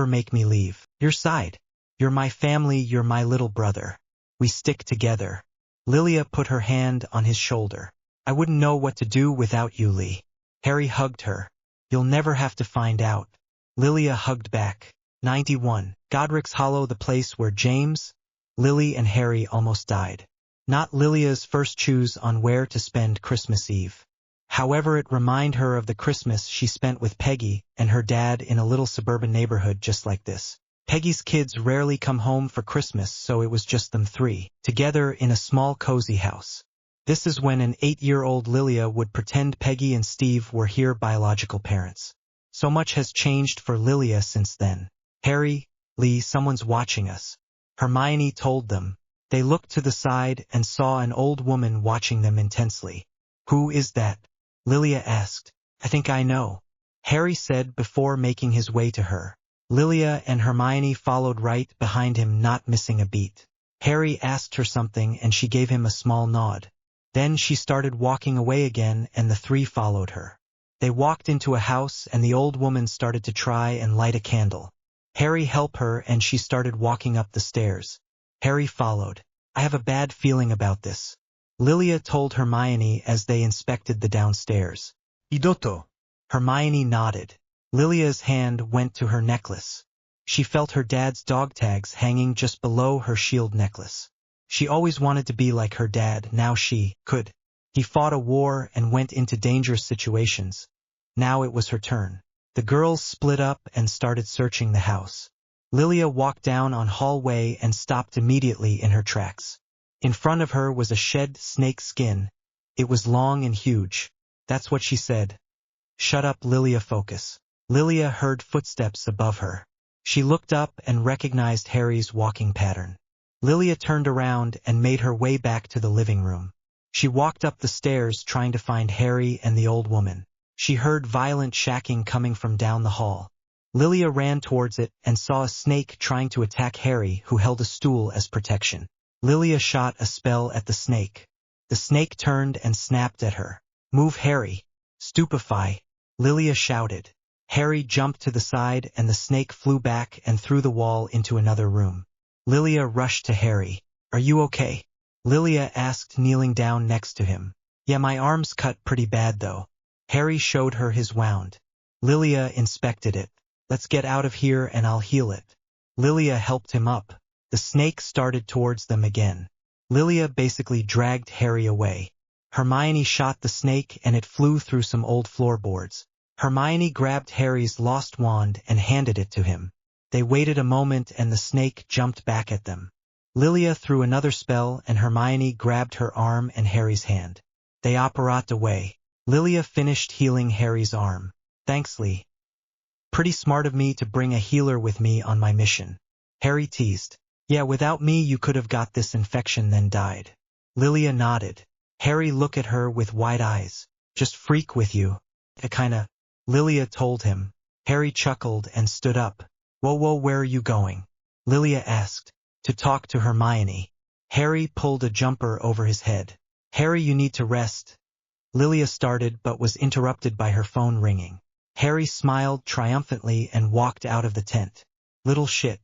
make me leave your side. You're my family, you're my little brother. We stick together. Lilia put her hand on his shoulder. I wouldn't know what to do without you, Lee. Harry hugged her. You'll never have to find out. Lilia hugged back. 91. Godric's Hollow, the place where James, Lily and Harry almost died. Not Lilia's first choose on where to spend Christmas Eve. However, it reminded her of the Christmas she spent with Peggy and her dad in a little suburban neighborhood just like this. Peggy's kids rarely come home for Christmas, so it was just them three, together in a small cozy house. This is when an 8-year-old Lilia would pretend Peggy and Steve were her biological parents. So much has changed for Lilia since then. Harry, Lee, someone's watching us. Hermione told them. They looked to the side and saw an old woman watching them intensely. Who is that? Lilia asked. I think I know, Harry said before making his way to her. Lilia and Hermione followed right behind him, not missing a beat. Harry asked her something and she gave him a small nod. Then she started walking away again and the three followed her. They walked into a house and the old woman started to try and light a candle. Harry helped her and she started walking up the stairs. Harry followed. I have a bad feeling about this, Lilia told Hermione as they inspected the downstairs. Idotto. Hermione nodded. Lilia's hand went to her necklace. She felt her dad's dog tags hanging just below her shield necklace. She always wanted to be like her dad, now she could. He fought a war and went into dangerous situations. Now it was her turn. The girls split up and started searching the house. Lilia walked down on hallway and stopped immediately in her tracks. In front of her was a shed snake skin. It was long and huge. That's what she said. Shut up, Lilia, focus. Lilia heard footsteps above her. She looked up and recognized Harry's walking pattern. Lilia turned around and made her way back to the living room. She walked up the stairs trying to find Harry and the old woman. She heard violent shacking coming from down the hall. Lilia ran towards it and saw a snake trying to attack Harry, who held a stool as protection. Lilia shot a spell at the snake. The snake turned and snapped at her. Move, Harry. Stupefy, Lilia shouted. Harry jumped to the side and the snake flew back and through the wall into another room. Lilia rushed to Harry. Are you okay? Lilia asked, kneeling down next to him. Yeah, my arm's cut pretty bad though. Harry showed her his wound. Lilia inspected it. Let's get out of here and I'll heal it. Lilia helped him up. The snake started towards them again. Lilia basically dragged Harry away. Hermione shot the snake and it flew through some old floorboards. Hermione grabbed Harry's lost wand and handed it to him. They waited a moment and the snake jumped back at them. Lilia threw another spell and Hermione grabbed her arm and Harry's hand. They apparat away. Lilia finished healing Harry's arm. Thanks, Lee. Pretty smart of me to bring a healer with me on my mission, Harry teased. Yeah, without me you could have got this infection then died. Lilia nodded. Harry looked at her with wide eyes. Just freak with you. Kinda, Lilia told him. Harry chuckled and stood up. Whoa, where are you going? Lilia asked. To talk to Hermione. Harry pulled a jumper over his head. Harry, you need to rest. Lilia started but was interrupted by her phone ringing. Harry smiled triumphantly and walked out of the tent. Little shit.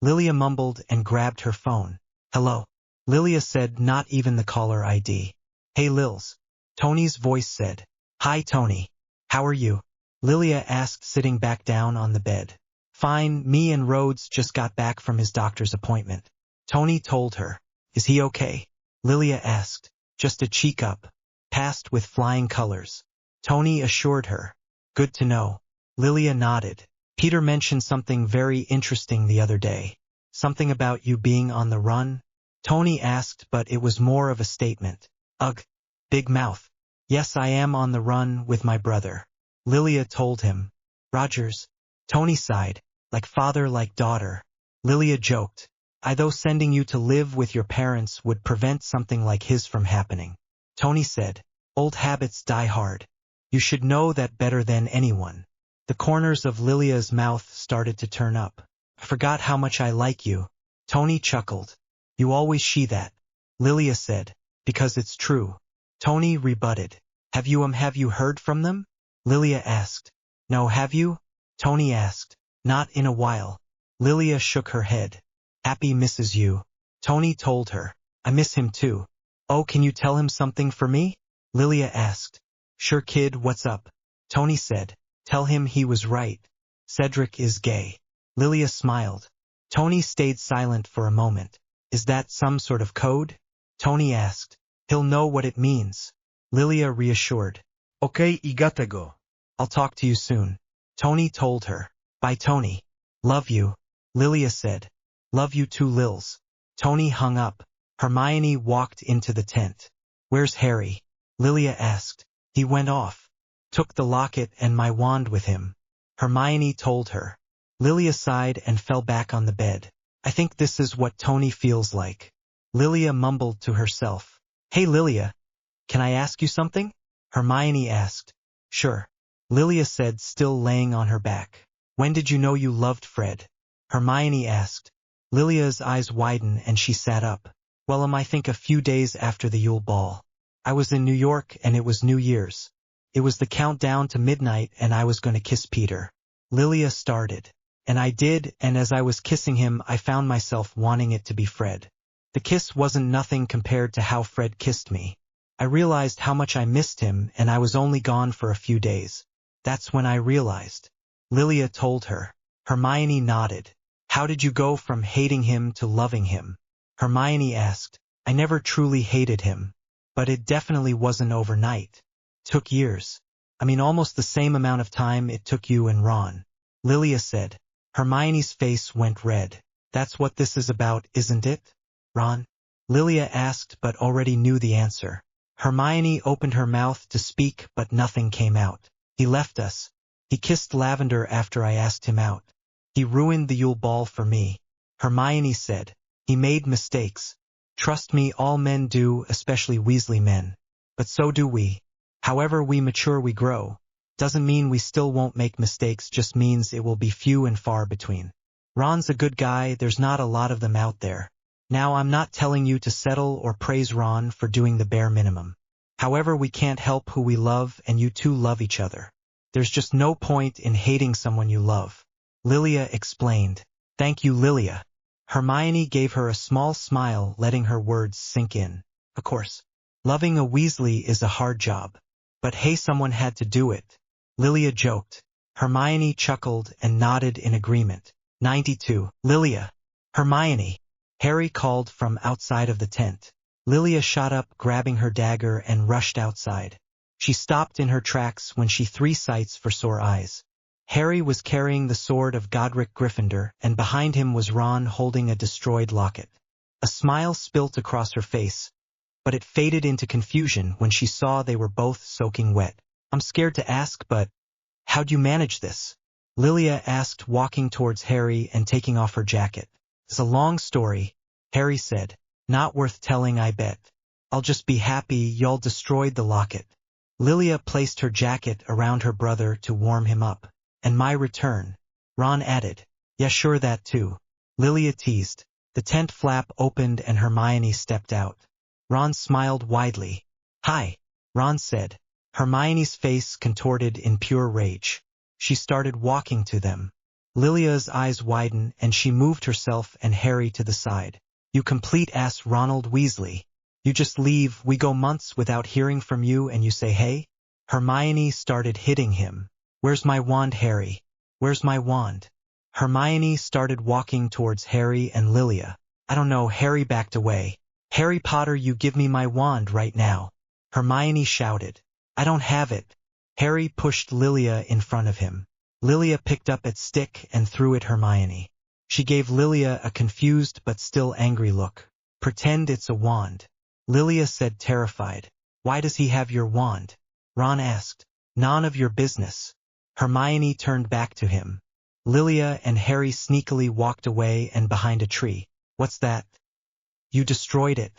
Lilia mumbled and grabbed her phone. Hello. Lilia said, not even the caller ID. Hey Lils. Tony's voice said. Hi Tony. How are you? Lilia asked, sitting back down on the bed. Fine, me and Rhodes just got back from his doctor's appointment. Tony told her. Is he okay? Lilia asked. Just a cheek up. Passed with flying colors. Tony assured her. Good to know. Lilia nodded. Peter mentioned something very interesting the other day. Something about you being on the run? Tony asked, but it was more of a statement. Ugh, big mouth. Yes, I am on the run with my brother. Lilia told him. Rogers. Tony sighed. Like father, like daughter. Lilia joked. Though sending you to live with your parents would prevent something like his from happening. Tony said. Old habits die hard. You should know that better than anyone. The corners of Lilia's mouth started to turn up. I forgot how much I like you. Tony chuckled. You always she that. Lilia said. Because it's true. Tony rebutted. Have you heard from them? Lilia asked. No, have you? Tony asked. Not in a while. Lilia shook her head. Happy misses you. Tony told her. I miss him too. Oh, can you tell him something for me? Lilia asked. Sure kid, what's up? Tony said. Tell him he was right. Cedric is gay. Lilia smiled. Tony stayed silent for a moment. Is that some sort of code? Tony asked. He'll know what it means. Lilia reassured. Okay, I gotta go. I'll talk to you soon. Tony told her. Bye Tony. Love you. Lilia said. Love you too Lils. Tony hung up. Hermione walked into the tent. Where's Harry? Lilia asked. He went off. Took the locket and my wand with him. Hermione told her. Lilia sighed and fell back on the bed. I think this is what Tony feels like. Lilia mumbled to herself. Hey Lilia, can I ask you something? Hermione asked. Sure. Lilia said, still laying on her back. When did you know you loved Fred? Hermione asked. Lilia's eyes widened and she sat up. Well, I think a few days after the Yule Ball. I was in New York and it was New Year's. It was the countdown to midnight and I was going to kiss Peter. Lilia started. And I did, and as I was kissing him I found myself wanting it to be Fred. The kiss wasn't nothing compared to how Fred kissed me. I realized how much I missed him and I was only gone for a few days. That's when I realized. Lilia told her. Hermione nodded. How did you go from hating him to loving him? Hermione asked. I never truly hated him. But it definitely wasn't overnight. Took years. Almost the same amount of time it took you and Ron. Lilia said. Hermione's face went red. That's what this is about, isn't it? Ron? Lilia asked but already knew the answer. Hermione opened her mouth to speak but nothing came out. He left us. He kissed Lavender after I asked him out. He ruined the Yule Ball for me. Hermione said. He made mistakes. Trust me, all men do, especially Weasley men. But so do we. However we mature we grow. Doesn't mean we still won't make mistakes, just means it will be few and far between. Ron's a good guy, there's not a lot of them out there. Now I'm not telling you to settle or praise Ron for doing the bare minimum. However, we can't help who we love and you two love each other. There's just no point in hating someone you love. Lilia explained. Thank you, Lilia. Hermione gave her a small smile, letting her words sink in. Of course. Loving a Weasley is a hard job. But hey, someone had to do it. Lilia joked. Hermione chuckled and nodded in agreement. 92. Lilia. Hermione. Harry called from outside of the tent. Lilia shot up, grabbing her dagger, and rushed outside. She stopped in her tracks when she three sights for sore eyes. Harry was carrying the sword of Godric Gryffindor, and behind him was Ron holding a destroyed locket. A smile spilt across her face, but it faded into confusion when she saw they were both soaking wet. I'm scared to ask, but how'd you manage this? Lilia asked, walking towards Harry and taking off her jacket. It's a long story, Harry said. Not worth telling, I bet. I'll just be happy y'all destroyed the locket. Lilia placed her jacket around her brother to warm him up. And my return. Ron added. Yeah, sure, that too. Lilia teased. The tent flap opened and Hermione stepped out. Ron smiled widely. Hi, Ron said. Hermione's face contorted in pure rage. She started walking to them. Lilia's eyes widened and she moved herself and Harry to the side. You complete ass Ronald Weasley. You just leave, we go months without hearing from you and you say hey? Hermione started hitting him. Where's my wand, Harry? Where's my wand? Hermione started walking towards Harry and Lilia. I don't know, Harry backed away. Harry Potter, you give me my wand right now. Hermione shouted. I don't have it. Harry pushed Lilia in front of him. Lilia picked up its stick and threw it Hermione. She gave Lilia a confused but still angry look. Pretend it's a wand. Lilia said terrified. Why does he have your wand? Ron asked. None of your business. Hermione turned back to him. Lilia and Harry sneakily walked away and behind a tree. What's that? You destroyed it.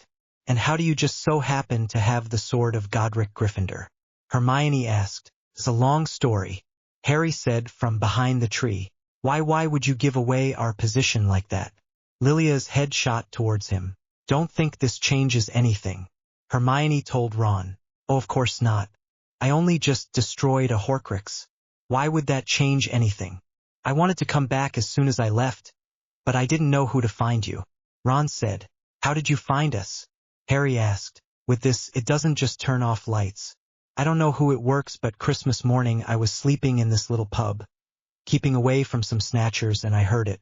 And how do you just so happen to have the sword of Godric Gryffindor? Hermione asked. It's a long story. Harry said from behind the tree. Why would you give away our position like that? Lilia's head shot towards him. Don't think this changes anything. Hermione told Ron. Oh, of course not. I only just destroyed a Horcrux. Why would that change anything? I wanted to come back as soon as I left, but I didn't know who to find you. Ron said. How did you find us? Harry asked. With this, it doesn't just turn off lights. I don't know who it works, but Christmas morning I was sleeping in this little pub, keeping away from some snatchers, and I heard it.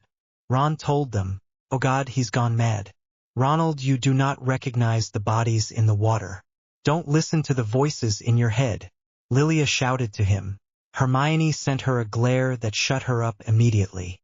Ron told them. Oh God, he's gone mad. Ronald, you do not recognize the bodies in the water. Don't listen to the voices in your head. Lilia shouted to him. Hermione sent her a glare that shut her up immediately.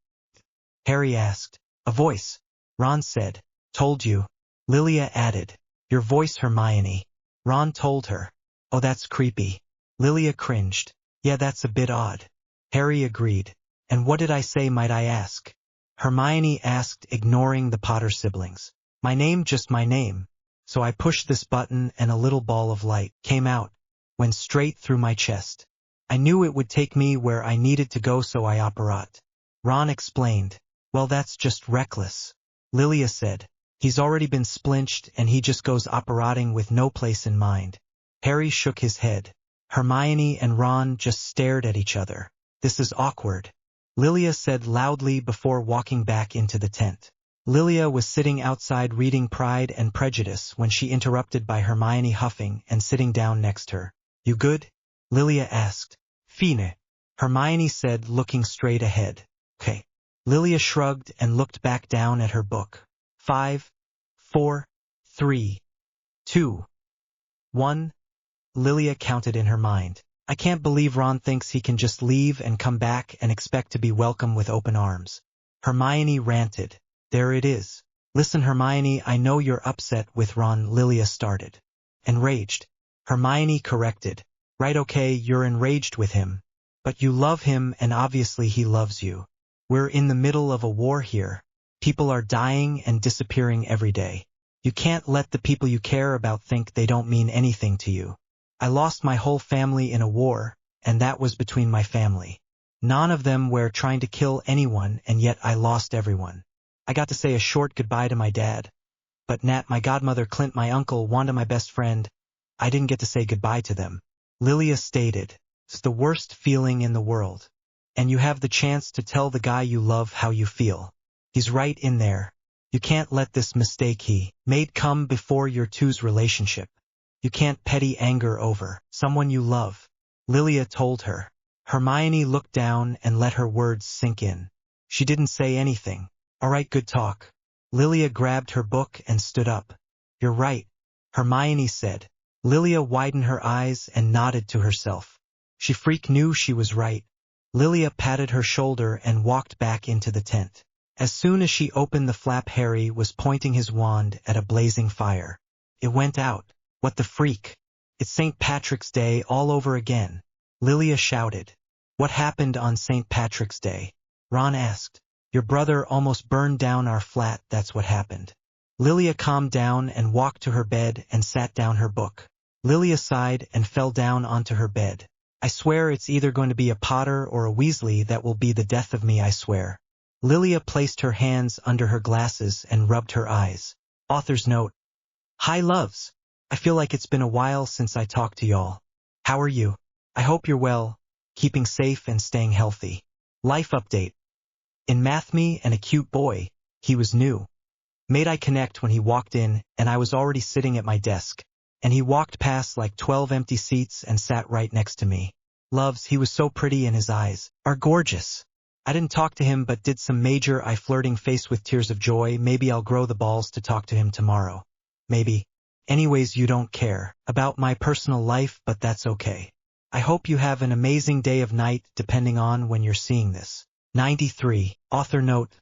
Harry asked. A voice. Ron said. Told you. Lilia added. Your voice, Hermione. Ron told her. Oh, that's creepy. Lilia cringed. Yeah, that's a bit odd. Harry agreed. And what did I say, might I ask? Hermione asked, ignoring the Potter siblings. My name, just my name. So I pushed this button and a little ball of light came out, went straight through my chest. I knew it would take me where I needed to go, so I operat. Ron explained. Well, that's just reckless. Lilia said. He's already been splinched and he just goes operating with no place in mind. Harry shook his head. Hermione and Ron just stared at each other. This is awkward. Lilia said loudly before walking back into the tent. Lilia was sitting outside reading Pride and Prejudice when she interrupted by Hermione huffing and sitting down next her. You good? Lilia asked. Fine. Hermione said, looking straight ahead. Okay. Lilia shrugged and looked back down at her book. 5, 4, 3, 2, 1. Lilia counted in her mind. I can't believe Ron thinks he can just leave and come back and expect to be welcome with open arms. Hermione ranted. There it is. Listen, Hermione, I know you're upset with Ron. Lilia started. Enraged. Hermione corrected. Right, okay, you're enraged with him. But you love him and obviously he loves you. We're in the middle of a war here. People are dying and disappearing every day. You can't let the people you care about think they don't mean anything to you. I lost my whole family in a war, and that was between my family. None of them were trying to kill anyone, and yet I lost everyone. I got to say a short goodbye to my dad. But Nat, my godmother, Clint, my uncle, Wanda, my best friend, I didn't get to say goodbye to them. Lilia stated. It's the worst feeling in the world. And you have the chance to tell the guy you love how you feel. He's right in there. You can't let this mistake he made come before your two's relationship. You can't petty anger over someone you love. Lilia told her. Hermione looked down and let her words sink in. She didn't say anything. All right, good talk. Lilia grabbed her book and stood up. You're right, Hermione said. Lilia widened her eyes and nodded to herself. She knew she was right. Lilia patted her shoulder and walked back into the tent. As soon as she opened the flap, Harry was pointing his wand at a blazing fire. It went out. What the freak? It's St. Patrick's Day all over again. Lilia shouted. What happened on St. Patrick's Day? Ron asked. Your brother almost burned down our flat, that's what happened. Lilia calmed down and walked to her bed and sat down her book. Lilia sighed and fell down onto her bed. I swear it's either going to be a Potter or a Weasley that will be the death of me, I swear. Lilia placed her hands under her glasses and rubbed her eyes. Author's note. Hi loves. I feel like it's been a while since I talked to y'all. How are you? I hope you're well, keeping safe and staying healthy. Life update. In Math Me and a cute boy, he was new. Made eye connect when he walked in, and I was already sitting at my desk. And he walked past like 12 empty seats and sat right next to me. Loves, he was so pretty and his eyes are gorgeous. I didn't talk to him but did some major eye flirting face with tears of joy. Maybe I'll grow the balls to talk to him tomorrow. Maybe. Anyways, you don't care about my personal life, but that's okay. I hope you have an amazing day of night depending on when you're seeing this. 93. Author note.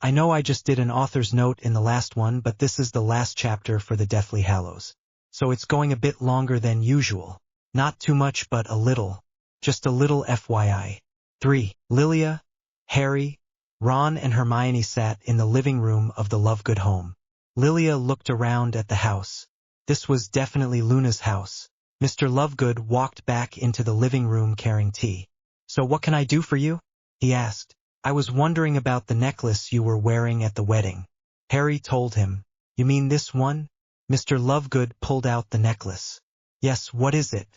I know I just did an author's note in the last one, but this is the last chapter for the Deathly Hallows. So it's going a bit longer than usual. Not too much, but a little. Just a little FYI. 3. Lilia, Harry, Ron and Hermione sat in the living room of the Lovegood home. Lilia looked around at the house. This was definitely Luna's house. Mr. Lovegood walked back into the living room carrying tea. So what can I do for you? He asked. I was wondering about the necklace you were wearing at the wedding. Harry told him. You mean this one? Mr. Lovegood pulled out the necklace. Yes, what is it?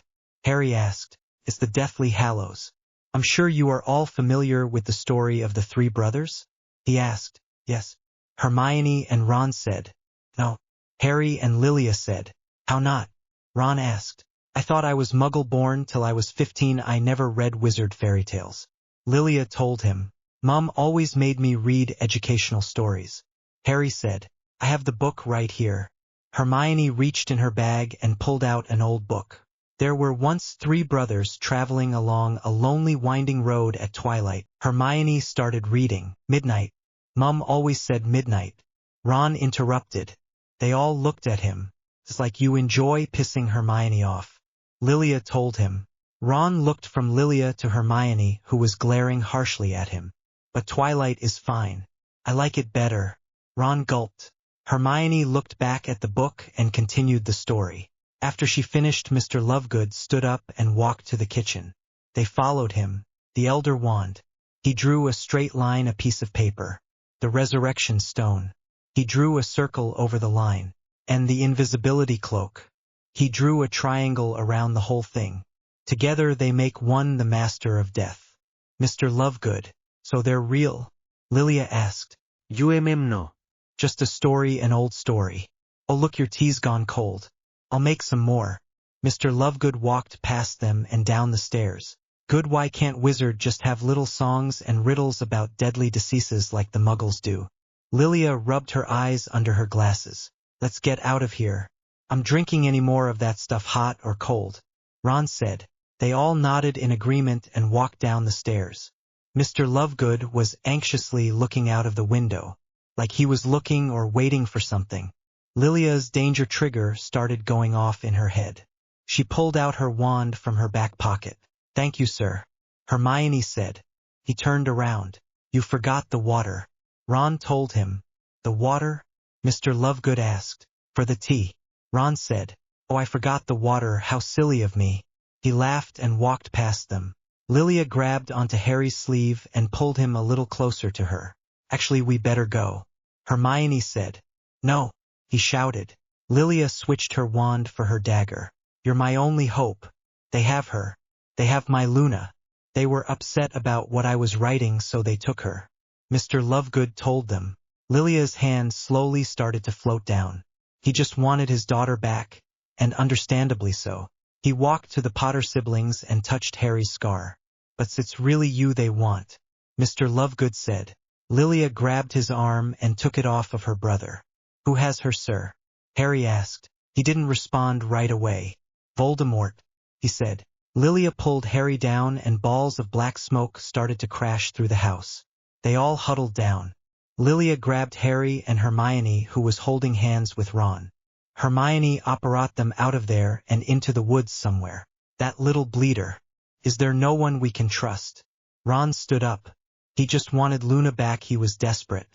Harry asked. It's the Deathly Hallows. I'm sure you are all familiar with the story of the three brothers? He asked. Yes. Hermione and Ron said. No. Harry and Lilia said. How not? Ron asked. I thought I was Muggle-born till I was 15. I never read wizard fairy tales. Lilia told him. Mom always made me read educational stories. Harry said. I have the book right here. Hermione reached in her bag and pulled out an old book. There were once three brothers traveling along a lonely winding road at twilight. Hermione started reading. Midnight. Mum always said midnight. Ron interrupted. They all looked at him. It's like you enjoy pissing Hermione off. Lilia told him. Ron looked from Lilia to Hermione, who was glaring harshly at him. But twilight is fine. I like it better. Ron gulped. Hermione looked back at the book and continued the story. After she finished, Mr. Lovegood stood up and walked to the kitchen. They followed him. The elder wand. He drew a straight line, a piece of paper. The resurrection stone. He drew a circle over the line. And the invisibility cloak. He drew a triangle around the whole thing. Together they make one, the master of death. Mr. Lovegood. So they're real? Lilia asked. No. Just a story, an old story. Oh look, your tea's gone cold. I'll make some more. Mr. Lovegood walked past them and down the stairs. Good, why can't wizard just have little songs and riddles about deadly diseases like the Muggles do? Lilia rubbed her eyes under her glasses. Let's get out of here. I'm drinking any more of that stuff, hot or cold. Ron said. They all nodded in agreement and walked down the stairs. Mr. Lovegood was anxiously looking out of the window, like he was looking or waiting for something. Lilia's danger trigger started going off in her head. She pulled out her wand from her back pocket. Thank you, sir. Hermione said. He turned around. You forgot the water. Ron told him. The water? Mr. Lovegood asked. For the tea. Ron said. Oh, I forgot the water, how silly of me. He laughed and walked past them. Lilia grabbed onto Harry's sleeve and pulled him a little closer to her. Actually, we better go. Hermione said. No, he shouted. Lilia switched her wand for her dagger. You're my only hope. They have her. They have my Luna. They were upset about what I was writing, so they took her. Mr. Lovegood told them. Lilia's hand slowly started to float down. He just wanted his daughter back, and understandably so. He walked to the Potter siblings and touched Harry's scar. But it's really you they want, Mr. Lovegood said. Lilia grabbed his arm and took it off of her brother. Who has her, sir? Harry asked. He didn't respond right away. Voldemort, he said. Lilia pulled Harry down and balls of black smoke started to crash through the house. They all huddled down. Lilia grabbed Harry and Hermione, who was holding hands with Ron. Hermione brought them out of there and into the woods somewhere. That little bleeder. Is there no one we can trust? Ron stood up. He just wanted Luna back, he was desperate.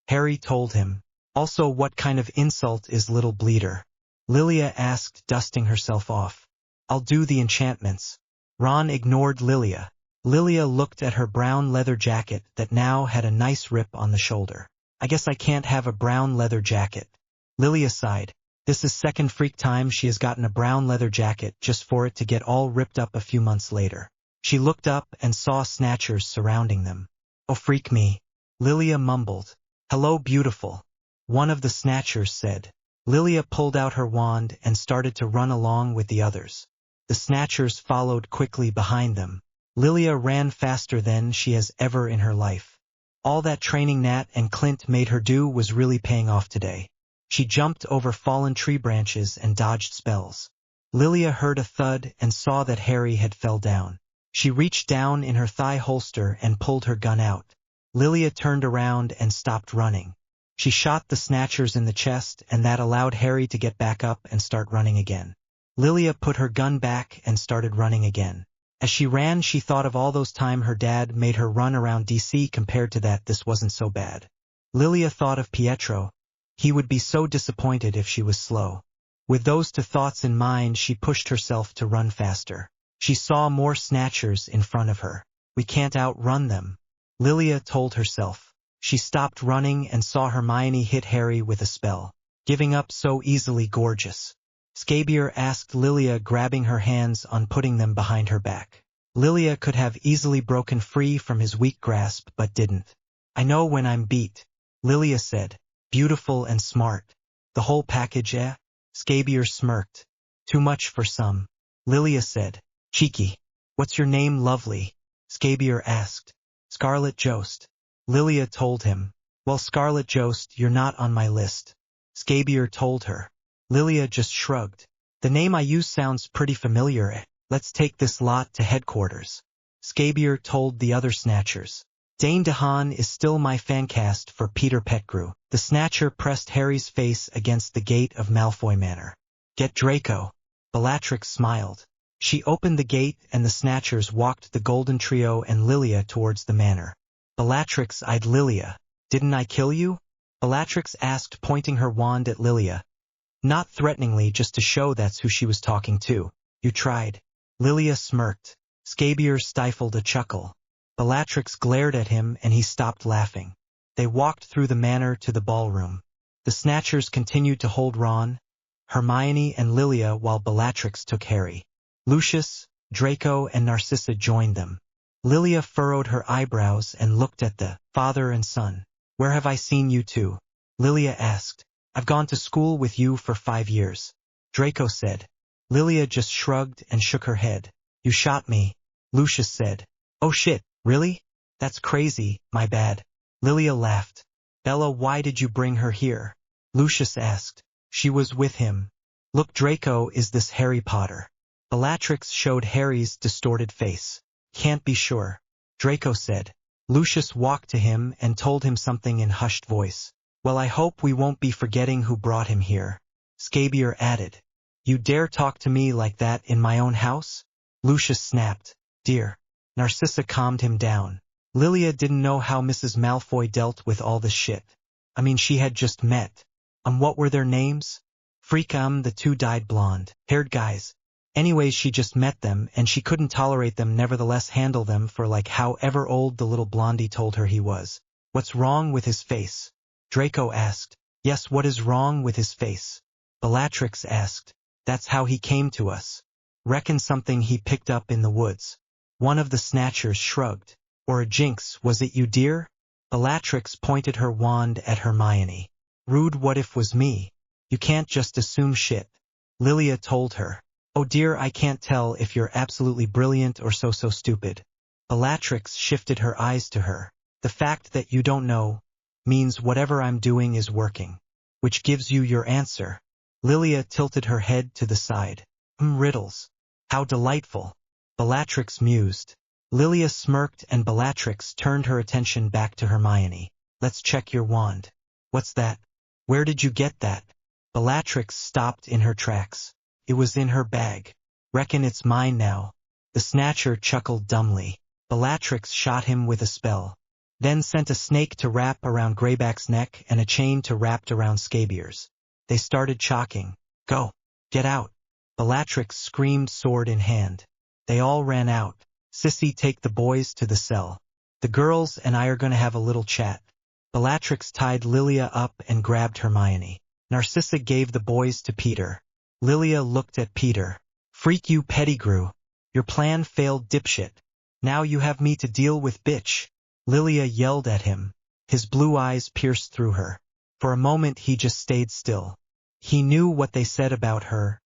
Harry told him. Also, what kind of insult is little bleeder? Lilia asked, dusting herself off. I'll do the enchantments. Ron ignored Lilia. Lilia looked at her brown leather jacket that now had a nice rip on the shoulder. I guess I can't have a brown leather jacket. Lilia sighed. This is second freak time she has gotten a brown leather jacket just for it to get all ripped up a few months later. She looked up and saw snatchers surrounding them. Oh, freak me. Lilia mumbled. Hello, beautiful. One of the snatchers said. Lilia pulled out her wand and started to run along with the others. The snatchers followed quickly behind them. Lilia ran faster than she has ever in her life. All that training Nat and Clint made her do was really paying off today. She jumped over fallen tree branches and dodged spells. Lilia heard a thud and saw that Harry had fell down. She reached down in her thigh holster and pulled her gun out. Lilia turned around and stopped running. She shot the snatchers in the chest, and that allowed Harry to get back up and start running again. Lilia put her gun back and started running again. As she ran, she thought of all those times her dad made her run around DC. Compared to that, this wasn't so bad. Lilia thought of Pietro. He would be so disappointed if she was slow. With those two thoughts in mind, she pushed herself to run faster. She saw more snatchers in front of her. We can't outrun them, Lilia told herself. She stopped running and saw Hermione hit Harry with a spell. Giving up so easily, gorgeous? Scabier asked Lilia, grabbing her hands on putting them behind her back. Lilia could have easily broken free from his weak grasp but didn't. I know when I'm beat, Lilia said. Beautiful and smart. The whole package, eh? Scabier smirked. Too much for some, Lilia said. Cheeky. What's your name, lovely? Scabier asked. Scarlet Jost. Lilia told him. Well, Scarlet Jost, you're not on my list, Scabier told her. Lilia just shrugged. The name I use sounds pretty familiar, eh? Let's take this lot to headquarters, Scabier told the other snatchers. Dane DeHaan is still my fancast for Peter Pettigrew. The snatcher pressed Harry's face against the gate of Malfoy Manor. Get Draco. Bellatrix smiled. She opened the gate and the snatchers walked the golden trio and Lilia towards the manor. Bellatrix eyed Lilia. Didn't I kill you? Bellatrix asked, pointing her wand at Lilia. Not threateningly, just to show that's who she was talking to. You tried. Lilia smirked. Scabier stifled a chuckle. Bellatrix glared at him and he stopped laughing. They walked through the manor to the ballroom. The snatchers continued to hold Ron, Hermione and Lilia while Bellatrix took Harry. Lucius, Draco and Narcissa joined them. Lilia furrowed her eyebrows and looked at the father and son. Where have I seen you two? Lilia asked. I've gone to school with you for 5 years, Draco said. Lilia just shrugged and shook her head. You shot me, Lucius said. Oh shit, really? That's crazy, my bad. Lilia laughed. Bella, why did you bring her here? Lucius asked. She was with him. Look, Draco, is this Harry Potter? Bellatrix showed Harry's distorted face. Can't be sure, Draco said. Lucius walked to him and told him something in hushed voice. Well, I hope we won't be forgetting who brought him here, Scabier added. You dare talk to me like that in my own house? Lucius snapped. Dear. Narcissa calmed him down. Lilia didn't know how Mrs. Malfoy dealt with all this shit. I mean, she had just met. What were their names? Freak, the two dyed blonde-haired guys. Anyways, she just met them, and she couldn't tolerate them, nevertheless handle them for like however old the little blondie told her he was. What's wrong with his face? Draco asked. Yes, what is wrong with his face? Bellatrix asked. That's how he came to us. Reckon something he picked up in the woods. One of the snatchers shrugged. Or a jinx, was it you, dear? Bellatrix pointed her wand at Hermione. Rude, what if was me? You can't just assume shit, Lilia told her. Oh dear, I can't tell if you're absolutely brilliant or so stupid. Bellatrix shifted her eyes to her. The fact that you don't know means whatever I'm doing is working. Which gives you your answer. Lilia tilted her head to the side. Riddles. How delightful. Bellatrix mused. Lilia smirked and Bellatrix turned her attention back to Hermione. Let's check your wand. What's that? Where did you get that? Bellatrix stopped in her tracks. It was in her bag. Reckon it's mine now. The snatcher chuckled dumbly. Bellatrix shot him with a spell. Then sent a snake to wrap around Greyback's neck and a chain to wrapped around Scabier's. They started chalking. Go. Get out. Bellatrix screamed, sword in hand. They all ran out. Sissy, take the boys to the cell. The girls and I are going to have a little chat. Bellatrix tied Lilia up and grabbed Hermione. Narcissa gave the boys to Peter. Lilia looked at Peter. Freak you, Pettigrew. Your plan failed, dipshit. Now you have me to deal with, bitch. Lilia yelled at him. His blue eyes pierced through her. For a moment he just stayed still. He knew what they said about her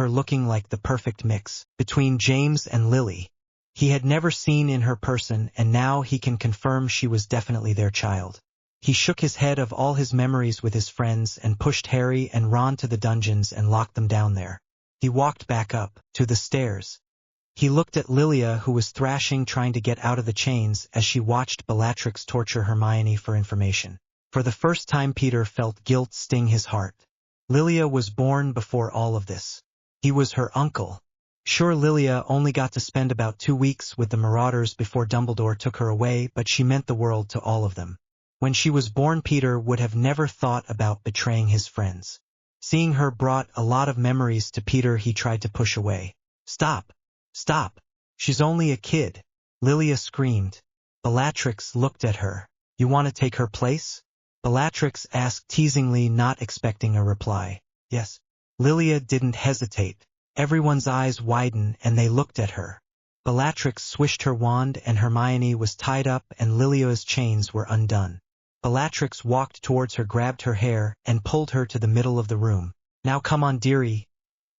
looking like the perfect mix between James and Lily. He had never seen in her person, and now he can confirm she was definitely their child. He shook his head of all his memories with his friends and pushed Harry and Ron to the dungeons and locked them down there. He walked back up, to the stairs. He looked at Lilia, who was thrashing trying to get out of the chains as she watched Bellatrix torture Hermione for information. For the first time Peter felt guilt sting his heart. Lilia was born before all of this. He was her uncle. Sure, Lilia only got to spend about 2 weeks with the Marauders before Dumbledore took her away, but she meant the world to all of them. When she was born, Peter would have never thought about betraying his friends. Seeing her brought a lot of memories to Peter he tried to push away. Stop! Stop! She's only a kid! Lilia screamed. Bellatrix looked at her. You want to take her place? Bellatrix asked teasingly, not expecting a reply. Yes. Lilia didn't hesitate. Everyone's eyes widened and they looked at her. Bellatrix swished her wand and Hermione was tied up and Lilia's chains were undone. Bellatrix walked towards her, grabbed her hair, and pulled her to the middle of the room. Now come on, dearie.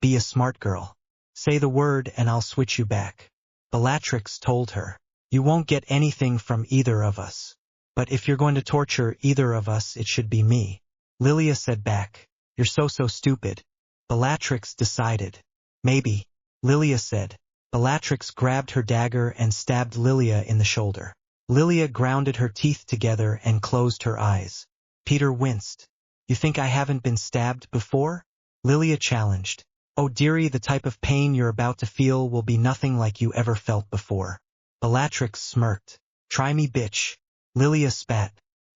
Be a smart girl. Say the word and I'll switch you back. Bellatrix told her. You won't get anything from either of us. But if you're going to torture either of us, it should be me. Lilia said back. You're so stupid. Bellatrix decided. Maybe. Lilia said. Bellatrix grabbed her dagger and stabbed Lilia in the shoulder. Lilia grounded her teeth together and closed her eyes. Peter winced. You think I haven't been stabbed before? Lilia challenged. Oh dearie, the type of pain you're about to feel will be nothing like you ever felt before. Bellatrix smirked. Try me, bitch. Lilia spat.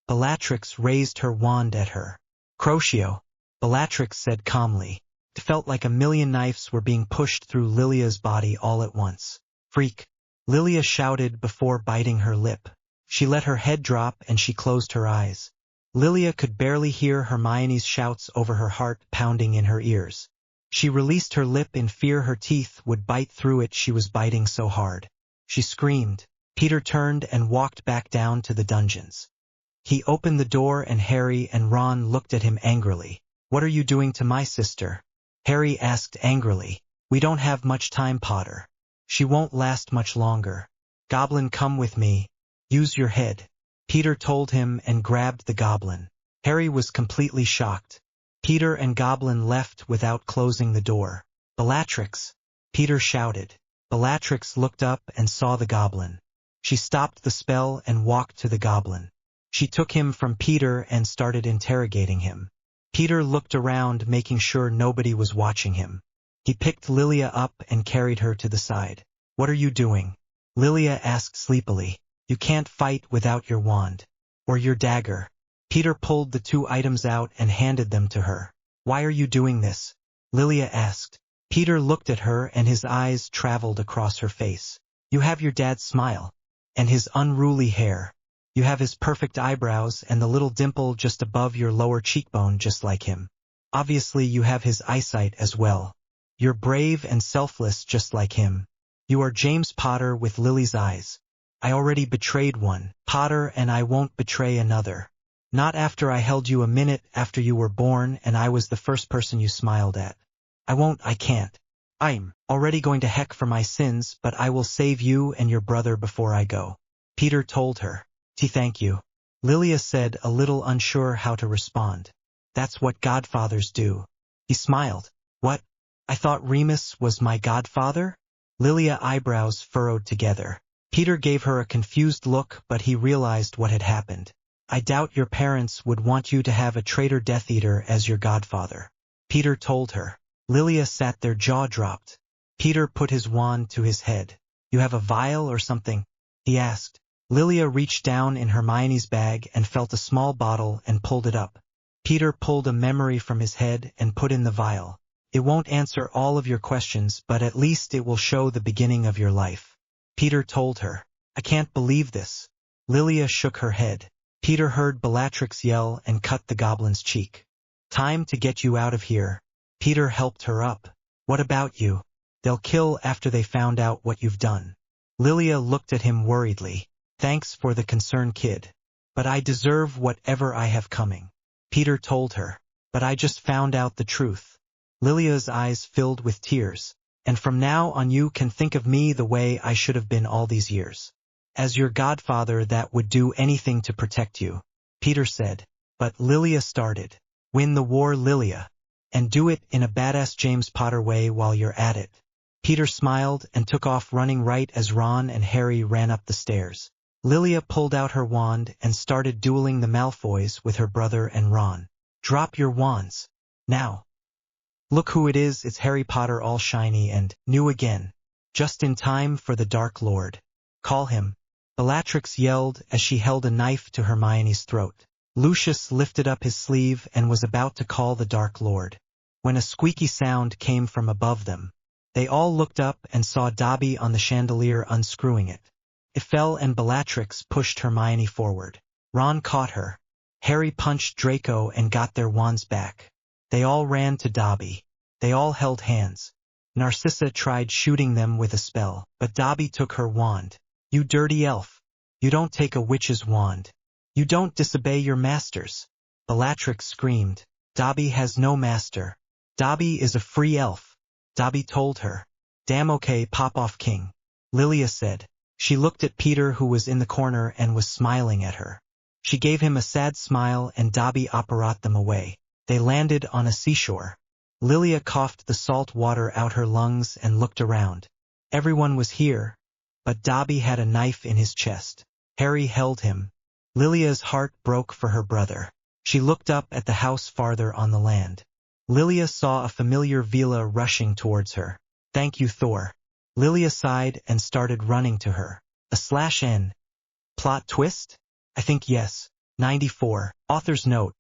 Bellatrix raised her wand at her. Crucio. Bellatrix said calmly. It felt like a million knives were being pushed through Lilia's body all at once. Freak! Lilia shouted before biting her lip. She let her head drop and she closed her eyes. Lilia could barely hear Hermione's shouts over her heart pounding in her ears. She released her lip in fear her teeth would bite through it, she was biting so hard. She screamed. Peter turned and walked back down to the dungeons. He opened the door and Harry and Ron looked at him angrily. What are you doing to my sister? Harry asked angrily. We don't have much time, Potter. She won't last much longer. Goblin, come with me. Use your head. Peter told him and grabbed the goblin. Harry was completely shocked. Peter and Goblin left without closing the door. Bellatrix! Peter shouted. Bellatrix looked up and saw the goblin. She stopped the spell and walked to the goblin. She took him from Peter and started interrogating him. Peter looked around, making sure nobody was watching him. He picked Lilia up and carried her to the side. What are you doing? Lilia asked sleepily. You can't fight without your wand. Or your dagger. Peter pulled the 2 items out and handed them to her. Why are you doing this? Lilia asked. Peter looked at her and his eyes traveled across her face. You have your dad's smile. And his unruly hair. You have his perfect eyebrows and the little dimple just above your lower cheekbone just like him. Obviously you have his eyesight as well. You're brave and selfless just like him. You are James Potter with Lily's eyes. I already betrayed one, Potter, and I won't betray another. Not after I held you a minute after you were born and I was the first person you smiled at. I can't. I'm already going to heck for my sins, but I will save you and your brother before I go. Peter told her. Thank you. Lilia said, a little unsure how to respond. That's what godfathers do. He smiled. What? I thought Remus was my godfather? Lilia eyebrows furrowed together. Peter gave her a confused look, but he realized what had happened. I doubt your parents would want you to have a traitor Death Eater as your godfather. Peter told her. Lilia sat there, jaw dropped. Peter put his wand to his head. You have a vial or something? He asked. Lilia reached down in Hermione's bag and felt a small bottle and pulled it up. Peter pulled a memory from his head and put in the vial. It won't answer all of your questions, but at least it will show the beginning of your life. Peter told her. I can't believe this. Lilia shook her head. Peter heard Bellatrix yell and cut the goblin's cheek. Time to get you out of here. Peter helped her up. What about you? They'll kill after they found out what you've done. Lilia looked at him worriedly. Thanks for the concern, kid. But I deserve whatever I have coming. Peter told her. But I just found out the truth. Lilia's eyes filled with tears. And from now on you can think of me the way I should have been all these years. As your godfather that would do anything to protect you. Peter said. But Lilia started. Win the war, Lilia. And do it in a badass James Potter way while you're at it. Peter smiled and took off running right as Ron and Harry ran up the stairs. Lilia pulled out her wand and started dueling the Malfoys with her brother and Ron. Drop your wands. Now. Look who it is, it's Harry Potter all shiny and new again. Just in time for the Dark Lord. Call him. Bellatrix yelled as she held a knife to Hermione's throat. Lucius lifted up his sleeve and was about to call the Dark Lord, when a squeaky sound came from above them. They all looked up and saw Dobby on the chandelier unscrewing it. It fell and Bellatrix pushed Hermione forward. Ron caught her. Harry punched Draco and got their wands back. They all ran to Dobby. They all held hands. Narcissa tried shooting them with a spell, but Dobby took her wand. You dirty elf. You don't take a witch's wand. You don't disobey your masters. Bellatrix screamed. Dobby has no master. Dobby is a free elf. Dobby told her. Damn okay, pop off king. Lilia said. She looked at Peter who was in the corner and was smiling at her. She gave him a sad smile and Dobby operated them away. They landed on a seashore. Lilia coughed the salt water out her lungs and looked around. Everyone was here, but Dobby had a knife in his chest. Harry held him. Lilia's heart broke for her brother. She looked up at the house farther on the land. Lilia saw a familiar villa rushing towards her. Thank you, Thor. Lilia sighed and started running to her. /N. Plot twist? I think yes. 94. Author's note.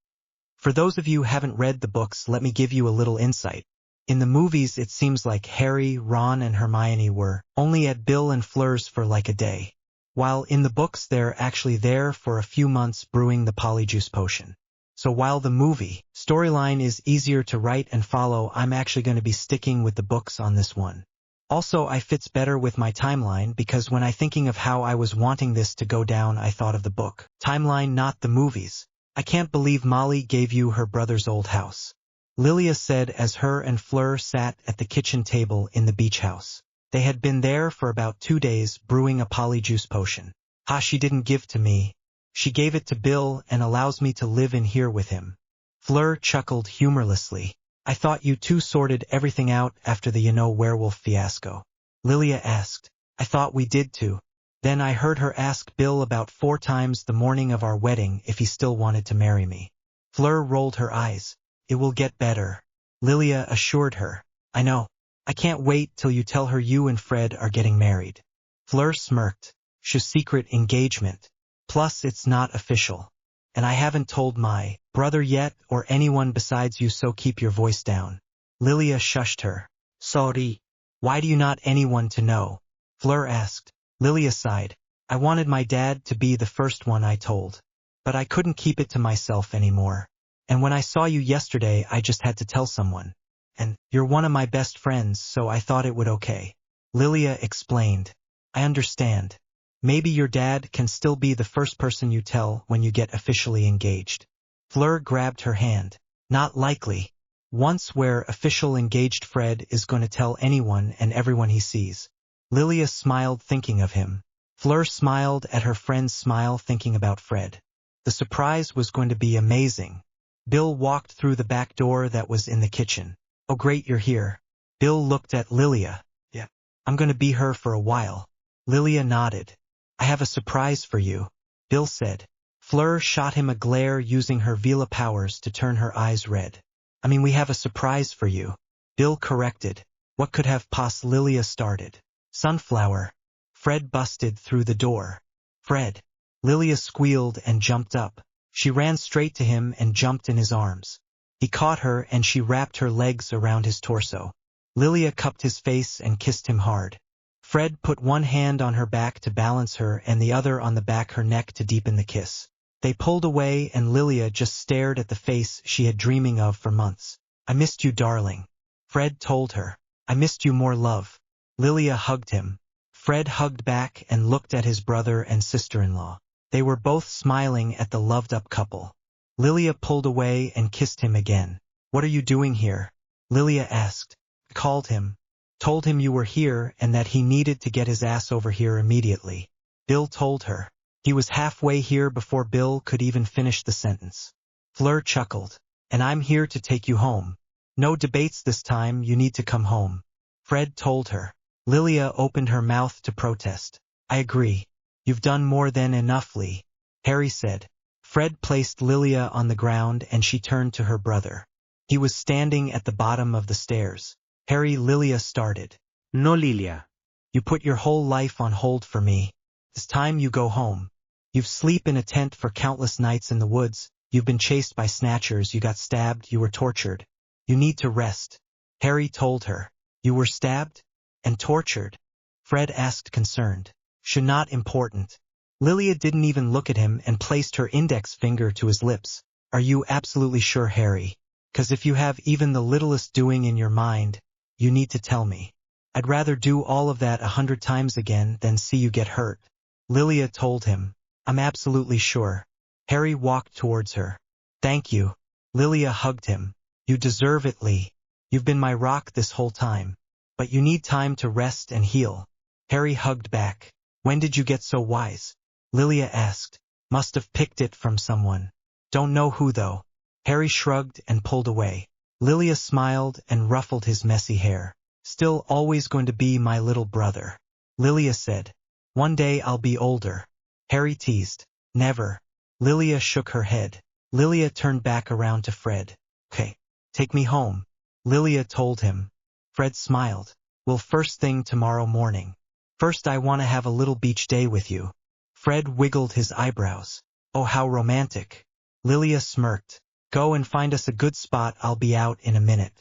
For those of you who haven't read the books, let me give you a little insight. In the movies, it seems like Harry, Ron, and Hermione were only at Bill and Fleur's for like a day, while in the books they're actually there for a few months brewing the polyjuice potion. So while the movie storyline is easier to write and follow, I'm actually going to be sticking with the books on this one. Also, I fits better with my timeline because when I thinking of how I was wanting this to go down, I thought of the book timeline, not the movies. I can't believe Molly gave you her brother's old house. Lilia said as her and Fleur sat at the kitchen table in the beach house. They had been there for about 2 days brewing a polyjuice potion. Ha, she didn't give to me. She gave it to Bill and allows me to live in here with him. Fleur chuckled humorlessly. I thought you two sorted everything out after the werewolf fiasco. Lilia asked. I thought we did too. Then I heard her ask Bill about 4 times the morning of our wedding if he still wanted to marry me. Fleur rolled her eyes. It will get better. Lilia assured her. I know. I can't wait till you tell her you and Fred are getting married. Fleur smirked. She's secret engagement. Plus it's not official. And I haven't told my brother yet or anyone besides you, so keep your voice down. Lilia shushed her. Sorry. Why do you not anyone to know? Fleur asked. Lilia sighed. I wanted my dad to be the first one I told. But I couldn't keep it to myself anymore. And when I saw you yesterday, I just had to tell someone. And you're one of my best friends, so I thought it would okay. Lilia explained. I understand. Maybe your dad can still be the first person you tell when you get officially engaged. Fleur grabbed her hand. Not likely. Once we're official engaged, Fred is going to tell anyone and everyone he sees. Lilia smiled thinking of him. Fleur smiled at her friend's smile thinking about Fred. The surprise was going to be amazing. Bill walked through the back door that was in the kitchen. Oh great, you're here. Bill looked at Lilia. Yeah. I'm going to be her for a while. Lilia nodded. I have a surprise for you, Bill said. Fleur shot him a glare using her Vela powers to turn her eyes red. I mean, we have a surprise for you. Bill corrected. What could have Lilia started? Sunflower. Fred busted through the door. Fred. Lilia squealed and jumped up. She ran straight to him and jumped in his arms. He caught her and she wrapped her legs around his torso. Lilia cupped his face and kissed him hard. Fred put one hand on her back to balance her and the other on the back her neck to deepen the kiss. They pulled away and Lilia just stared at the face she had dreaming of for months. I missed you, darling. Fred told her. I missed you more, love. Lilia hugged him. Fred hugged back and looked at his brother and sister-in-law. They were both smiling at the loved-up couple. Lilia pulled away and kissed him again. What are you doing here? Lilia asked. I called him. Told him you were here and that he needed to get his ass over here immediately. Bill told her. He was halfway here before Bill could even finish the sentence. Fleur chuckled. And I'm here to take you home. No debates this time, you need to come home. Fred told her. Lilia opened her mouth to protest. I agree. You've done more than enough, Lee. Harry said. Fred placed Lilia on the ground and she turned to her brother. He was standing at the bottom of the stairs. Harry, Lilia started. No, Lilia. You put your whole life on hold for me. It's time you go home. You've slept in a tent for countless nights in the woods. You've been chased by snatchers. You got stabbed. You were tortured. You need to rest. Harry told her. You were stabbed? And tortured? Fred asked, concerned. Should not important. Lilia didn't even look at him and placed her index finger to his lips. Are you absolutely sure, Harry? 'Cause if you have even the littlest doing in your mind, you need to tell me. I'd rather do all of that 100 times again than see you get hurt. Lilia told him. I'm absolutely sure. Harry walked towards her. Thank you. Lilia hugged him. You deserve it, Lee. You've been my rock this whole time. But you need time to rest and heal. Harry hugged back. When did you get so wise? Lilia asked. Must have picked it from someone. Don't know who though. Harry shrugged and pulled away. Lilia smiled and ruffled his messy hair. Still always going to be my little brother. Lilia said. One day I'll be older. Harry teased. Never. Lilia shook her head. Lilia turned back around to Fred. Okay, take me home. Lilia told him. Fred smiled. Well, first thing tomorrow morning. First I want to have a little beach day with you. Fred wiggled his eyebrows. Oh, how romantic. Lilia smirked. Go and find us a good spot, I'll be out in a minute.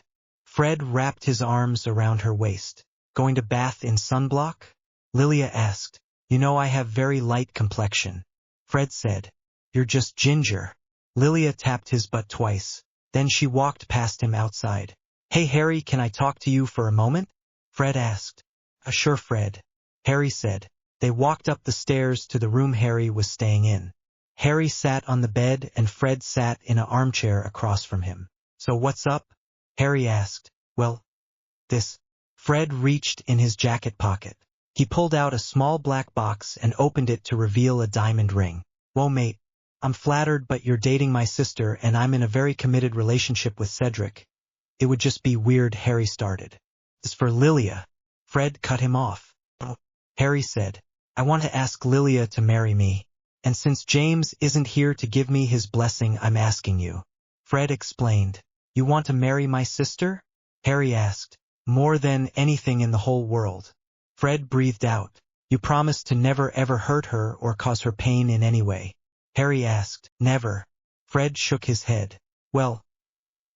Fred wrapped his arms around her waist. Going to bath in sunblock? Lilia asked. You know I have very light complexion. Fred said. You're just ginger. Lilia tapped his butt twice. Then she walked past him outside. Hey Harry, can I talk to you for a moment? Fred asked. Sure, Fred. Harry said. They walked up the stairs to the room Harry was staying in. Harry sat on the bed and Fred sat in an armchair across from him. So what's up? Harry asked. Well, this. Fred reached in his jacket pocket. He pulled out a small black box and opened it to reveal a diamond ring. Whoa, mate. I'm flattered, but you're dating my sister and I'm in a very committed relationship with Cedric. It would just be weird, Harry started. This for Lilia. Fred cut him off. Oh, Harry said. I want to ask Lilia to marry me. And since James isn't here to give me his blessing, I'm asking you. Fred explained. You want to marry my sister? Harry asked. More than anything in the whole world. Fred breathed out. You promise to never ever hurt her or cause her pain in any way? Harry asked. Never. Fred shook his head. Well,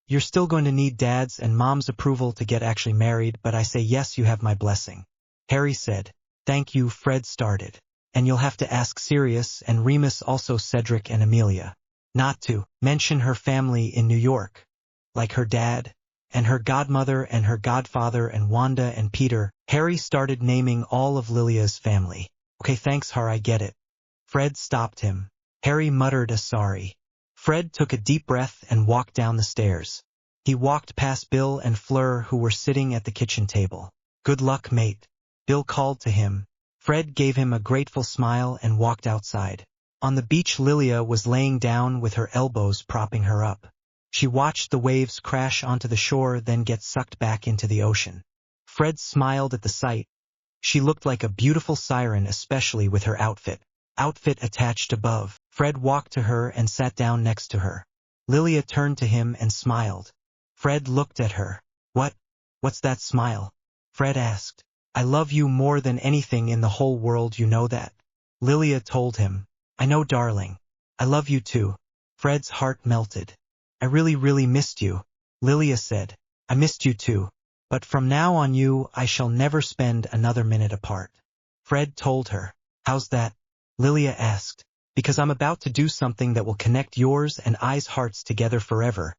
you're still going to need Dad's and Mom's approval to get actually married, but I say yes, you have my blessing. Harry said. Thank you, Fred started. And you'll have to ask Sirius and Remus, also Cedric and Amelia. Not to mention her family in New York. Like her dad, and her godmother and her godfather and Wanda and Peter. Harry started naming all of Lilia's family. Okay, thanks, Har, I get it. Fred stopped him. Harry muttered a sorry. Fred took a deep breath and walked down the stairs. He walked past Bill and Fleur, who were sitting at the kitchen table. Good luck, mate. Bill called to him. Fred gave him a grateful smile and walked outside. On the beach, Lilia was laying down with her elbows propping her up. She watched the waves crash onto the shore, then get sucked back into the ocean. Fred smiled at the sight. She looked like a beautiful siren, especially with her outfit. Outfit attached above. Fred walked to her and sat down next to her. Lilia turned to him and smiled. Fred looked at her. What's that smile? Fred asked. I love you more than anything in the whole world, you know that. Lilia told him. I know, darling. I love you too. Fred's heart melted. I really missed you. Lilia said. I missed you too. But from now on I shall never spend another minute apart. Fred told her. How's that? Lilia asked. Because I'm about to do something that will connect yours and I's hearts together forever.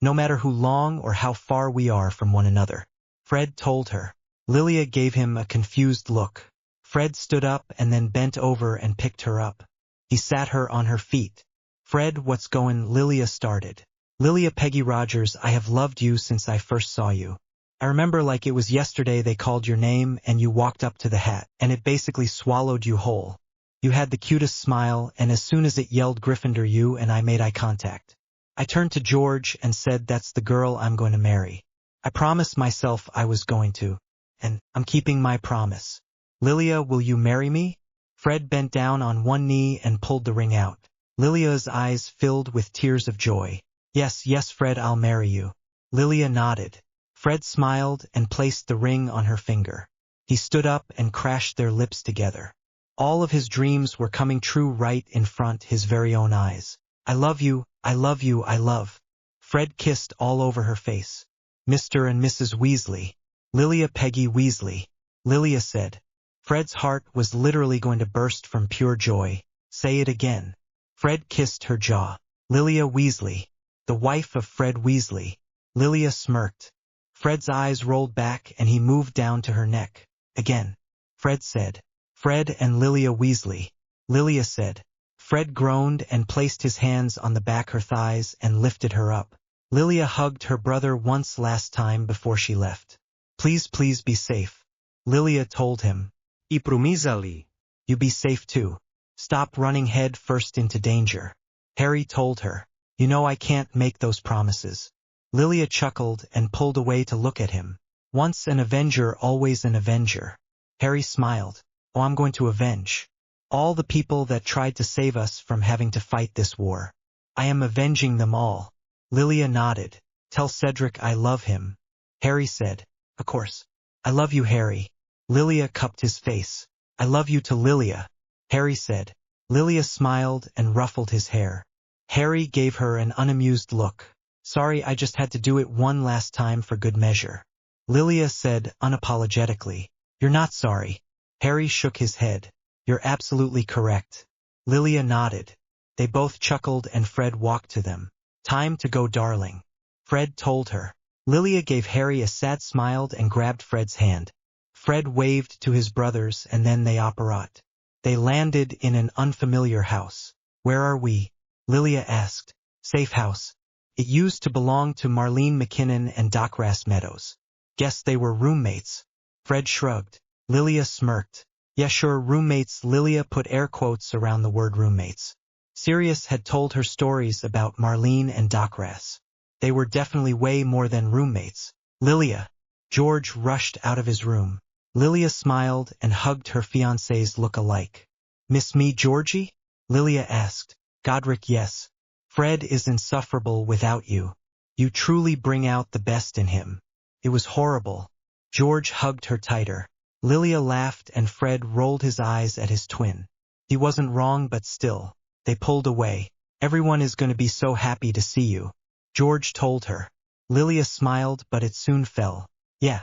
No matter how long or how far we are from one another. Fred told her. Lilia gave him a confused look. Fred stood up and then bent over and picked her up. He sat her on her feet. Fred, what's going? Lilia started. Lilia, Peggy Rogers, I have loved you since I first saw you. I remember like it was yesterday they called your name and you walked up to the hat, and it basically swallowed you whole. You had the cutest smile, and as soon as it yelled Gryffindor, you and I made eye contact. I turned to George and said that's the girl I'm going to marry. I promised myself I was going to, and I'm keeping my promise. Lilia, will you marry me? Fred bent down on one knee and pulled the ring out. Lilia's eyes filled with tears of joy. Yes, yes, Fred, I'll marry you. Lilia nodded. Fred smiled and placed the ring on her finger. He stood up and crashed their lips together. All of his dreams were coming true right in front his very own eyes. I love you, I love you, I love. Fred kissed all over her face. Mr. and Mrs. Weasley. Lilia Peggy Weasley. Lilia said. Fred's heart was literally going to burst from pure joy. Say it again. Fred kissed her jaw. Lilia Weasley. The wife of Fred Weasley. Lilia smirked. Fred's eyes rolled back and he moved down to her neck. Again. Fred said. Fred and Lilia Weasley. Lilia said. Fred groaned and placed his hands on the back her thighs and lifted her up. Lilia hugged her brother once last time before she left. Please, please be safe. Lilia told him. I promisa-li. You be safe too. Stop running head first into danger. Harry told her. You know I can't make those promises. Lilia chuckled and pulled away to look at him. Once an avenger, always an avenger. Harry smiled. Oh, I'm going to avenge all the people that tried to save us from having to fight this war. I am avenging them all. Lilia nodded. Tell Cedric I love him. Harry said. Of course. I love you, Harry. Lilia cupped his face. I love you to Lilia. Harry said. Lilia smiled and ruffled his hair. Harry gave her an unamused look. Sorry, I just had to do it one last time for good measure. Lilia said unapologetically. You're not sorry. Harry shook his head. You're absolutely correct. Lilia nodded. They both chuckled and Fred walked to them. Time to go, darling. Fred told her. Lilia gave Harry a sad smile and grabbed Fred's hand. Fred waved to his brothers and then they apparat. They landed in an unfamiliar house. Where are we? Lilia asked. Safe house. It used to belong to Marlene McKinnon and Dockgrass Meadows. Guess they were roommates. Fred shrugged. Lilia smirked. Yeah, sure, roommates. Lilia put air quotes around the word roommates. Sirius had told her stories about Marlene and Dockgrass. They were definitely way more than roommates. Lilia. George rushed out of his room. Lilia smiled and hugged her fiancé's look-alike. Miss me, Georgie? Lilia asked. Godric, yes. Fred is insufferable without you. You truly bring out the best in him. It was horrible. George hugged her tighter. Lilia laughed and Fred rolled his eyes at his twin. He wasn't wrong, but still. They pulled away. Everyone is going to be so happy to see you. George told her. Lilia smiled, but it soon fell. Yeah.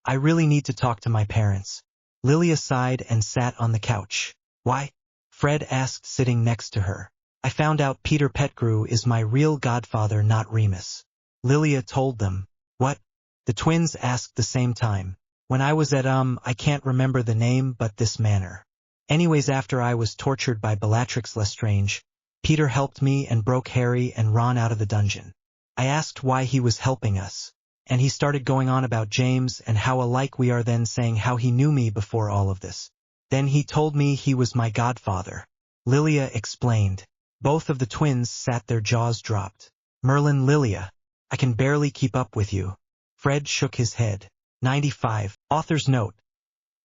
I really need to talk to my parents. Lilia sighed and sat on the couch. Why? Fred asked, sitting next to her. I found out Peter Pettigrew is my real godfather, not Remus. Lilia told them. What? The twins asked the same time. When I was at I can't remember the name, but this manor. Anyways, after I was tortured by Bellatrix Lestrange, Peter helped me and broke Harry and Ron out of the dungeon. I asked why he was helping us, and he started going on about James and how alike we are, then saying how he knew me before all of this. Then he told me he was my godfather. Lilia explained. Both of the twins sat, their jaws dropped. Merlin, Lilia. I can barely keep up with you. Fred shook his head. 95. Author's note.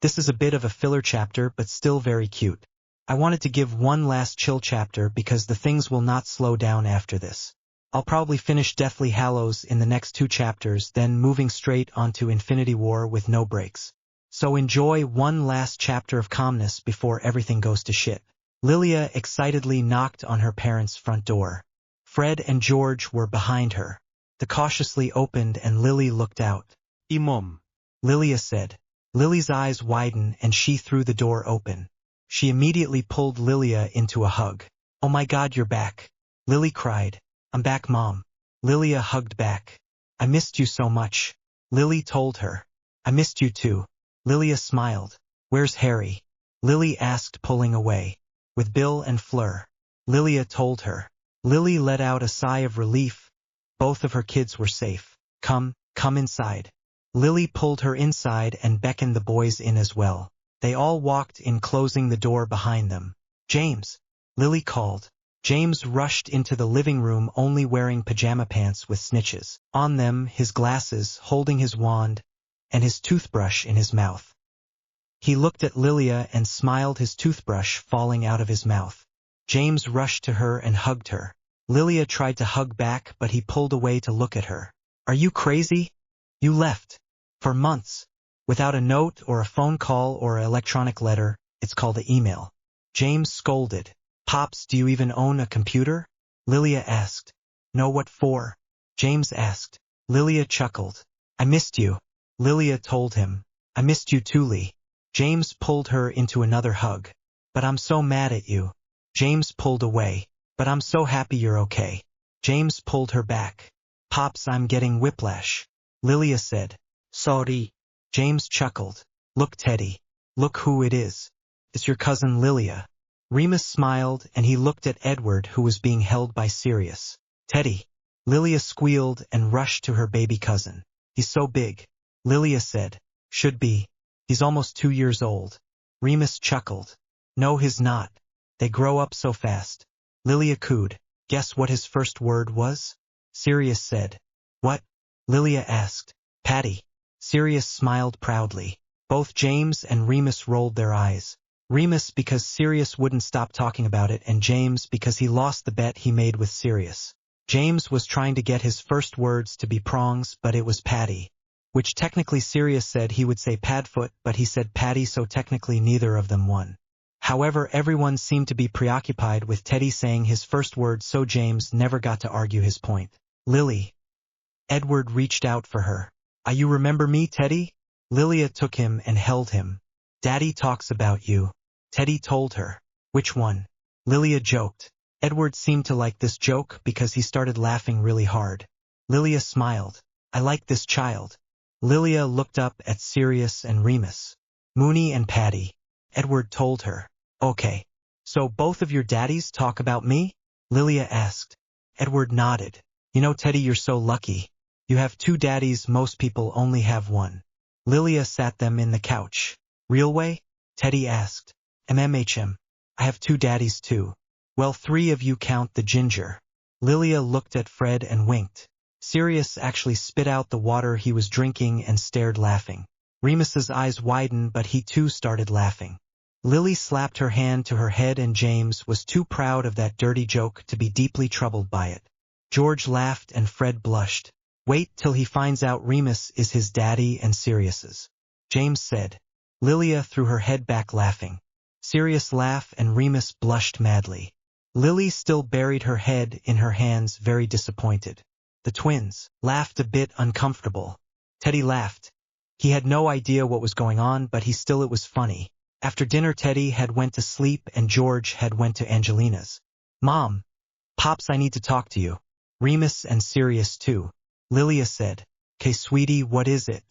This is a bit of a filler chapter, but still very cute. I wanted to give one last chill chapter because the things will not slow down after this. I'll probably finish Deathly Hallows in the next 2 chapters, then moving straight onto Infinity War with no breaks. So enjoy one last chapter of calmness before everything goes to shit. Lilia excitedly knocked on her parents' front door. Fred and George were behind her. The cautiously opened and Lily looked out. Mom. Lilia said. Lily's eyes widened and she threw the door open. She immediately pulled Lilia into a hug. Oh my God, you're back. Lily cried. I'm back, Mom. Lilia hugged back. I missed you so much. Lily told her. I missed you too. Lilia smiled. Where's Harry? Lily asked, pulling away. With Bill and Fleur. Lilia told her. Lily let out a sigh of relief. Both of her kids were safe. Come inside. Lily pulled her inside and beckoned the boys in as well. They all walked in, closing the door behind them. James. Lily called. James rushed into the living room only wearing pajama pants with snitches on them, his glasses, holding his wand, and his toothbrush in his mouth. He looked at Lilia and smiled, his toothbrush falling out of his mouth. James rushed to her and hugged her. Lilia tried to hug back, but he pulled away to look at her. Are you crazy? You left. For months. Without a note or a phone call or an electronic letter, it's called an email. James scolded. Pops, do you even own a computer? Lilia asked. No, what for? James asked. Lilia chuckled. I missed you. Lilia told him. I missed you too, Lee. James pulled her into another hug. But I'm so mad at you. James pulled away. But I'm so happy you're okay. James pulled her back. Pops, I'm getting whiplash. Lilia said. Sorry. James chuckled. Look, Teddy. Look who it is. It's your cousin Lilia. Remus smiled and he looked at Edward, who was being held by Sirius. Teddy. Lilia squealed and rushed to her baby cousin. He's so big. Lilia said. Should be. He's almost 2 years old. Remus chuckled. No, he's not. They grow up so fast. Lilia cooed. Guess what his first word was? Sirius said. What? Lilia asked. Patty. Sirius smiled proudly. Both James and Remus rolled their eyes. Remus because Sirius wouldn't stop talking about it, and James because he lost the bet he made with Sirius. James was trying to get his first words to be prongs, but it was Patty. Which technically Sirius said he would say Padfoot, but he said Patty, so technically neither of them won. However, everyone seemed to be preoccupied with Teddy saying his first word, so James never got to argue his point. Lily. Edward reached out for her. You remember me, Teddy? Lilia took him and held him. Daddy talks about you. Teddy told her. Which one? Lilia joked. Edward seemed to like this joke because he started laughing really hard. Lilia smiled. I like this child. Lilia looked up at Sirius and Remus. Mooney and Patty. Edward told her. Okay. So both of your daddies talk about me? Lilia asked. Edward nodded. You know, Teddy, you're so lucky. You have 2 daddies, most people only have 1. Lilia sat them in the couch. Real way? Teddy asked. MMHM. I have 2 daddies too. Well, 3 of you count the ginger. Lilia looked at Fred and winked. Sirius actually spit out the water he was drinking and stared laughing. Remus's eyes widened, but he too started laughing. Lily slapped her hand to her head, and James was too proud of that dirty joke to be deeply troubled by it. George laughed and Fred blushed. Wait till he finds out Remus is his daddy and Sirius's. James said. Lilia threw her head back laughing. Sirius laughed and Remus blushed madly. Lily still buried her head in her hands, very disappointed. The twins laughed a bit uncomfortable. Teddy laughed. He had no idea what was going on, but it was funny. After dinner, Teddy had went to sleep and George had went to Angelina's. Mom. Pops, I need to talk to you. Remus and Sirius too. Lilia said. "'Kay, sweetie, what is it?"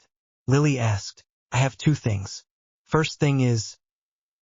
Lily asked. "I have 2 things. First thing is,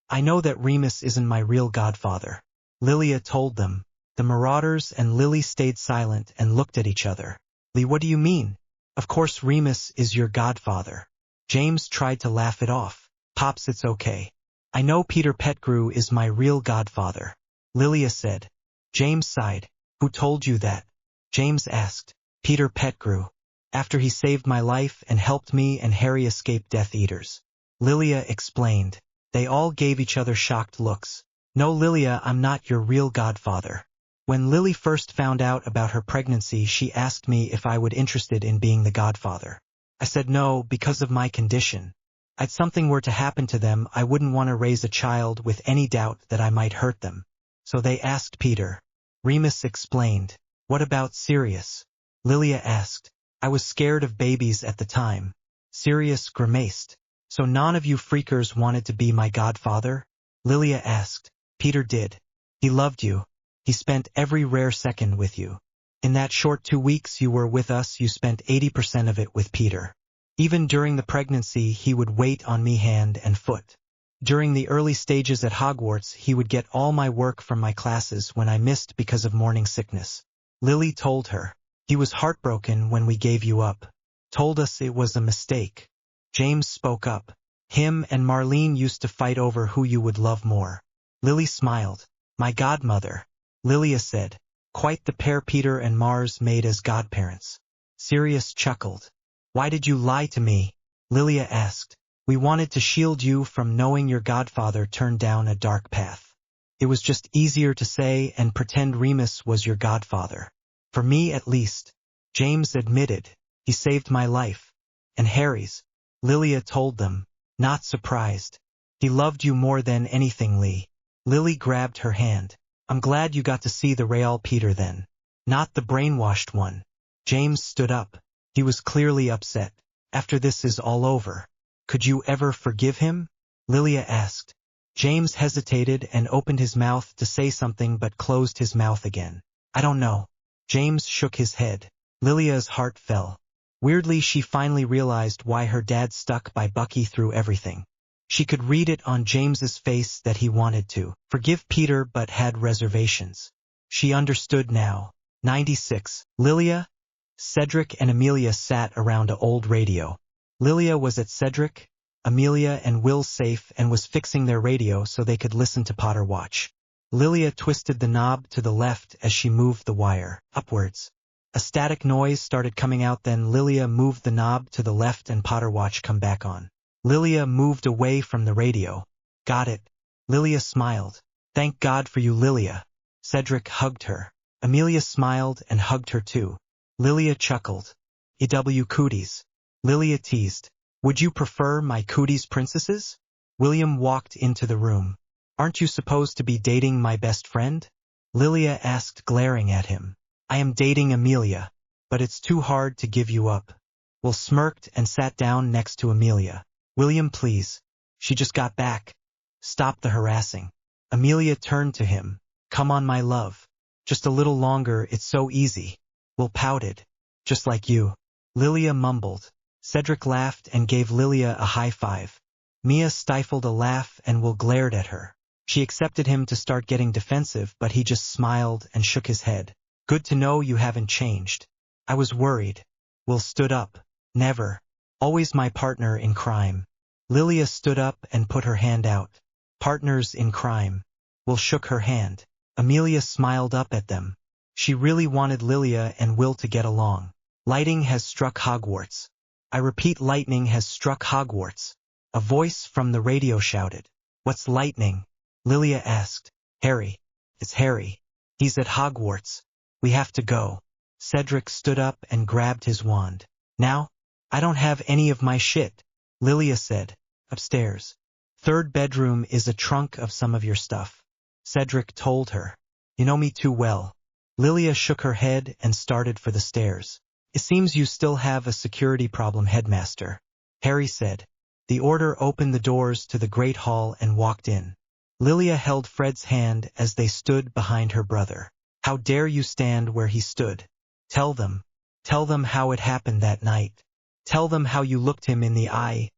I know that Remus isn't my real godfather." Lilia told them. The Marauders and Lily stayed silent and looked at each other. "Lee, what do you mean? Of course Remus is your godfather." James tried to laugh it off. "Pops, it's okay. I know Peter Pettigrew is my real godfather." Lilia said. James sighed. "Who told you that?" James asked. "Peter Pettigrew. After he saved my life and helped me and Harry escape Death Eaters." Lilia explained. They all gave each other shocked looks. "No, Lilia, I'm not your real godfather. When Lily first found out about her pregnancy, she asked me if I would interested in being the godfather. I said no because of my condition. If something were to happen to them, I wouldn't want to raise a child with any doubt that I might hurt them. So they asked Peter." Remus explained. "What about Sirius?" Lilia asked. "I was scared of babies at the time." Sirius grimaced. "So none of you freakers wanted to be my godfather?" Lilia asked. "Peter did. He loved you. He spent every rare second with you. In that short 2 weeks you were with us, you spent 80% of it with Peter. Even during the pregnancy, he would wait on me hand and foot. During the early stages at Hogwarts, he would get all my work from my classes when I missed because of morning sickness." Lily told her. "He was heartbroken when we gave you up. Told us it was a mistake." James spoke up. "Him and Marlene used to fight over who you would love more." Lily smiled. "My godmother." Lilia said. Quite the pair Peter and Mars made as godparents. Sirius chuckled. Why did you lie to me? Lilia asked. We wanted to shield you from knowing your godfather turned down a dark path. It was just easier to say and pretend Remus was your godfather. For me at least. James admitted. He saved my life. And Harry's. Lilia told them. Not surprised. He loved you more than anything, Lee. Lily grabbed her hand. I'm glad you got to see the real Peter then. Not the brainwashed one. James stood up. He was clearly upset. After this is all over, could you ever forgive him? Lilia asked. James hesitated and opened his mouth to say something but closed his mouth again. I don't know. James shook his head. Lilia's heart fell. Weirdly, she finally realized why her dad stuck by Bucky through everything. She could read it on James's face that he wanted to forgive Peter but had reservations. She understood now. 96. Lilia, Cedric and Amelia sat around an old radio. Lilia was at Cedric, Amelia and Will's safe and was fixing their radio so they could listen to Potter watch. Lilia twisted the knob to the left as she moved the wire upwards. A static noise started coming out, then Lilia moved the knob to the left and Potter watch come back on. Lilia moved away from the radio. Got it. Lilia smiled. Thank God for you, Lilia. Cedric hugged her. Amelia smiled and hugged her too. Lilia chuckled. EW cooties. Lilia teased. Would you prefer my cooties princesses? William walked into the room. Aren't you supposed to be dating my best friend? Lilia asked, glaring at him. I am dating Amelia, but it's too hard to give you up. Will smirked and sat down next to Amelia. William, please. She just got back. Stop the harassing. Amelia turned to him. Come on, my love. Just a little longer, it's so easy. Will pouted. Just like you. Lilia mumbled. Cedric laughed and gave Lilia a high five. Mia stifled a laugh and Will glared at her. She accepted him to start getting defensive, but he just smiled and shook his head. Good to know you haven't changed. I was worried. Will stood up. Never. Always my partner in crime. Lilia stood up and put her hand out. Partners in crime. Will shook her hand. Amelia smiled up at them. She really wanted Lilia and Will to get along. Lightning has struck Hogwarts. I repeat, lightning has struck Hogwarts. A voice from the radio shouted. What's lightning? Lilia asked. Harry. It's Harry. He's at Hogwarts. We have to go. Cedric stood up and grabbed his wand. Now? I don't have any of my shit, Lilia said. Upstairs. Third bedroom is a trunk of some of your stuff. Cedric told her. You know me too well. Lilia shook her head and started for the stairs. It seems you still have a security problem, headmaster. Harry said. The Order opened the doors to the Great Hall and walked in. Lilia held Fred's hand as they stood behind her brother. How dare you stand where he stood? Tell them. Tell them how it happened that night. Tell them how you looked him in the eye.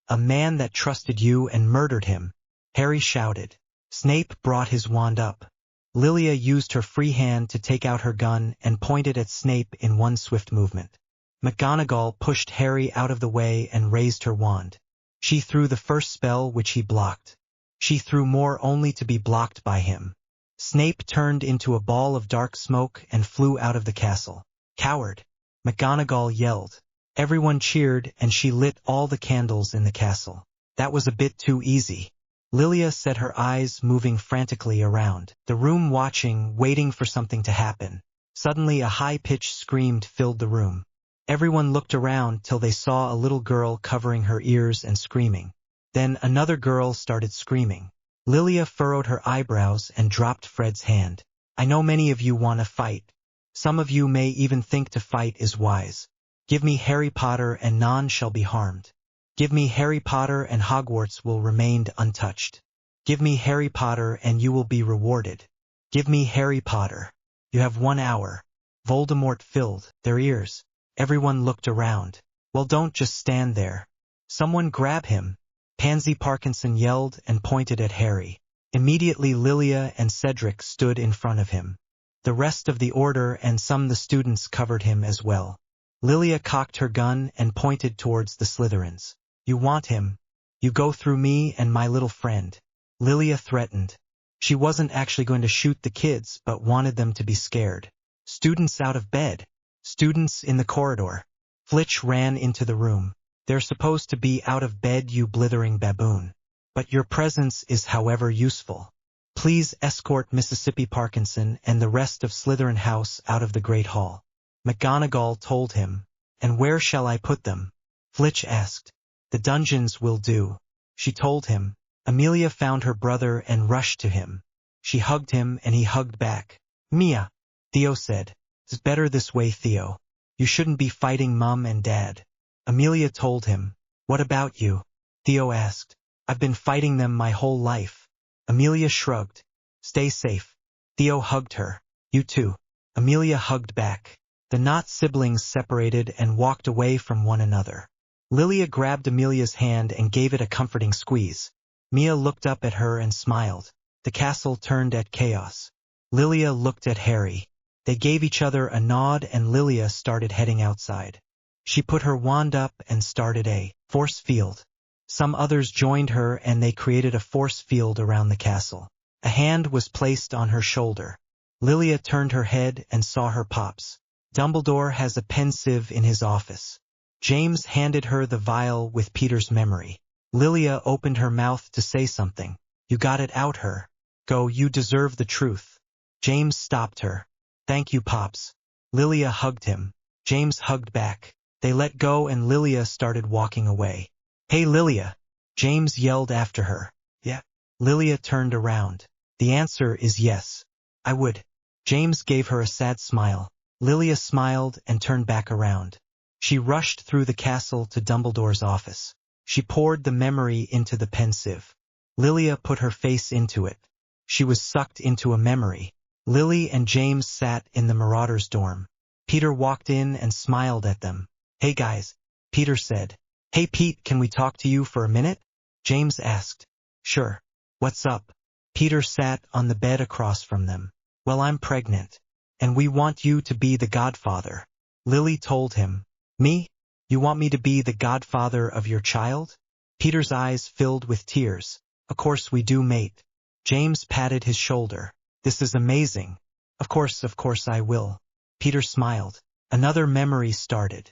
A man that trusted you and murdered him. Harry shouted. Snape brought his wand up. Lilia used her free hand to take out her gun and pointed at Snape in one swift movement. McGonagall pushed Harry out of the way and raised her wand. She threw the first spell, which he blocked. She threw more only to be blocked by him. Snape turned into a ball of dark smoke and flew out of the castle. Coward! McGonagall yelled. Everyone cheered and she lit all the candles in the castle. That was a bit too easy. Lilia said, her eyes moving frantically around the room, watching, waiting for something to happen. Suddenly a high-pitched scream filled the room. Everyone looked around till they saw a little girl covering her ears and screaming. Then another girl started screaming. Lilia furrowed her eyebrows and dropped Fred's hand. I know many of you want to fight. Some of you may even think to fight is wise. Give me Harry Potter and none shall be harmed. Give me Harry Potter and Hogwarts will remain untouched. Give me Harry Potter and you will be rewarded. Give me Harry Potter. You have 1 hour. Voldemort filled their ears. Everyone looked around. Well, don't just stand there. Someone grab him. Pansy Parkinson yelled and pointed at Harry. Immediately Lilia and Cedric stood in front of him. The rest of the Order and some of the students covered him as well. Lilia cocked her gun and pointed towards the Slytherins. You want him? You go through me and my little friend. Lilia threatened. She wasn't actually going to shoot the kids, but wanted them to be scared. Students out of bed. Students in the corridor. Flitch ran into the room. They're supposed to be out of bed, you blithering baboon. But your presence is however useful. Please escort Mississippi Parkinson and the rest of Slytherin House out of the Great Hall. McGonagall told him. And where shall I put them? Flitch asked. The dungeons will do. She told him. Amelia found her brother and rushed to him. She hugged him and he hugged back. Mia, Theo said. It's better this way, Theo. You shouldn't be fighting Mum and Dad. Amelia told him. What about you? Theo asked. I've been fighting them my whole life. Amelia shrugged. Stay safe. Theo hugged her. You too. Amelia hugged back. The Knott siblings separated and walked away from one another. Lilia grabbed Amelia's hand and gave it a comforting squeeze. Mia looked up at her and smiled. The castle turned at chaos. Lilia looked at Harry. They gave each other a nod and Lilia started heading outside. She put her wand up and started a force field. Some others joined her and they created a force field around the castle. A hand was placed on her shoulder. Lilia turned her head and saw her pops. Dumbledore has a pensieve in his office. James handed her the vial with Peter's memory. Lilia opened her mouth to say something. You got it out, her. Go, you deserve the truth. James stopped her. Thank you, Pops. Lilia hugged him. James hugged back. They let go and Lilia started walking away. Hey, Lilia. James yelled after her. Yeah. Lilia turned around. The answer is yes. I would. James gave her a sad smile. Lilia smiled and turned back around. She rushed through the castle to Dumbledore's office. She poured the memory into the pensieve. Lilia put her face into it. She was sucked into a memory. Lily and James sat in the Marauders' dorm. Peter walked in and smiled at them. Hey guys, Peter said. Hey Pete, can we talk to you for a minute? James asked. Sure. What's up? Peter sat on the bed across from them. Well, I'm pregnant. And we want you to be the godfather. Lily told him. Me? You want me to be the godfather of your child? Peter's eyes filled with tears. Of course we do, mate. James patted his shoulder. This is amazing. Of course I will. Peter smiled. Another memory started.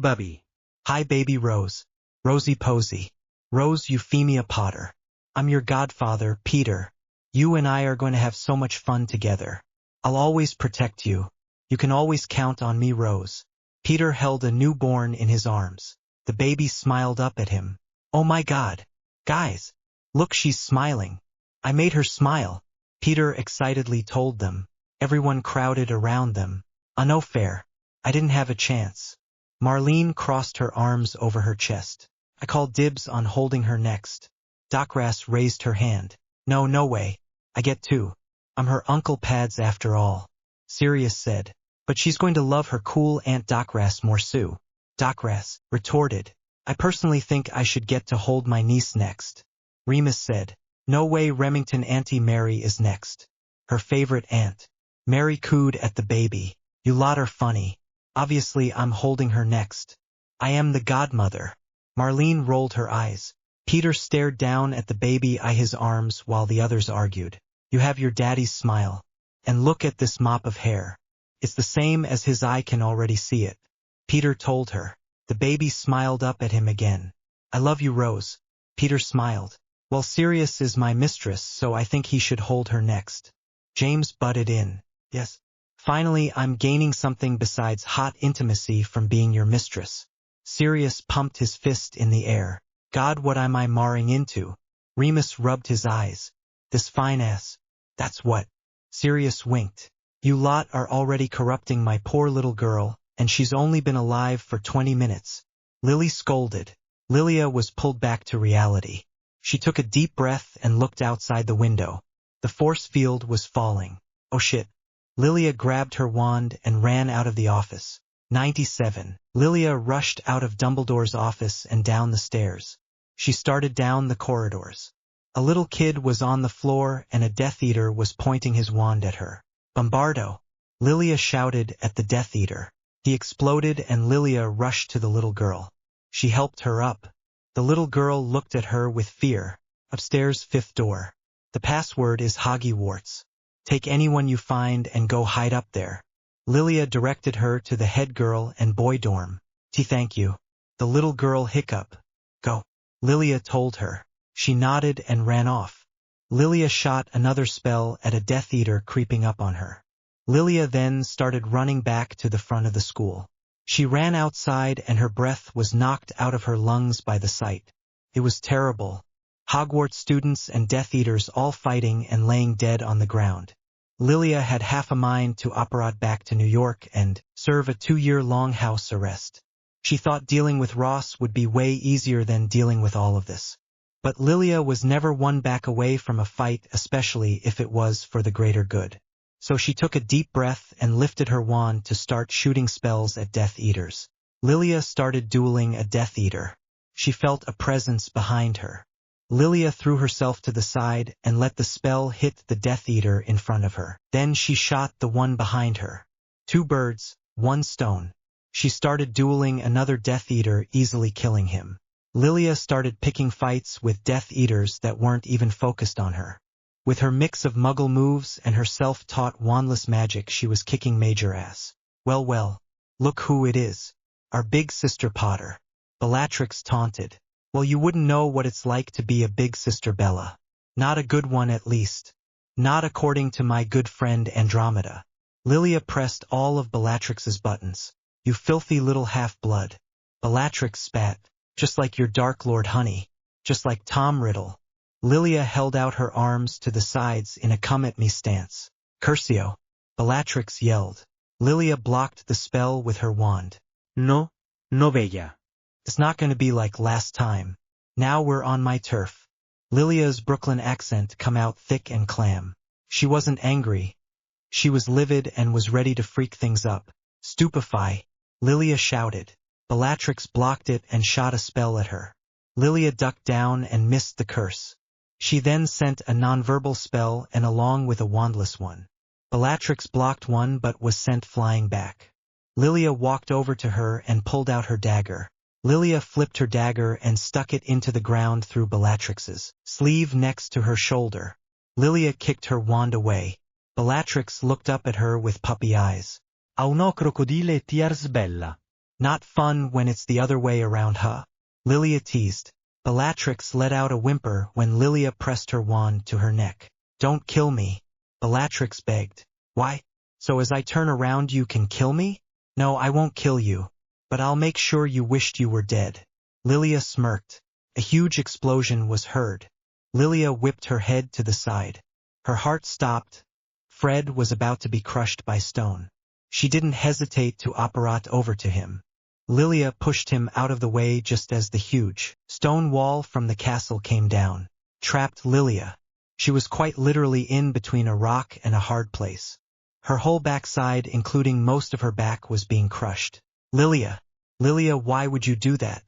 Bubby. Hi baby Rose. Rosie Posey. Rose Euphemia Potter. I'm your godfather, Peter. You and I are going to have so much fun together. I'll always protect you. You can always count on me, Rose. Peter held a newborn in his arms. The baby smiled up at him. Oh my God. Guys. Look, she's smiling. I made her smile. Peter excitedly told them. Everyone crowded around them. No fair. I didn't have a chance. Marlene crossed her arms over her chest. I called dibs on holding her next. Docras raised her hand. No way. I get two. I'm her Uncle Pads after all. Sirius said. But she's going to love her cool Aunt Docras more, Sue. Docras retorted. I personally think I should get to hold my niece next. Remus said. No way, Remington. Auntie Mary is next. Her favorite aunt. Mary cooed at the baby. You lot are funny. Obviously I'm holding her next. I am the godmother. Marlene rolled her eyes. Peter stared down at the baby in his arms while the others argued. You have your daddy's smile. And look at this mop of hair. It's the same as his. I can already see it. Peter told her. The baby smiled up at him again. I love you, Rose. Peter smiled. Well, Sirius is my mistress, so I think he should hold her next. James butted in. Yes. Finally, I'm gaining something besides hot intimacy from being your mistress. Sirius pumped his fist in the air. God, what am I marring into? Remus rubbed his eyes. This fine ass. That's what. Sirius winked. You lot are already corrupting my poor little girl, and she's only been alive for 20 minutes. Lily scolded. Lilia was pulled back to reality. She took a deep breath and looked outside the window. The force field was falling. Oh shit. Lilia grabbed her wand and ran out of the office. 97. Lilia rushed out of Dumbledore's office and down the stairs. She started down the corridors. A little kid was on the floor and a Death Eater was pointing his wand at her. Bombardo! Lilia shouted at the Death Eater. He exploded and Lilia rushed to the little girl. She helped her up. The little girl looked at her with fear. Upstairs, 5th door. The password is Hogwarts. Take anyone you find and go hide up there. Lilia directed her to the head girl and boy dorm. Thank you. The little girl hiccup. Go. Lilia told her. She nodded and ran off. Lilia shot another spell at a Death Eater creeping up on her. Lilia then started running back to the front of the school. She ran outside and her breath was knocked out of her lungs by the sight. It was terrible. Hogwarts students and Death Eaters all fighting and laying dead on the ground. Lilia had half a mind to operate back to New York and serve a 2-year-long house arrest. She thought dealing with Ross would be way easier than dealing with all of this. But Lilia was never one back away from a fight, especially if it was for the greater good. So she took a deep breath and lifted her wand to start shooting spells at Death Eaters. Lilia started dueling a Death Eater. She felt a presence behind her. Lilia threw herself to the side and let the spell hit the Death Eater in front of her. Then she shot the one behind her. 2 birds, 1 stone. She started dueling another Death Eater, easily killing him. Lilia started picking fights with Death Eaters that weren't even focused on her. With her mix of muggle moves and her self-taught wandless magic, she was kicking major ass. Well, look who it is. Our big sister Potter. Bellatrix taunted. Well, you wouldn't know what it's like to be a big sister, Bella. Not a good one, at least. Not according to my good friend Andromeda. Lilia pressed all of Bellatrix's buttons. You filthy little half-blood. Bellatrix spat. Just like your Dark Lord honey. Just like Tom Riddle. Lilia held out her arms to the sides in a come-at-me stance. Curcio. Bellatrix yelled. Lilia blocked the spell with her wand. No, no bella. It's not going to be like last time. Now we're on my turf. Lilia's Brooklyn accent come out thick and clam. She wasn't angry. She was livid and was ready to freak things up. Stupefy. Lilia shouted. Bellatrix blocked it and shot a spell at her. Lilia ducked down and missed the curse. She then sent a nonverbal spell and along with a wandless one. Bellatrix blocked one but was sent flying back. Lilia walked over to her and pulled out her dagger. Lilia flipped her dagger and stuck it into the ground through Bellatrix's sleeve next to her shoulder. Lilia kicked her wand away. Bellatrix looked up at her with puppy eyes. A uno crocodile tiars bella. Not fun when it's the other way around, huh? Lilia teased. Bellatrix let out a whimper when Lilia pressed her wand to her neck. Don't kill me. Bellatrix begged. Why? So as I turn around you can kill me? No, I won't kill you. But I'll make sure you wished you were dead. Lilia smirked. A huge explosion was heard. Lilia whipped her head to the side. Her heart stopped. Fred was about to be crushed by stone. She didn't hesitate to operate over to him. Lilia pushed him out of the way just as the huge stone wall from the castle came down. Trapped Lilia. She was quite literally in between a rock and a hard place. Her whole backside, including most of her back, was being crushed. Lilia, why would you do that?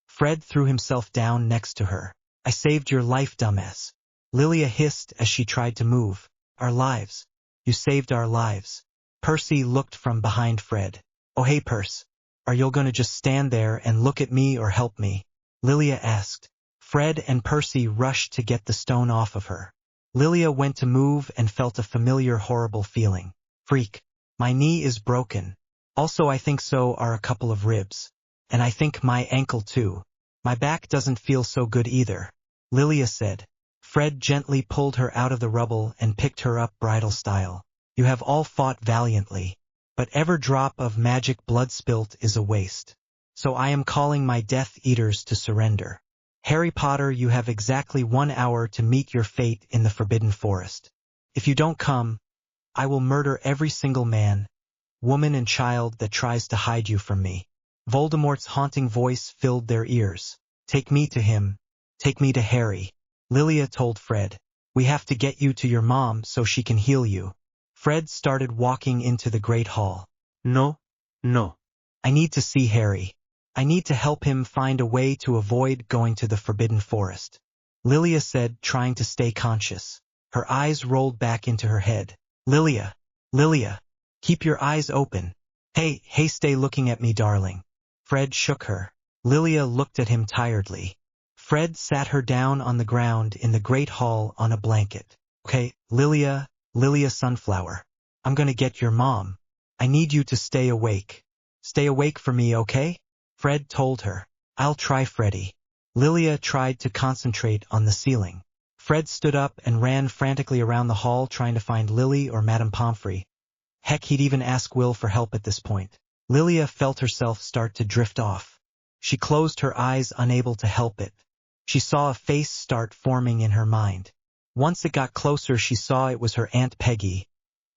Fred threw himself down next to her. I saved your life, dumbass. Lilia hissed as she tried to move. Our lives. You saved our lives. Percy looked from behind Fred. Oh hey Perce, are you gonna just stand there and look at me or help me? Lilia asked. Fred and Percy rushed to get the stone off of her. Lilia went to move and felt a familiar horrible feeling. Freak. My knee is broken. Also I think so are a couple of ribs. And I think my ankle too. My back doesn't feel so good either. Lilia said. Fred gently pulled her out of the rubble and picked her up bridal style. You have all fought valiantly. But every drop of magic blood spilt is a waste. So I am calling my Death Eaters to surrender. Harry Potter, you have exactly 1 hour to meet your fate in the Forbidden Forest. If you don't come, I will murder every single man, woman and child that tries to hide you from me. Voldemort's haunting voice filled their ears. Take me to him. Take me to Harry. Lilia told Fred. We have to get you to your mom so she can heal you. Fred started walking into the Great Hall. No. I need to see Harry. I need to help him find a way to avoid going to the Forbidden Forest. Lilia said, trying to stay conscious. Her eyes rolled back into her head. Lilia, keep your eyes open. Hey, stay looking at me, darling. Fred shook her. Lilia looked at him tiredly. Fred sat her down on the ground in the great hall on a blanket. Okay, Lilia Sunflower. I'm gonna get your mom. I need you to stay awake. Stay awake for me, okay? Fred told her. I'll try, Freddy. Lilia tried to concentrate on the ceiling. Fred stood up and ran frantically around the hall trying to find Lily or Madame Pomfrey. Heck, he'd even ask Will for help at this point. Lilia felt herself start to drift off. She closed her eyes, unable to help it. She saw a face start forming in her mind. Once it got closer, she saw it was her Aunt Peggy,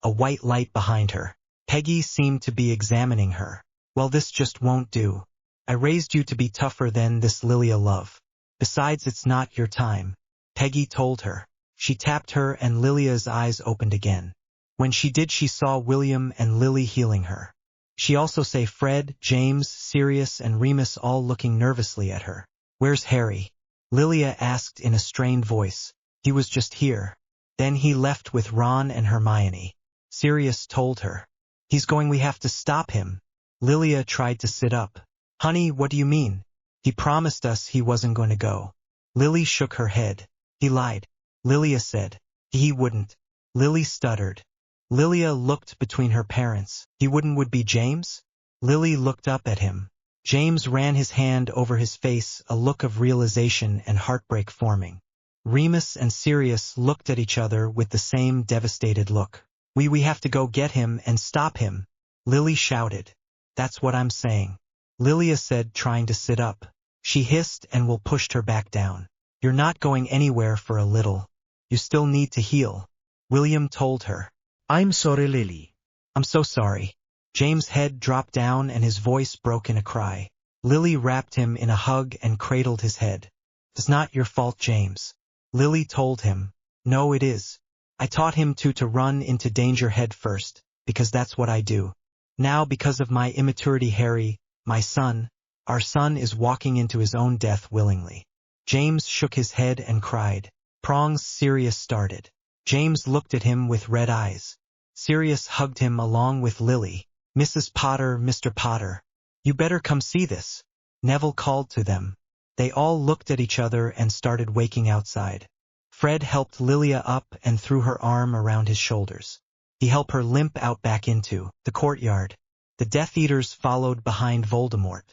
a white light behind her. Peggy seemed to be examining her. Well, this just won't do. I raised you to be tougher than this, Lilia love. Besides, it's not your time. Peggy told her. She tapped her and Lilia's eyes opened again. When she did, she saw William and Lily healing her. She also saw Fred, James, Sirius, and Remus all looking nervously at her. Where's Harry? Lilia asked in a strained voice. He was just here. Then he left with Ron and Hermione. Sirius told her. He's going, we have to stop him. Lilia tried to sit up. Honey, what do you mean? He promised us he wasn't going to go. Lily shook her head. He lied. Lilia said. He wouldn't. Lily stuttered. Lilia looked between her parents. He wouldn't would be James? Lily looked up at him. James ran his hand over his face, a look of realization and heartbreak forming. Remus and Sirius looked at each other with the same devastated look. We have to go get him and stop him. Lily shouted. That's what I'm saying. Lilia said, trying to sit up. She hissed and Will pushed her back down. You're not going anywhere for a little. You still need to heal. William told her. I'm sorry, Lily. I'm so sorry. James' head dropped down and his voice broke in a cry. Lily wrapped him in a hug and cradled his head. It's not your fault, James. Lily told him. No, it is. I taught him to run into danger head first, because that's what I do. Now, because of my immaturity, Harry, my son, our son is walking into his own death willingly. James shook his head and cried. Prongs. Sirius started. James looked at him with red eyes. Sirius hugged him along with Lily. Mrs. Potter, Mr. Potter. You better come see this. Neville called to them. They all looked at each other and started waking outside. Fred helped Lilia up and threw her arm around his shoulders. He helped her limp out back into the courtyard. The Death Eaters followed behind Voldemort.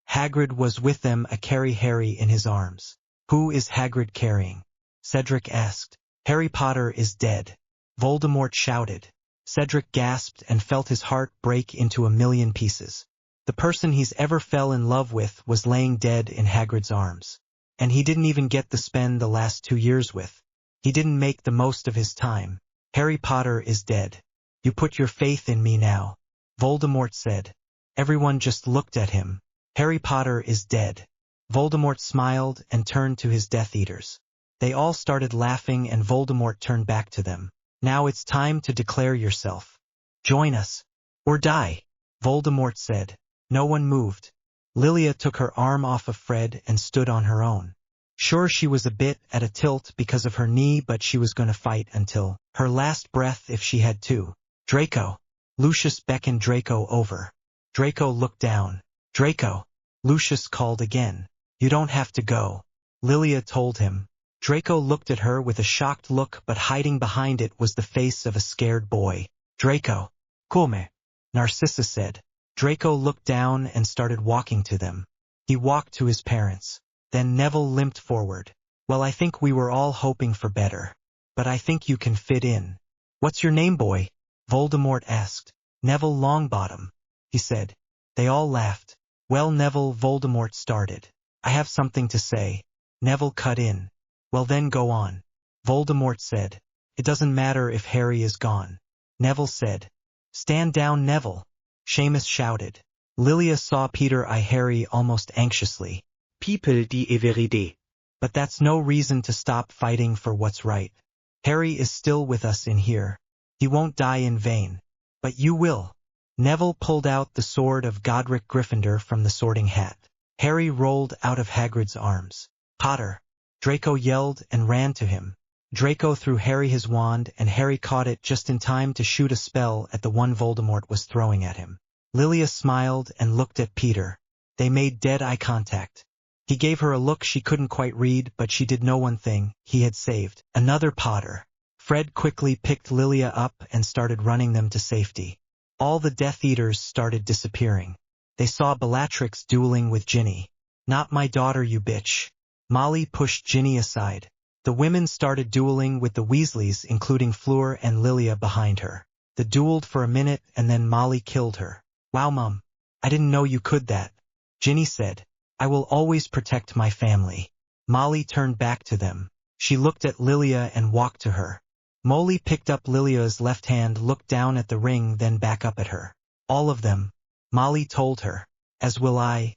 Hagrid was with them, carrying Harry in his arms. Who is Hagrid carrying? Cedric asked. Harry Potter is dead. Voldemort shouted. Cedric gasped and felt his heart break into a million pieces. The person he's ever fell in love with was laying dead in Hagrid's arms. And he didn't even get to spend the last 2 years with. He didn't make the most of his time. Harry Potter is dead. You put your faith in me now. Voldemort said. Everyone just looked at him. Harry Potter is dead. Voldemort smiled and turned to his Death Eaters. They all started laughing and Voldemort turned back to them. Now it's time to declare yourself. Join us. Or die. Voldemort said. No one moved. Lilia took her arm off of Fred and stood on her own. Sure, she was a bit at a tilt because of her knee, but she was going to fight until her last breath if she had to. Draco. Lucius beckoned Draco over. Draco looked down. Draco. Lucius called again. You don't have to go. Lilia told him. Draco looked at her with a shocked look, but hiding behind it was the face of a scared boy. Draco. Come. Narcissa said. Draco looked down and started walking to them. He walked to his parents. Then Neville limped forward. Well, I think we were all hoping for better. But I think you can fit in. What's your name, boy? Voldemort asked. Neville Longbottom, he said. They all laughed. Well, Neville, Voldemort started. I have something to say. Neville cut in. Well then go on. Voldemort said. It doesn't matter if Harry is gone. Neville said. Stand down, Neville. Seamus shouted. Lilia saw Peter eye Harry almost anxiously. People die veride. But that's no reason to stop fighting for what's right. Harry is still with us in here. He won't die in vain. But you will. Neville pulled out the sword of Godric Gryffindor from the sorting hat. Harry rolled out of Hagrid's arms. Potter. Draco yelled and ran to him. Draco threw Harry his wand and Harry caught it just in time to shoot a spell at the one Voldemort was throwing at him. Lilia smiled and looked at Peter. They made dead eye contact. He gave her a look she couldn't quite read, but she did know one thing: he had saved another Potter. Fred quickly picked Lilia up and started running them to safety. All the Death Eaters started disappearing. They saw Bellatrix dueling with Ginny. "Not my daughter, you bitch." Molly pushed Ginny aside. The women started dueling with the Weasleys, including Fleur and Lilia behind her. They dueled for a minute and then Molly killed her. "Wow, Mum. I didn't know you could that." Ginny said, "I will always protect my family." Molly turned back to them. She looked at Lilia and walked to her. Molly picked up Lilia's left hand, looked down at the ring, then back up at her. "All of them," Molly told her. "As will I.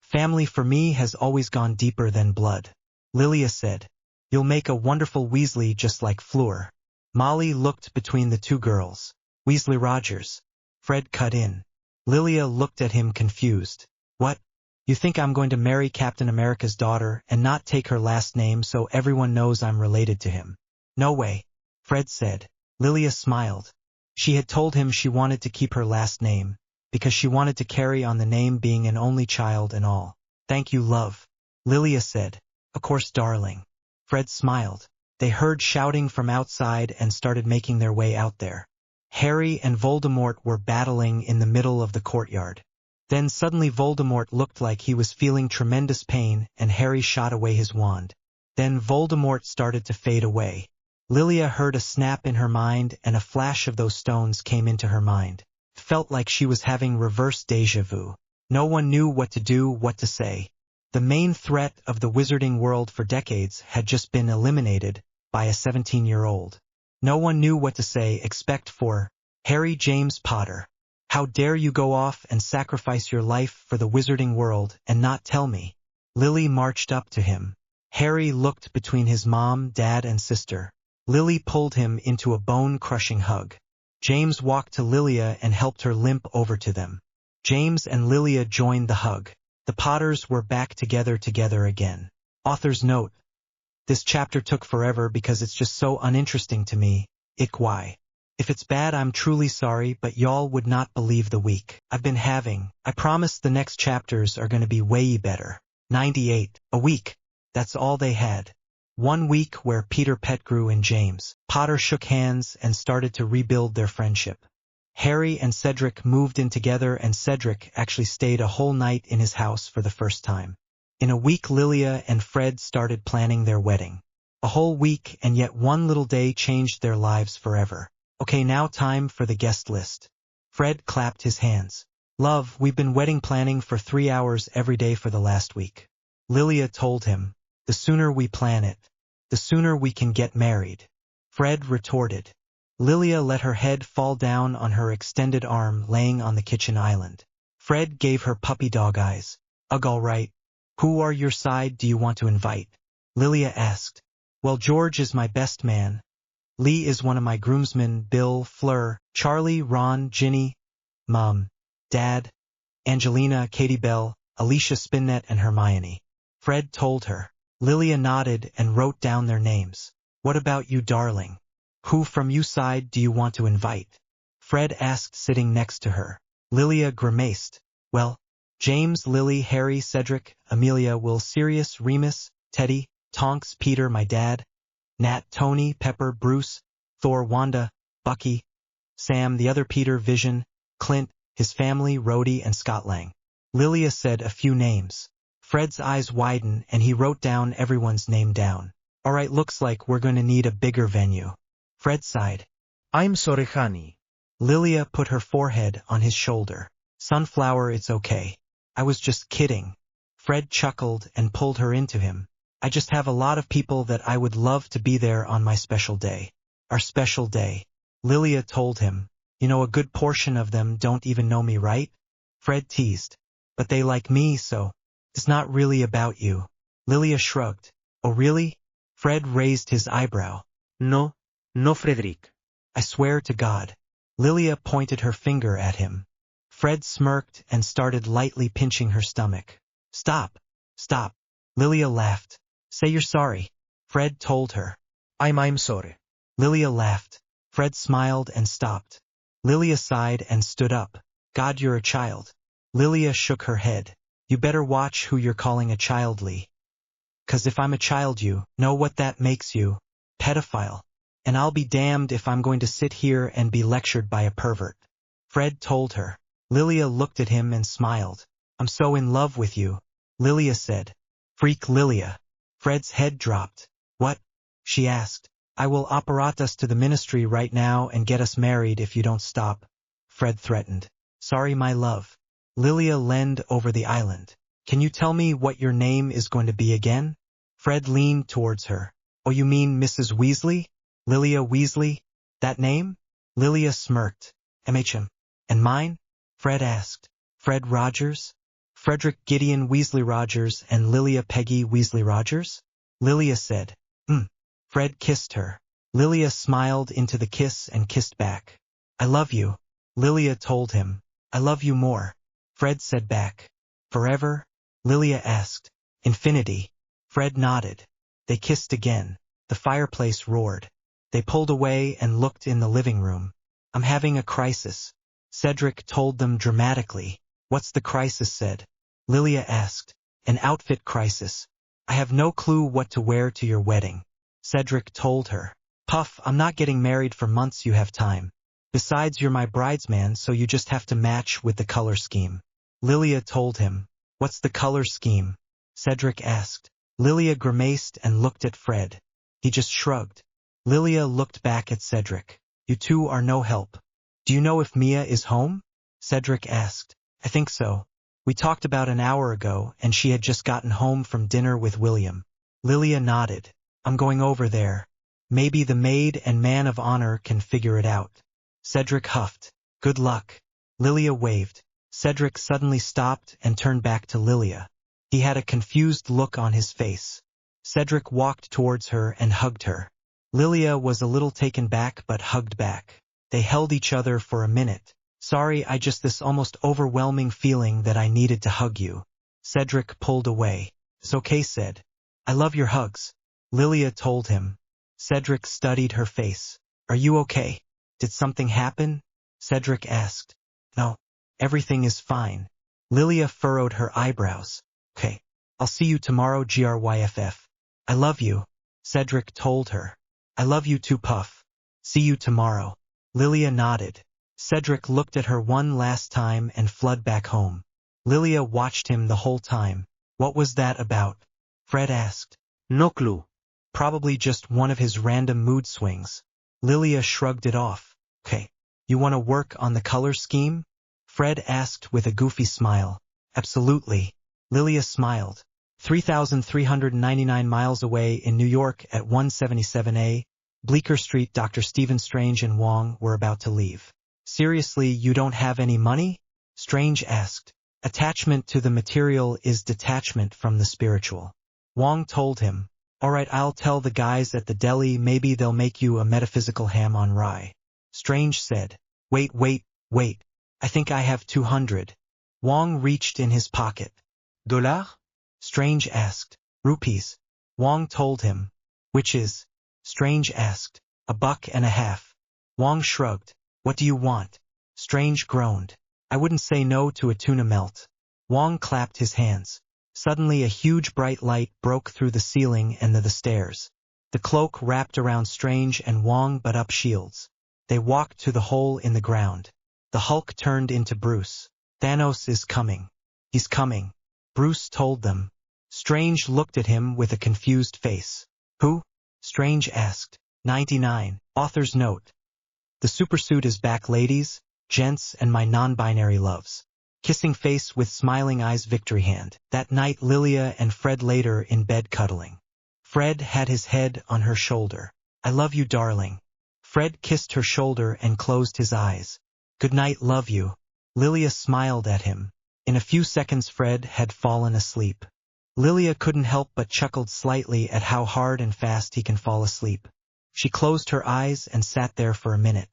Family for me has always gone deeper than blood." Lilia said, "You'll make a wonderful Weasley just like Fleur." Molly looked between the two girls. "Weasley Rogers." Fred cut in. Lilia looked at him confused. "What? You think I'm going to marry Captain America's daughter and not take her last name so everyone knows I'm related to him?" "No way," Fred said. Lilia smiled. She had told him she wanted to keep her last name, because she wanted to carry on the name, being an only child and all. "Thank you, love," Lilia said. "Of course, darling." Fred smiled. They heard shouting from outside and started making their way out there. Harry and Voldemort were battling in the middle of the courtyard. Then suddenly Voldemort looked like he was feeling tremendous pain and Harry shot away his wand. Then Voldemort started to fade away. Lilia heard a snap in her mind and a flash of those stones came into her mind. It felt like she was having reverse déjà vu. No one knew what to do, what to say. The main threat of the wizarding world for decades had just been eliminated by a 17-year-old. No one knew what to say except for Harry James Potter. "How dare you go off and sacrifice your life for the wizarding world and not tell me?" Lily marched up to him. Harry looked between his mom, dad, and sister. Lily pulled him into a bone-crushing hug. James walked to Lilia and helped her limp over to them. James and Lilia joined the hug. The Potters were back together again. Author's note: this chapter took forever because it's just so uninteresting to me. Why? If it's bad, I'm truly sorry, but y'all would not believe the week I've been having. I promise the next chapters are going to be way better. 98. A week. That's all they had. 1 week where Peter Pettigrew and James Potter shook hands and started to rebuild their friendship. Harry and Cedric moved in together and Cedric actually stayed a whole night in his house for the first time. In a week, Lilia and Fred started planning their wedding. A whole week, and yet one little day changed their lives forever. Okay, now time for the guest list. Fred clapped his hands. "Love, we've been wedding planning for 3 hours every day for the last week." Lilia told him, "The sooner we plan it, the sooner we can get married." Fred retorted. Lilia let her head fall down on her extended arm laying on the kitchen island. Fred gave her puppy dog eyes. "Ugh, all right. Who are your side do you want to invite?" Lilia asked. "Well, George is my best man. Lee is one of my groomsmen, Bill, Fleur, Charlie, Ron, Ginny, Mom, Dad, Angelina, Katie Bell, Alicia Spinnet, and Hermione." Fred told her. Lilia nodded and wrote down their names. "What about you, darling? Who from you side do you want to invite?" Fred asked, sitting next to her. Lilia grimaced. "Well, James, Lily, Harry, Cedric, Amelia, Will, Sirius, Remus, Teddy, Tonks, Peter, my dad, Nat, Tony, Pepper, Bruce, Thor, Wanda, Bucky, Sam, the other Peter, Vision, Clint, his family, Rhodey, and Scott Lang." Lilia said a few names. Fred's eyes widened and he wrote down everyone's name down. "All right, looks like we're going to need a bigger venue." Fred sighed. I'm sorry, honey. Lilia put her forehead on his shoulder. "Sunflower, it's okay. I was just kidding." Fred chuckled and pulled her into him. "I just have a lot of people that I would love to be there on my special day." "Our special day," Lilia told him. "You know, a good portion of them don't even know me, right?" Fred teased. "But they like me, so it's not really about you." Lilia shrugged. "Oh, really?" Fred raised his eyebrow. No, no, Frederick. "I swear to God." Lilia pointed her finger at him. Fred smirked and started lightly pinching her stomach. "Stop, stop." Lilia laughed. "Say you're sorry." Fred told her. I'm sorry. Lilia laughed. Fred smiled and stopped. Lilia sighed and stood up. "God, you're a child." Lilia shook her head. You better watch who you're calling a childly. 'Cause if I'm a child, you know what that makes you? Pedophile. And I'll be damned if I'm going to sit here and be lectured by a pervert. Fred told her. Lilia looked at him and smiled. I'm so in love with you, Lilia said. Freak Lilia. Fred's head dropped. What? She asked. I will operate us to the ministry right now and get us married if you don't stop, Fred threatened. Sorry, my love. Lilia leaned over the island. Can you tell me what your name is going to be again? Fred leaned towards her. Oh, you mean Mrs. Weasley? Lilia Weasley? That name? Lilia smirked. MHM. And mine? Fred asked. Fred Rogers? Frederick Gideon Weasley Rogers and Lilia Peggy Weasley Rogers? Lilia said. Fred kissed her. Lilia smiled into the kiss and kissed back. I love you. Lilia told him. I love you more. Fred said back. Forever? Lilia asked. Infinity. Fred nodded. They kissed again. The fireplace roared. They pulled away and looked in the living room. I'm having a crisis, Cedric told them dramatically. What's the crisis, said. Lilia asked. An outfit crisis. I have no clue what to wear to your wedding. Cedric told her. Puff, I'm not getting married for months, you have time. Besides, you're my bridesman, so you just have to match with the color scheme. Lilia told him. What's the color scheme? Cedric asked. Lilia grimaced and looked at Fred. He just shrugged. Lilia looked back at Cedric. You two are no help. Do you know if Mia is home? Cedric asked. I think so. We talked about an hour ago, and she had just gotten home from dinner with William. Lilia nodded. I'm going over there. Maybe the maid and man of honor can figure it out. Cedric huffed. Good luck. Lilia waved. Cedric suddenly stopped and turned back to Lilia. He had a confused look on his face. Cedric walked towards her and hugged her. Lilia was a little taken back but hugged back. They held each other for a minute. Sorry, I just this almost overwhelming feeling that I needed to hug you. Cedric pulled away. It's okay, said. I love your hugs. Lilia told him. Cedric studied her face. Are you okay? Did something happen? Cedric asked. No, everything is fine. Lilia furrowed her eyebrows. Okay, I'll see you tomorrow, Gryff. I love you, Cedric told her. I love you too, Puff. See you tomorrow. Lilia nodded. Cedric looked at her one last time and fled back home. Lilia watched him the whole time. What was that about? Fred asked. No clue. Probably just one of his random mood swings. Lilia shrugged it off. Okay, you want to work on the color scheme? Fred asked with a goofy smile. Absolutely. Lilia smiled. 3,399 miles away in New York at 177A, Bleecker Street, Dr. Stephen Strange and Wong were about to leave. Seriously, you don't have any money? Strange asked. Attachment to the material is detachment from the spiritual. Wong told him. All right, I'll tell the guys at the deli, maybe they'll make you a metaphysical ham on rye. Strange said. Wait. I think I have 200. Wong reached in his pocket. $? Strange asked. Rupees. Wong told him. Which is? Strange asked. $1.50. Wong shrugged. What do you want? Strange groaned. I wouldn't say no to a tuna melt. Wong clapped his hands. Suddenly a huge bright light broke through the ceiling and the stairs. The cloak wrapped around Strange and Wong but up shields. They walked to the hole in the ground. The Hulk turned into Bruce. Thanos is coming. He's coming. Bruce told them. Strange looked at him with a confused face. Who? Strange asked. 99. Author's note. The supersuit is back, ladies, gents, and my non-binary loves. Kissing face with smiling eyes, victory hand. That night Lilia and Fred later in bed cuddling. Fred had his head on her shoulder. I love you, darling. Fred kissed her shoulder and closed his eyes. Good night, love you. Lilia smiled at him. In a few seconds Fred had fallen asleep. Lilia couldn't help but chuckled slightly at how hard and fast he can fall asleep. She closed her eyes and sat there for a minute.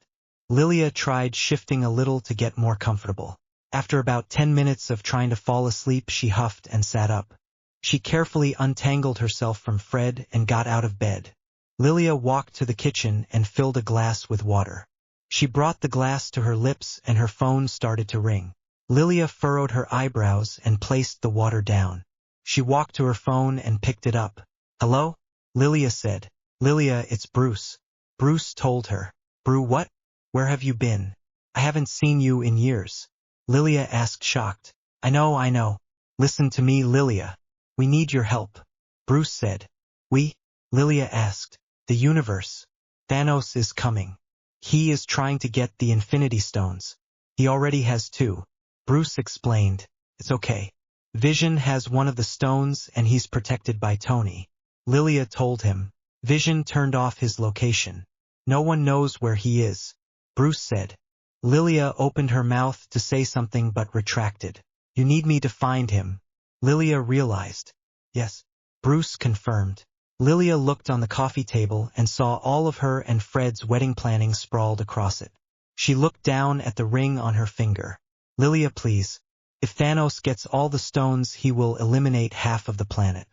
Lilia tried shifting a little to get more comfortable. After about 10 minutes of trying to fall asleep, she huffed and sat up. She carefully untangled herself from Fred and got out of bed. Lilia walked to the kitchen and filled a glass with water. She brought the glass to her lips and her phone started to ring. Lilia furrowed her eyebrows and placed the water down. She walked to her phone and picked it up. Hello? Lilia said. Lilia, it's Bruce. Bruce told her. Brew what? Where have you been? I haven't seen you in years. Lilia asked, shocked. I know. Listen to me, Lilia. We need your help. Bruce said. We? Lilia asked. The universe. Thanos is coming. He is trying to get the Infinity Stones. He already has 2. Bruce explained. It's okay. Vision has one of the stones and he's protected by Tony. Lilia told him. Vision turned off his location. No one knows where he is. Bruce said. Lilia opened her mouth to say something but retracted. You need me to find him. Lilia realized. Yes. Bruce confirmed. Lilia looked on the coffee table and saw all of her and Fred's wedding planning sprawled across it. She looked down at the ring on her finger. Lilia, please. If Thanos gets all the stones, he will eliminate half of the planet.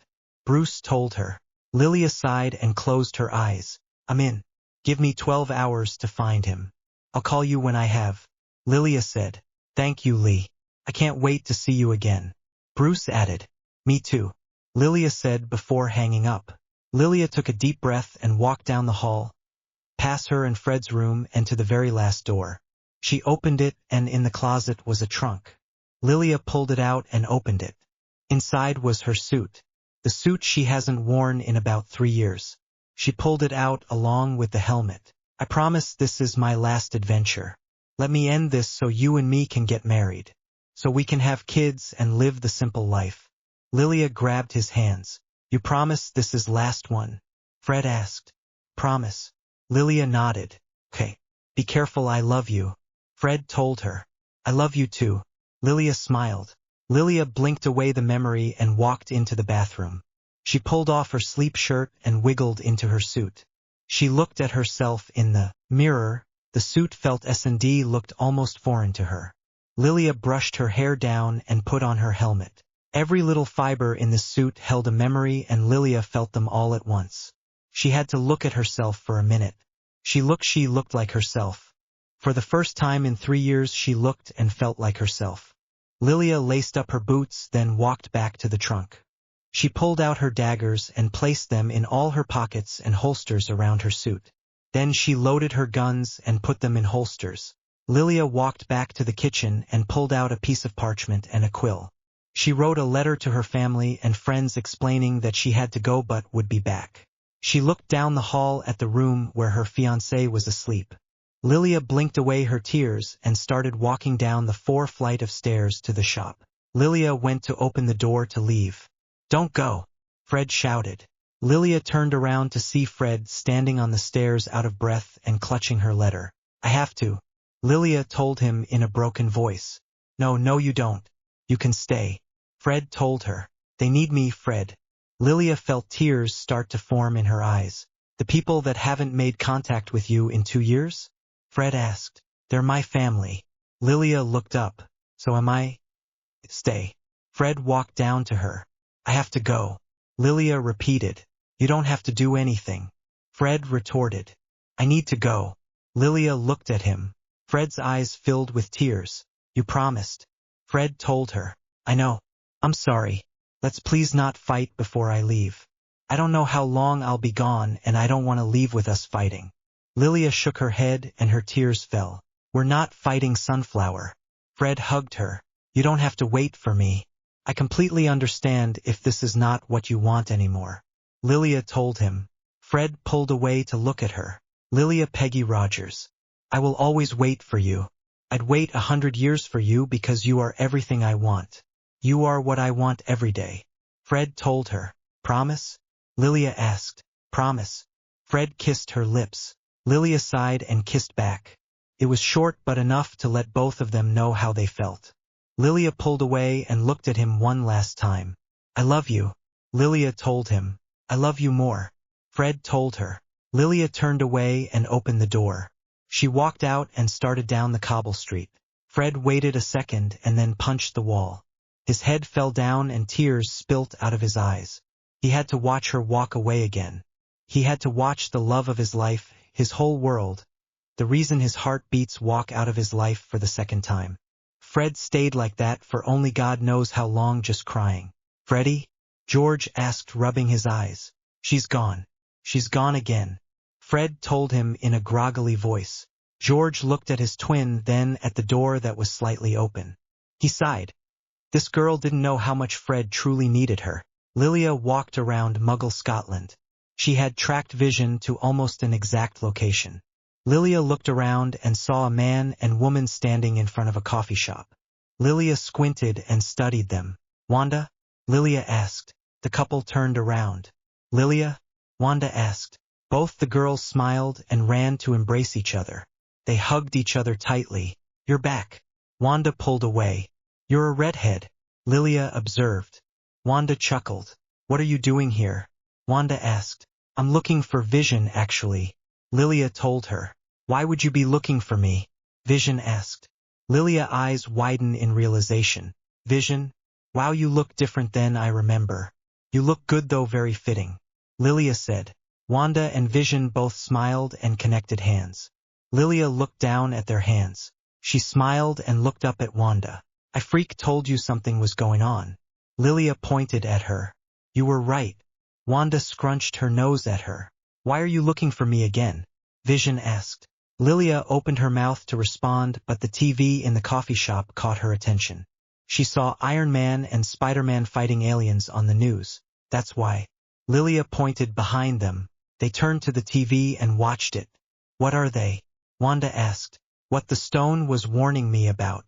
Bruce told her. Lilia sighed and closed her eyes. I'm in. Give me 12 hours to find him. I'll call you when I have. Lilia said. Thank you, Lee. I can't wait to see you again. Bruce added. Me too. Lilia said before hanging up. Lilia took a deep breath and walked down the hall, past her and Fred's room and to the very last door. She opened it and in the closet was a trunk. Lilia pulled it out and opened it. Inside was her suit. The suit she hasn't worn in about 3 years. She pulled it out along with the helmet. I promise this is my last adventure. Let me end this so you and me can get married. So we can have kids and live the simple life. Lilia grabbed his hands. You promise this is last one? Fred asked. Promise. Lilia nodded. Okay. Be careful, I love you. Fred told her. I love you too. Lilia smiled. Lilia blinked away the memory and walked into the bathroom. She pulled off her sleep shirt and wiggled into her suit. She looked at herself in the mirror. The suit felt S&D looked almost foreign to her. Lilia brushed her hair down and put on her helmet. Every little fiber in the suit held a memory and Lilia felt them all at once. She had to look at herself for a minute. She looked like herself. For the first time in 3 years she looked and felt like herself. Lilia laced up her boots, then walked back to the trunk. She pulled out her daggers and placed them in all her pockets and holsters around her suit. Then she loaded her guns and put them in holsters. Lilia walked back to the kitchen and pulled out a piece of parchment and a quill. She wrote a letter to her family and friends explaining that she had to go but would be back. She looked down the hall at the room where her fiancé was asleep. Lilia blinked away her tears and started walking down the 4 flight of stairs to the shop. Lilia went to open the door to leave. Don't go, Fred shouted. Lilia turned around to see Fred standing on the stairs out of breath and clutching her letter. I have to. Lilia told him in a broken voice. No, you don't. You can stay. Fred told her. They need me, Fred. Lilia felt tears start to form in her eyes. The people that haven't made contact with you in 2 years? Fred asked. They're my family. Lilia looked up. So am I? Stay. Fred walked down to her. I have to go. Lilia repeated. You don't have to do anything. Fred retorted. I need to go. Lilia looked at him. Fred's eyes filled with tears. You promised. Fred told her. I know. I'm sorry. Let's please not fight before I leave. I don't know how long I'll be gone and I don't want to leave with us fighting. Lilia shook her head and her tears fell. We're not fighting, Sunflower. Fred hugged her. You don't have to wait for me. I completely understand if this is not what you want anymore. Lilia told him. Fred pulled away to look at her. Lilia Peggy Rogers. I will always wait for you. I'd wait 100 years for you because you are everything I want. You are what I want every day. Fred told her. Promise? Lilia asked. Promise. Fred kissed her lips. Lilia sighed and kissed back. It was short but enough to let both of them know how they felt. Lilia pulled away and looked at him one last time. I love you. Lilia told him. I love you more. Fred told her. Lilia turned away and opened the door. She walked out and started down the cobble street. Fred waited a second and then punched the wall. His head fell down and tears spilt out of his eyes. He had to watch her walk away again. He had to watch the love of his life, his whole world, the reason his heart beats, walk out of his life for the second time. Fred stayed like that for only God knows how long, just crying. Freddie? George asked, rubbing his eyes. She's gone. She's gone again. Fred told him in a groggily voice. George looked at his twin, then at the door that was slightly open. He sighed. This girl didn't know how much Fred truly needed her. Lilia walked around Muggle Scotland. She had tracked Vision to almost an exact location. Lilia looked around and saw a man and woman standing in front of a coffee shop. Lilia squinted and studied them. Wanda? Lilia asked. The couple turned around. Lilia? Wanda asked. Both the girls smiled and ran to embrace each other. They hugged each other tightly. You're back. Wanda pulled away. You're a redhead, Lilia observed. Wanda chuckled. What are you doing here? Wanda asked. I'm looking for Vision, actually. Lilia told her. Why would you be looking for me? Vision asked. Lilia's eyes widened in realization. Vision? Wow, you look different than I remember. You look good though, very fitting. Lilia said. Wanda and Vision both smiled and connected hands. Lilia looked down at their hands. She smiled and looked up at Wanda. I freak told you something was going on. Lilia pointed at her. You were right. Wanda scrunched her nose at her. Why are you looking for me again? Vision asked. Lilia opened her mouth to respond, but the TV in the coffee shop caught her attention. She saw Iron Man and Spider-Man fighting aliens on the news. That's why. Lilia pointed behind them. They turned to the TV and watched it. What are they? Wanda asked. What the stone was warning me about.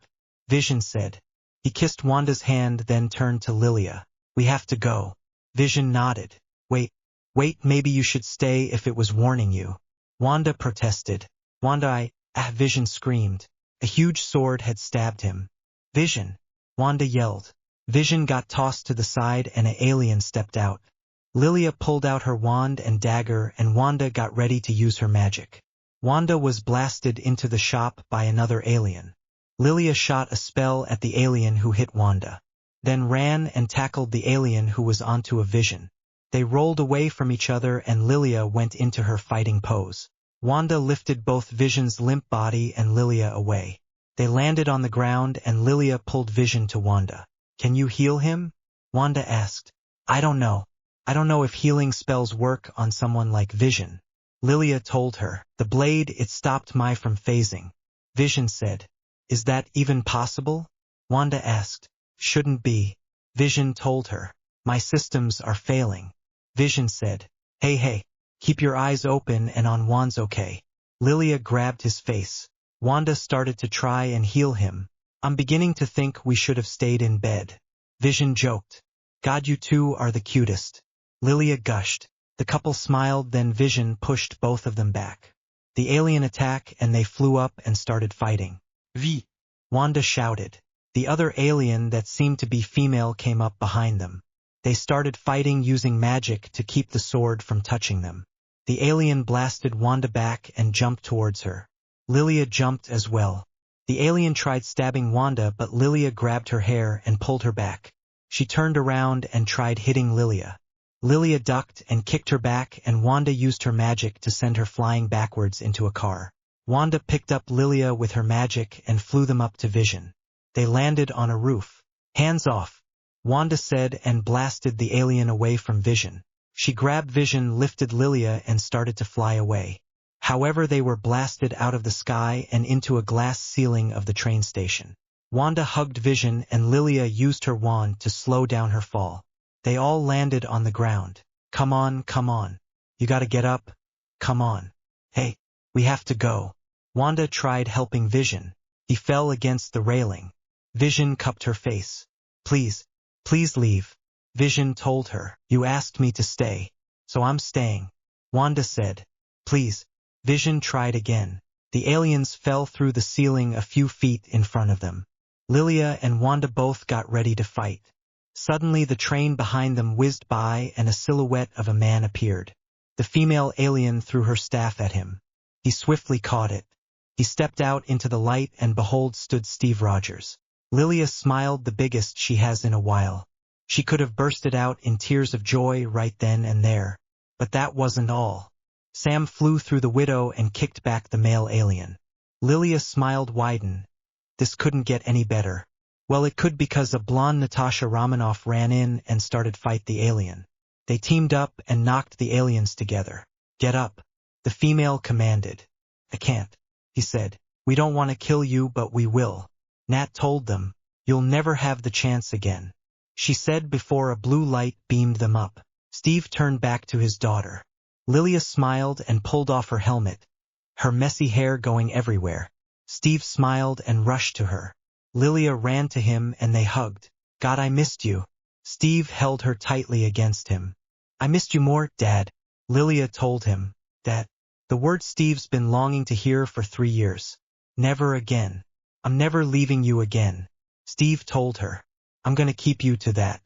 Vision said. He kissed Wanda's hand, then turned to Lilia. We have to go. Vision nodded. Wait, maybe you should stay if it was warning you. Wanda protested. Wanda, Vision screamed. A huge sword had stabbed him. Vision! Wanda yelled. Vision got tossed to the side and an alien stepped out. Lilia pulled out her wand and dagger, and Wanda got ready to use her magic. Wanda was blasted into the shop by another alien. Lilia shot a spell at the alien who hit Wanda, then ran and tackled the alien who was onto a Vision. They rolled away from each other and Lilia went into her fighting pose. Wanda lifted both Vision's limp body and Lilia away. They landed on the ground and Lilia pulled Vision to Wanda. Can you heal him? Wanda asked. I don't know. I don't know if healing spells work on someone like Vision. Lilia told her. The blade, it stopped my from phasing. Vision said. Is that even possible? Wanda asked. Shouldn't be. Vision told her. My systems are failing. Vision said. Hey, keep your eyes open and on Wanda's okay. Lilia grabbed his face. Wanda started to try and heal him. I'm beginning to think we should have stayed in bed. Vision joked. God, you two are the cutest. Lilia gushed. The couple smiled, then Vision pushed both of them back. The alien attacked and they flew up and started fighting. Vi! Wanda shouted. The other alien that seemed to be female came up behind them. They started fighting using magic to keep the sword from touching them. The alien blasted Wanda back and jumped towards her. Lilia jumped as well. The alien tried stabbing Wanda, but Lilia grabbed her hair and pulled her back. She turned around and tried hitting Lilia. Lilia ducked and kicked her back, and Wanda used her magic to send her flying backwards into a car. Wanda picked up Lilia with her magic and flew them up to Vision. They landed on a roof. Hands off, Wanda said and blasted the alien away from Vision. She grabbed Vision, lifted Lilia, and started to fly away. However, they were blasted out of the sky and into a glass ceiling of the train station. Wanda hugged Vision and Lilia used her wand to slow down her fall. They all landed on the ground. Come on. You gotta get up. Come on. Hey, we have to go. Wanda tried helping Vision. He fell against the railing. Vision cupped her face. Please leave. Vision told her. You asked me to stay, so I'm staying. Wanda said. Please. Vision tried again. The aliens fell through the ceiling a few feet in front of them. Lilia and Wanda both got ready to fight. Suddenly the train behind them whizzed by and a silhouette of a man appeared. The female alien threw her staff at him. He swiftly caught it. He stepped out into the light and behold stood Steve Rogers. Lilia smiled the biggest she has in a while. She could have bursted out in tears of joy right then and there. But that wasn't all. Sam flew through the window and kicked back the male alien. Lilia smiled widen. This couldn't get any better. Well, it could, because a blonde Natasha Romanoff ran in and started fight the alien. They teamed up and knocked the aliens together. Get up, the female commanded. I can't, he said. We don't want to kill you, but we will. Nat told them, you'll never have the chance again, she said before a blue light beamed them up. Steve turned back to his daughter. Lilia smiled and pulled off her helmet, her messy hair going everywhere. Steve smiled and rushed to her. Lilia ran to him and they hugged. God, I missed you. Steve held her tightly against him. I missed you more, Dad. Lilia told him. That, the word Steve's been longing to hear for 3 years. Never again. I'm never leaving you again, Steve told her. I'm gonna keep you to that.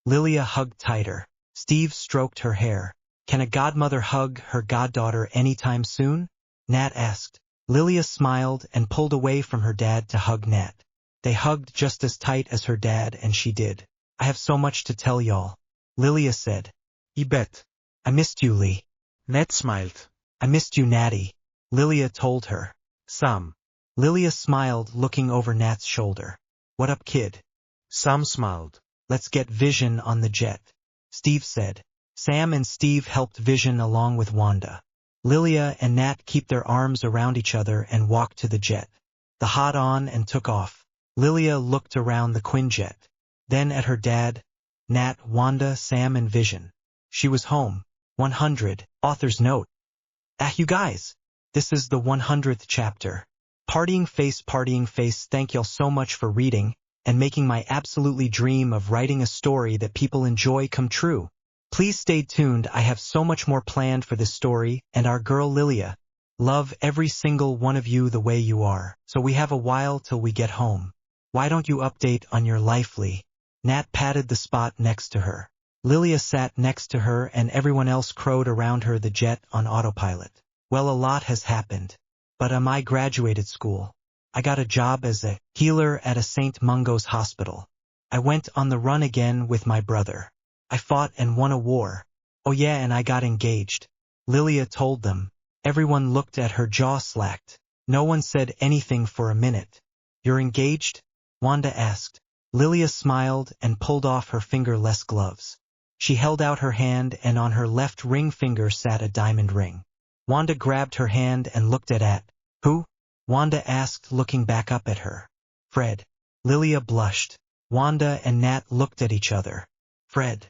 Lilia hugged tighter. Steve stroked her hair. Can a godmother hug her goddaughter anytime soon? Nat asked. Lilia smiled and pulled away from her dad to hug Nat. They hugged just as tight as her dad and she did. I have so much to tell y'all, Lilia said. I bet. I missed you, Lee. Nat smiled. I missed you, Natty, Lilia told her. Sam. Lilia smiled, looking over Nat's shoulder. What up, kid? Sam smiled. Let's get Vision on the jet, Steve said. Sam and Steve helped Vision along with Wanda. Lilia and Nat keep their arms around each other and walked to the jet. The hot on and took off. Lilia looked around the Quinjet, then at her dad, Nat, Wanda, Sam and Vision. She was home. 100, author's note. You guys, this is the 100th chapter. Partying face, thank y'all so much for reading and making my absolutely dream of writing a story that people enjoy come true. Please stay tuned, I have so much more planned for this story and our girl Lilia. Love every single one of you the way you are, so we have a while till we get home. Why don't you update on your life, Lee? Nat patted the spot next to her. Lilia sat next to her and everyone else crowed around her, the jet on autopilot. Well, a lot has happened. But I graduated school. I got a job as a healer at a St. Mungo's hospital. I went on the run again with my brother. I fought and won a war. Oh yeah, and I got engaged, Lilia told them. Everyone looked at her, jaw slacked. No one said anything for a minute. You're engaged? Wanda asked. Lilia smiled and pulled off her fingerless gloves. She held out her hand and on her left ring finger sat a diamond ring. Wanda grabbed her hand and looked at. Who? Wanda asked, looking back up at her. Fred. Lilia blushed. Wanda and Nat looked at each other. Fred.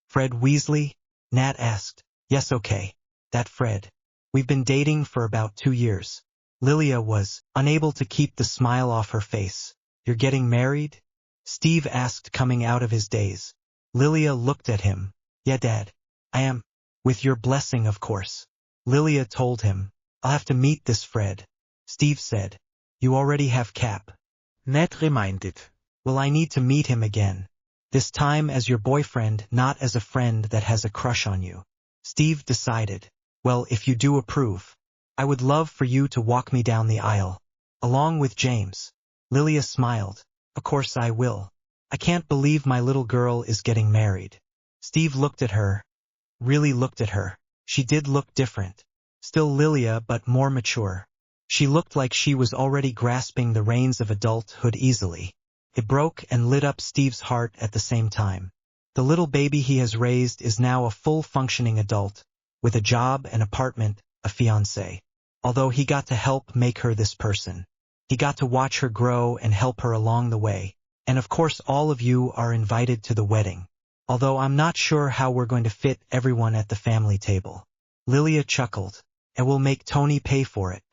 Fred Weasley? Nat asked. Yes, okay. That Fred. We've been dating for about 2 years. Lilia was unable to keep the smile off her face. You're getting married? Steve asked, coming out of his daze. Lilia looked at him. Yeah, Dad. I am. With your blessing, of course. Lilia told him. I'll have to meet this Fred. Steve said. You already have Cap. Nat reminded. Well, I need to meet him again. This time as your boyfriend, not as a friend that has a crush on you. Steve decided. Well, if you do approve, I would love for you to walk me down the aisle. Along with James. Lilia smiled. Of course I will. I can't believe my little girl is getting married. Steve looked at her. Really looked at her. She did look different. Still Lilia, but more mature. She looked like she was already grasping the reins of adulthood easily. It broke and lit up Steve's heart at the same time. The little baby he has raised is now a full-functioning adult, with a job, an apartment, a fiancé. Although he got to help make her this person. He got to watch her grow and help her along the way. And of course all of you are invited to the wedding. Although I'm not sure how we're going to fit everyone at the family table. Lilia chuckled. And we'll make Tony pay for it.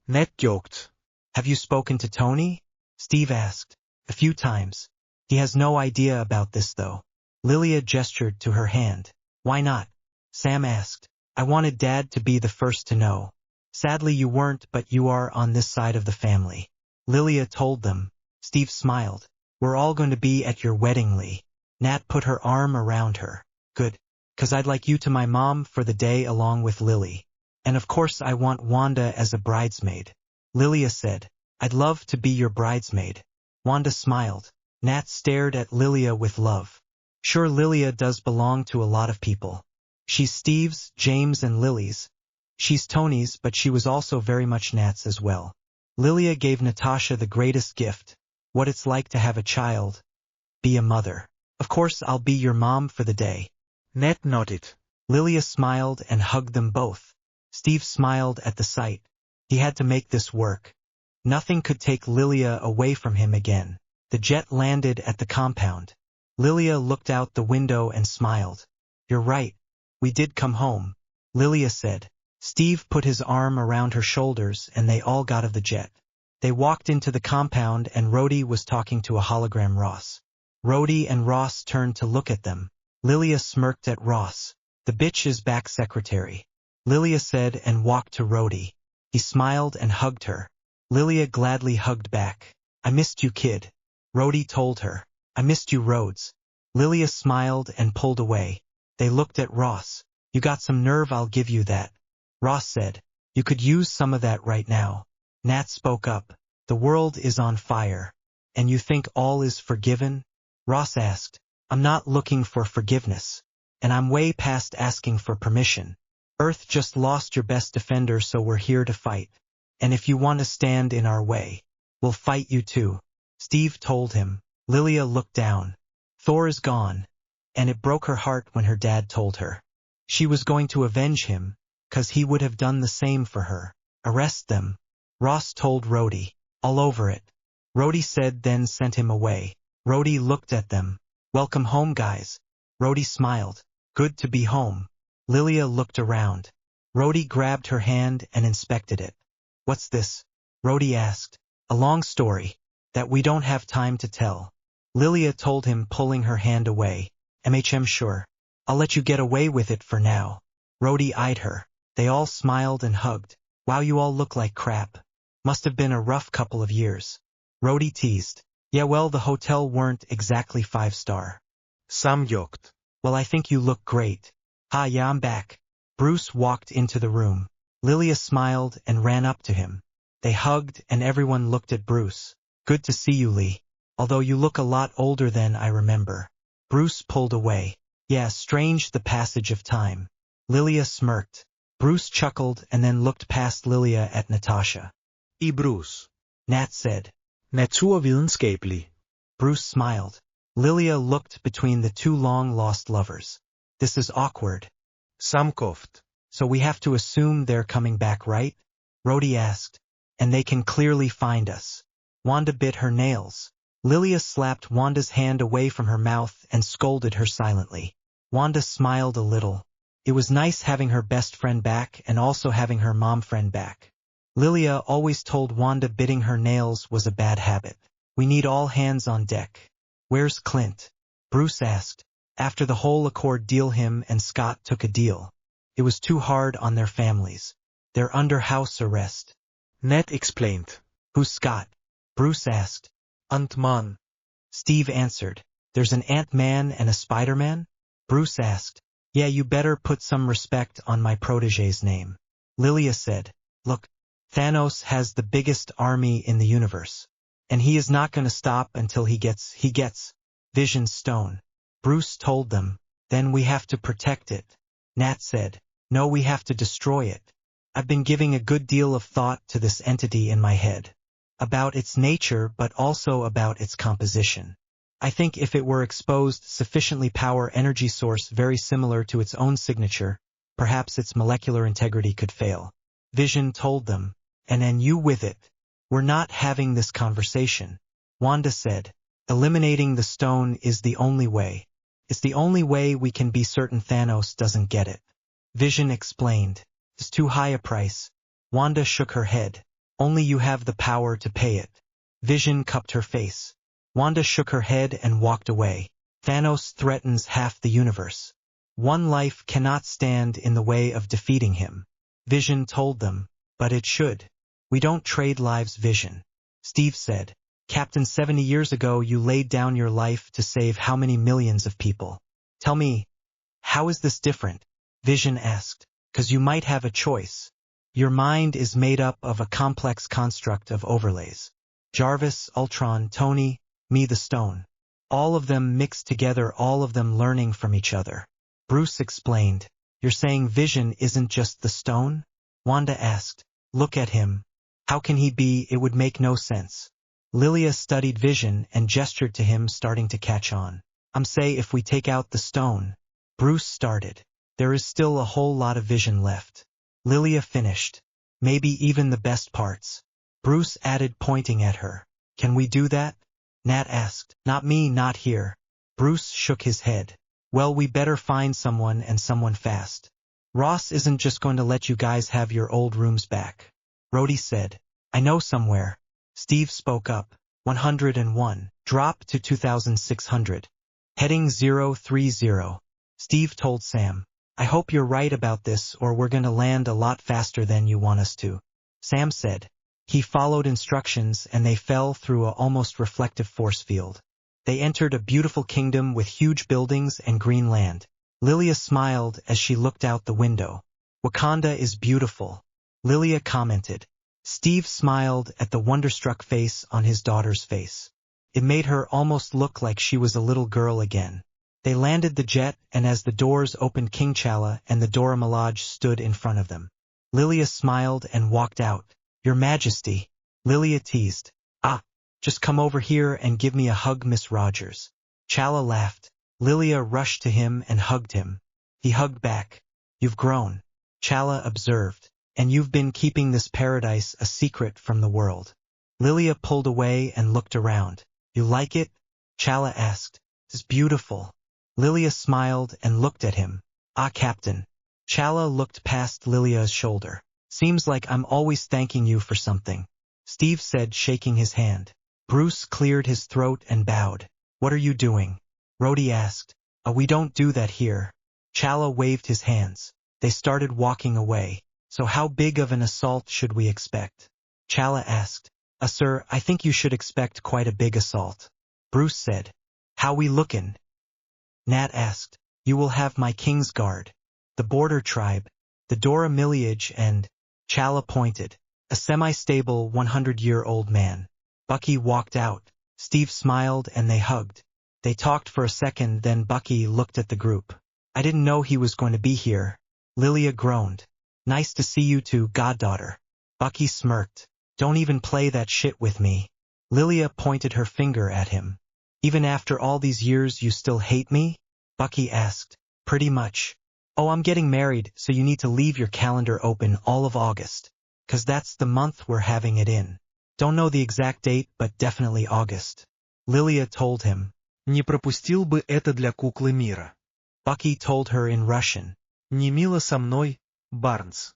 Nat joked. Have you spoken to Tony? Steve asked. A few times. He has no idea about this though. Lilia gestured to her hand. Why not? Sam asked. I wanted Dad to be the first to know. Sadly you weren't, but you are on this side of the family. Lilia told them. Steve smiled. We're all going to be at your wedding, Lee. Nat put her arm around her. Good. 'Cause I'd like you to my mom for the day along with Lily. And of course I want Wanda as a bridesmaid. Lilia said. I'd love to be your bridesmaid. Wanda smiled. Nat stared at Lilia with love. Sure, Lilia does belong to a lot of people. She's Steve's, James and Lily's. She's Tony's, but she was also very much Nat's as well. Lilia gave Natasha the greatest gift, what it's like to have a child, be a mother. Of course I'll be your mom for the day. Ned nodded. Lilia smiled and hugged them both. Steve smiled at the sight. He had to make this work. Nothing could take Lilia away from him again. The jet landed at the compound. Lilia looked out the window and smiled. You're right. We did come home, Lilia said. Steve put his arm around her shoulders and they all got of the jet. They walked into the compound and Rhodey was talking to a hologram Ross. Rhodey and Ross turned to look at them. Lilia smirked at Ross. The bitch is back, secretary, Lilia said and walked to Rhodey. He smiled and hugged her. Lilia gladly hugged back. I missed you, kid, Rhodey told her. I missed you, Rhodes. Lilia smiled and pulled away. They looked at Ross. You got some nerve, I'll give you that, Ross said. You could use some of that right now. Nat spoke up. The world is on fire. And you think all is forgiven? Ross asked. I'm not looking for forgiveness. And I'm way past asking for permission. Earth just lost your best defender, so we're here to fight. And if you want to stand in our way, we'll fight you too, Steve told him. Lilia looked down. Thor is gone. And it broke her heart when her dad told her. She was going to avenge him, 'cause he would have done the same for her. Arrest them, Ross told Rhodey. All over it, Rhodey said, then sent him away. Rhodey looked at them. Welcome home, guys. Rhodey smiled. Good to be home. Lilia looked around. Rhodey grabbed her hand and inspected it. What's this? Rhodey asked. A long story that we don't have time to tell, Lilia told him, pulling her hand away. Sure. I'll let you get away with it for now. Rhodey eyed her. They all smiled and hugged. Wow, you all look like crap. Must have been a rough couple of years, Rhodey teased. Yeah, well, the hotel weren't exactly 5-star. Sam joked. Well, I think you look great. Ha, yeah, I'm back. Bruce walked into the room. Lilia smiled and ran up to him. They hugged and everyone looked at Bruce. Good to see you, Lee. Although you look a lot older than I remember. Bruce pulled away. Yeah, strange the passage of time. Lilia smirked. Bruce chuckled and then looked past Lilia at Natasha. Bruce, Nat said. Naturvidenskabelig. Bruce smiled. Lilia looked between the two long-lost lovers. This is awkward. Sammenkoft. So we have to assume they're coming back, right? Rhodey asked. And they can clearly find us. Wanda bit her nails. Lilia slapped Wanda's hand away from her mouth and scolded her silently. Wanda smiled a little. It was nice having her best friend back and also having her mom friend back. Lilia always told Wanda biting her nails was a bad habit. We need all hands on deck. Where's Clint? Bruce asked. After the whole Accord deal, him and Scott took a deal. It was too hard on their families. They're under house arrest. Ned explained. Who's Scott? Bruce asked. Ant-Man. Steve answered. There's an Ant-Man and a Spider-Man? Bruce asked. Yeah, you better put some respect on my protégé's name. Lilia said. Look, Thanos has the biggest army in the universe. And he is not going to stop until he gets Vision's stone. Bruce told them. Then we have to protect it. Nat said. No, we have to destroy it. I've been giving a good deal of thought to this entity in my head. About its nature, but also about its composition. I think if it were exposed sufficiently power energy source very similar to its own signature, perhaps its molecular integrity could fail. Vision told them. And then you with it. We're not having this conversation. Wanda said. Eliminating the stone is the only way. It's the only way we can be certain Thanos doesn't get it. Vision explained. It's too high a price. Wanda shook her head. Only you have the power to pay it. Vision cupped her face. Wanda shook her head and walked away. Thanos threatens half the universe. One life cannot stand in the way of defeating him. Vision told them. But it should. We don't trade lives, Vision. Steve said. Captain, 70 years ago you laid down your life to save how many millions of people? Tell me, how is this different? Vision asked. 'Cause you might have a choice. Your mind is made up of a complex construct of overlays. Jarvis, Ultron, Tony, me, the Stone. All of them mixed together, all of them learning from each other. Bruce explained. You're saying Vision isn't just the Stone? Wanda asked. Look at him. How can he be? It would make no sense. Lilia studied vision and gestured to him, starting to catch on. Say if we take out the stone. Bruce started. There is still a whole lot of vision left. Lilia finished. Maybe even the best parts. Bruce added, pointing at her. Can we do that? Nat asked. Not me, not here. Bruce shook his head. Well, we better find someone, and someone fast. Ross isn't just going to let you guys have your old rooms back. Rhodey said. I know somewhere. Steve spoke up. 101. Drop to 2600. Heading 030. Steve told Sam. I hope you're right about this, or we're gonna land a lot faster than you want us to. Sam said. He followed instructions, and they fell through a almost reflective force field. They entered a beautiful kingdom with huge buildings and green land. Lilia smiled as she looked out the window. Wakanda is beautiful. Lilia commented. Steve smiled at the wonderstruck face on his daughter's face. It made her almost look like she was a little girl again. They landed the jet, and as the doors opened, King T'Challa and the Dora Milaje stood in front of them. Lilia smiled and walked out. Your Majesty. Lilia teased. Just come over here and give me a hug, Miss Rogers. T'Challa laughed. Lilia rushed to him and hugged him. He hugged back. You've grown. T'Challa observed. And you've been keeping this paradise a secret from the world. Lilia pulled away and looked around. You like it? T'Challa asked. It's beautiful. Lilia smiled and looked at him. Captain. T'Challa looked past Lilia's shoulder. Seems like I'm always thanking you for something. Steve said, shaking his hand. Bruce cleared his throat and bowed. What are you doing? Rhodey asked. We don't do that here. T'Challa waved his hands. They started walking away. So how big of an assault should we expect? T'Challa asked. Sir, I think you should expect quite a big assault. Bruce said. How we lookin'? Nat asked. You will have my King's Guard, the Border Tribe, the Dora Milaje, and T'Challa pointed. A semi-stable 100-year-old man. Bucky walked out. Steve smiled and they hugged. They talked for a second, then Bucky looked at the group. I didn't know he was going to be here. Lilia groaned. Nice to see you too, goddaughter. Bucky smirked. Don't even play that shit with me. Lilia pointed her finger at him. Even after all these years you still hate me? Bucky asked. Pretty much. I'm getting married, so you need to leave your calendar open all of August. 'Cause that's the month we're having it in. Don't know the exact date, but definitely August. Lilia told him. Не пропустил бы это для куклы мира. Bucky told her in Russian. Не мило со мной, Барнс.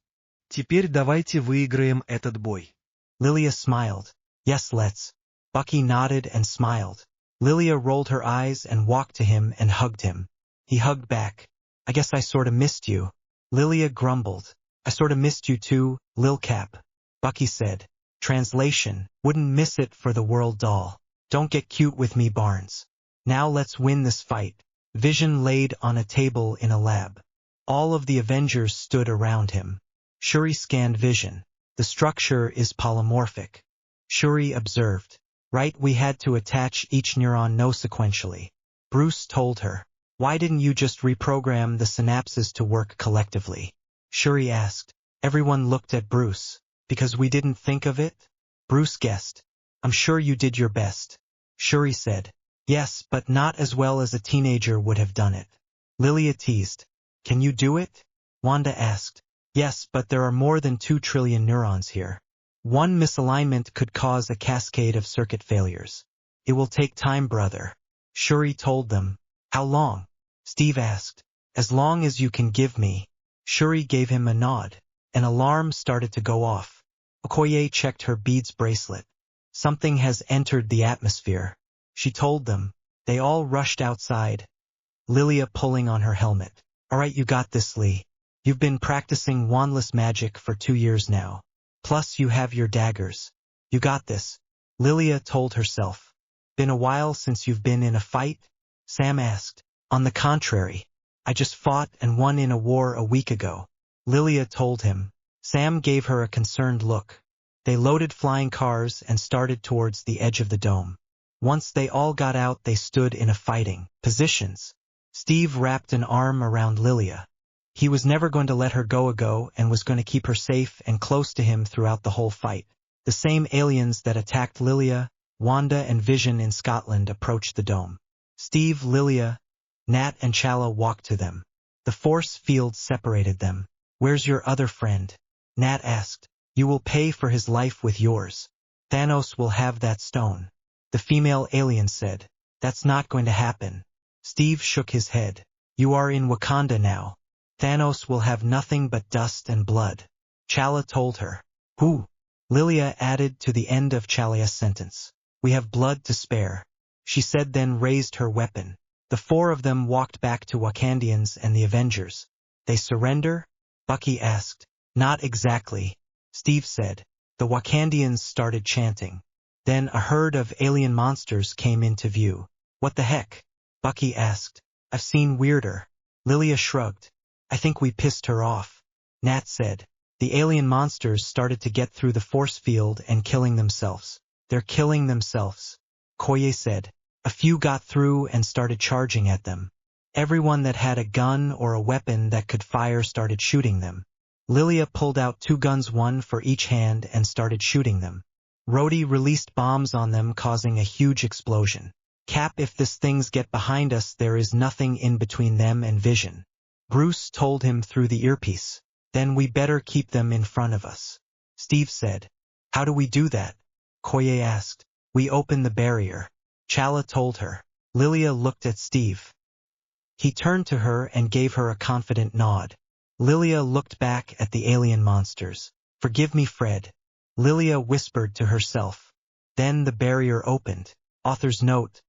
Теперь давайте выиграем этот бой. Lilia smiled. Yes, let's. Bucky nodded and smiled. Lilia rolled her eyes and walked to him and hugged him. He hugged back. I guess I sorta missed you. Lilia grumbled. I sorta missed you too, Lil Cap. Bucky said. Translation. Wouldn't miss it for the world, doll. Don't get cute with me, Barnes. Now let's win this fight. Vision laid on a table in a lab. All of the Avengers stood around him. Shuri scanned Vision. The structure is polymorphic. Shuri observed. Right, we had to attach each neuron no-sequentially. Bruce told her. Why didn't you just reprogram the synapses to work collectively? Shuri asked. Everyone looked at Bruce. Because we didn't think of it? Bruce guessed. I'm sure you did your best. Shuri said. Yes, but not as well as a teenager would have done it. Lilia teased. Can you do it? Wanda asked. Yes, but there are more than 2 trillion neurons here. One misalignment could cause a cascade of circuit failures. It will take time, brother. Shuri told them. How long? Steve asked. As long as you can give me. Shuri gave him a nod. An alarm started to go off. Okoye checked her beads bracelet. Something has entered the atmosphere. She told them. They all rushed outside. Lilia pulling on her helmet. All right, you got this, Lee. You've been practicing wandless magic for 2 years now. Plus you have your daggers. You got this. Lilia told herself. Been a while since you've been in a fight? Sam asked. On the contrary. I just fought and won in a war a week ago. Lilia told him. Sam gave her a concerned look. They loaded flying cars and started towards the edge of the dome. Once they all got out, they stood in a fighting positions. Steve wrapped an arm around Lilia. He was never going to let her go and was going to keep her safe and close to him throughout the whole fight. The same aliens that attacked Lilia, Wanda and Vision in Scotland approached the dome. Steve, Lilia, Nat and Chala walked to them. The force field separated them. Where's your other friend? Nat asked. You will pay for his life with yours. Thanos will have that stone. The female alien said. That's not going to happen. Steve shook his head. You are in Wakanda now. Thanos will have nothing but dust and blood. Chala told her. Who? Lilia added to the end of Chalia's sentence. We have blood to spare. She said, then raised her weapon. The four of them walked back to Wakandians and the Avengers. They surrender? Bucky asked. Not exactly. Steve said. The Wakandians started chanting. Then a herd of alien monsters came into view. What the heck? Bucky asked. I've seen weirder. Lilia shrugged. I think we pissed her off. Nat said. The alien monsters started to get through the force field and killing themselves. They're killing themselves. Okoye said. A few got through and started charging at them. Everyone that had a gun or a weapon that could fire started shooting them. Lilia pulled out 2 guns, one for each hand, and started shooting them. Rhodey released bombs on them, causing a huge explosion. Cap, if these things get behind us, there is nothing in between them and Vision. Bruce told him through the earpiece. Then we better keep them in front of us. Steve said. How do we do that? Okoye asked. We open the barrier. Chala told her. Lilia looked at Steve. He turned to her and gave her a confident nod. Lilia looked back at the alien monsters. Forgive me, Fred. Lilia whispered to herself. Then the barrier opened. Author's note.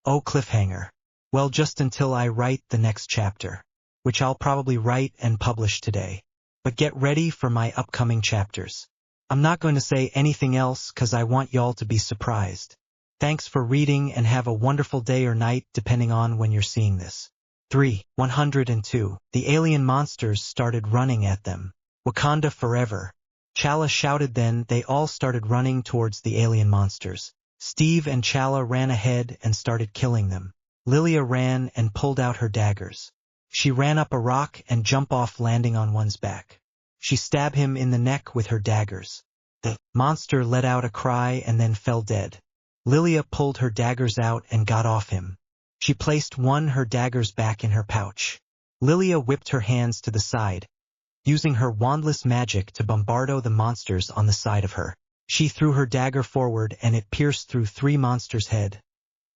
Oh, cliffhanger. Well, just until I write the next chapter, which I'll probably write and publish today. But get ready for my upcoming chapters. I'm not going to say anything else because I want y'all to be surprised. Thanks for reading and have a wonderful day or night depending on when you're seeing this. 102. The alien monsters started running at them. Wakanda forever. Chala shouted, then they all started running towards the alien monsters. Steve and Chala ran ahead and started killing them. Lilia ran and pulled out her daggers. She ran up a rock and jumped off, landing on one's back. She stabbed him in the neck with her daggers. The monster let out a cry and then fell dead. Lilia pulled her daggers out and got off him. She placed her daggers back in her pouch. Lilia whipped her hands to the side, using her wandless magic to bombardo the monsters on the side of her. She threw her dagger forward and it pierced through 3 monsters' head,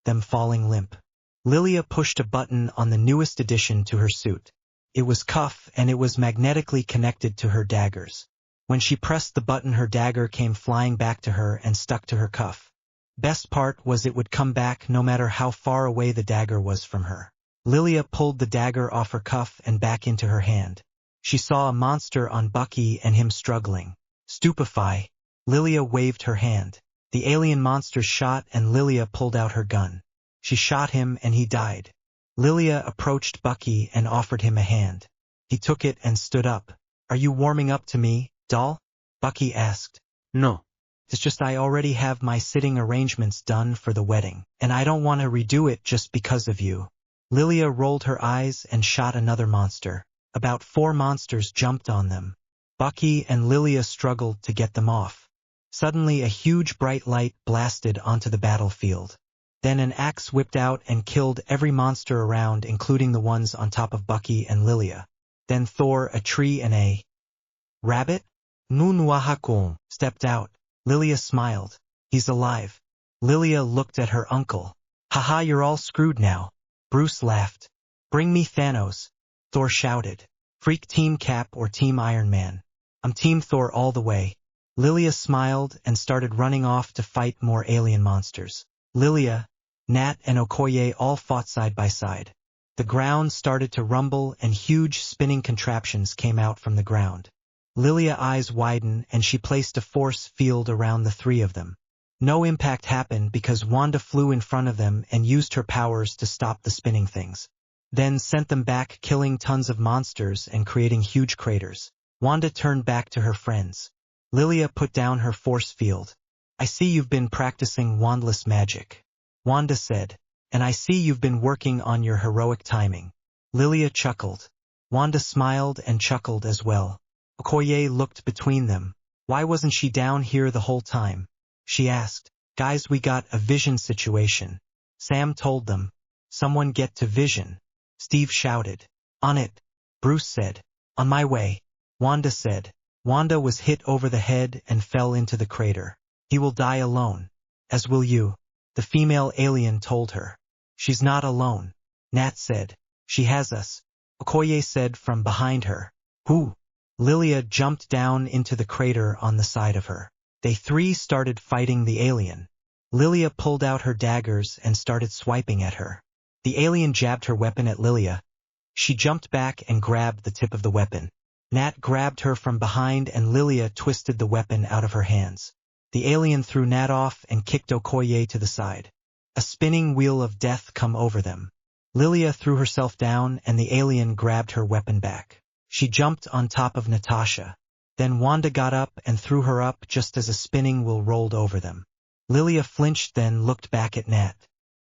them falling limp. Lilia pushed a button on the newest addition to her suit. It was cuff and it was magnetically connected to her daggers. When she pressed the button, her dagger came flying back to her and stuck to her cuff. Best part was it would come back no matter how far away the dagger was from her. Lilia pulled the dagger off her cuff and back into her hand. She saw a monster on Bucky and him struggling. Stupefy. Lilia waved her hand. The alien monster shot and Lilia pulled out her gun. She shot him and he died. Lilia approached Bucky and offered him a hand. He took it and stood up. Are you warming up to me, doll? Bucky asked. No. It's just I already have my sitting arrangements done for the wedding, and I don't want to redo it just because of you. Lilia rolled her eyes and shot another monster. About 4 monsters jumped on them. Bucky and Lilia struggled to get them off. Suddenly a huge bright light blasted onto the battlefield. Then an axe whipped out and killed every monster around, including the ones on top of Bucky and Lilia. Then Thor, a tree and a rabbit, Nunwahakon, stepped out. Lilia smiled. He's alive. Lilia looked at her uncle. Haha, you're all screwed now. Bruce laughed. Bring me Thanos, Thor shouted. Freak Team Cap or Team Iron Man? I'm Team Thor all the way. Lilia smiled and started running off to fight more alien monsters. Lilia, Nat and Okoye all fought side by side. The ground started to rumble and huge spinning contraptions came out from the ground. Lilia's eyes widened and she placed a force field around the 3 of them. No impact happened because Wanda flew in front of them and used her powers to stop the spinning things. Then sent them back, killing tons of monsters and creating huge craters. Wanda turned back to her friends. Lilia put down her force field. I see you've been practicing wandless magic, Wanda said. And I see you've been working on your heroic timing. Lilia chuckled. Wanda smiled and chuckled as well. Okoye looked between them. Why wasn't she down here the whole time? She asked. Guys, we got a vision situation. Sam told them. Someone get to vision. Steve shouted. On it. Bruce said. On my way. Wanda said. Wanda was hit over the head and fell into the crater. He will die alone. As will you. The female alien told her. She's not alone. Nat said. She has us. Okoye said from behind her. Who? Lilia jumped down into the crater on the side of her. They three started fighting the alien. Lilia pulled out her daggers and started swiping at her. The alien jabbed her weapon at Lilia. She jumped back and grabbed the tip of the weapon. Nat grabbed her from behind and Lilia twisted the weapon out of her hands. The alien threw Nat off and kicked Okoye to the side. A spinning wheel of death come over them. Lilia threw herself down and the alien grabbed her weapon back. She jumped on top of Natasha. Then Wanda got up and threw her up just as a spinning wheel rolled over them. Lilia flinched, then looked back at Nat.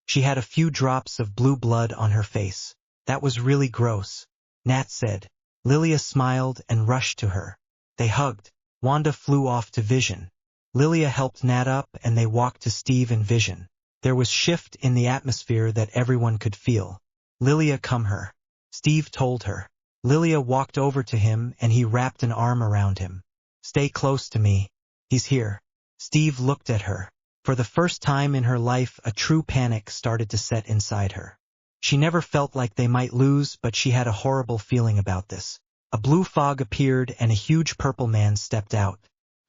She had a few drops of blue blood on her face. That was really gross. Nat said. Lilia smiled and rushed to her. They hugged. Wanda flew off to Vision. Lilia helped Nat up and they walked to Steve and Vision. There was shift in the atmosphere that everyone could feel. Lilia, come her. Steve told her. Lilia walked over to him and he wrapped an arm around him. Stay close to me. He's here. Steve looked at her. For the first time in her life, a true panic started to set inside her. She never felt like they might lose, but she had a horrible feeling about this. A blue fog appeared and a huge purple man stepped out.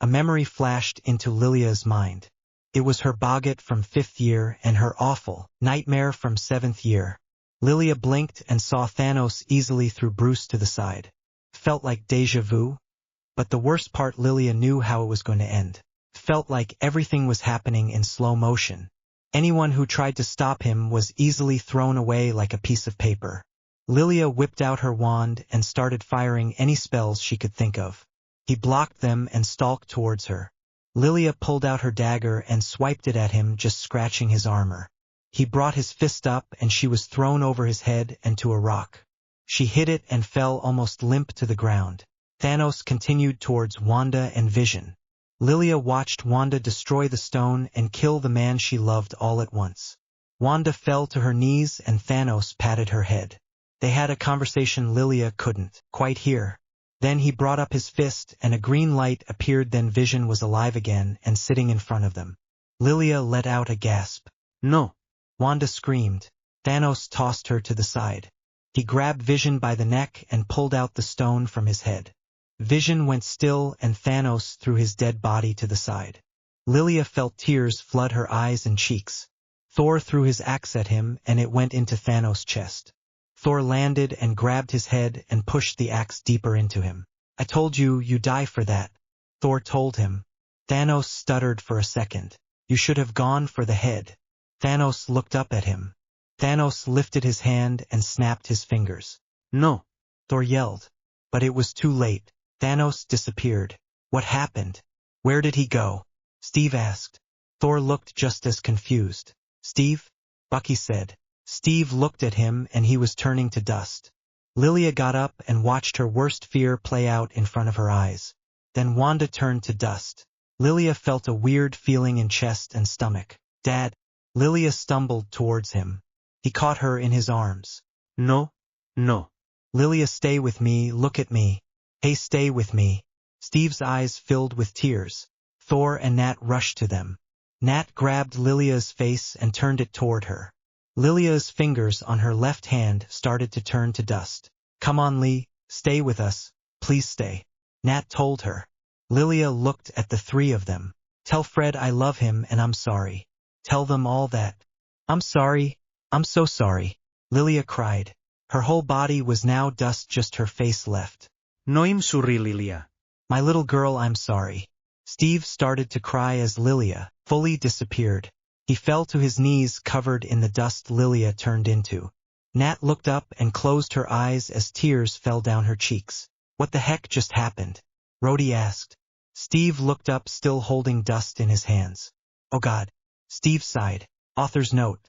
A memory flashed into Lilia's mind. It was her Boggart from 5th year and her awful nightmare from 7th year. Lilia blinked and saw Thanos easily threw Bruce to the side. Felt like déjà vu. But the worst part, Lilia knew how it was going to end. Felt like everything was happening in slow motion. Anyone who tried to stop him was easily thrown away like a piece of paper. Lilia whipped out her wand and started firing any spells she could think of. He blocked them and stalked towards her. Lilia pulled out her dagger and swiped it at him, just scratching his armor. He brought his fist up and she was thrown over his head and to a rock. She hit it and fell almost limp to the ground. Thanos continued towards Wanda and Vision. Lilia watched Wanda destroy the stone and kill the man she loved all at once. Wanda fell to her knees and Thanos patted her head. They had a conversation Lilia couldn't quite hear. Then he brought up his fist and a green light appeared, then Vision was alive again and sitting in front of them. Lilia let out a gasp. No! Wanda screamed. Thanos tossed her to the side. He grabbed Vision by the neck and pulled out the stone from his head. Vision went still and Thanos threw his dead body to the side. Lilia felt tears flood her eyes and cheeks. Thor threw his axe at him and it went into Thanos' chest. Thor landed and grabbed his head and pushed the axe deeper into him. I told you, you die for that, Thor told him. Thanos stuttered for a second. You should have gone for the head. Thanos looked up at him. Thanos lifted his hand and snapped his fingers. No, Thor yelled. But it was too late. Thanos disappeared. What happened? Where did he go? Steve asked. Thor looked just as confused. Steve? Bucky said. Steve looked at him and he was turning to dust. Lilia got up and watched her worst fear play out in front of her eyes. Then Wanda turned to dust. Lilia felt a weird feeling in chest and stomach. Dad. Lilia stumbled towards him. He caught her in his arms. No, no. Lilia, stay with me, look at me. Hey, stay with me. Steve's eyes filled with tears. Thor and Nat rushed to them. Nat grabbed Lilia's face and turned it toward her. Lilia's fingers on her left hand started to turn to dust. Come on, Lee, stay with us, please stay. Nat told her. Lilia looked at the three of them. Tell Fred I love him and I'm sorry. Tell them all that. I'm sorry. I'm so sorry. Lilia cried. Her whole body was now dust, just her face left. Noim suri, Lilia. My little girl, I'm sorry. Steve started to cry as Lilia fully disappeared. He fell to his knees covered in the dust Lilia turned into. Nat looked up and closed her eyes as tears fell down her cheeks. What the heck just happened? Rhodey asked. Steve looked up, still holding dust in his hands. Oh God. Steve sighed. Author's note.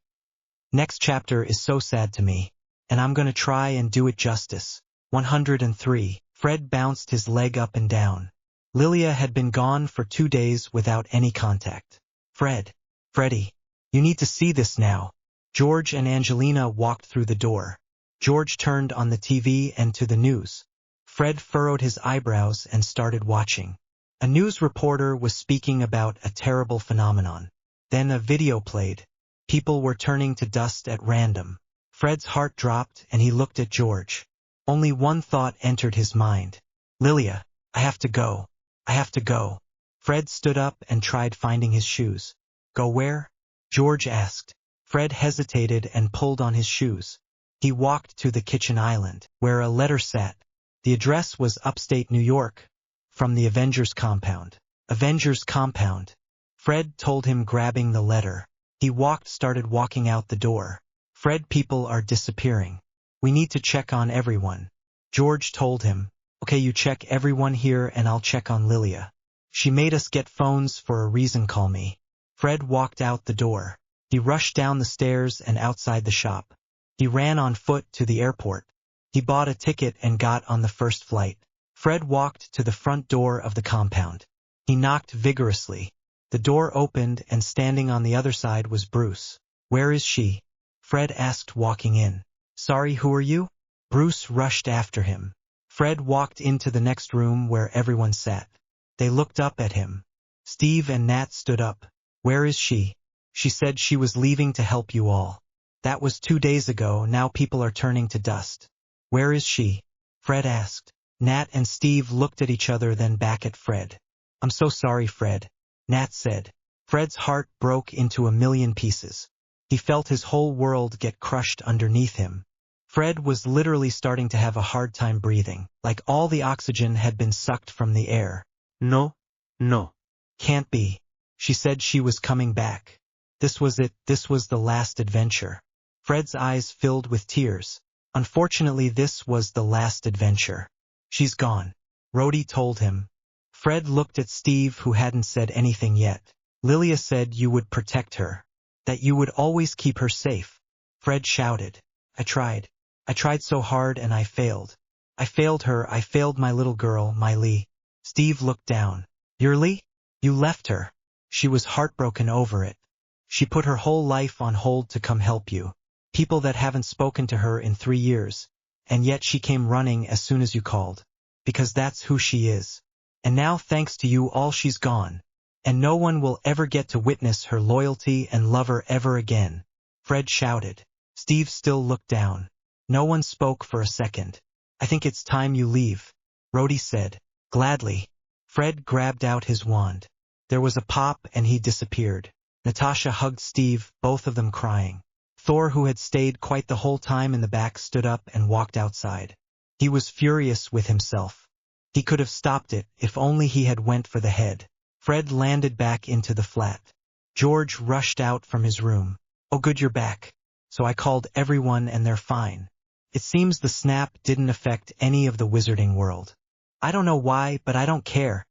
Next chapter is so sad to me. And I'm gonna try and do it justice. 103. Fred bounced his leg up and down. Lilia had been gone for 2 days without any contact. Fred. Freddie, you need to see this now. George and Angelina walked through the door. George turned on the TV and to the news. Fred furrowed his eyebrows and started watching. A news reporter was speaking about a terrible phenomenon. Then a video played. People were turning to dust at random. Fred's heart dropped and he looked at George. Only one thought entered his mind. Lilia, I have to go. I have to go. Fred stood up and tried finding his shoes. Go where? George asked. Fred hesitated and pulled on his shoes. He walked to the kitchen island, where a letter sat. The address was upstate New York, from the Avengers compound. Avengers compound. Fred told him, grabbing the letter. He started walking out the door. Fred, people are disappearing. We need to check on everyone. George told him, okay, you check everyone here and I'll check on Lilia. She made us get phones for a reason, call me. Fred walked out the door. He rushed down the stairs and outside the shop. He ran on foot to the airport. He bought a ticket and got on the first flight. Fred walked to the front door of the compound. He knocked vigorously. The door opened and standing on the other side was Bruce. Where is she? Fred asked, walking in. Sorry, who are you? Bruce rushed after him. Fred walked into the next room where everyone sat. They looked up at him. Steve and Nat stood up. Where is she? She said she was leaving to help you all. That was 2 days ago, now people are turning to dust. Where is she? Fred asked. Nat and Steve looked at each other, then back at Fred. I'm so sorry, Fred, Nat said. Fred's heart broke into a million pieces. He felt his whole world get crushed underneath him. Fred was literally starting to have a hard time breathing, like all the oxygen had been sucked from the air. No. Can't be. She said she was coming back. This was it, this was the last adventure. Fred's eyes filled with tears. Unfortunately, this was the last adventure. She's gone, Rhodey told him. Fred looked at Steve, who hadn't said anything yet. Lilia said you would protect her, that you would always keep her safe. Fred shouted. I tried so hard and I failed. I failed her, I failed my little girl, my Lee. Steve looked down. Your Lee? You left her. She was heartbroken over it. She put her whole life on hold to come help you. People that haven't spoken to her in 3 years. And yet she came running as soon as you called. Because that's who she is. And now, thanks to you all, she's gone. And no one will ever get to witness her loyalty and love her ever again. Fred shouted. Steve still looked down. No one spoke for a second. I think it's time you leave, Rhodey said. Gladly. Fred grabbed out his wand. There was a pop and he disappeared. Natasha hugged Steve, both of them crying. Thor, who had stayed quite the whole time in the back, stood up and walked outside. He was furious with himself. He could have stopped it if only he had went for the head. Fred landed back into the flat. George rushed out from his room. Oh good, you're back. So I called everyone and they're fine. It seems the snap didn't affect any of the wizarding world. I don't know why, but I don't care.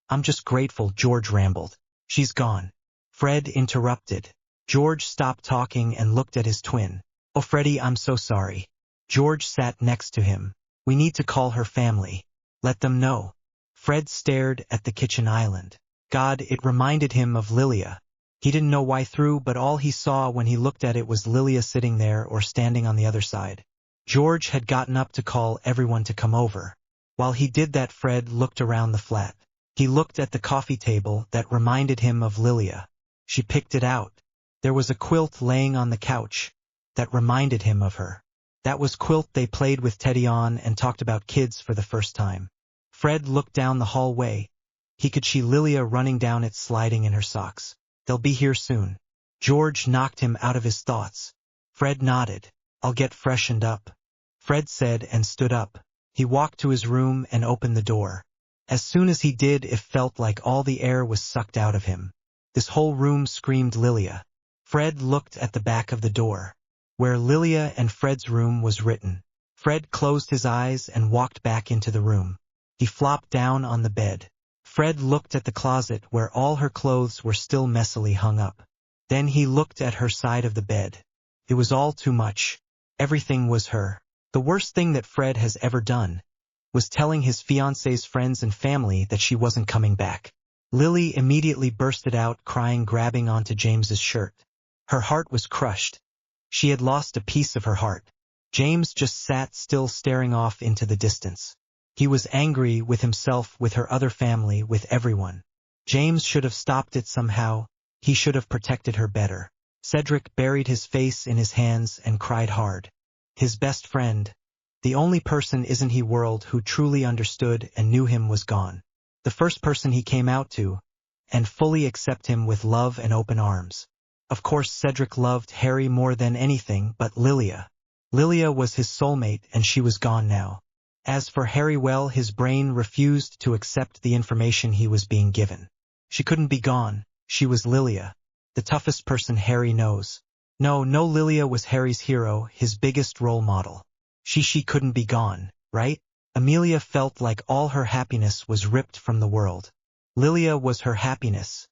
I'm just grateful, George rambled. She's gone. Fred interrupted. George stopped talking and looked at his twin. Oh Freddie, I'm so sorry. George sat next to him. We need to call her family. Let them know. Fred stared at the kitchen island. God, it reminded him of Lilia. He didn't know why but all he saw when he looked at it was Lilia sitting there or standing on the other side. George had gotten up to call everyone to come over. While he did that, Fred looked around the flat. He looked at the coffee table that reminded him of Lilia. She picked it out. There was a quilt laying on the couch that reminded him of her. That was quilt they played with Teddy on and talked about kids for the first time. Fred looked down the hallway. He could see Lilia running down it, sliding in her socks. They'll be here soon. George knocked him out of his thoughts. Fred nodded. I'll get freshened up, Fred said and stood up. He walked to his room and opened the door. As soon as he did, it felt like all the air was sucked out of him. This whole room screamed Lilia. Fred looked at the back of the door, where Lilia and Fred's room was written. Fred closed his eyes and walked back into the room. He flopped down on the bed. Fred looked at the closet where all her clothes were still messily hung up. Then he looked at her side of the bed. It was all too much. Everything was her. The worst thing that Fred has ever done was telling his fiancée's friends and family that she wasn't coming back. Lily immediately bursted out crying, grabbing onto James's shirt. Her heart was crushed. She had lost a piece of her heart. James just sat still, staring off into the distance. He was angry with himself, with her other family, with everyone. James should have stopped it somehow. He should have protected her better. Cedric buried his face in his hands and cried hard. His best friend, the only person in his world who truly understood and knew him, was gone. The first person he came out to, and fully accept him with love and open arms. Of course Cedric loved Harry more than anything, but Lilia. Lilia was his soulmate, and she was gone now. As for Harry, well, his brain refused to accept the information he was being given. She couldn't be gone. She was Lilia, the toughest person Harry knows. No, Lilia was Harry's hero, his biggest role model. She couldn't be gone, right? Amelia felt like all her happiness was ripped from the world. Lilia was her happiness.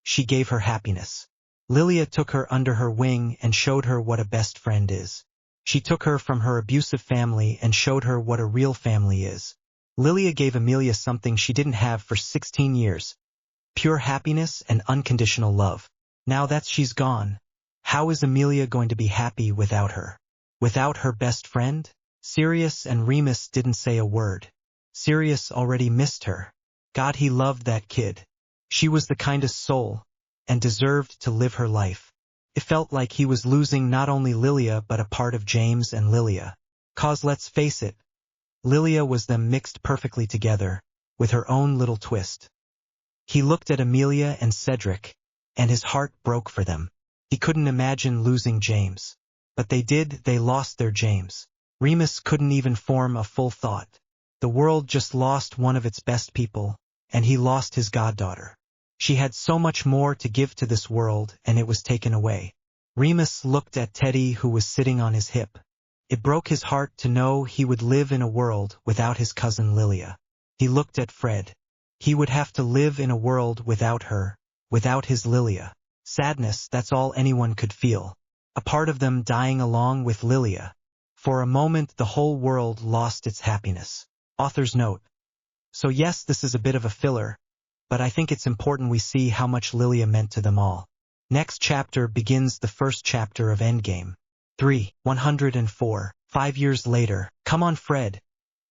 She gave her happiness. Lilia took her under her wing and showed her what a best friend is. She took her from her abusive family and showed her what a real family is. Lilia gave Amelia something she didn't have for 16 years. Pure happiness and unconditional love. Now that she's gone, how is Amelia going to be happy without her? Without her best friend? Sirius and Remus didn't say a word. Sirius already missed her. God, he loved that kid. She was the kindest soul, and deserved to live her life. It felt like he was losing not only Lilia but a part of James and Lilia. 'Cause let's face it, Lilia was them mixed perfectly together, with her own little twist. He looked at Amelia and Cedric, and his heart broke for them. He couldn't imagine losing James. But they did, they lost their James. Remus couldn't even form a full thought. The world just lost one of its best people, and he lost his goddaughter. She had so much more to give to this world, and it was taken away. Remus looked at Teddy, who was sitting on his hip. It broke his heart to know he would live in a world without his cousin Lilia. He looked at Fred. He would have to live in a world without her, without his Lilia. Sadness, that's all anyone could feel. A part of them dying along with Lilia. For a moment the whole world lost its happiness. Author's note. So yes, this is a bit of a filler, but I think it's important we see how much Lilia meant to them all. Next chapter begins the first chapter of Endgame. 104. 5 years later. Come on, Fred.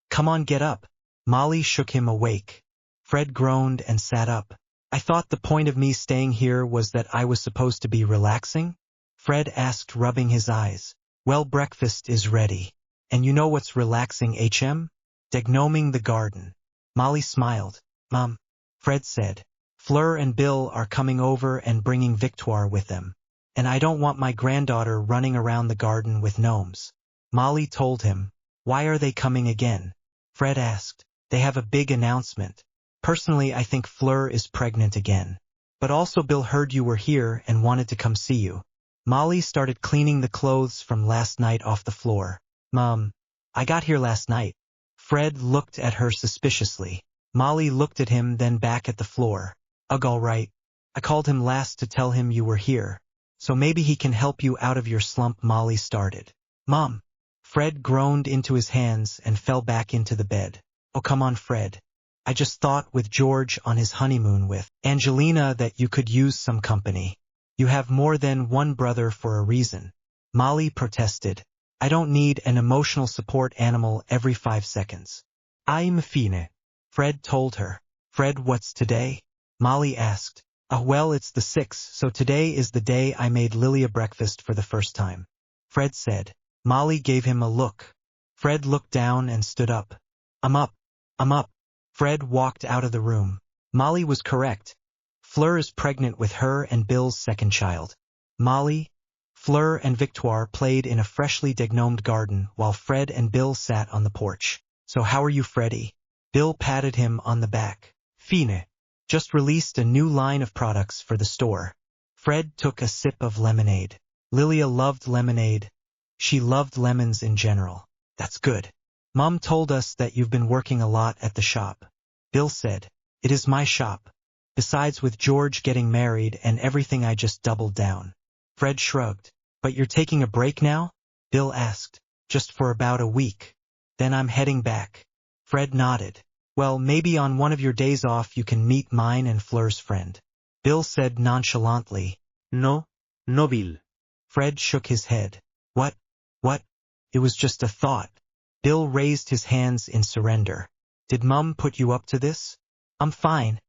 Come on, get up. Molly shook him awake. Fred groaned and sat up. I thought the point of me staying here was that I was supposed to be relaxing? Fred asked, rubbing his eyes. Well, breakfast is ready. And you know what's relaxing, HM? Degnoming the garden. Molly smiled. Mom. Fred said. Fleur and Bill are coming over and bringing Victoire with them. And I don't want my granddaughter running around the garden with gnomes. Molly told him. Why are they coming again? Fred asked. They have a big announcement. Personally, I think Fleur is pregnant again. But also Bill heard you were here and wanted to come see you. Molly started cleaning the clothes from last night off the floor. Mom, I got here last night. Fred looked at her suspiciously. Molly looked at him, then back at the floor. Ugh, all right. I called him last to tell him you were here. So maybe he can help you out of your slump, Molly started. Mom. Fred groaned into his hands and fell back into the bed. Oh, come on, Fred. I just thought with George on his honeymoon with Angelina that you could use some company. You have more than one brother for a reason. Molly protested. I don't need an emotional support animal every 5 seconds. I'm fine. Fred told her. Fred, what's today? Molly asked. Well, it's the 6th, so today is the day I made Lilia breakfast for the first time. Fred said. Molly gave him a look. Fred looked down and stood up. I'm up. I'm up. Fred walked out of the room. Molly was correct. Fleur is pregnant with her and Bill's second child. Molly, Fleur and Victoire played in a freshly degnomed garden while Fred and Bill sat on the porch. So how are you, Freddy? Bill patted him on the back. Fine. Just released a new line of products for the store. Fred took a sip of lemonade. Lilia loved lemonade. She loved lemons in general. That's good. Mom told us that you've been working a lot at the shop. Bill said. It is my shop. Besides, with George getting married and everything, I just doubled down. Fred shrugged. But you're taking a break now? Bill asked. Just for about a week. Then I'm heading back. Fred nodded. Well, maybe on one of your days off you can meet mine and Fleur's friend. Bill said nonchalantly. No, no Bill. Fred shook his head. What? What? It was just a thought. Bill raised his hands in surrender. Did Mum put you up to this? I'm fine.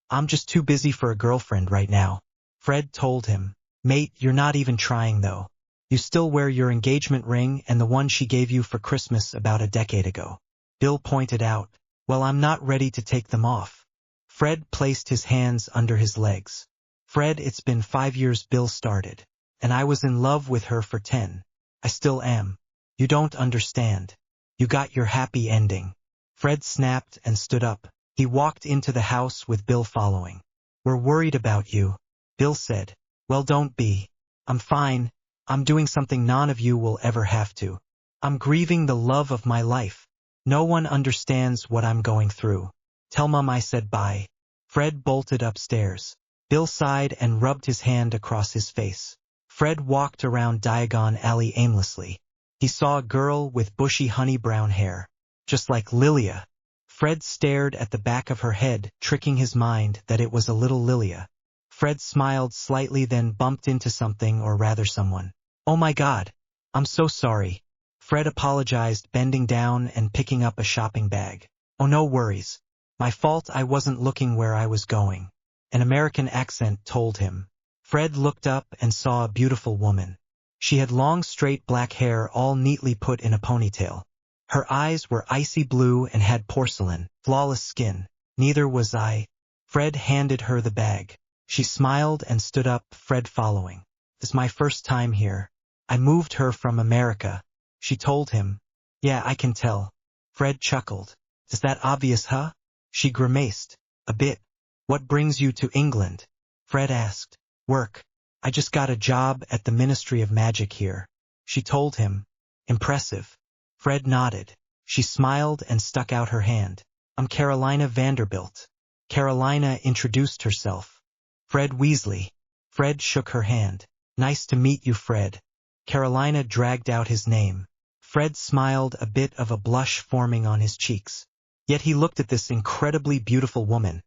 I'm just too busy for a girlfriend right now. Fred told him. Mate, you're not even trying though. You still wear your engagement ring and the one she gave you for Christmas about a decade ago. Bill pointed out. Well, I'm not ready to take them off. Fred placed his hands under his legs. Fred, it's been 5 years Bill started. And I was in love with her for 10. I still am. You don't understand. You got your happy ending. Fred snapped and stood up. He walked into the house with Bill following. We're worried about you, Bill said. Well, don't be. I'm fine. I'm doing something none of you will ever have to. I'm grieving the love of my life. No one understands what I'm going through. Tell Mum I said bye. Fred bolted upstairs. Bill sighed and rubbed his hand across his face. Fred walked around Diagon Alley aimlessly. He saw a girl with bushy honey-brown hair, just like Lilia. Fred stared at the back of her head, tricking his mind that it was a little Lilia. Fred smiled slightly, then bumped into something, or rather someone. Oh my God, I'm so sorry. Fred apologized, bending down and picking up a shopping bag. Oh, no worries. My fault, I wasn't looking where I was going. An American accent told him. Fred looked up and saw a beautiful woman. She had long straight black hair all neatly put in a ponytail. Her eyes were icy blue and had porcelain, flawless skin. Neither was I. Fred handed her the bag. She smiled and stood up, Fred following. This is my first time here. I moved her from America. She told him. Yeah, I can tell. Fred chuckled. Is that obvious, huh? She grimaced. A bit. What brings you to England? Fred asked. Work. I just got a job at the Ministry of Magic here. She told him. Impressive. Fred nodded. She smiled and stuck out her hand. I'm Carolina Vanderbilt. Carolina introduced herself. Fred Weasley. Fred shook her hand. Nice to meet you, Fred. Carolina dragged out his name. Fred smiled, a bit of a blush forming on his cheeks. Yet he looked at this incredibly beautiful woman,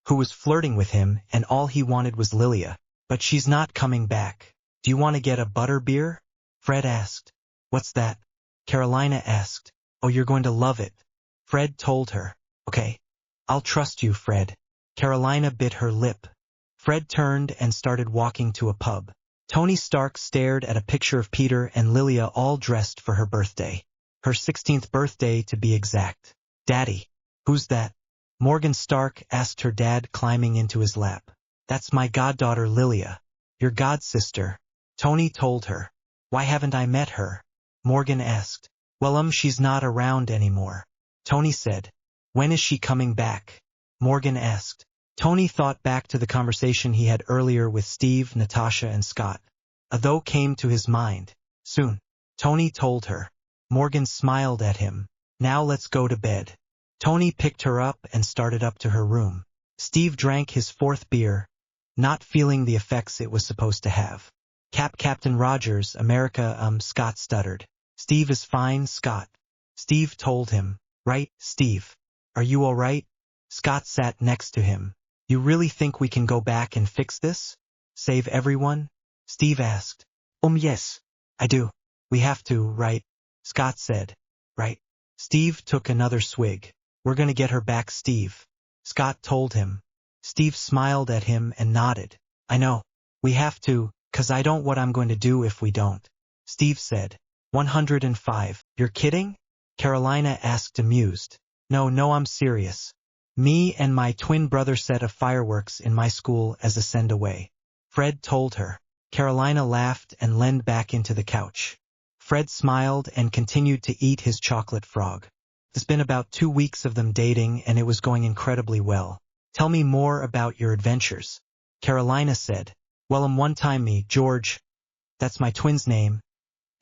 who was flirting with him, and all he wanted was Lilia. But she's not coming back. Do you want to get a butter beer? Fred asked. What's that? Carolina asked. Oh, you're going to love it. Fred told her. Okay. I'll trust you, Fred. Carolina bit her lip. Fred turned and started walking to a pub. Tony Stark stared at a picture of Peter and Lilia all dressed for her birthday. Her 16th birthday to be exact. Daddy. Who's that? Morgan Stark asked her dad, climbing into his lap. That's my goddaughter Lilia. Your godsister. Tony told her. Why haven't I met her? Morgan asked. Well, she's not around anymore. Tony said. When is she coming back? Morgan asked. Tony thought back to the conversation he had earlier with Steve, Natasha, and Scott. A though came to his mind. Soon. Tony told her. Morgan smiled at him. Now let's go to bed. Tony picked her up and started up to her room. Steve drank his 4th beer, not feeling the effects it was supposed to have. Captain Rogers, America, Scott stuttered. Steve is fine, Scott. Steve told him. Right, Steve? Are you all right? Scott sat next to him. You really think we can go back and fix this? Save everyone? Steve asked. Yes. I do. We have to, right? Scott said. Right. Steve took another swig. We're gonna get her back, Steve. Scott told him. Steve smiled at him and nodded. I know. We have to, 'cause I don't know what I'm going to do if we don't. Steve said. 105. You're kidding? Carolina asked, amused. No, I'm serious. Me and my twin brother set a fireworks in my school as a send-away. Fred told her. Carolina laughed and leaned back into the couch. Fred smiled and continued to eat his chocolate frog. It's been about 2 weeks of them dating, and it was going incredibly well. Tell me more about your adventures. Carolina said. Well, one time me, George, that's my twin's name,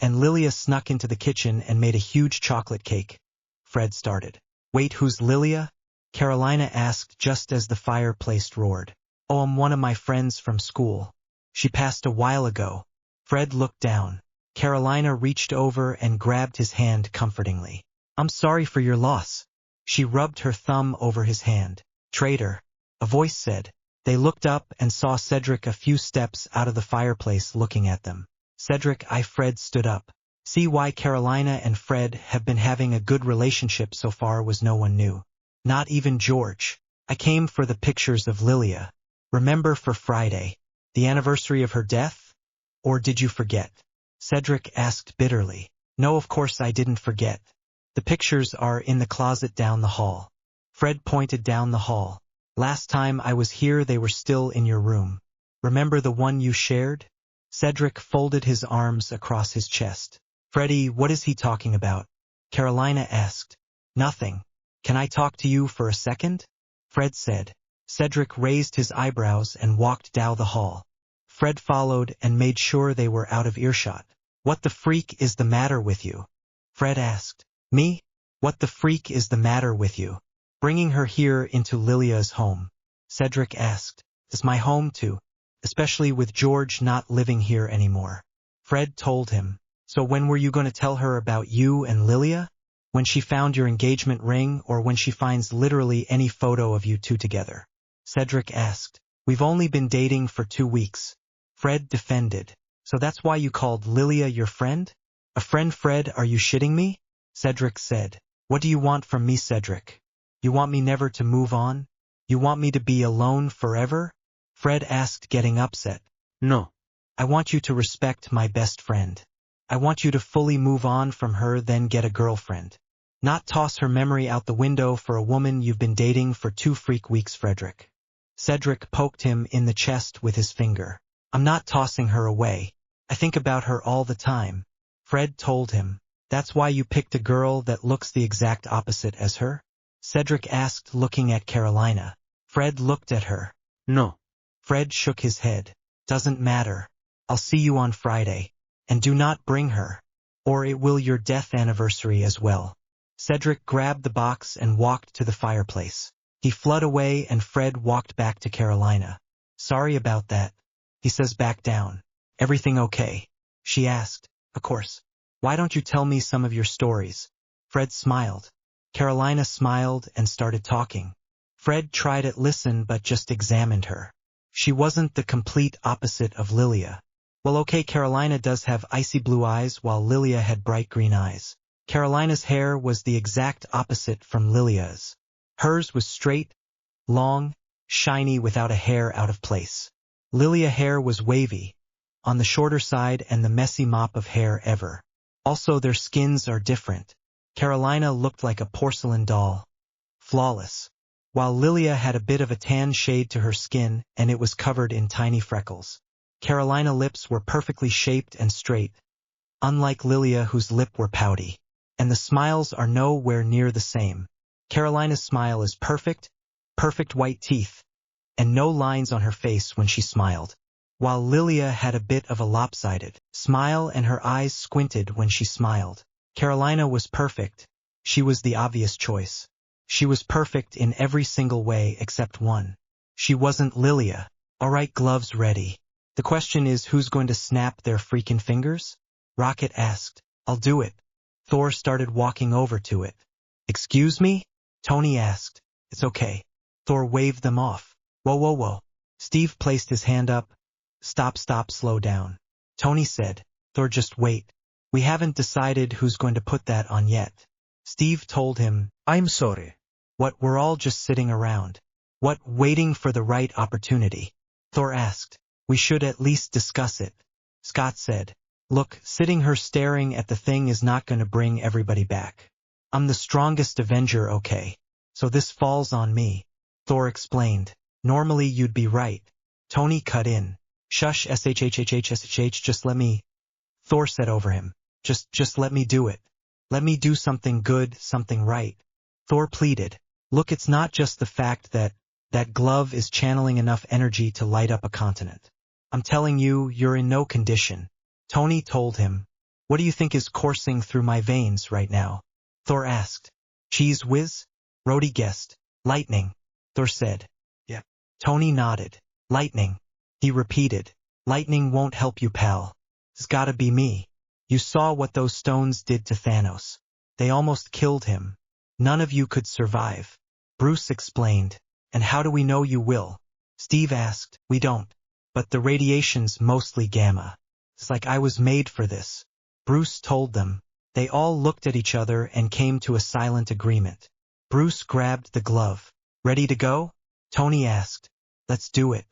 and Lilia snuck into the kitchen and made a huge chocolate cake. Fred started. Wait, who's Lilia? Carolina asked just as the fireplace roared. Oh, one of my friends from school. She passed a while ago. Fred looked down. Carolina reached over and grabbed his hand comfortingly. I'm sorry for your loss. She rubbed her thumb over his hand. Traitor, a voice said. They looked up and saw Cedric a few steps out of the fireplace looking at them. Cedric, Fred stood up. See why Carolina and Fred have been having a good relationship so far was no one knew. Not even George. I came for the pictures of Lilia. Remember for Friday, the anniversary of her death? Or did you forget? Cedric asked bitterly. No, of course I didn't forget. The pictures are in the closet down the hall. Fred pointed down the hall. Last time I was here they were still in your room. Remember the one you shared? Cedric folded his arms across his chest. Freddie, what is he talking about? Carolina asked. Nothing. Can I talk to you for a second? Fred said. Cedric raised his eyebrows and walked down the hall. Fred followed and made sure they were out of earshot. What the freak is the matter with you? Fred asked. Me? What the freak is the matter with you? Bringing her here into Lilia's home. Cedric asked. Is my home too? Especially with George not living here anymore. Fred told him. So when were you going to tell her about you and Lilia? When she found your engagement ring or when she finds literally any photo of you two together? Cedric asked. We've only been dating for 2 weeks. Fred defended. So that's why you called Lilia your friend? A friend, Fred, are you shitting me? Cedric said. What do you want from me, Cedric? You want me never to move on? You want me to be alone forever? Fred asked, getting upset. No. I want you to respect my best friend. I want you to fully move on from her, then get a girlfriend. Not toss her memory out the window for a woman you've been dating for 2 freak weeks, Frederick. Cedric poked him in the chest with his finger. I'm not tossing her away. I think about her all the time. Fred told him. That's why you picked a girl that looks the exact opposite as her? Cedric asked, looking at Carolina. Fred looked at her. No. Fred shook his head. Doesn't matter. I'll see you on Friday. And do not bring her. Or it will your death anniversary as well. Cedric grabbed the box and walked to the fireplace. He fled away and Fred walked back to Carolina. Sorry about that. He says, back down. Everything okay? She asked. Of course. Why don't you tell me some of your stories? Fred smiled. Carolina smiled and started talking. Fred tried to listen but just examined her. She wasn't the complete opposite of Lilia. Well, okay, Carolina does have icy blue eyes while Lilia had bright green eyes. Carolina's hair was the exact opposite from Lilia's. Hers was straight, long, shiny without a hair out of place. Lilia's hair was wavy, on the shorter side and the messy mop of hair ever. Also their skins are different. Carolina looked like a porcelain doll. Flawless. While Lilia had a bit of a tan shade to her skin and it was covered in tiny freckles. Carolina's lips were perfectly shaped and straight, unlike Lilia whose lips were pouty. And the smiles are nowhere near the same. Carolina's smile is perfect white teeth, and no lines on her face when she smiled. While Lilia had a bit of a lopsided smile and her eyes squinted when she smiled. Carolina was perfect. She was the obvious choice. She was perfect in every single way except one. She wasn't Lilia. Alright, gloves ready. The question is, who's going to snap their freaking fingers? Rocket asked. I'll do it. Thor started walking over to it. Excuse me? Tony asked. It's okay. Thor waved them off. Whoa. Steve placed his hand up. Stop, slow down. Tony said. Thor, just wait. We haven't decided who's going to put that on yet. Steve told him. I'm sorry. What, we're all just sitting around. What, waiting for the right opportunity? Thor asked. We should at least discuss it. Scott said. Look, sitting here staring at the thing is not going to bring everybody back. I'm the strongest Avenger, okay? So this falls on me. Thor explained. Normally you'd be right. Tony cut in. Shush, shhhhhh, just let me. Thor said over him. Just let me do it. Let me do something good, something right. Thor pleaded. Look, it's not just the fact that glove is channeling enough energy to light up a continent. I'm telling you, you're in no condition. Tony told him. What do you think is coursing through my veins right now? Thor asked. Cheese whiz? Rhodey guessed. Lightning. Thor said. Yeah. Tony nodded. Lightning. He repeated. Lightning won't help you, pal. It's gotta be me. You saw what those stones did to Thanos. They almost killed him. None of you could survive. Bruce explained. And how do we know you will? Steve asked. We don't. But the radiation's mostly gamma. It's like I was made for this. Bruce told them. They all looked at each other and came to a silent agreement. Bruce grabbed the glove. Ready to go? Tony asked. Let's do it.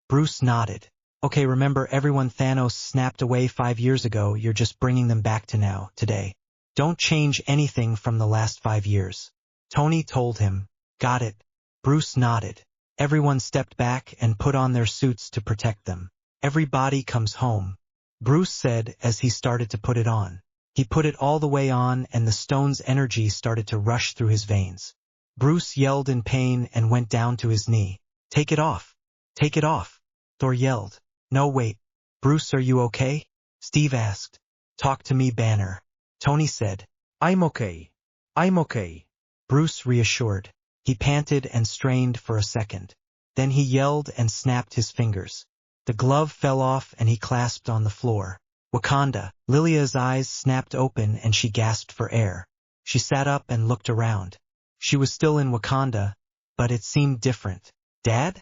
Bruce nodded. Okay, remember everyone Thanos snapped away 5 years ago, you're just bringing them back to now, today. Don't change anything from the last 5 years. Tony told him. Got it. Bruce nodded. Everyone stepped back and put on their suits to protect them. Everybody comes home. Bruce said as he started to put it on. He put it all the way on and the stone's energy started to rush through his veins. Bruce yelled in pain and went down to his knee. Take it off. Take it off. Thor yelled. No, wait. Bruce, are you okay? Steve asked. Talk to me, Banner. Tony said. I'm okay. I'm okay. Bruce reassured. He panted and strained for a second. Then he yelled and snapped his fingers. The glove fell off and he clasped on the floor. Wakanda. Lilia's eyes snapped open and she gasped for air. She sat up and looked around. She was still in Wakanda, but it seemed different. Dad?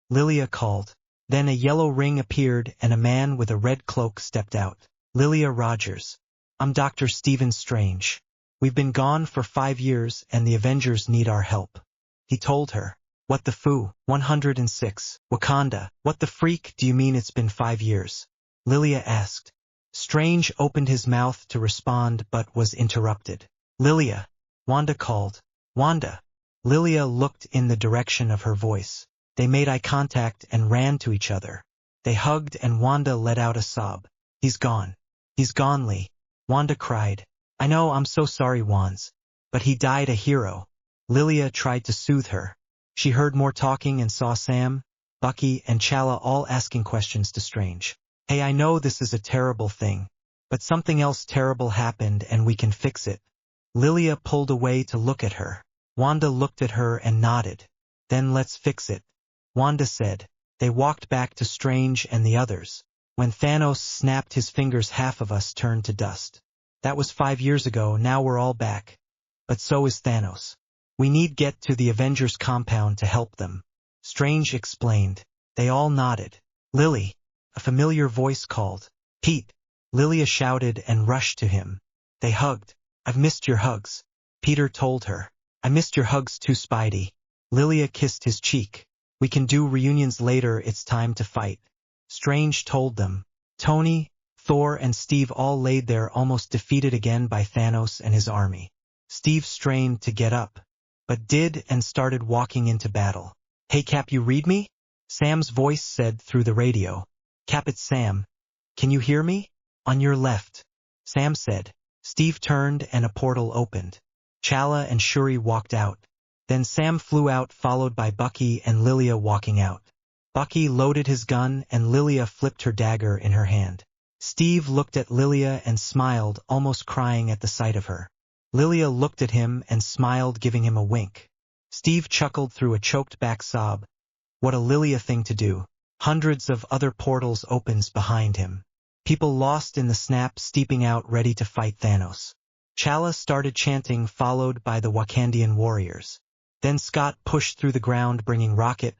Lilia called. Then a yellow ring appeared and a man with a red cloak stepped out. Lilia Rogers. I'm Dr. Stephen Strange. We've been gone for 5 years and the Avengers need our help. He told her. What the foo? 106. Wakanda. What the freak do you mean it's been 5 years? Lilia asked. Strange opened his mouth to respond but was interrupted. Lilia. Wanda called. Wanda. Lilia looked in the direction of her voice. They made eye contact and ran to each other. They hugged and Wanda let out a sob. He's gone. He's gone, Lee. Wanda cried. I know, I'm so sorry, Wands. But he died a hero. Lilia tried to soothe her. She heard more talking and saw Sam, Bucky, and Chala all asking questions to Strange. Hey, I know this is a terrible thing, but something else terrible happened and we can fix it. Lilia pulled away to look at her. Wanda looked at her and nodded. Then let's fix it. Wanda said. They walked back to Strange and the others. When Thanos snapped his fingers, half of us turned to dust. That was 5 years ago, now we're all back. But so is Thanos. We need get to the Avengers compound to help them. Strange explained. They all nodded. Lily. A familiar voice called. Pete. Lilia shouted and rushed to him. They hugged. I've missed your hugs. Peter told her. I missed your hugs too, Spidey. Lilia kissed his cheek. We can do reunions later, it's time to fight. Strange told them. Tony, Thor and Steve all laid there almost defeated again by Thanos and his army. Steve strained to get up, but did and started walking into battle. Hey Cap, you read me? Sam's voice said through the radio. Cap, it's Sam. Can you hear me? On your left. Sam said. Steve turned and a portal opened. Chala and Shuri walked out. Then Sam flew out followed by Bucky and Lilia walking out. Bucky loaded his gun and Lilia flipped her dagger in her hand. Steve looked at Lilia and smiled, almost crying at the sight of her. Lilia looked at him and smiled, giving him a wink. Steve chuckled through a choked-back sob. What a Lilia thing to do. Hundreds of other portals opens behind him. People lost in the snap steeping out ready to fight Thanos. Chala started chanting, followed by the Wakandian warriors. Then Scott pushed through the ground bringing Rocket,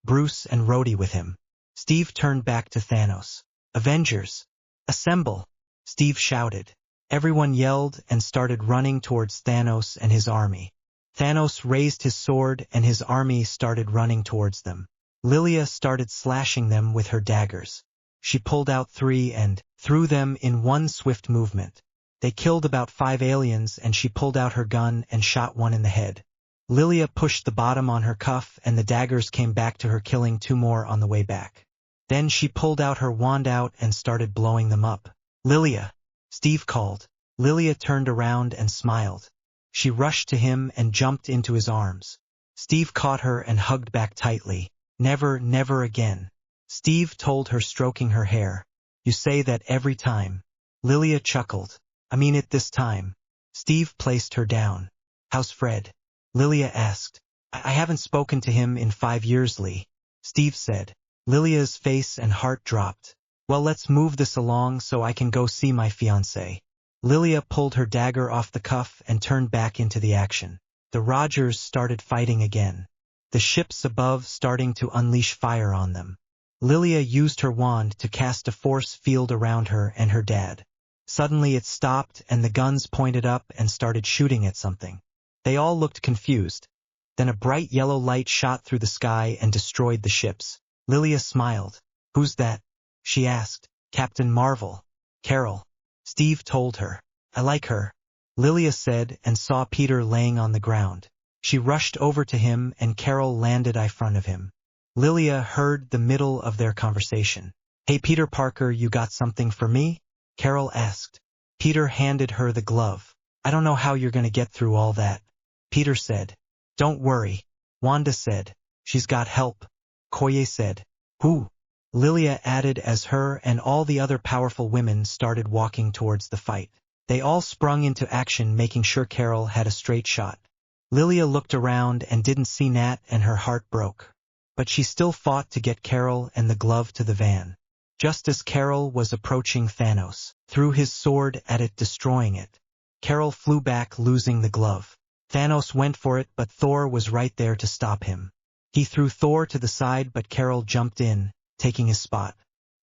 Bruce and Rhodey with him. Steve turned back to Thanos. Avengers, assemble! Steve shouted. Everyone yelled and started running towards Thanos and his army. Thanos raised his sword and his army started running towards them. Lilia started slashing them with her daggers. She pulled out 3 and threw them in one swift movement. They killed about 5 aliens and she pulled out her gun and shot one in the head. Lilia pushed the bottom on her cuff and the daggers came back to her, killing 2 more on the way back. Then she pulled out her wand out and started blowing them up. Lilia! Steve called. Lilia turned around and smiled. She rushed to him and jumped into his arms. Steve caught her and hugged back tightly. Never, never again. Steve told her, stroking her hair. You say that every time. Lilia chuckled. I mean it this time. Steve placed her down. How's Fred? Lilia asked. I haven't spoken to him in 5 years, Lee. Steve said. Lilia's face and heart dropped. Well, let's move this along so I can go see my fiancé. Lilia pulled her dagger off the cuff and turned back into the action. The Rogers started fighting again. The ships above starting to unleash fire on them. Lilia used her wand to cast a force field around her and her dad. Suddenly it stopped and the guns pointed up and started shooting at something. They all looked confused. Then a bright yellow light shot through the sky and destroyed the ships. Lilia smiled. "Who's that?" she asked. "Captain Marvel. Carol." Steve told her. "I like her," Lilia said and saw Peter laying on the ground. She rushed over to him and Carol landed in front of him. Lilia heard the middle of their conversation. "Hey Peter Parker, you got something for me?" Carol asked. Peter handed her the glove. "I don't know how you're going to get through all that," Peter said. "Don't worry," Wanda said. "She's got help," Koye said. "Who?" Lilia added as her and all the other powerful women started walking towards the fight. They all sprung into action, making sure Carol had a straight shot. Lilia looked around and didn't see Nat and her heart broke. But she still fought to get Carol and the glove to the van. Just as Carol was approaching, Thanos threw his sword at it, destroying it. Carol flew back, losing the glove. Thanos went for it, but Thor was right there to stop him. He threw Thor to the side, but Carol jumped in, taking his spot.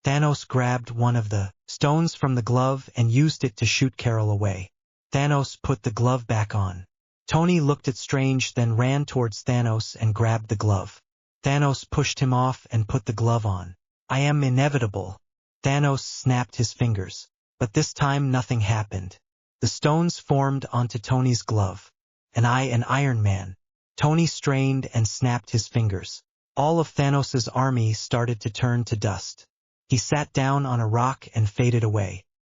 Thanos grabbed one of the stones from the glove and used it to shoot Carol away. Thanos put the glove back on. Tony looked at Strange, then ran towards Thanos and grabbed the glove. Thanos pushed him off and put the glove on. "I am inevitable." Thanos snapped his fingers. But this time nothing happened. The stones formed onto Tony's glove. "And I, an Iron Man." Tony strained and snapped his fingers. All of Thanos's army started to turn to dust. He sat down on a rock and faded away.